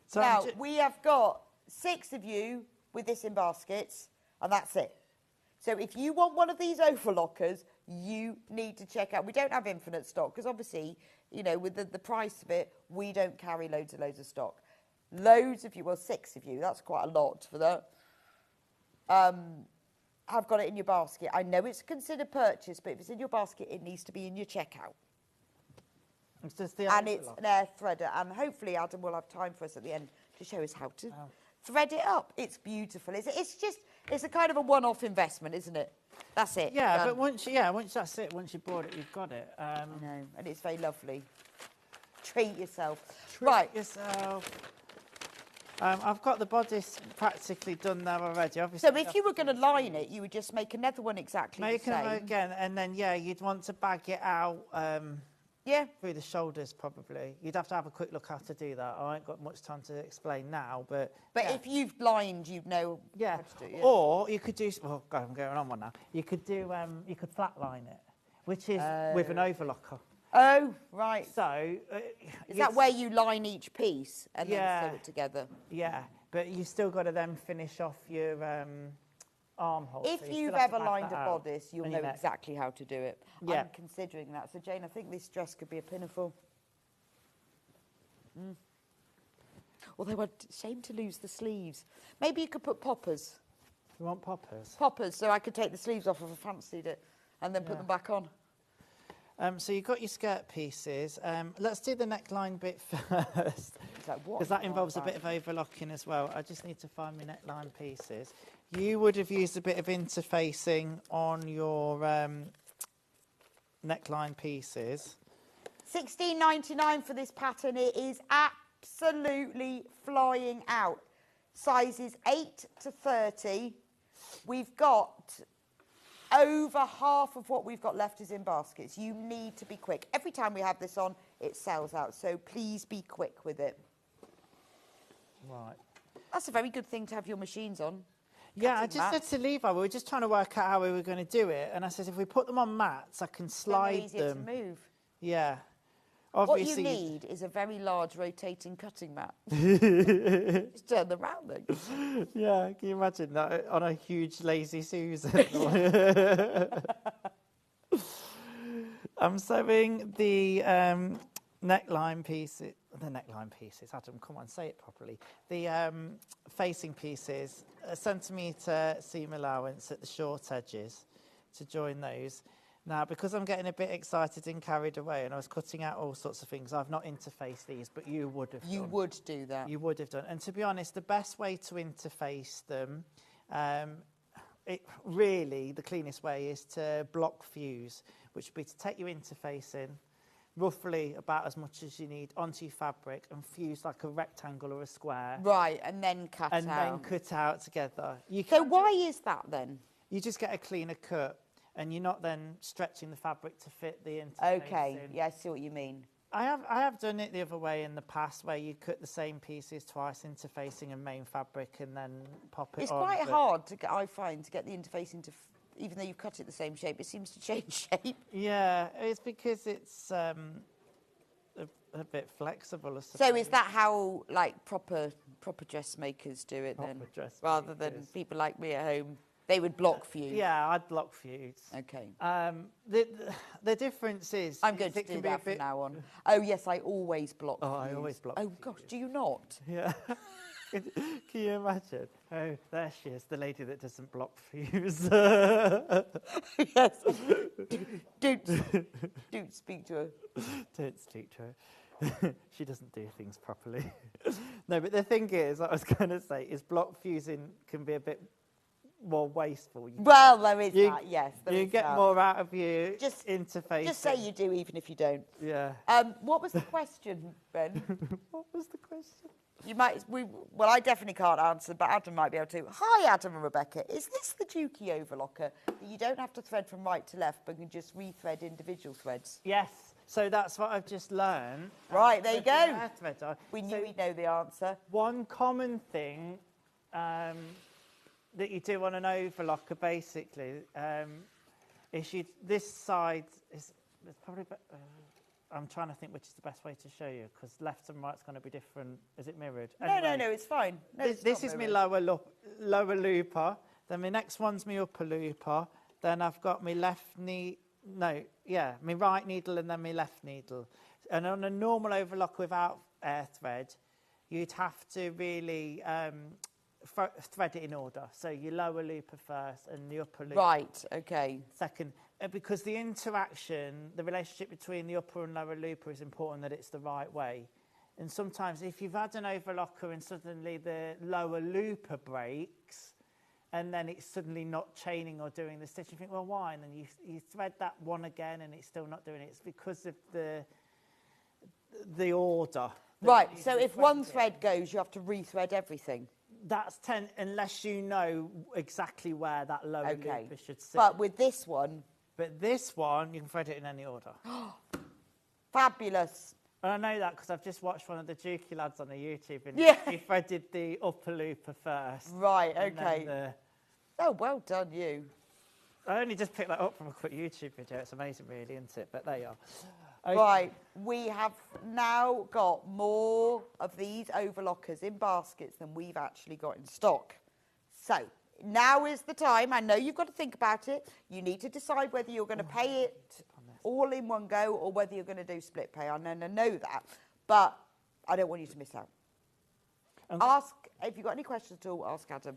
So now, we have got 6 of you with this in baskets, and that's it. So if you want one of these overlockers, you need to check out. We don't have infinite stock because obviously, you know, with the price of it, we don't carry loads of stock. Loads of you, well, 6 of you, that's quite a lot for that, have got it in your basket. I know it's considered purchase, but if it's in your basket, it needs to be in your checkout. It's just the and it's an air threader, and hopefully Adam will have time for us at the end to show us how to thread it up. It's beautiful. It's a kind of a one-off investment, isn't it? That's it. Yeah, but once that's it, once you bought it, you've got it. I know, and it's very lovely. Treat yourself. Treat yourself. I've got the bodice practically done there already. Obviously, so if you were going to line it, you would just make another one exactly the same. Make it again, and then you'd want to bag it out. Through the shoulders, probably. You'd have to have a quick look how to do that. I ain't got much time to explain now, but... But if you've lined, you'd know how to do it. Yeah. Or you could do... Oh, God, I'm going on one now. You could do... you could flatline it, which is with an overlocker. Oh, right. So... is that where you line each piece and then sew it together? Yeah, but you still got to then finish off your... armhole. If you've ever lined a bodice, you'll know exactly how to do it. Yeah. I'm considering that. So, Jane, I think this dress could be a pinafore. Although, I'd shame to lose the sleeves. Maybe you could put poppers. You want poppers? Poppers, so I could take the sleeves off if I fancied it and then put them back on. So you've got your skirt pieces. Let's do the neckline bit first, because that involves a bit of overlocking as well. I just need to find my neckline pieces. You would have used a bit of interfacing on your neckline pieces. $16.99 for this pattern. It is absolutely flying out. Sizes 8 to 30. We've got over half of what we've got left is in baskets. You need to be quick. Every time we have this on, it sells out. So please be quick with it. Right. That's a very good thing to have your machines on. Yeah, I just said to Levi, we were just trying to work out how we were going to do it. And I said, if we put them on mats, I can slide easier to move. Yeah. Obviously, what you need is a very large rotating cutting mat. Just turn them round then. Yeah, can you imagine that on a huge Lazy Susan? I'm sewing the neckline pieces. Adam, come on, say it properly. The facing pieces, a centimetre seam allowance at the short edges to join those. Now, because I'm getting a bit excited and carried away and I was cutting out all sorts of things, I've not interfaced these, but you would have done. You would do that. You would have done. And to be honest, the best way to interface them, really, the cleanest way is to block fuse, which would be to take your interfacing, roughly about as much as you need, onto your fabric and fuse like a rectangle or a square. Right, and then cut out. And then cut out together. So why is that then? You just get a cleaner cut. And you're not then stretching the fabric to fit the interfacing. Okay, yeah, I see what you mean. I have done it the other way in the past, where you cut the same pieces twice, interfacing and main fabric, and then pop it on. It's quite hard to get, I find, to get the interfacing to, even though you've cut it the same shape, it seems to change shape. Yeah, it's because it's a bit flexible. So is that how, like, proper dressmakers do it then? Rather than people like me at home? They would block fuse. Yeah, I'd block fuse. Okay. The difference is... I'm going to do that from now on. Oh, yes, I always block fuse. I always block fuse. Oh, gosh, do you not? Yeah. Can you imagine? Oh, there she is, the lady that doesn't block fuse. Yes. Don't speak to her. Don't speak to her. She doesn't do things properly. No, but the thing is, I was going to say, is block fusing can be a bit more wasteful. Well, there is that, yes. You get more out of your interface. Just say you do, even if you don't. Yeah. What was the question, Ben? What was the question? You might. Well, I definitely can't answer, but Adam might be able to. Hi, Adam and Rebecca. Is this the Dukey overlocker that you don't have to thread from right to left, but can just rethread individual threads? Yes. So that's what I've just learned. Right, there you go. We knew we'd know the answer. One common thing that you do on an overlocker, basically, is this side is probably... I'm trying to think which is the best way to show you, because left and right's going to be different. Is it mirrored? Anyway, No, it's fine. No, this is my lower looper. Then my next one's my upper looper. Then I've got my my right needle and then my left needle. And on a normal overlock without air thread, you'd have to really thread it in order. So your lower looper first and the upper looper. Right, okay. Second. Because the interaction, the relationship between the upper and lower looper is important, that it's the right way. And sometimes if you've had an overlocker and suddenly the lower looper breaks and then it's suddenly not chaining or doing the stitch, you think, well, why? And then you thread that one again and it's still not doing it. It's because of the order. Right, so if one thread goes, you have to rethread everything. That's unless you know exactly where that lower looper should sit. But with this one... But this one, you can thread it in any order. Fabulous. And I know that because I've just watched one of the Dukey lads on the YouTube and he threaded the upper looper first. Right, okay. Oh, well done, you. I only just picked that up from a quick YouTube video. It's amazing, really, isn't it? But there you are. Okay. Right, we have now got more of these overlockers in baskets than we've actually got in stock. So... now is the time. I know you've got to think about it. You need to decide whether you're going to pay it all in one go or whether you're going to do split pay. I know that, but I don't want you to miss out. Ask, if you've got any questions at all, ask Adam.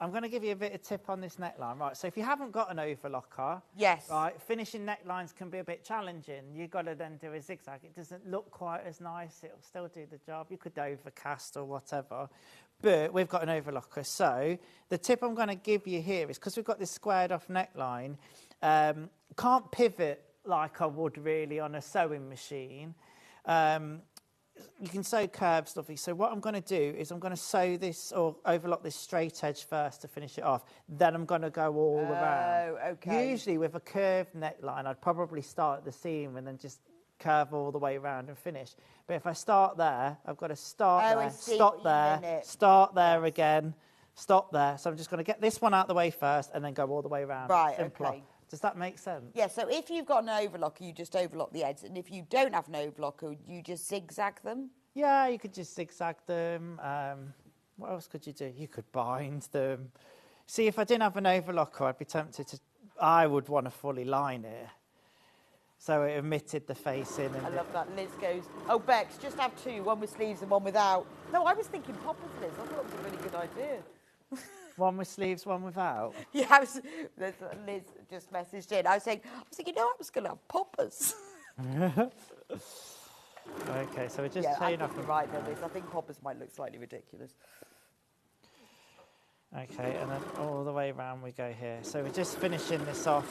I'm going to give you a bit of tip on this neckline. Right, so if you haven't got an overlocker, yes, right, finishing necklines can be a bit challenging. You've got to then do a zigzag. It doesn't look quite as nice. It'll still do the job. You could overcast or whatever. But we've got an overlocker. So the tip I'm going to give you here is, because we've got this squared off neckline, can't pivot like I would really on a sewing machine. You can sew curved stuffy. So what I'm going to do is I'm going to sew this or overlock this straight edge first to finish it off. Then I'm going to go all around. Okay. Usually with a curved neckline, I'd probably start at the seam and then just curve all the way around and finish. But if I start there, I've got to start there, stop there, start there again, stop there. So I'm just going to get this one out the way first and then go all the way around. Right, Simpler. okay. Does that make sense? Yeah, so if you've got an overlocker, you just overlock the edges. And if you don't have an overlocker, you just zigzag them? Yeah, you could just zigzag them. What else could you do? You could bind them. See, if I didn't have an overlocker, I'd be tempted to... I would want to fully line it. So it omitted the facing. I love that. Liz goes, oh, Bex, just have two, one with sleeves and one without. No, I was thinking poppers, Liz. I thought it was a really good idea. One with sleeves, one without? Yeah, Liz just messaged in. I was thinking, no, I was going to have poppers. Okay, so we're just chain off. Right, then, Liz. I think poppers might look slightly ridiculous. Okay, and then all the way around we go here. So we're just finishing this off.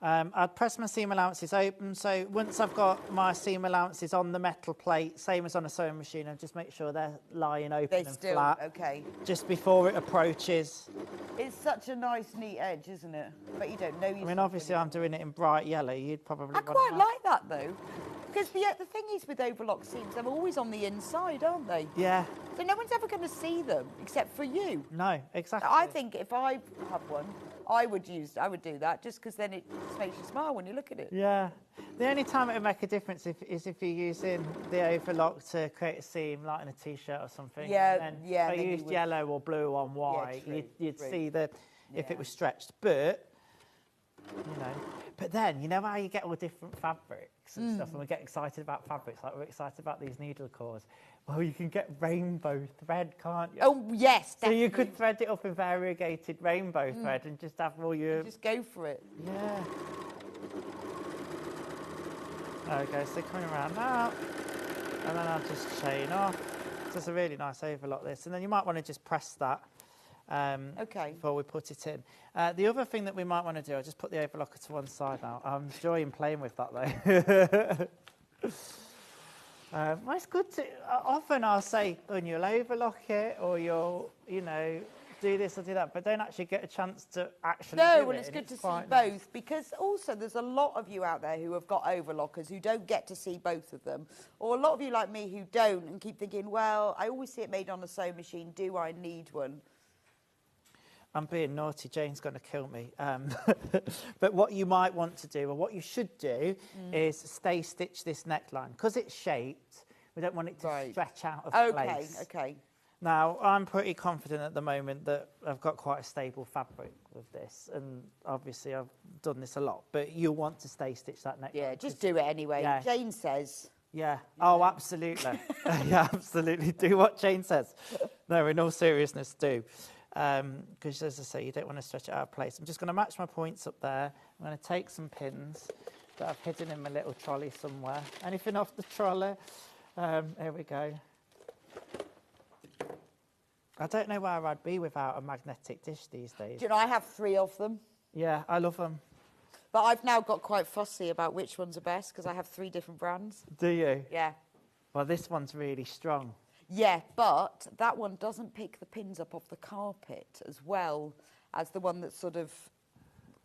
I'd press my seam allowances open, so once I've got my seam allowances on the metal plate, same as on a sewing machine, I'll just make sure they're lying open and flat. Okay. Just before it approaches. It's such a nice, neat edge, isn't it? But you don't know. I mean, obviously I'm doing it in bright yellow. You'd probably I quite like that, though. Because the thing is with overlock seams, they're always on the inside, aren't they? Yeah. So no one's ever going to see them, except for you. No, exactly. I think if I had one, I would do that, just because then it just makes you smile when you look at it. Yeah. The only time it would make a difference is if you're using the overlock to create a seam, like in a T-shirt or something. Yeah, and then yeah. If I used yellow or blue on white, you'd true. see if it was stretched. But, you know, but then, you know how you get all different fabrics and stuff, and we get excited about fabrics, like we're excited about these needle cores. Well, you can get rainbow thread, can't you? Oh, yes, definitely. So you could thread it up in variegated rainbow thread and just have all your... Just go for it. Yeah. Okay, so coming around now, and then I'll just chain off. So it's a really nice overlock this, and then you might want to just press that before we put it in. The other thing that we might want to do, I'll just put the overlocker to one side now. I'm enjoying playing with that though. Well, it's good to, often I'll say, and you'll overlock it, or you'll, you know, do this or do that, but don't actually get a chance to actually do it. No, well, it's good to see both, nice. because also there's a lot of you out there who have got overlockers who don't get to see both of them, or a lot of you like me who don't and keep thinking, well, I always see it made on a sewing machine, do I need one? I'm being naughty, Jane's going to kill me. But what you might want to do, or what you should do, is stay stitch this neckline. Because it's shaped, we don't want it to stretch out of place. Okay. Now, I'm pretty confident at the moment that I've got quite a stable fabric with this, and obviously I've done this a lot, but you'll want to stay stitch that neckline. Yeah, just do it anyway. Yeah. Jane says. Yeah. Oh, absolutely. Yeah, absolutely. Do what Jane says. No, in all seriousness, do. Because, as I say, you don't want to stretch it out of place. I'm just going to match my points up there. I'm going to take some pins that I've hidden in my little trolley somewhere. Anything off the trolley? Here we go. I don't know where I'd be without a magnetic dish these days. Do you know, I have 3 of them. Yeah, I love them. But I've now got quite fussy about which ones are best, because I have 3 different brands. Do you? Yeah. Well, this one's really strong. Yeah, but that one doesn't pick the pins up off the carpet as well as the one that's sort of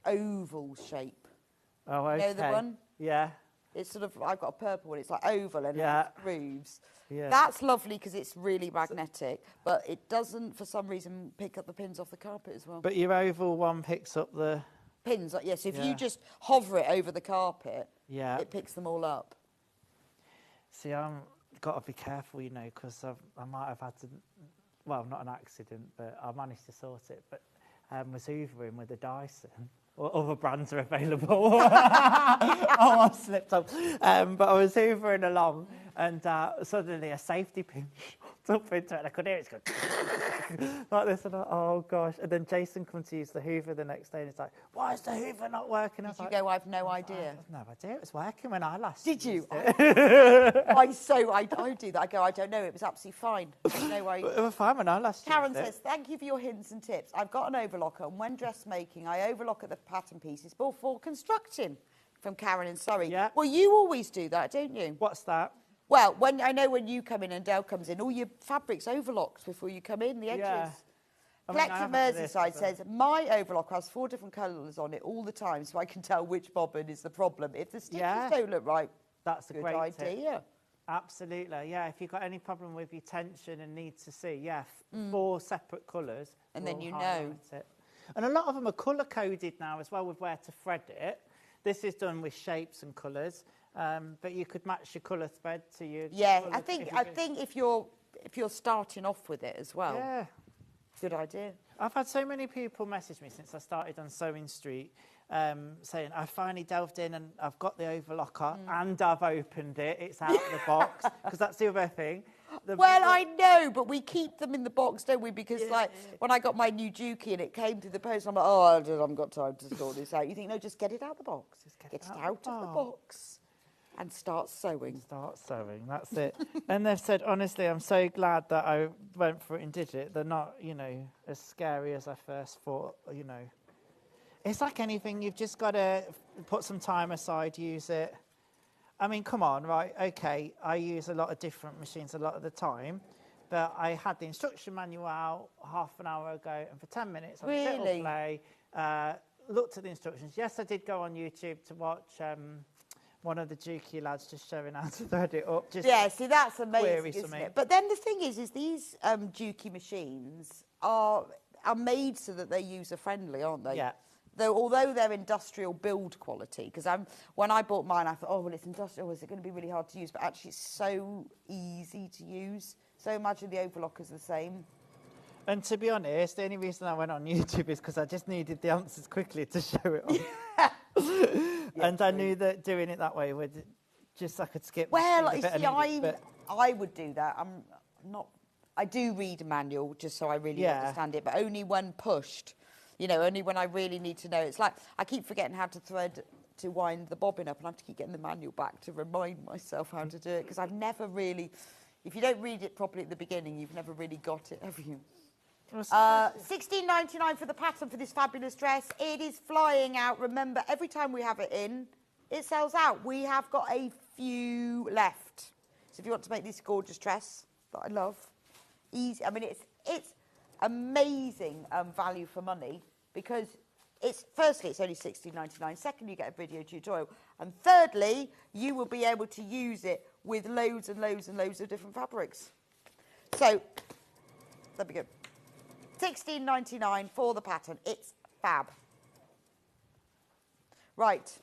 oval shape. Oh, okay. You know the one? Yeah. It's sort of, I've got a purple one, it's like oval and it has grooves. Yeah. That's lovely because it's really magnetic, but it doesn't, for some reason, pick up the pins off the carpet as well. But your oval one picks up the... Pins, yes. If you just hover it over the carpet, it picks them all up. See, I've got to be careful, you know, because I might have had to... Well, not an accident, but I managed to sort it. But was hoovering with a Dyson. Or other brands are available. I slipped up. But I was hoovering along, and suddenly a safety pin shot up into it, and I could hear it go like this, and oh gosh. And then Jason comes to use the hoover the next day, and he's like, "Why is the hoover not working?" Did you go, "I've no idea"? I have no idea. It was working when I last. Did you? I do that. I go, "I don't know. It was absolutely fine." No, it was fine when I last. Karen says, "Thank you for your hints and tips. I've got an overlocker, and when dressmaking, I overlock at the pattern pieces before constructing." From Karen in Surrey. Yeah. Well, you always do that, don't you? What's that? Well, I know when you come in and Dale comes in, all your fabric's overlocked before you come in, the edges. Yeah. Collective Merseyside says, my overlock has 4 different colours on it all the time, so I can tell which bobbin is the problem. If the stitches don't look right, that's a good great idea. Tip. Absolutely, yeah. If you've got any problem with your tension and need to see, 4 separate colours. And then you know. It. And a lot of them are colour-coded now as well with where to thread it. This is done with shapes and colours, but you could match your colour thread to your... Yeah, I think if you're starting off with it as well. Yeah. Good idea. I've had so many people message me since I started on Sewing Street saying, I finally delved in and I've got the overlocker and I've opened it. It's out of the box. Because that's the other thing. I know, but we keep them in the box, don't we? Because, like, when I got my new Dukey and it came through the post, I'm like, oh, I haven't got time to sort this out. You think, no, just get it out of the box. Just get it out of the box and start sewing. Start sewing, that's it. And they've said, honestly, I'm so glad that I went for it and did it. They're not, you know, as scary as I first thought, you know. It's like anything, you've just got to put some time aside, use it. I mean, come on, right, OK, I use a lot of different machines a lot of the time, but I had the instruction manual out half an hour ago, and for 10 minutes I had a little play, looked at the instructions. Yes, I did go on YouTube to watch one of the Dukey lads just showing how to thread it up. Just see, that's amazing, isn't it? But then the thing is these Dukey machines are made so that they're user-friendly, aren't they? Yeah. though, although they're industrial build quality, because when I bought mine, I thought, oh, well, it's industrial, is it going to be really hard to use? But actually, it's so easy to use. So imagine the Overlocker's the same. And to be honest, the only reason I went on YouTube is because I just needed the answers quickly to show it on. And I knew that doing it that way would just, I could skip. Well, I would do that. I'm not. I do read a manual just so I really understand it, but only when pushed. You know, only when I really need to know. It's like I keep forgetting how to wind the bobbin up, and I have to keep getting the manual back to remind myself how to do it, because I've never really. If you don't read it properly at the beginning, you've never really got it, have you? $16.99 for the pattern for this fabulous dress. It is flying out. Remember, every time we have it in, it sells out. We have got a few left. So if you want to make this gorgeous dress that I love, easy. I mean, it's amazing value for money, because firstly, it's only $16.99. Secondly, you get a video tutorial. And thirdly, you will be able to use it with loads and loads and loads of different fabrics. So, there we go. $16.99 for the pattern. It's fab. Right.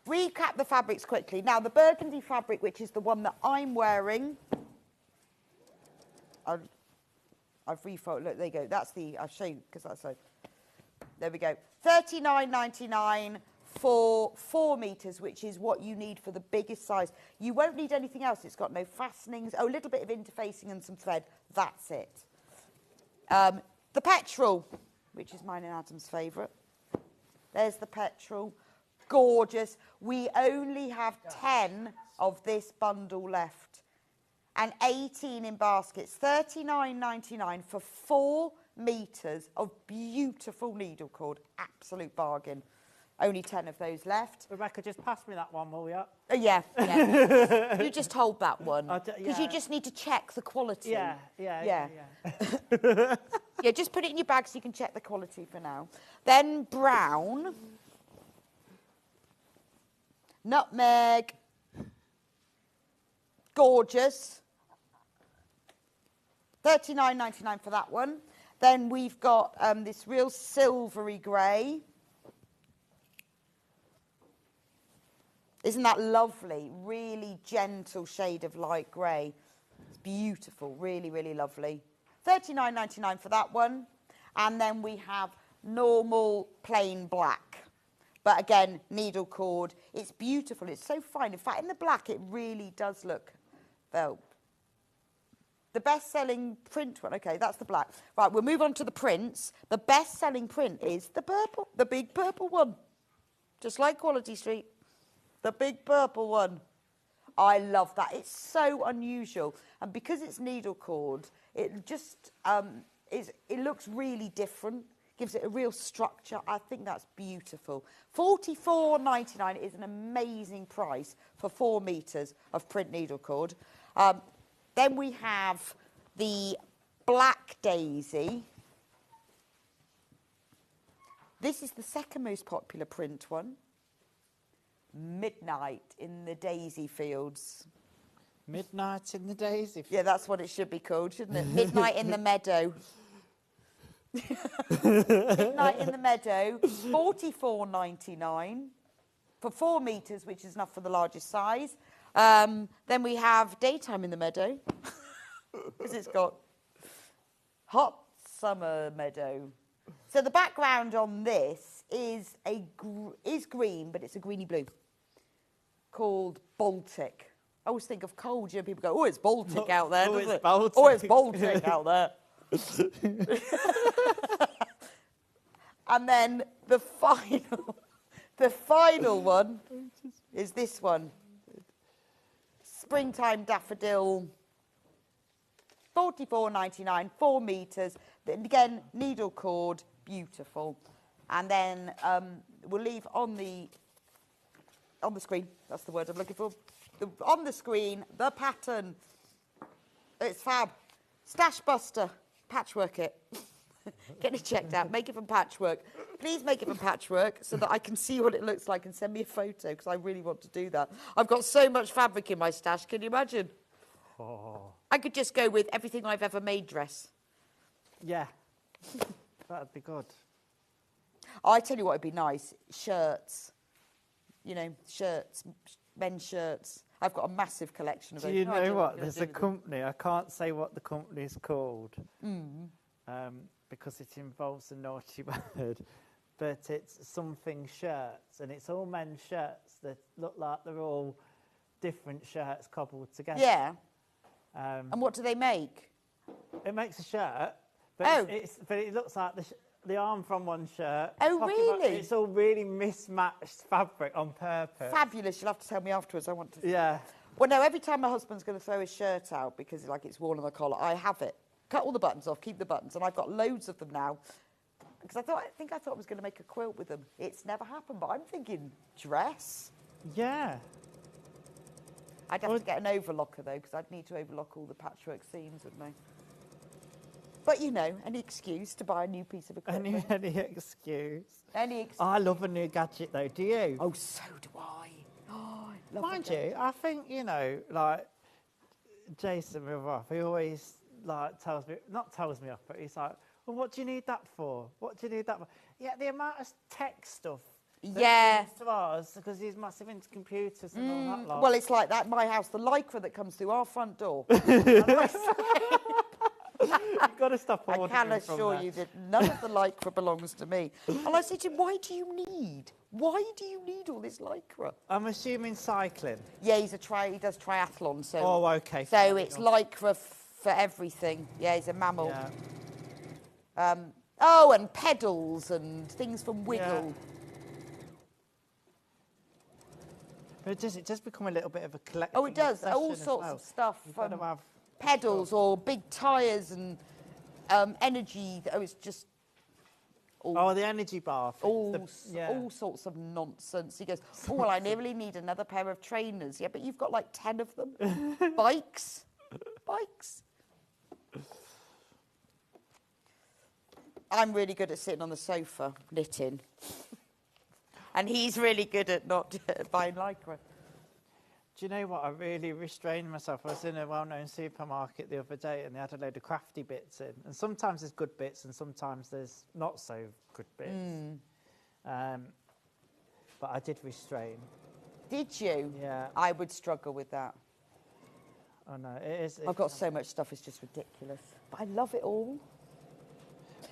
Recap the fabrics quickly. Now, the burgundy fabric, which is the one that I'm wearing, I've refolded. Look, there you go. That's I've shown, because that's so. There we go. $39.99 for 4 meters, which is what you need for the biggest size. You won't need anything else. It's got no fastenings. Oh, a little bit of interfacing and some thread. That's it. The petrol, which is mine and Adam's favourite. There's the petrol. Gorgeous. We only have 10 of this bundle left, and 18 in baskets. $39.99 for 4 meters of beautiful needle cord. Absolute bargain. Only 10 of those left. Rebecca, just pass me that one while we're up. Yeah. You just hold that one, because you just need to check the quality. Yeah. Yeah, just put it in your bag so you can check the quality for now. Then brown. Nutmeg. Gorgeous. $39.99 for that one. Then we've got this real silvery grey. Isn't that lovely? Really gentle shade of light grey. It's beautiful. Really, really lovely. $39.99 for that one. And then we have normal plain black. But again, needle cord. It's beautiful. It's so fine. In fact, in the black, it really does look felt. The best-selling print one. Okay, that's the black. Right, we'll move on to the prints. The best-selling print is the purple, the big purple one. Just like Quality Street. The big purple one. I love that. It's so unusual. And because it's needle cord, it just it looks really different. Gives it a real structure. I think that's beautiful. $44.99 is an amazing price for 4 meters of print needle cord. Then we have the Black Daisy. This is the second most popular print one. Midnight in the Daisy Fields. Midnight in the Daisy Fields? Yeah, that's what it should be called, shouldn't it? Midnight in the Meadow. Midnight in the Meadow, $44.99 for 4 meters, which is enough for the largest size. Then we have Daytime in the Meadow, because it's got Hot Summer Meadow. So the background on this is green, but it's a greeny blue, called Baltic. I always think of cold. You know, people go, "Oh, it's Baltic out there." Oh, it's Baltic. Oh, it's Baltic out there. And then the final one is this one. Springtime Daffodil, $44.99, 4 meters. Then again, needle cord, beautiful. And then we'll leave on the screen. That's the word I'm looking for. On the screen, the pattern. It's fab. Stash Buster, patchwork it. Get it checked out. Make it from patchwork. Please make it from patchwork so that I can see what it looks like and send me a photo, because I really want to do that. I've got so much fabric in my stash. Can you imagine? Oh. I could just go with everything I've ever made dress. Yeah. That'd be good. I tell you what would be nice, shirts. You know, shirts, men's shirts. I've got a massive collection of those. Do you know what? There's a company, I can't say what the company is called because it involves a naughty word, but it's something shirts, and it's all men's shirts that look like they're all different shirts cobbled together. Yeah. And what do they make? It makes a shirt, but, but it looks like the arm from one shirt. Oh, really? It's all really mismatched fabric on purpose. Fabulous. You'll have to tell me afterwards. I want to see. Yeah. Well, no, every time my husband's going to throw his shirt out because like it's worn on the collar, I have it. Cut all the buttons off, keep the buttons, and I've got loads of them now. Because I think I was going to make a quilt with them. It's never happened, but I'm thinking dress. Yeah. I'd have to get an overlocker, though, because I'd need to overlock all the patchwork seams, wouldn't I? But, you know, any excuse to buy a new piece of equipment. Any excuse. Any excuse. I love a new gadget, though. Do you? Oh, so do I. Oh, I love Mind you, I think, you know, like, Jason, my wife, he always, like, tells me off, but he's like, well, what do you need that for? What do you need that for? Yeah, the amount of tech stuff. Yeah. To us, because he's massive into computers and all that lot. Well, it's like that in my house, the lycra that comes through our front door. You've got to stop ordering. I can assure you that none of the lycra belongs to me. And I said to him, why do you need all this lycra? I'm assuming cycling. Yeah, he does triathlon. So, oh, okay. So it's lycra for everything. Yeah, he's a mammal. Yeah. And pedals and things from Wiggle. Yeah. But it does become a little bit of a collective. Oh, it does. All sorts of stuff. Pedals or big tyres and energy. Oh, it's just... the energy bar. All sorts of nonsense. He goes, oh, well, I nearly need another pair of trainers. Yeah, but you've got like 10 of them. Bikes. I'm really good at sitting on the sofa knitting. And he's really good at not buying lycra. Do you know what? I really restrained myself. I was in a well-known supermarket the other day and they had a load of crafty bits in. And sometimes there's good bits and sometimes there's not so good bits. But I did restrain. Did you? Yeah. I would struggle with that. Oh, no, it is. I've got so much stuff, it's just ridiculous. But I love it all.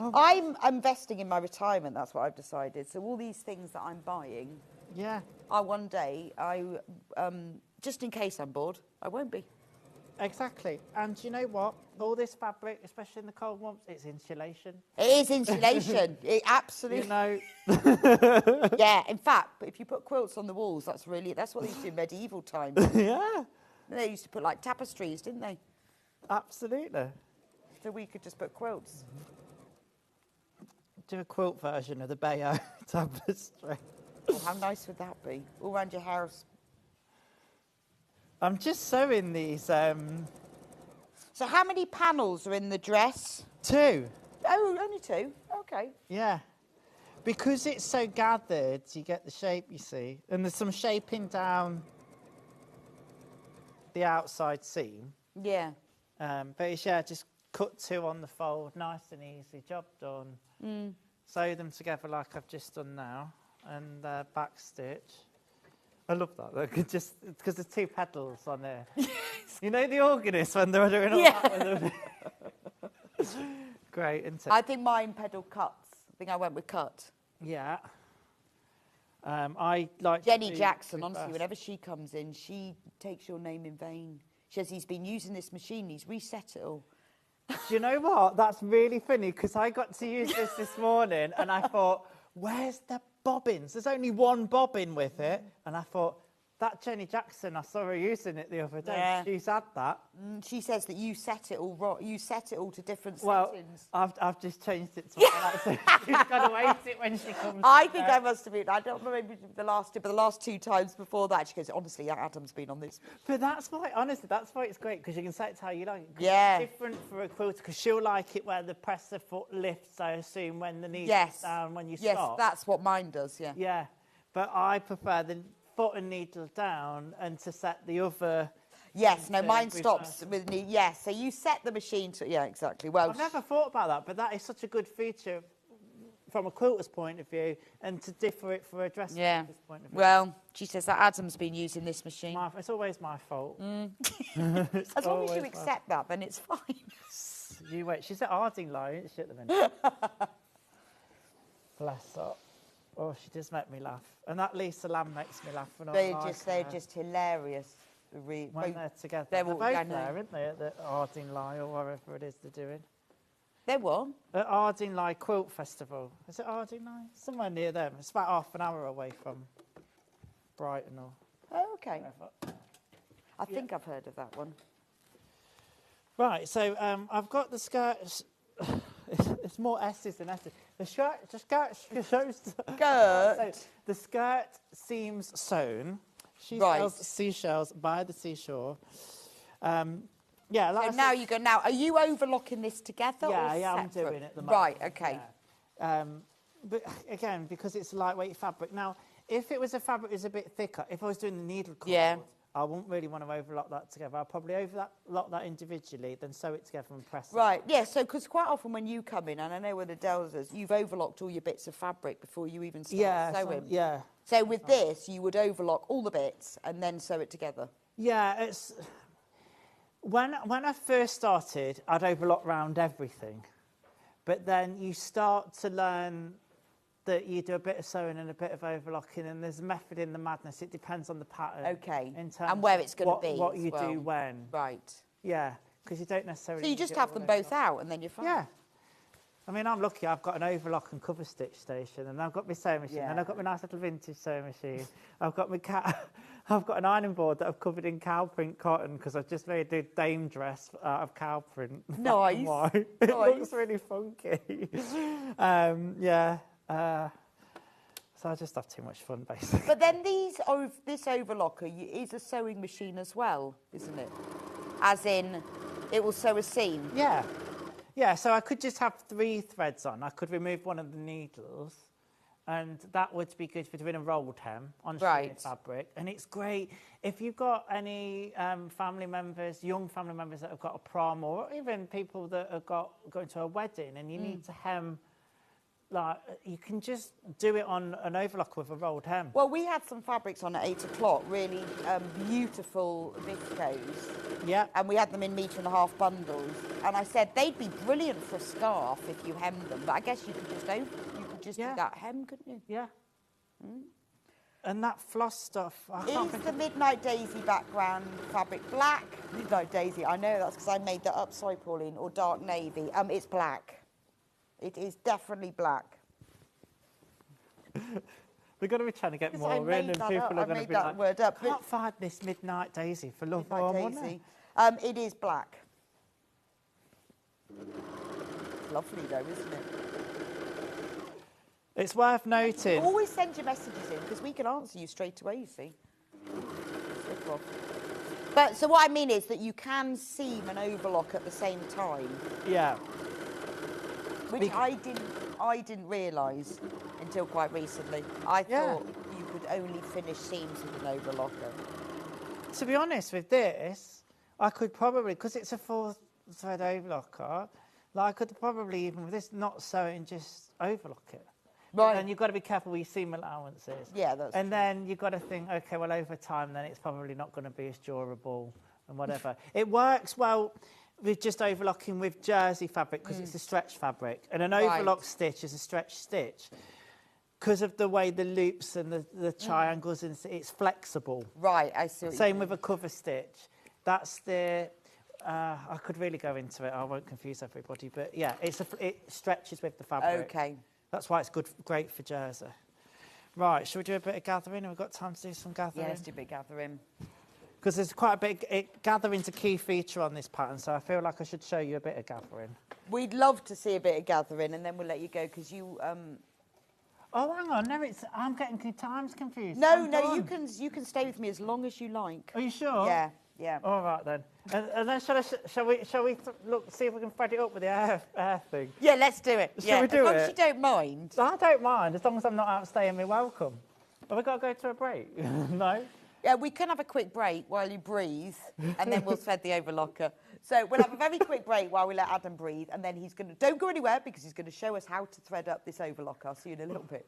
Oh. I'm investing in my retirement, that's what I've decided. So all these things that I'm buying, one day, just in case I'm bored, I won't be. Exactly. And you know what? All this fabric, especially in the cold months, it's insulation. It is insulation. It absolutely. You know. Yeah, in fact, if you put quilts on the walls, that's what they used to do in medieval times. Yeah. They used to put like tapestries, didn't they? Absolutely. So we could just put quilts. Do a quilt version of the Bayo tapestry. Oh, how nice would that be? All around your house. I'm just sewing these. So how many panels are in the dress? 2. Oh, only 2? Okay. Yeah. Because it's so gathered, you get the shape, you see. And there's some shaping down the outside seam. Yeah. But it's, just cut 2 on the fold, nice and easy, job done. Sew them together like I've just done now, and back stitch. I love that. Look, just because there's 2 pedals on there. You know the organist when they're doing all that. Great, isn't it? I think mine pedal cuts. I think I went with cut. Yeah. I like Jenny Jackson. Honestly, whenever she comes in, she takes your name in vain. She says he's been using this machine. He's reset it all. Do you know what? That's really funny because I got to use this morning and I thought, where's the bobbins? There's only one bobbin with it. And I thought, that Jenny Jackson, I saw her using it the other day. Yeah. She's had that. She says that you set it all wrong. You set it all to different settings. I've just changed it to that. So she's got to wait it when she comes. I think I must have been. I don't remember the last 2, but the last 2 times before that, she goes, honestly, Adam's been on this. But that's why, honestly, that's why it's great because you can set it how you like. Yeah. It's different for a quilter because she'll like it where the presser foot lifts, I assume, when the knee is down when you stop. Yes, that's what mine does, yeah. Yeah. But I prefer the foot and needle down and to set the other. Yes, no, mine stops with knee. Yes, so you set the machine to. Yeah, exactly. Well, I've never thought about that, but that is such a good feature from a quilter's point of view and to differ it from a dressmaker's point of view. Well, she says that Adam's been using this machine. It's always my fault. As long as you accept that, then it's fine. You wait. She's at Ardingly, isn't she, at the minute? Bless her. Oh, she does make me laugh. And that Lisa Lamb makes me laugh. They're just hilarious. When they're together. They're both there, aren't they, at the Ardingly or wherever it is they're doing. They're what? At Ardingly Quilt Festival. Is it Ardingly? Somewhere near them. It's about half an hour away from Brighton or... Oh, OK. Wherever. I think I've heard of that one. Right, so I've got the skirt... It's more S's than S's. The skirt shows... So the skirt seams sewn. She sells seashells by the seashore. Yeah, like so now you go. Now, are you overlocking this together? Yeah, or I'm doing it at the moment. Right, okay. Yeah. But again, because it's a lightweight fabric. Now, if it was a fabric that was a bit thicker, if I was doing the needle cord, I wouldn't really want to overlock that together. I'll probably overlock that individually, then sew it together and press it. Right, yeah, so because quite often when you come in, and I know where the Dells is, you've overlocked all your bits of fabric before you even start sewing. So with this, you would overlock all the bits and then sew it together. Yeah, it's... When I first started, I'd overlock round everything. But then you start to learn that you do a bit of sewing and a bit of overlocking, and there's a method in the madness. It depends on the pattern. Okay. In terms and where it's going to be. What you do when. Right. Yeah, because you don't necessarily... So you just have them both out and then you're fine? Yeah. I mean, I'm lucky. I've got an overlock and cover stitch station, and I've got my sewing machine, and I've got my nice little vintage sewing machine. I've got my I've got an ironing board that I've covered in cow print cotton because I've just made a dame dress out of cow print. Nice. It looks really funky. So I just have too much fun, basically. But then this overlocker is a sewing machine as well, isn't it? As in, it will sew a seam. Yeah. Yeah, so I could just have 3 threads on. I could remove one of the needles, and that would be good for doing a rolled hem on shredded fabric. And it's great if you've got any family members, young family members that have got a prom, or even people that have going to a wedding, and you need to hem. Like, you can just do it on an overlocker with a rolled hem. Well, we had some fabrics on at 8 o'clock, really beautiful viscose. Yeah. And we had them in 1.5-metre bundles. And I said they'd be brilliant for a scarf if you hemmed them. But I guess you could just do that hem, couldn't you? Yeah. And that floss stuff. Is the Midnight Daisy background fabric black? Midnight Daisy, I know that's because I made that up, sorry, Pauline, or dark navy. It's black. It is definitely black. We're going to be trying to get more in, and people are going to be like, word up. I can't find this Midnight Daisy for love or money. It is black. Lovely though, isn't it? It's worth noting. Always send your messages in, because we can answer you straight away, you see. But so what I mean is that you can seam and overlock at the same time. Yeah. Which I didn't realise until quite recently. I thought you could only finish seams with an overlocker. To be honest with this, I could probably, because it's a 4-thread overlocker, I could probably, even with this, not sew it and just overlock it. Right. And you've got to be careful with your seam allowances. Yeah, that's And then you've got to think, OK, well, over time, then it's probably not going to be as durable and whatever. It works well with just overlocking with jersey fabric because it's a stretch fabric, and an overlock stitch is a stretch stitch because of the way the loops and the triangles and it's flexible. Right, I see. Same with a cover stitch. That's the. I could really go into it. I won't confuse everybody, but yeah, it stretches with the fabric. Okay. That's why it's great for jersey. Right, shall we do a bit of gathering? Have we got time to do some gathering? Yeah, let's do a bit of gathering. Because there's quite a bit... Gathering's a key feature on this pattern, so I feel like I should show you a bit of gathering. We'd love to see a bit of gathering, and then we'll let you go, because you... Oh, hang on. No, I'm getting times confused. No, you can stay with me as long as you like. Are you sure? Yeah, yeah. All right, then. And then shall we see if we can thread it up with the air thing? Yeah, let's do it. Shall we do it? As long as you don't mind. I don't mind, as long as I'm not outstaying my welcome. Have we got to go to a break? No? Yeah, we can have a quick break while you breathe, and then we'll thread the overlocker. So we'll have a very quick break while we let Adam breathe, and then he's going to... Don't go anywhere, because he's going to show us how to thread up this overlocker. I'll see you in a little bit.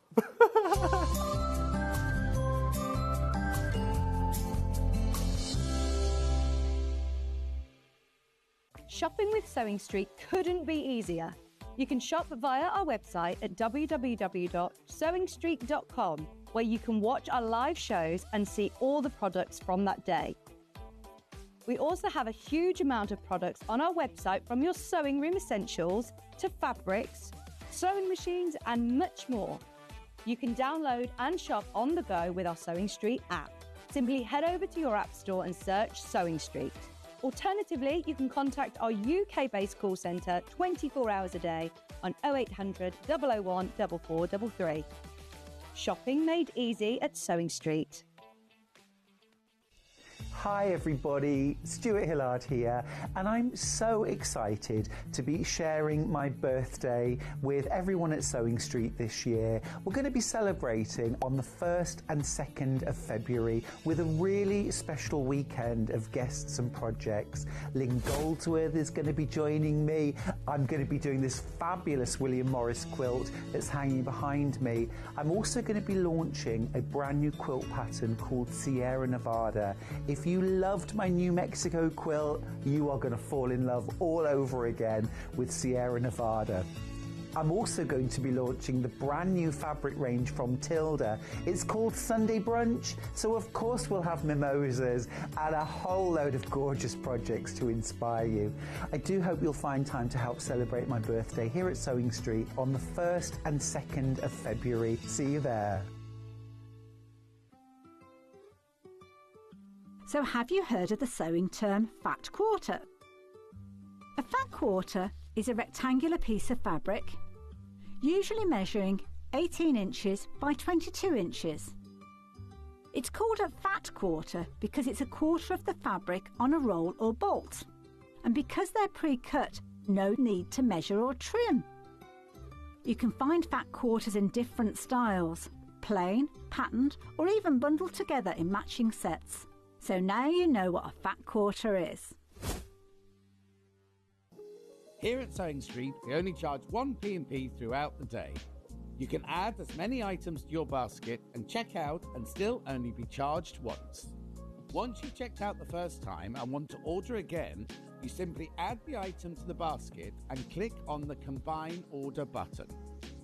Shopping with Sewing Street couldn't be easier. You can shop via our website at www.sewingstreet.com, where you can watch our live shows and see all the products from that day. We also have a huge amount of products on our website, from your sewing room essentials to fabrics, sewing machines and much more. You can download and shop on the go with our Sewing Street app. Simply head over to your app store and search Sewing Street. Alternatively, you can contact our UK-based call centre 24 hours a day on 0800 001 4433. Shopping made easy at Sewing Street. Hi everybody, Stuart Hillard here, and I'm so excited to be sharing my birthday with everyone at Sewing Street this year. We're going to be celebrating on the 1st and 2nd of February with a really special weekend of guests and projects. Lynn Goldsworth is going to be joining me. I'm going to be doing this fabulous William Morris quilt that's hanging behind me. I'm also going to be launching a brand new quilt pattern called Sierra Nevada. If you loved my New Mexico quilt, you are going to fall in love all over again with Sierra Nevada. I'm also going to be launching the brand new fabric range from Tilda. It's called Sunday Brunch, so of course we'll have mimosas and a whole load of gorgeous projects to inspire you. I do hope you'll find time to help celebrate my birthday here at Sewing Street on the 1st and 2nd of February. See you there. So have you heard of the sewing term fat quarter? A fat quarter is a rectangular piece of fabric, usually measuring 18 inches by 22 inches. It's called a fat quarter because it's a quarter of the fabric on a roll or bolt, and because they're pre-cut, no need to measure or trim. You can find fat quarters in different styles, plain, patterned, or even bundled together in matching sets. So now you know what a fat quarter is. Here at Sewing Street, we only charge one P&P throughout the day. You can add as many items to your basket and check out and still only be charged once. Once you've checked out the first time and want to order again, you simply add the item to the basket and click on the Combine Order button.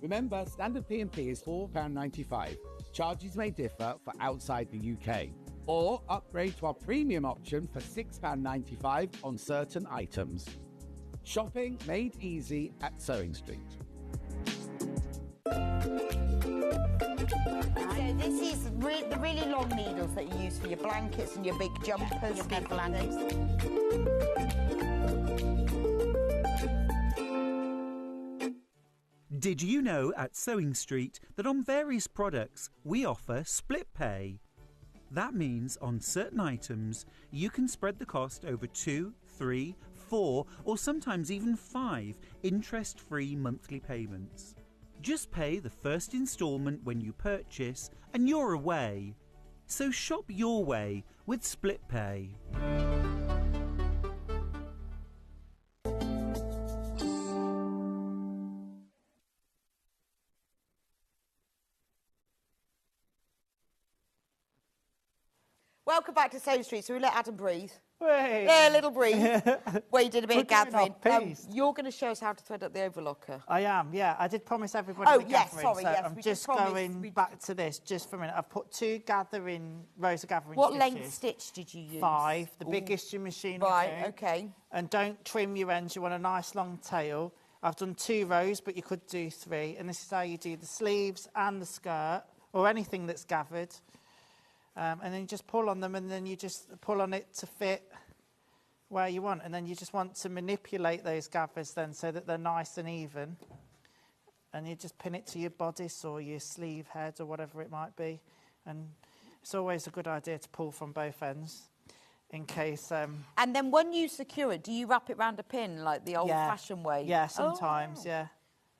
Remember, standard P&P is £4.95. Charges may differ for outside the UK. Or upgrade to our premium option for £6.95 on certain items. Shopping made easy at Sewing Street. So this is the really long needles that you use for your blankets and your big jumpers. Your big blankets. Did you know at Sewing Street that on various products we offer split pay? That means on certain items, you can spread the cost over 2, 3, 4, or sometimes even 5 interest-free monthly payments. Just pay the first instalment when you purchase and you're away. So shop your way with split pay. Welcome back to Sewing Street. So we let Adam breathe. Hey. Yeah, a little breathe. Where you did a bit of gathering. Piece. You're going to show us how to thread up the overlocker. I am, yeah. I did promise everybody Oh, the yes, gathering, sorry, so yes. I'm we just going back to this just for a minute. I've put 2 rows of gathering What stitches. length stitch did you use? 5, the biggest your machine Right, will do. okay. And don't trim your ends, you want a nice long tail. I've done 2 rows, but you could do 3. And this is how you do the sleeves and the skirt, or anything that's gathered. And then you just pull on them, and then you just pull on it to fit where you want. And then you just want to manipulate those gathers then so that they're nice and even. And you just pin it to your bodice or your sleeve head or whatever it might be. And it's always a good idea to pull from both ends in case... And then when you secure it, do you wrap it round a pin like the old-fashioned way? Yeah, sometimes, yeah.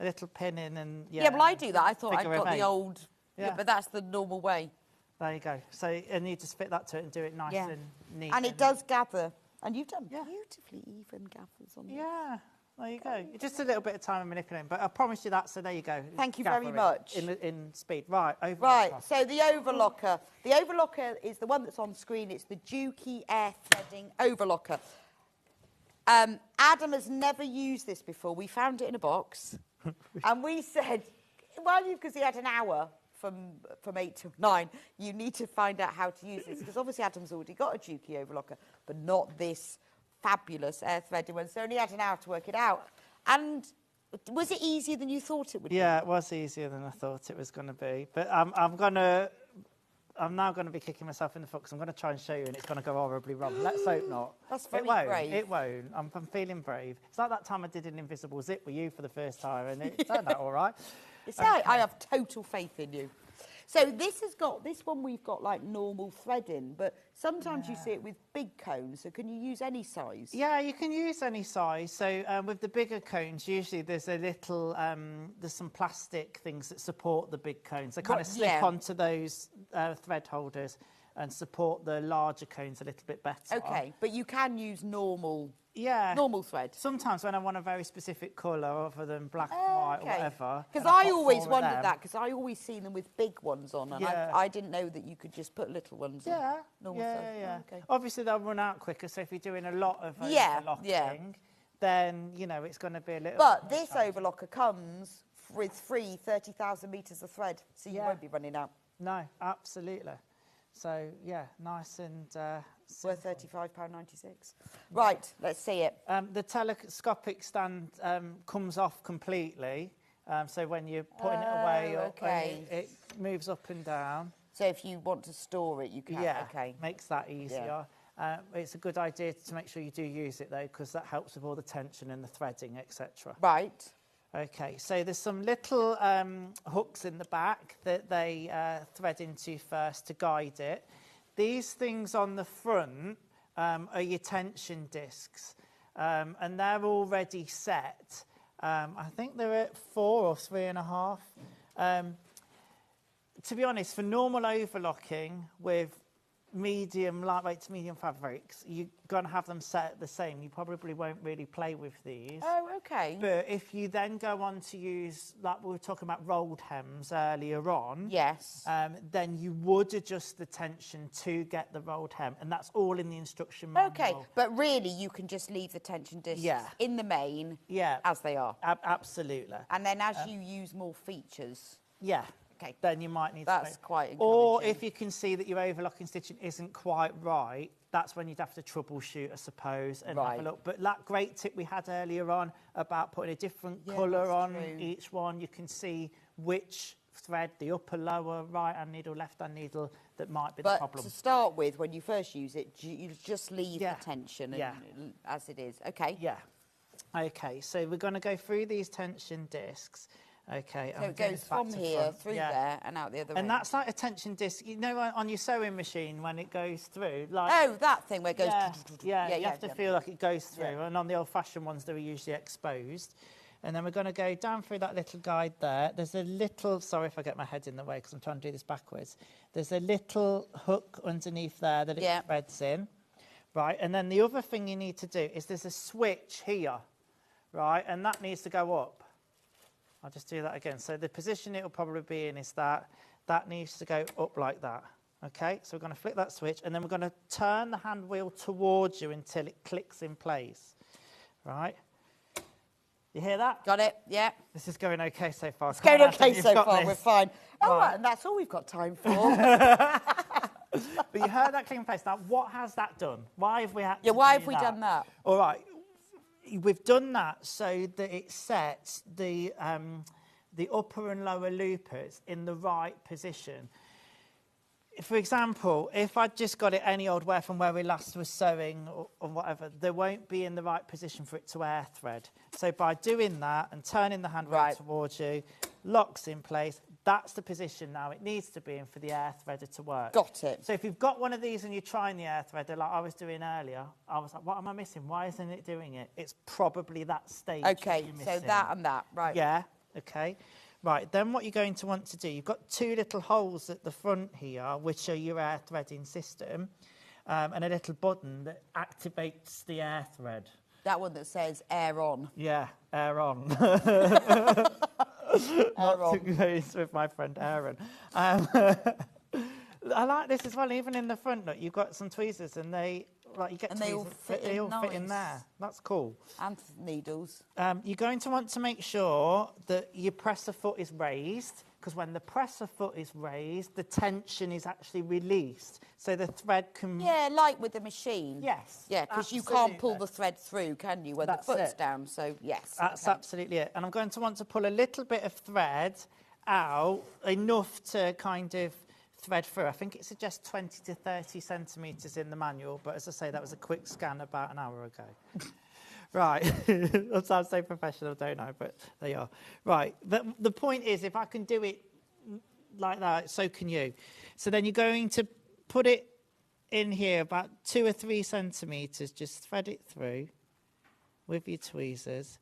A little pin in and... Yeah, well, I do that. I thought I'd got figure of the 8. old... Yeah. But that's the normal way. There you go. So, and you just fit that to it and do it nice and neat. And it does gather. And you've done beautifully even gathers on this. Yeah, there you go. Just a little bit of time and manipulating, but I promise you that, so there you go. Thank you very much. In speed. Right, Overlocker. Right, so the Overlocker. The Overlocker is the one that's on screen. It's the Dukey Air Threading Overlocker. Adam has never used this before. We found it in a box. And we said, well, because he had an hour from 8 to 9, you need to find out how to use this. Because obviously Adam's already got a Dukey Overlocker, but not this fabulous air threading one. So only had an hour to work it out. And was it easier than you thought it would be? Yeah, it was easier than I thought it was going to be. But I'm now going to be kicking myself in the foot because I'm going to try and show you and it's going to go horribly wrong. Let's hope not. That's very brave. It won't. I'm feeling brave. It's like that time I did an invisible zip with you for the first time and it turned out all right. I have total faith in you. So this one we've got like normal threading, but sometimes you see it with big cones. So can you use any size? Yeah, you can use any size. So with the bigger cones, usually there's a little, there's some plastic things that support the big cones. They kind of slip onto those thread holders and support the larger cones a little bit better. Okay, but you can use normal thread. Sometimes when I want a very specific colour other than black and white or whatever. Because I always wondered that, because I always see them with big ones on, and I didn't know that you could just put little ones on. Normal size. Okay. Obviously they'll run out quicker, so if you're doing a lot of overlocking, then, you know, it's going to be a little But this overlocker comes with free 30,000 metres of thread, so you won't be running out. No, absolutely. So, yeah, nice and... worth £35.96. Right, let's see it. The telescopic stand comes off completely. So when you're putting it away, it moves up and down. So if you want to store it, you can. Yeah, makes that easier. Yeah. It's a good idea to make sure you do use it, though, because that helps with all the tension and the threading, etc. Right. Okay, so there's some little hooks in the back that they thread into first to guide it. These things on the front are your tension discs, and they're already set. I think they're at 4 or 3.5. To be honest, for normal overlocking with lightweight to medium fabrics, you're going to have them set the same. You probably won't really play with these. Oh, okay. But if you then go on to use, like we were talking about rolled hems earlier on, then you would adjust the tension to get the rolled hem, and that's all in the instruction manual. Okay, but really you can just leave the tension discs in the main as they are. Absolutely. And then as you use more features... Okay. Then you might need That's quite encouraging. Or if you can see that your overlocking stitching isn't quite right, that's when you'd have to troubleshoot, I suppose, and have a look. But that great tip we had earlier on about putting a different colour on each one, you can see which thread, the upper, lower, right-hand needle, left-hand needle, that might be the problem. But to start with, when you first use it, you just leave the tension as it is. Okay. Yeah. Okay, so we're going to go through these tension discs. Okay. So it goes from here through there and out the other way. And that's like a tension disc, you know, on your sewing machine when it goes through. Like, that thing where it goes... you have to feel like it goes through. And on the old-fashioned ones, they were usually exposed. And then we're going to go down through that little guide there. There's a little... Sorry if I get my head in the way because I'm trying to do this backwards. There's a little hook underneath there that it threads in. Right, and then the other thing you need to do is there's a switch here. Right, and that needs to go up. I'll just do that again. So the position it'll probably be in is that needs to go up like that. Okay, so we're going to flick that switch and then we're going to turn the hand wheel towards you until it clicks in place. Right? You hear that? Got it, yeah. This is going okay so far. It's going okay so far, we're fine. Oh, right. And that's all we've got time for. But you heard that click in place. Now, what has that done? Why have we had to why have we done that? All right. We've done that so that it sets the upper and lower loopers in the right position. For example, if I'd just got it any old way from where we last was sewing or whatever, they won't be in the right position for it to air thread. So by doing that and turning the hand towards you, locks in place, that's the position now it needs to be in for the air threader to work. Got it. So if you've got one of these and you're trying the air threader like I was doing earlier, I was like, what am I missing? Why isn't it doing it? It's probably that stage. Okay, so that and that, right. Yeah, okay. Right, then what you're going to want to do, you've got 2 little holes at the front here, which are your air threading system, and a little button that activates the air thread. That one that says air on. Yeah, air on. Air Not on. to goes with my friend Aaron. I like this as well. Even in the front, look, you've got some tweezers, and they you get and tweezers, they all fit in there. That's cool. And needles. You're going to want to make sure that your presser foot is raised, because when the presser foot is raised, the tension is actually released, so the thread can... Yeah, like with the machine. Yes. Yeah, because you can't pull the thread through, can you, when That's the foot's it. down? So, yes. That's absolutely it. And I'm going to want to pull a little bit of thread out, enough to kind of thread through. I think it suggests 20 to 30 centimetres in the manual, but as I say, that was a quick scan about an hour ago. Right. That sounds so professional, don't I? But there you are. Right. The point is, if I can do it like that, so can you. So then you're going to put it in here about 2 or 3 centimetres, just thread it through with your tweezers.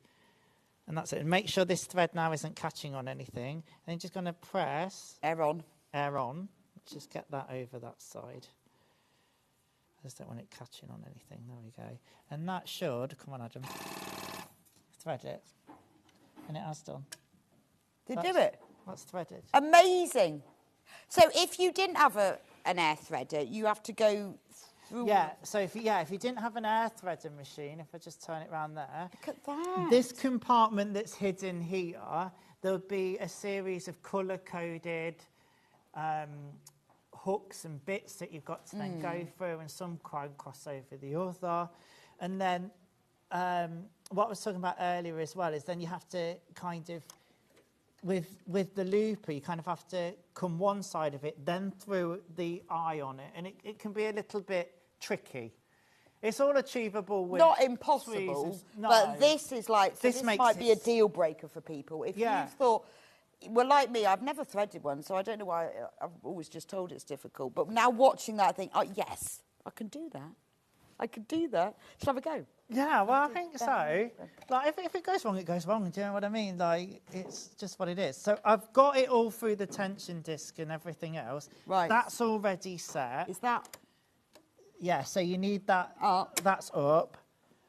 And that's it. And make sure this thread now isn't catching on anything. And then just going to press. Air on. Air on. Just get that over that side. I just don't want it catching on anything. There we go. And that should, come on Adam, thread it. And it has done. Did do it? That's threaded. Amazing. So if you didn't have an air threader, you have to go through... Yeah, so if you didn't have an air threading machine, if I just turn it around there... Look at that. This compartment that's hidden here, there'll be a series of colour-coded hooks and bits that you've got to then go through, and some cross over the other. And then what I was talking about earlier as well is then you have to kind of, with the looper, you kind of have to come one side of it, then through the eye on it. And it can be a little bit tricky. It's all achievable with... Not impossible, no. but this is like... So this might be a deal breaker for people. If you thought... Well, like me, I've never threaded one, so I don't know why. I've always just told it's difficult. But now watching that, I think, oh, yes, I can do that. I can do that. Shall I have a go? Yeah, well, I think so. Like, if it goes wrong, it goes wrong. Do you know what I mean? Like, it's just what it is. So I've got it all through the tension disc and everything else. Right. That's already set. Is that? Yeah, so you need that up. That's up.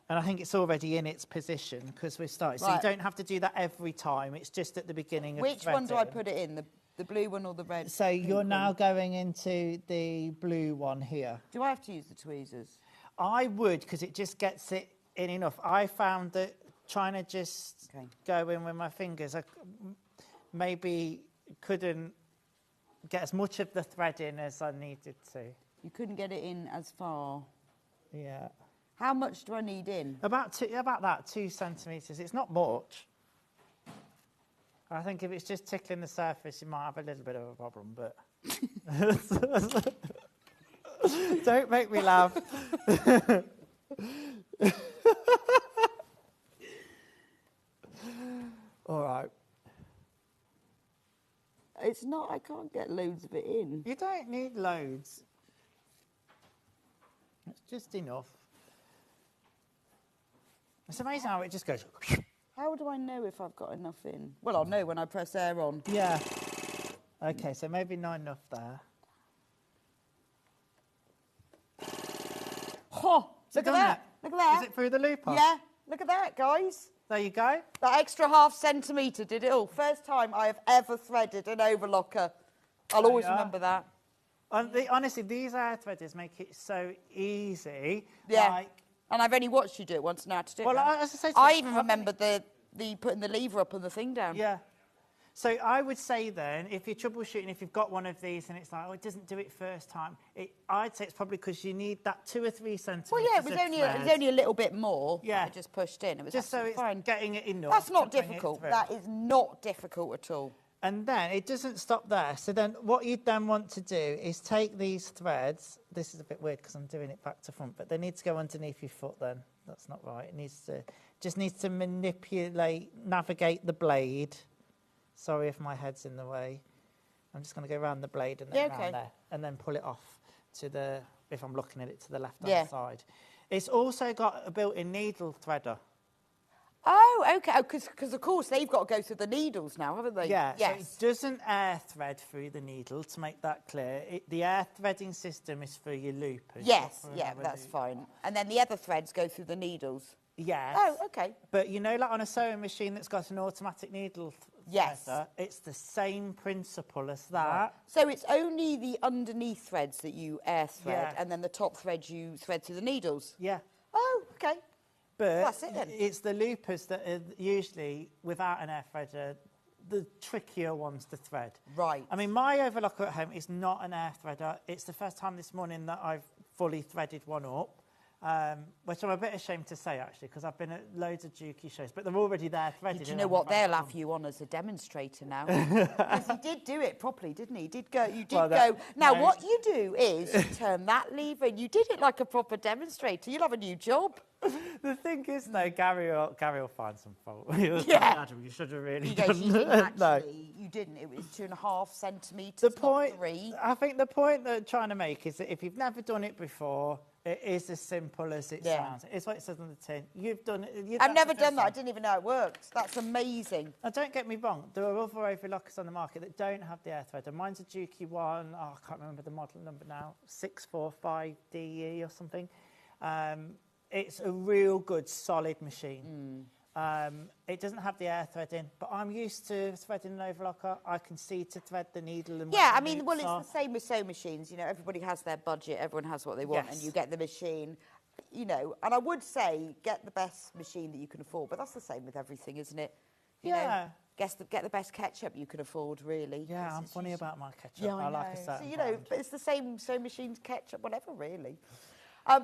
And I think it's already in its position because we've started. So you don't have to do that every time. It's just at the beginning of Which threading. one do I put it in? The blue one or the red? So you're now going into the blue one here. Do I have to use the tweezers? I would, because it just gets it in enough. I found that trying to just go in with my fingers, I maybe couldn't get as much of the thread in as I needed to. You couldn't get it in as far? Yeah. How much do I need in? About 2 centimetres. It's not much. I think if it's just tickling the surface, you might have a little bit of a problem, but... Don't make me laugh. All right. It's not, I can't get loads of it in. You don't need loads. It's just enough. It's amazing how it just goes... How do I know if I've got enough in? Well, I'll know when I press air on. Yeah. OK, so maybe not enough there. Oh, look at that. Look at that. Is it through the looper? Yeah, look at that, guys. There you go. That extra ½ centimetre did it all. First time I have ever threaded an overlocker. I'll always remember that. Honestly, these air threaders make it so easy. Yeah. Like, and I've only watched you do it once now to do it. Well, as I say, I even remember the putting the lever up and the thing down. Yeah. So I would say then, if you're troubleshooting, if you've got one of these and it's like, oh, it doesn't do it first time, I'd say it's probably because you need that 2 or 3 centimetres. Well, yeah, it was only a little bit more. Yeah. I just pushed in. It was just so it's fine. Getting it enough. That's not difficult. That is not difficult at all. And then it doesn't stop there. So then what you'd then want to do is take these threads. This is a bit weird because I'm doing it back to front, but they need to go underneath your foot then. That's not right. It just needs to navigate the blade. Sorry if my head's in the way. I'm just going to go around the blade and then around there and then pull it off to the, if I'm looking at it, to the left-hand side. It's also got a built-in needle threader. Oh, okay. Oh, because of course they've got to go through the needles now, haven't they? Yeah, Yes. so it doesn't air thread through the needle, to make that clear. The air threading system is for your loopers. Yes, yeah, that's fine. And then the other threads go through the needles. Yes. Oh, okay. But you know, like on a sewing machine that's got an automatic needle threader, it's the same principle as that. Right. So it's only the underneath threads that you air thread, and then the top threads you thread through the needles? Yeah. Oh, okay. But that's it then. It's the loopers that are usually, without an air threader, the trickier ones to thread. Right. I mean, my overlocker at home is not an air threader. It's the first time this morning that I've fully threaded one up. Which I'm a bit ashamed to say, actually, because I've been at loads of Juki shows, but they're already there threaded. Did you know what? They'll have you on as a demonstrator now. Because he did do it properly, didn't he? You did go. Now, what you do is you turn that lever and you did it like a proper demonstrator. You'll have a new job. The thing is, though, Gary will find some fault. Yeah. Adam, you should have really You done didn't actually. No. You didn't. It was 2.5 centimetres, The point, not 3. I think the point that I'm trying to make is that if you've never done it before, it is as simple as it sounds. It's what it says on the tin. You've done it. I've never done that. I didn't even know it worked. That's amazing. Now, don't get me wrong. There are other overlockers on the market that don't have the air threader. Mine's a Juki one. Oh, I can't remember the model number now. 645DE or something. It's a real good, solid machine. It doesn't have the air threading, but I'm used to threading an overlocker. I can see to thread the needle. And yeah, I mean, well, it's the same with sewing machines. You know, everybody has their budget. Everyone has what they want, and you get the machine. You know, and I would say get the best machine that you can afford, but that's the same with everything, isn't it? You know, get the best ketchup you can afford, really. Yeah, I'm funny about my ketchup. Yeah, I like a certain so, you know, brand. but it's the same sewing machines, ketchup, whatever, really.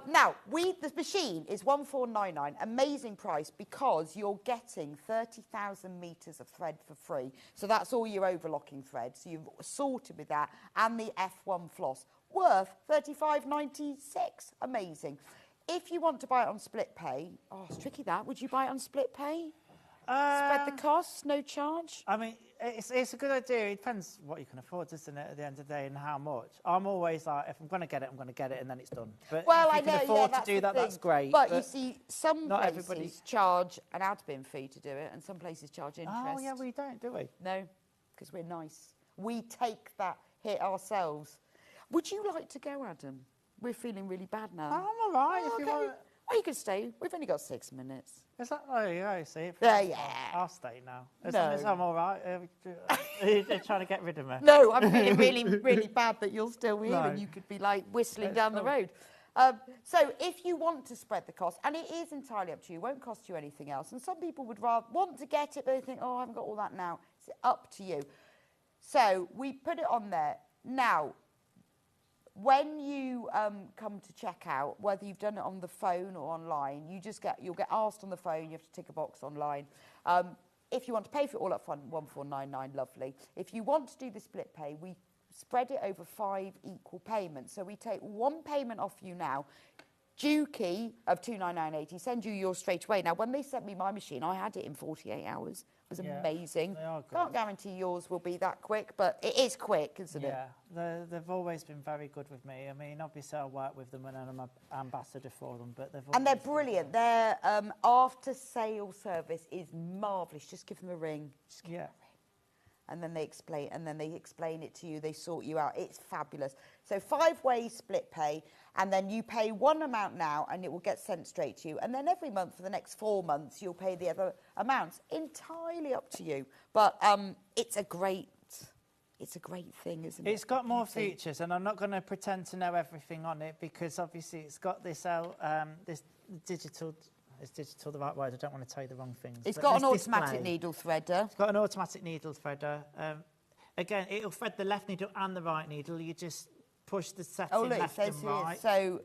Now, the machine is 1499, amazing price, because you're getting 30,000 metres of thread for free. So that's all your overlocking thread. So you've sorted with that, and the F1 floss, worth $35.96. Amazing. If you want to buy it on split pay, it's tricky that. Would you buy it on split pay? Spread the costs, no charge? I mean, it's a good idea. It depends what you can afford, doesn't it, at the end of the day, and how much. I'm always like, if I'm going to get it, I'm going to get it, and then it's done. But if you can afford to do that, that's great. But you see, some not places charge an admin fee to do it, and some places charge interest. Oh, yeah, we don't, do we? No, because we're nice. We take that hit ourselves. Would you like to go, Adam? We're feeling really bad now. I'm all right, if you want. Oh, you can stay. We've only got 6 minutes. Is that? Oh, yeah, see. Yeah. I'll stay now. As long as I'm all right. You're trying to get rid of me. No, I'm feeling really, really bad that you're still here and you could be like whistling down the road. So if you want to spread the cost, and it is entirely up to you, it won't cost you anything else. And some people would rather want to get it, but they think, oh, I haven't got all that now. It's up to you. So we put it on there. Now, when you come to check out, whether you've done it on the phone or online, you'll get asked on the phone. You have to tick a box online. If you want to pay for it all up front, 1499, lovely. If you want to do the split pay, we spread it over 5 equal payments. So we take 1 payment off you now, Juki of 299.80, send you yours straight away. Now, when they sent me my machine, I had it in 48 hours. It was amazing. They are good. Can't guarantee yours will be that quick, but it is quick, isn't it? Yeah, they've always been very good with me. I mean, obviously I work with them and I'm an ambassador for them, but they're brilliant. Their after-sale service is marvellous. Just give them a ring. Just give them a ring. And then they explain it to you. They sort you out. It's fabulous. So 5-way split pay, and then you pay one amount now, and it will get sent straight to you. And then every month for the next 4 months, you'll pay the other amounts. Entirely up to you. But it's a great thing, isn't it? It's got more features, and I'm not going to pretend to know everything on it because obviously it's got this this digital. Is digital the right word? I don't want to tell you the wrong things. It's got an automatic needle threader. It's got an automatic needle threader. Again, it'll thread the left needle and the right needle. You just push the setting left and right. So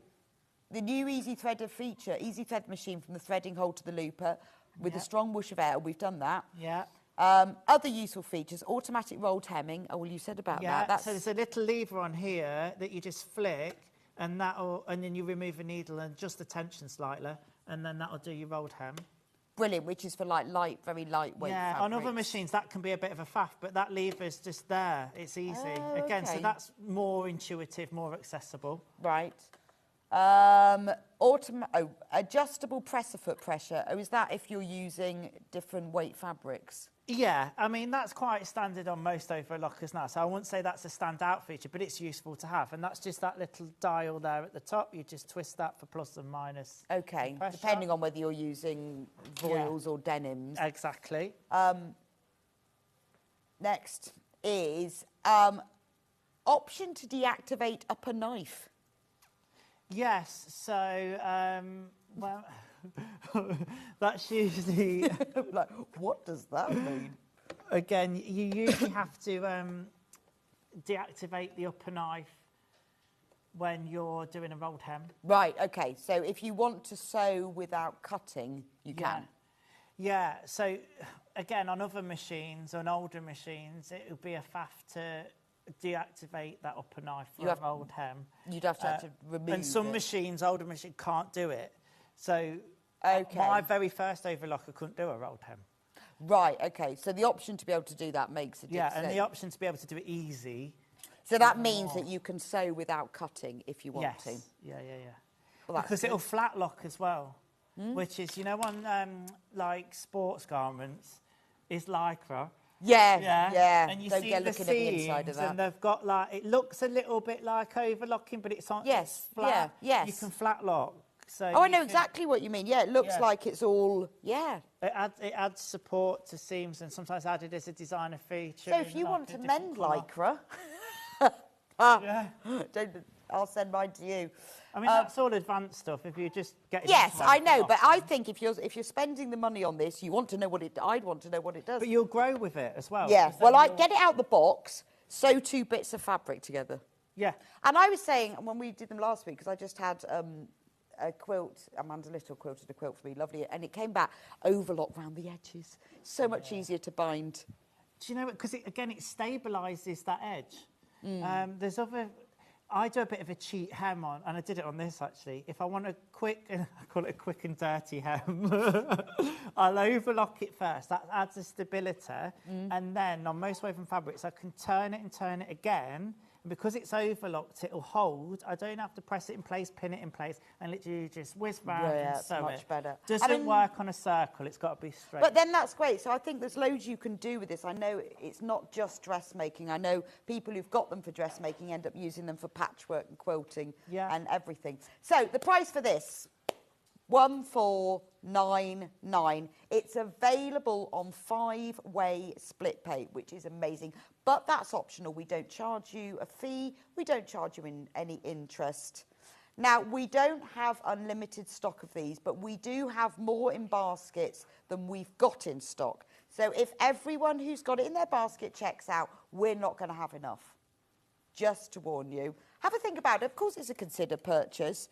the new Easy Threader feature, Easy Thread machine from the threading hole to the looper with a strong whoosh of air. We've done that. Yeah. Other useful features, automatic rolled hemming. Oh, well, you said about that. So there's a little lever on here that you just flick, and then you remove a needle and adjust the tension slightly. And then that'll do your rolled hem. Brilliant, which is for very lightweight fabrics. On other machines that can be a bit of a faff, but that lever's just there. It's easy. Again, so that's more intuitive, more accessible. Right. Adjustable presser foot pressure. Oh, is that if you're using different weight fabrics? Yeah, I mean, that's quite standard on most overlockers now, so I wouldn't say that's a standout feature, but it's useful to have. And that's just that little dial there at the top. You just twist that for plus and minus. Okay, depending on whether you're using voiles or denims. Exactly. Next is option to deactivate upper knife. Yes, so, well, that's usually... Like, what does that mean? Again, you usually have to deactivate the upper knife when you're doing a rolled hem. Right, OK. So if you want to sew without cutting, you can. Yeah, so, again, on other machines, on older machines, it would be a faff to deactivate that upper knife for a rolled hem. You'd have to remove and some machines, older machines, can't do it. So okay. My very first overlocker couldn't do a rolled hem. Right, OK. So the option to be able to do that makes a difference. Yeah, and the option to be able to do it easy. So that means that you can sew without cutting if you want to. Yeah. Well, because it'll flat lock as well, which is, you know, on like sports garments, is lycra. Yeah. And you Don't see get the looking at the inside of seams, that. and they've got like, it looks a little bit like overlocking, but it's on. Yes, it's flat. yes. You can flat lock. So I know exactly what you mean. Yeah, it looks like it's all. Yeah. It adds support to seams, and sometimes added as a designer feature. So if you want to mend lycra, I'll send mine to you. I mean, that's all advanced stuff. If you just get yes, I know, but I think if you're spending the money on this, you want to know what it. I'd want to know what it does. But you'll grow with it as well. Yeah. Well, I get it out the box. Sew 2 bits of fabric together. Yeah. And I was saying when we did them last week, because I just had a quilt. Amanda Little quilted a quilt for me, lovely, and it came back overlock round the edges. So much easier to bind. Do you know what? Because it stabilises that edge. There's other. I do a bit of a cheat hem on, and I did it on this actually. If I want a quick, I call it a quick and dirty hem, I'll overlock it first. That adds a stability. And then on most woven fabrics, I can turn it again. And because it's overlocked, it'll hold. I don't have to press it in place, pin it in place, and literally just whisk round and sew it. Much better. Doesn't work on a circle. It's got to be straight. But then that's great. So I think there's loads you can do with this. I know it's not just dressmaking. I know people who've got them for dressmaking end up using them for patchwork and quilting and everything. So the price for this, 1499. It's available on 5-way split pay, which is amazing. But that's optional. We don't charge you a fee. We don't charge you any interest. Now, we don't have unlimited stock of these, but we do have more in baskets than we've got in stock. So if everyone who's got it in their basket checks out, we're not going to have enough. Just to warn you. Have a think about it. Of course, it's a considered purchase,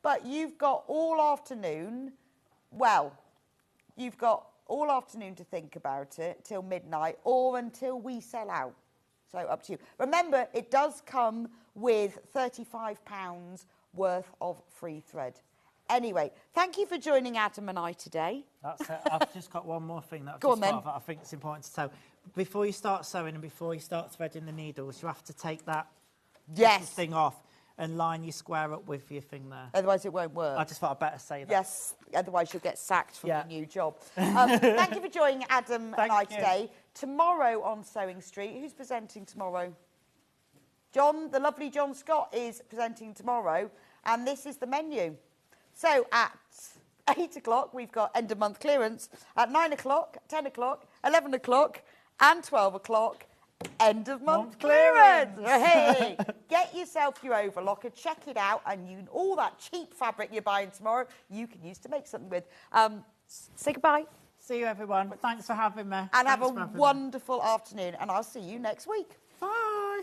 but you've got all afternoon. Well, you've got all afternoon to think about it till midnight or until we sell out. So up to you. Remember, it does come with £35 worth of free thread. Anyway, thank you for joining Adam and I today. That's it. I've just got one more thing that I think it's important to tell. Before you start sewing and before you start threading the needles, you have to take that thing off and line your square up with your thing there. Otherwise it won't work. I just thought I'd better say that. Yes, otherwise you'll get sacked from your new job. Thank you for joining Adam and I today. Tomorrow on Sewing Street, who's presenting tomorrow? John, the lovely John Scott is presenting tomorrow, and this is the menu. So at 8 o'clock, we've got end of month clearance. At 9 o'clock, 10 o'clock, 11 o'clock, and 12 o'clock, end of month clearance. Hey, get yourself your overlocker, check it out, and all that cheap fabric you're buying tomorrow, you can use to make something with. Say goodbye. See you, everyone. Thanks for having me. And have a wonderful afternoon, and I'll see you next week. Bye.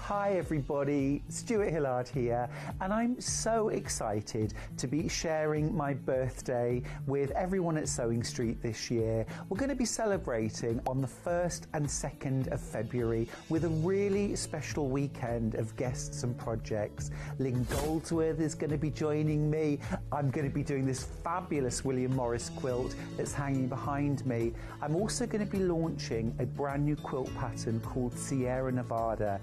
Hi everybody, Stuart Hillard here, and I'm so excited to be sharing my birthday with everyone at Sewing Street this year. We're going to be celebrating on the 1st and 2nd of February with a really special weekend of guests and projects. Lynn Goldsworth is going to be joining me. I'm going to be doing this fabulous William Morris quilt that's hanging behind me. I'm also going to be launching a brand new quilt pattern called Sierra Nevada.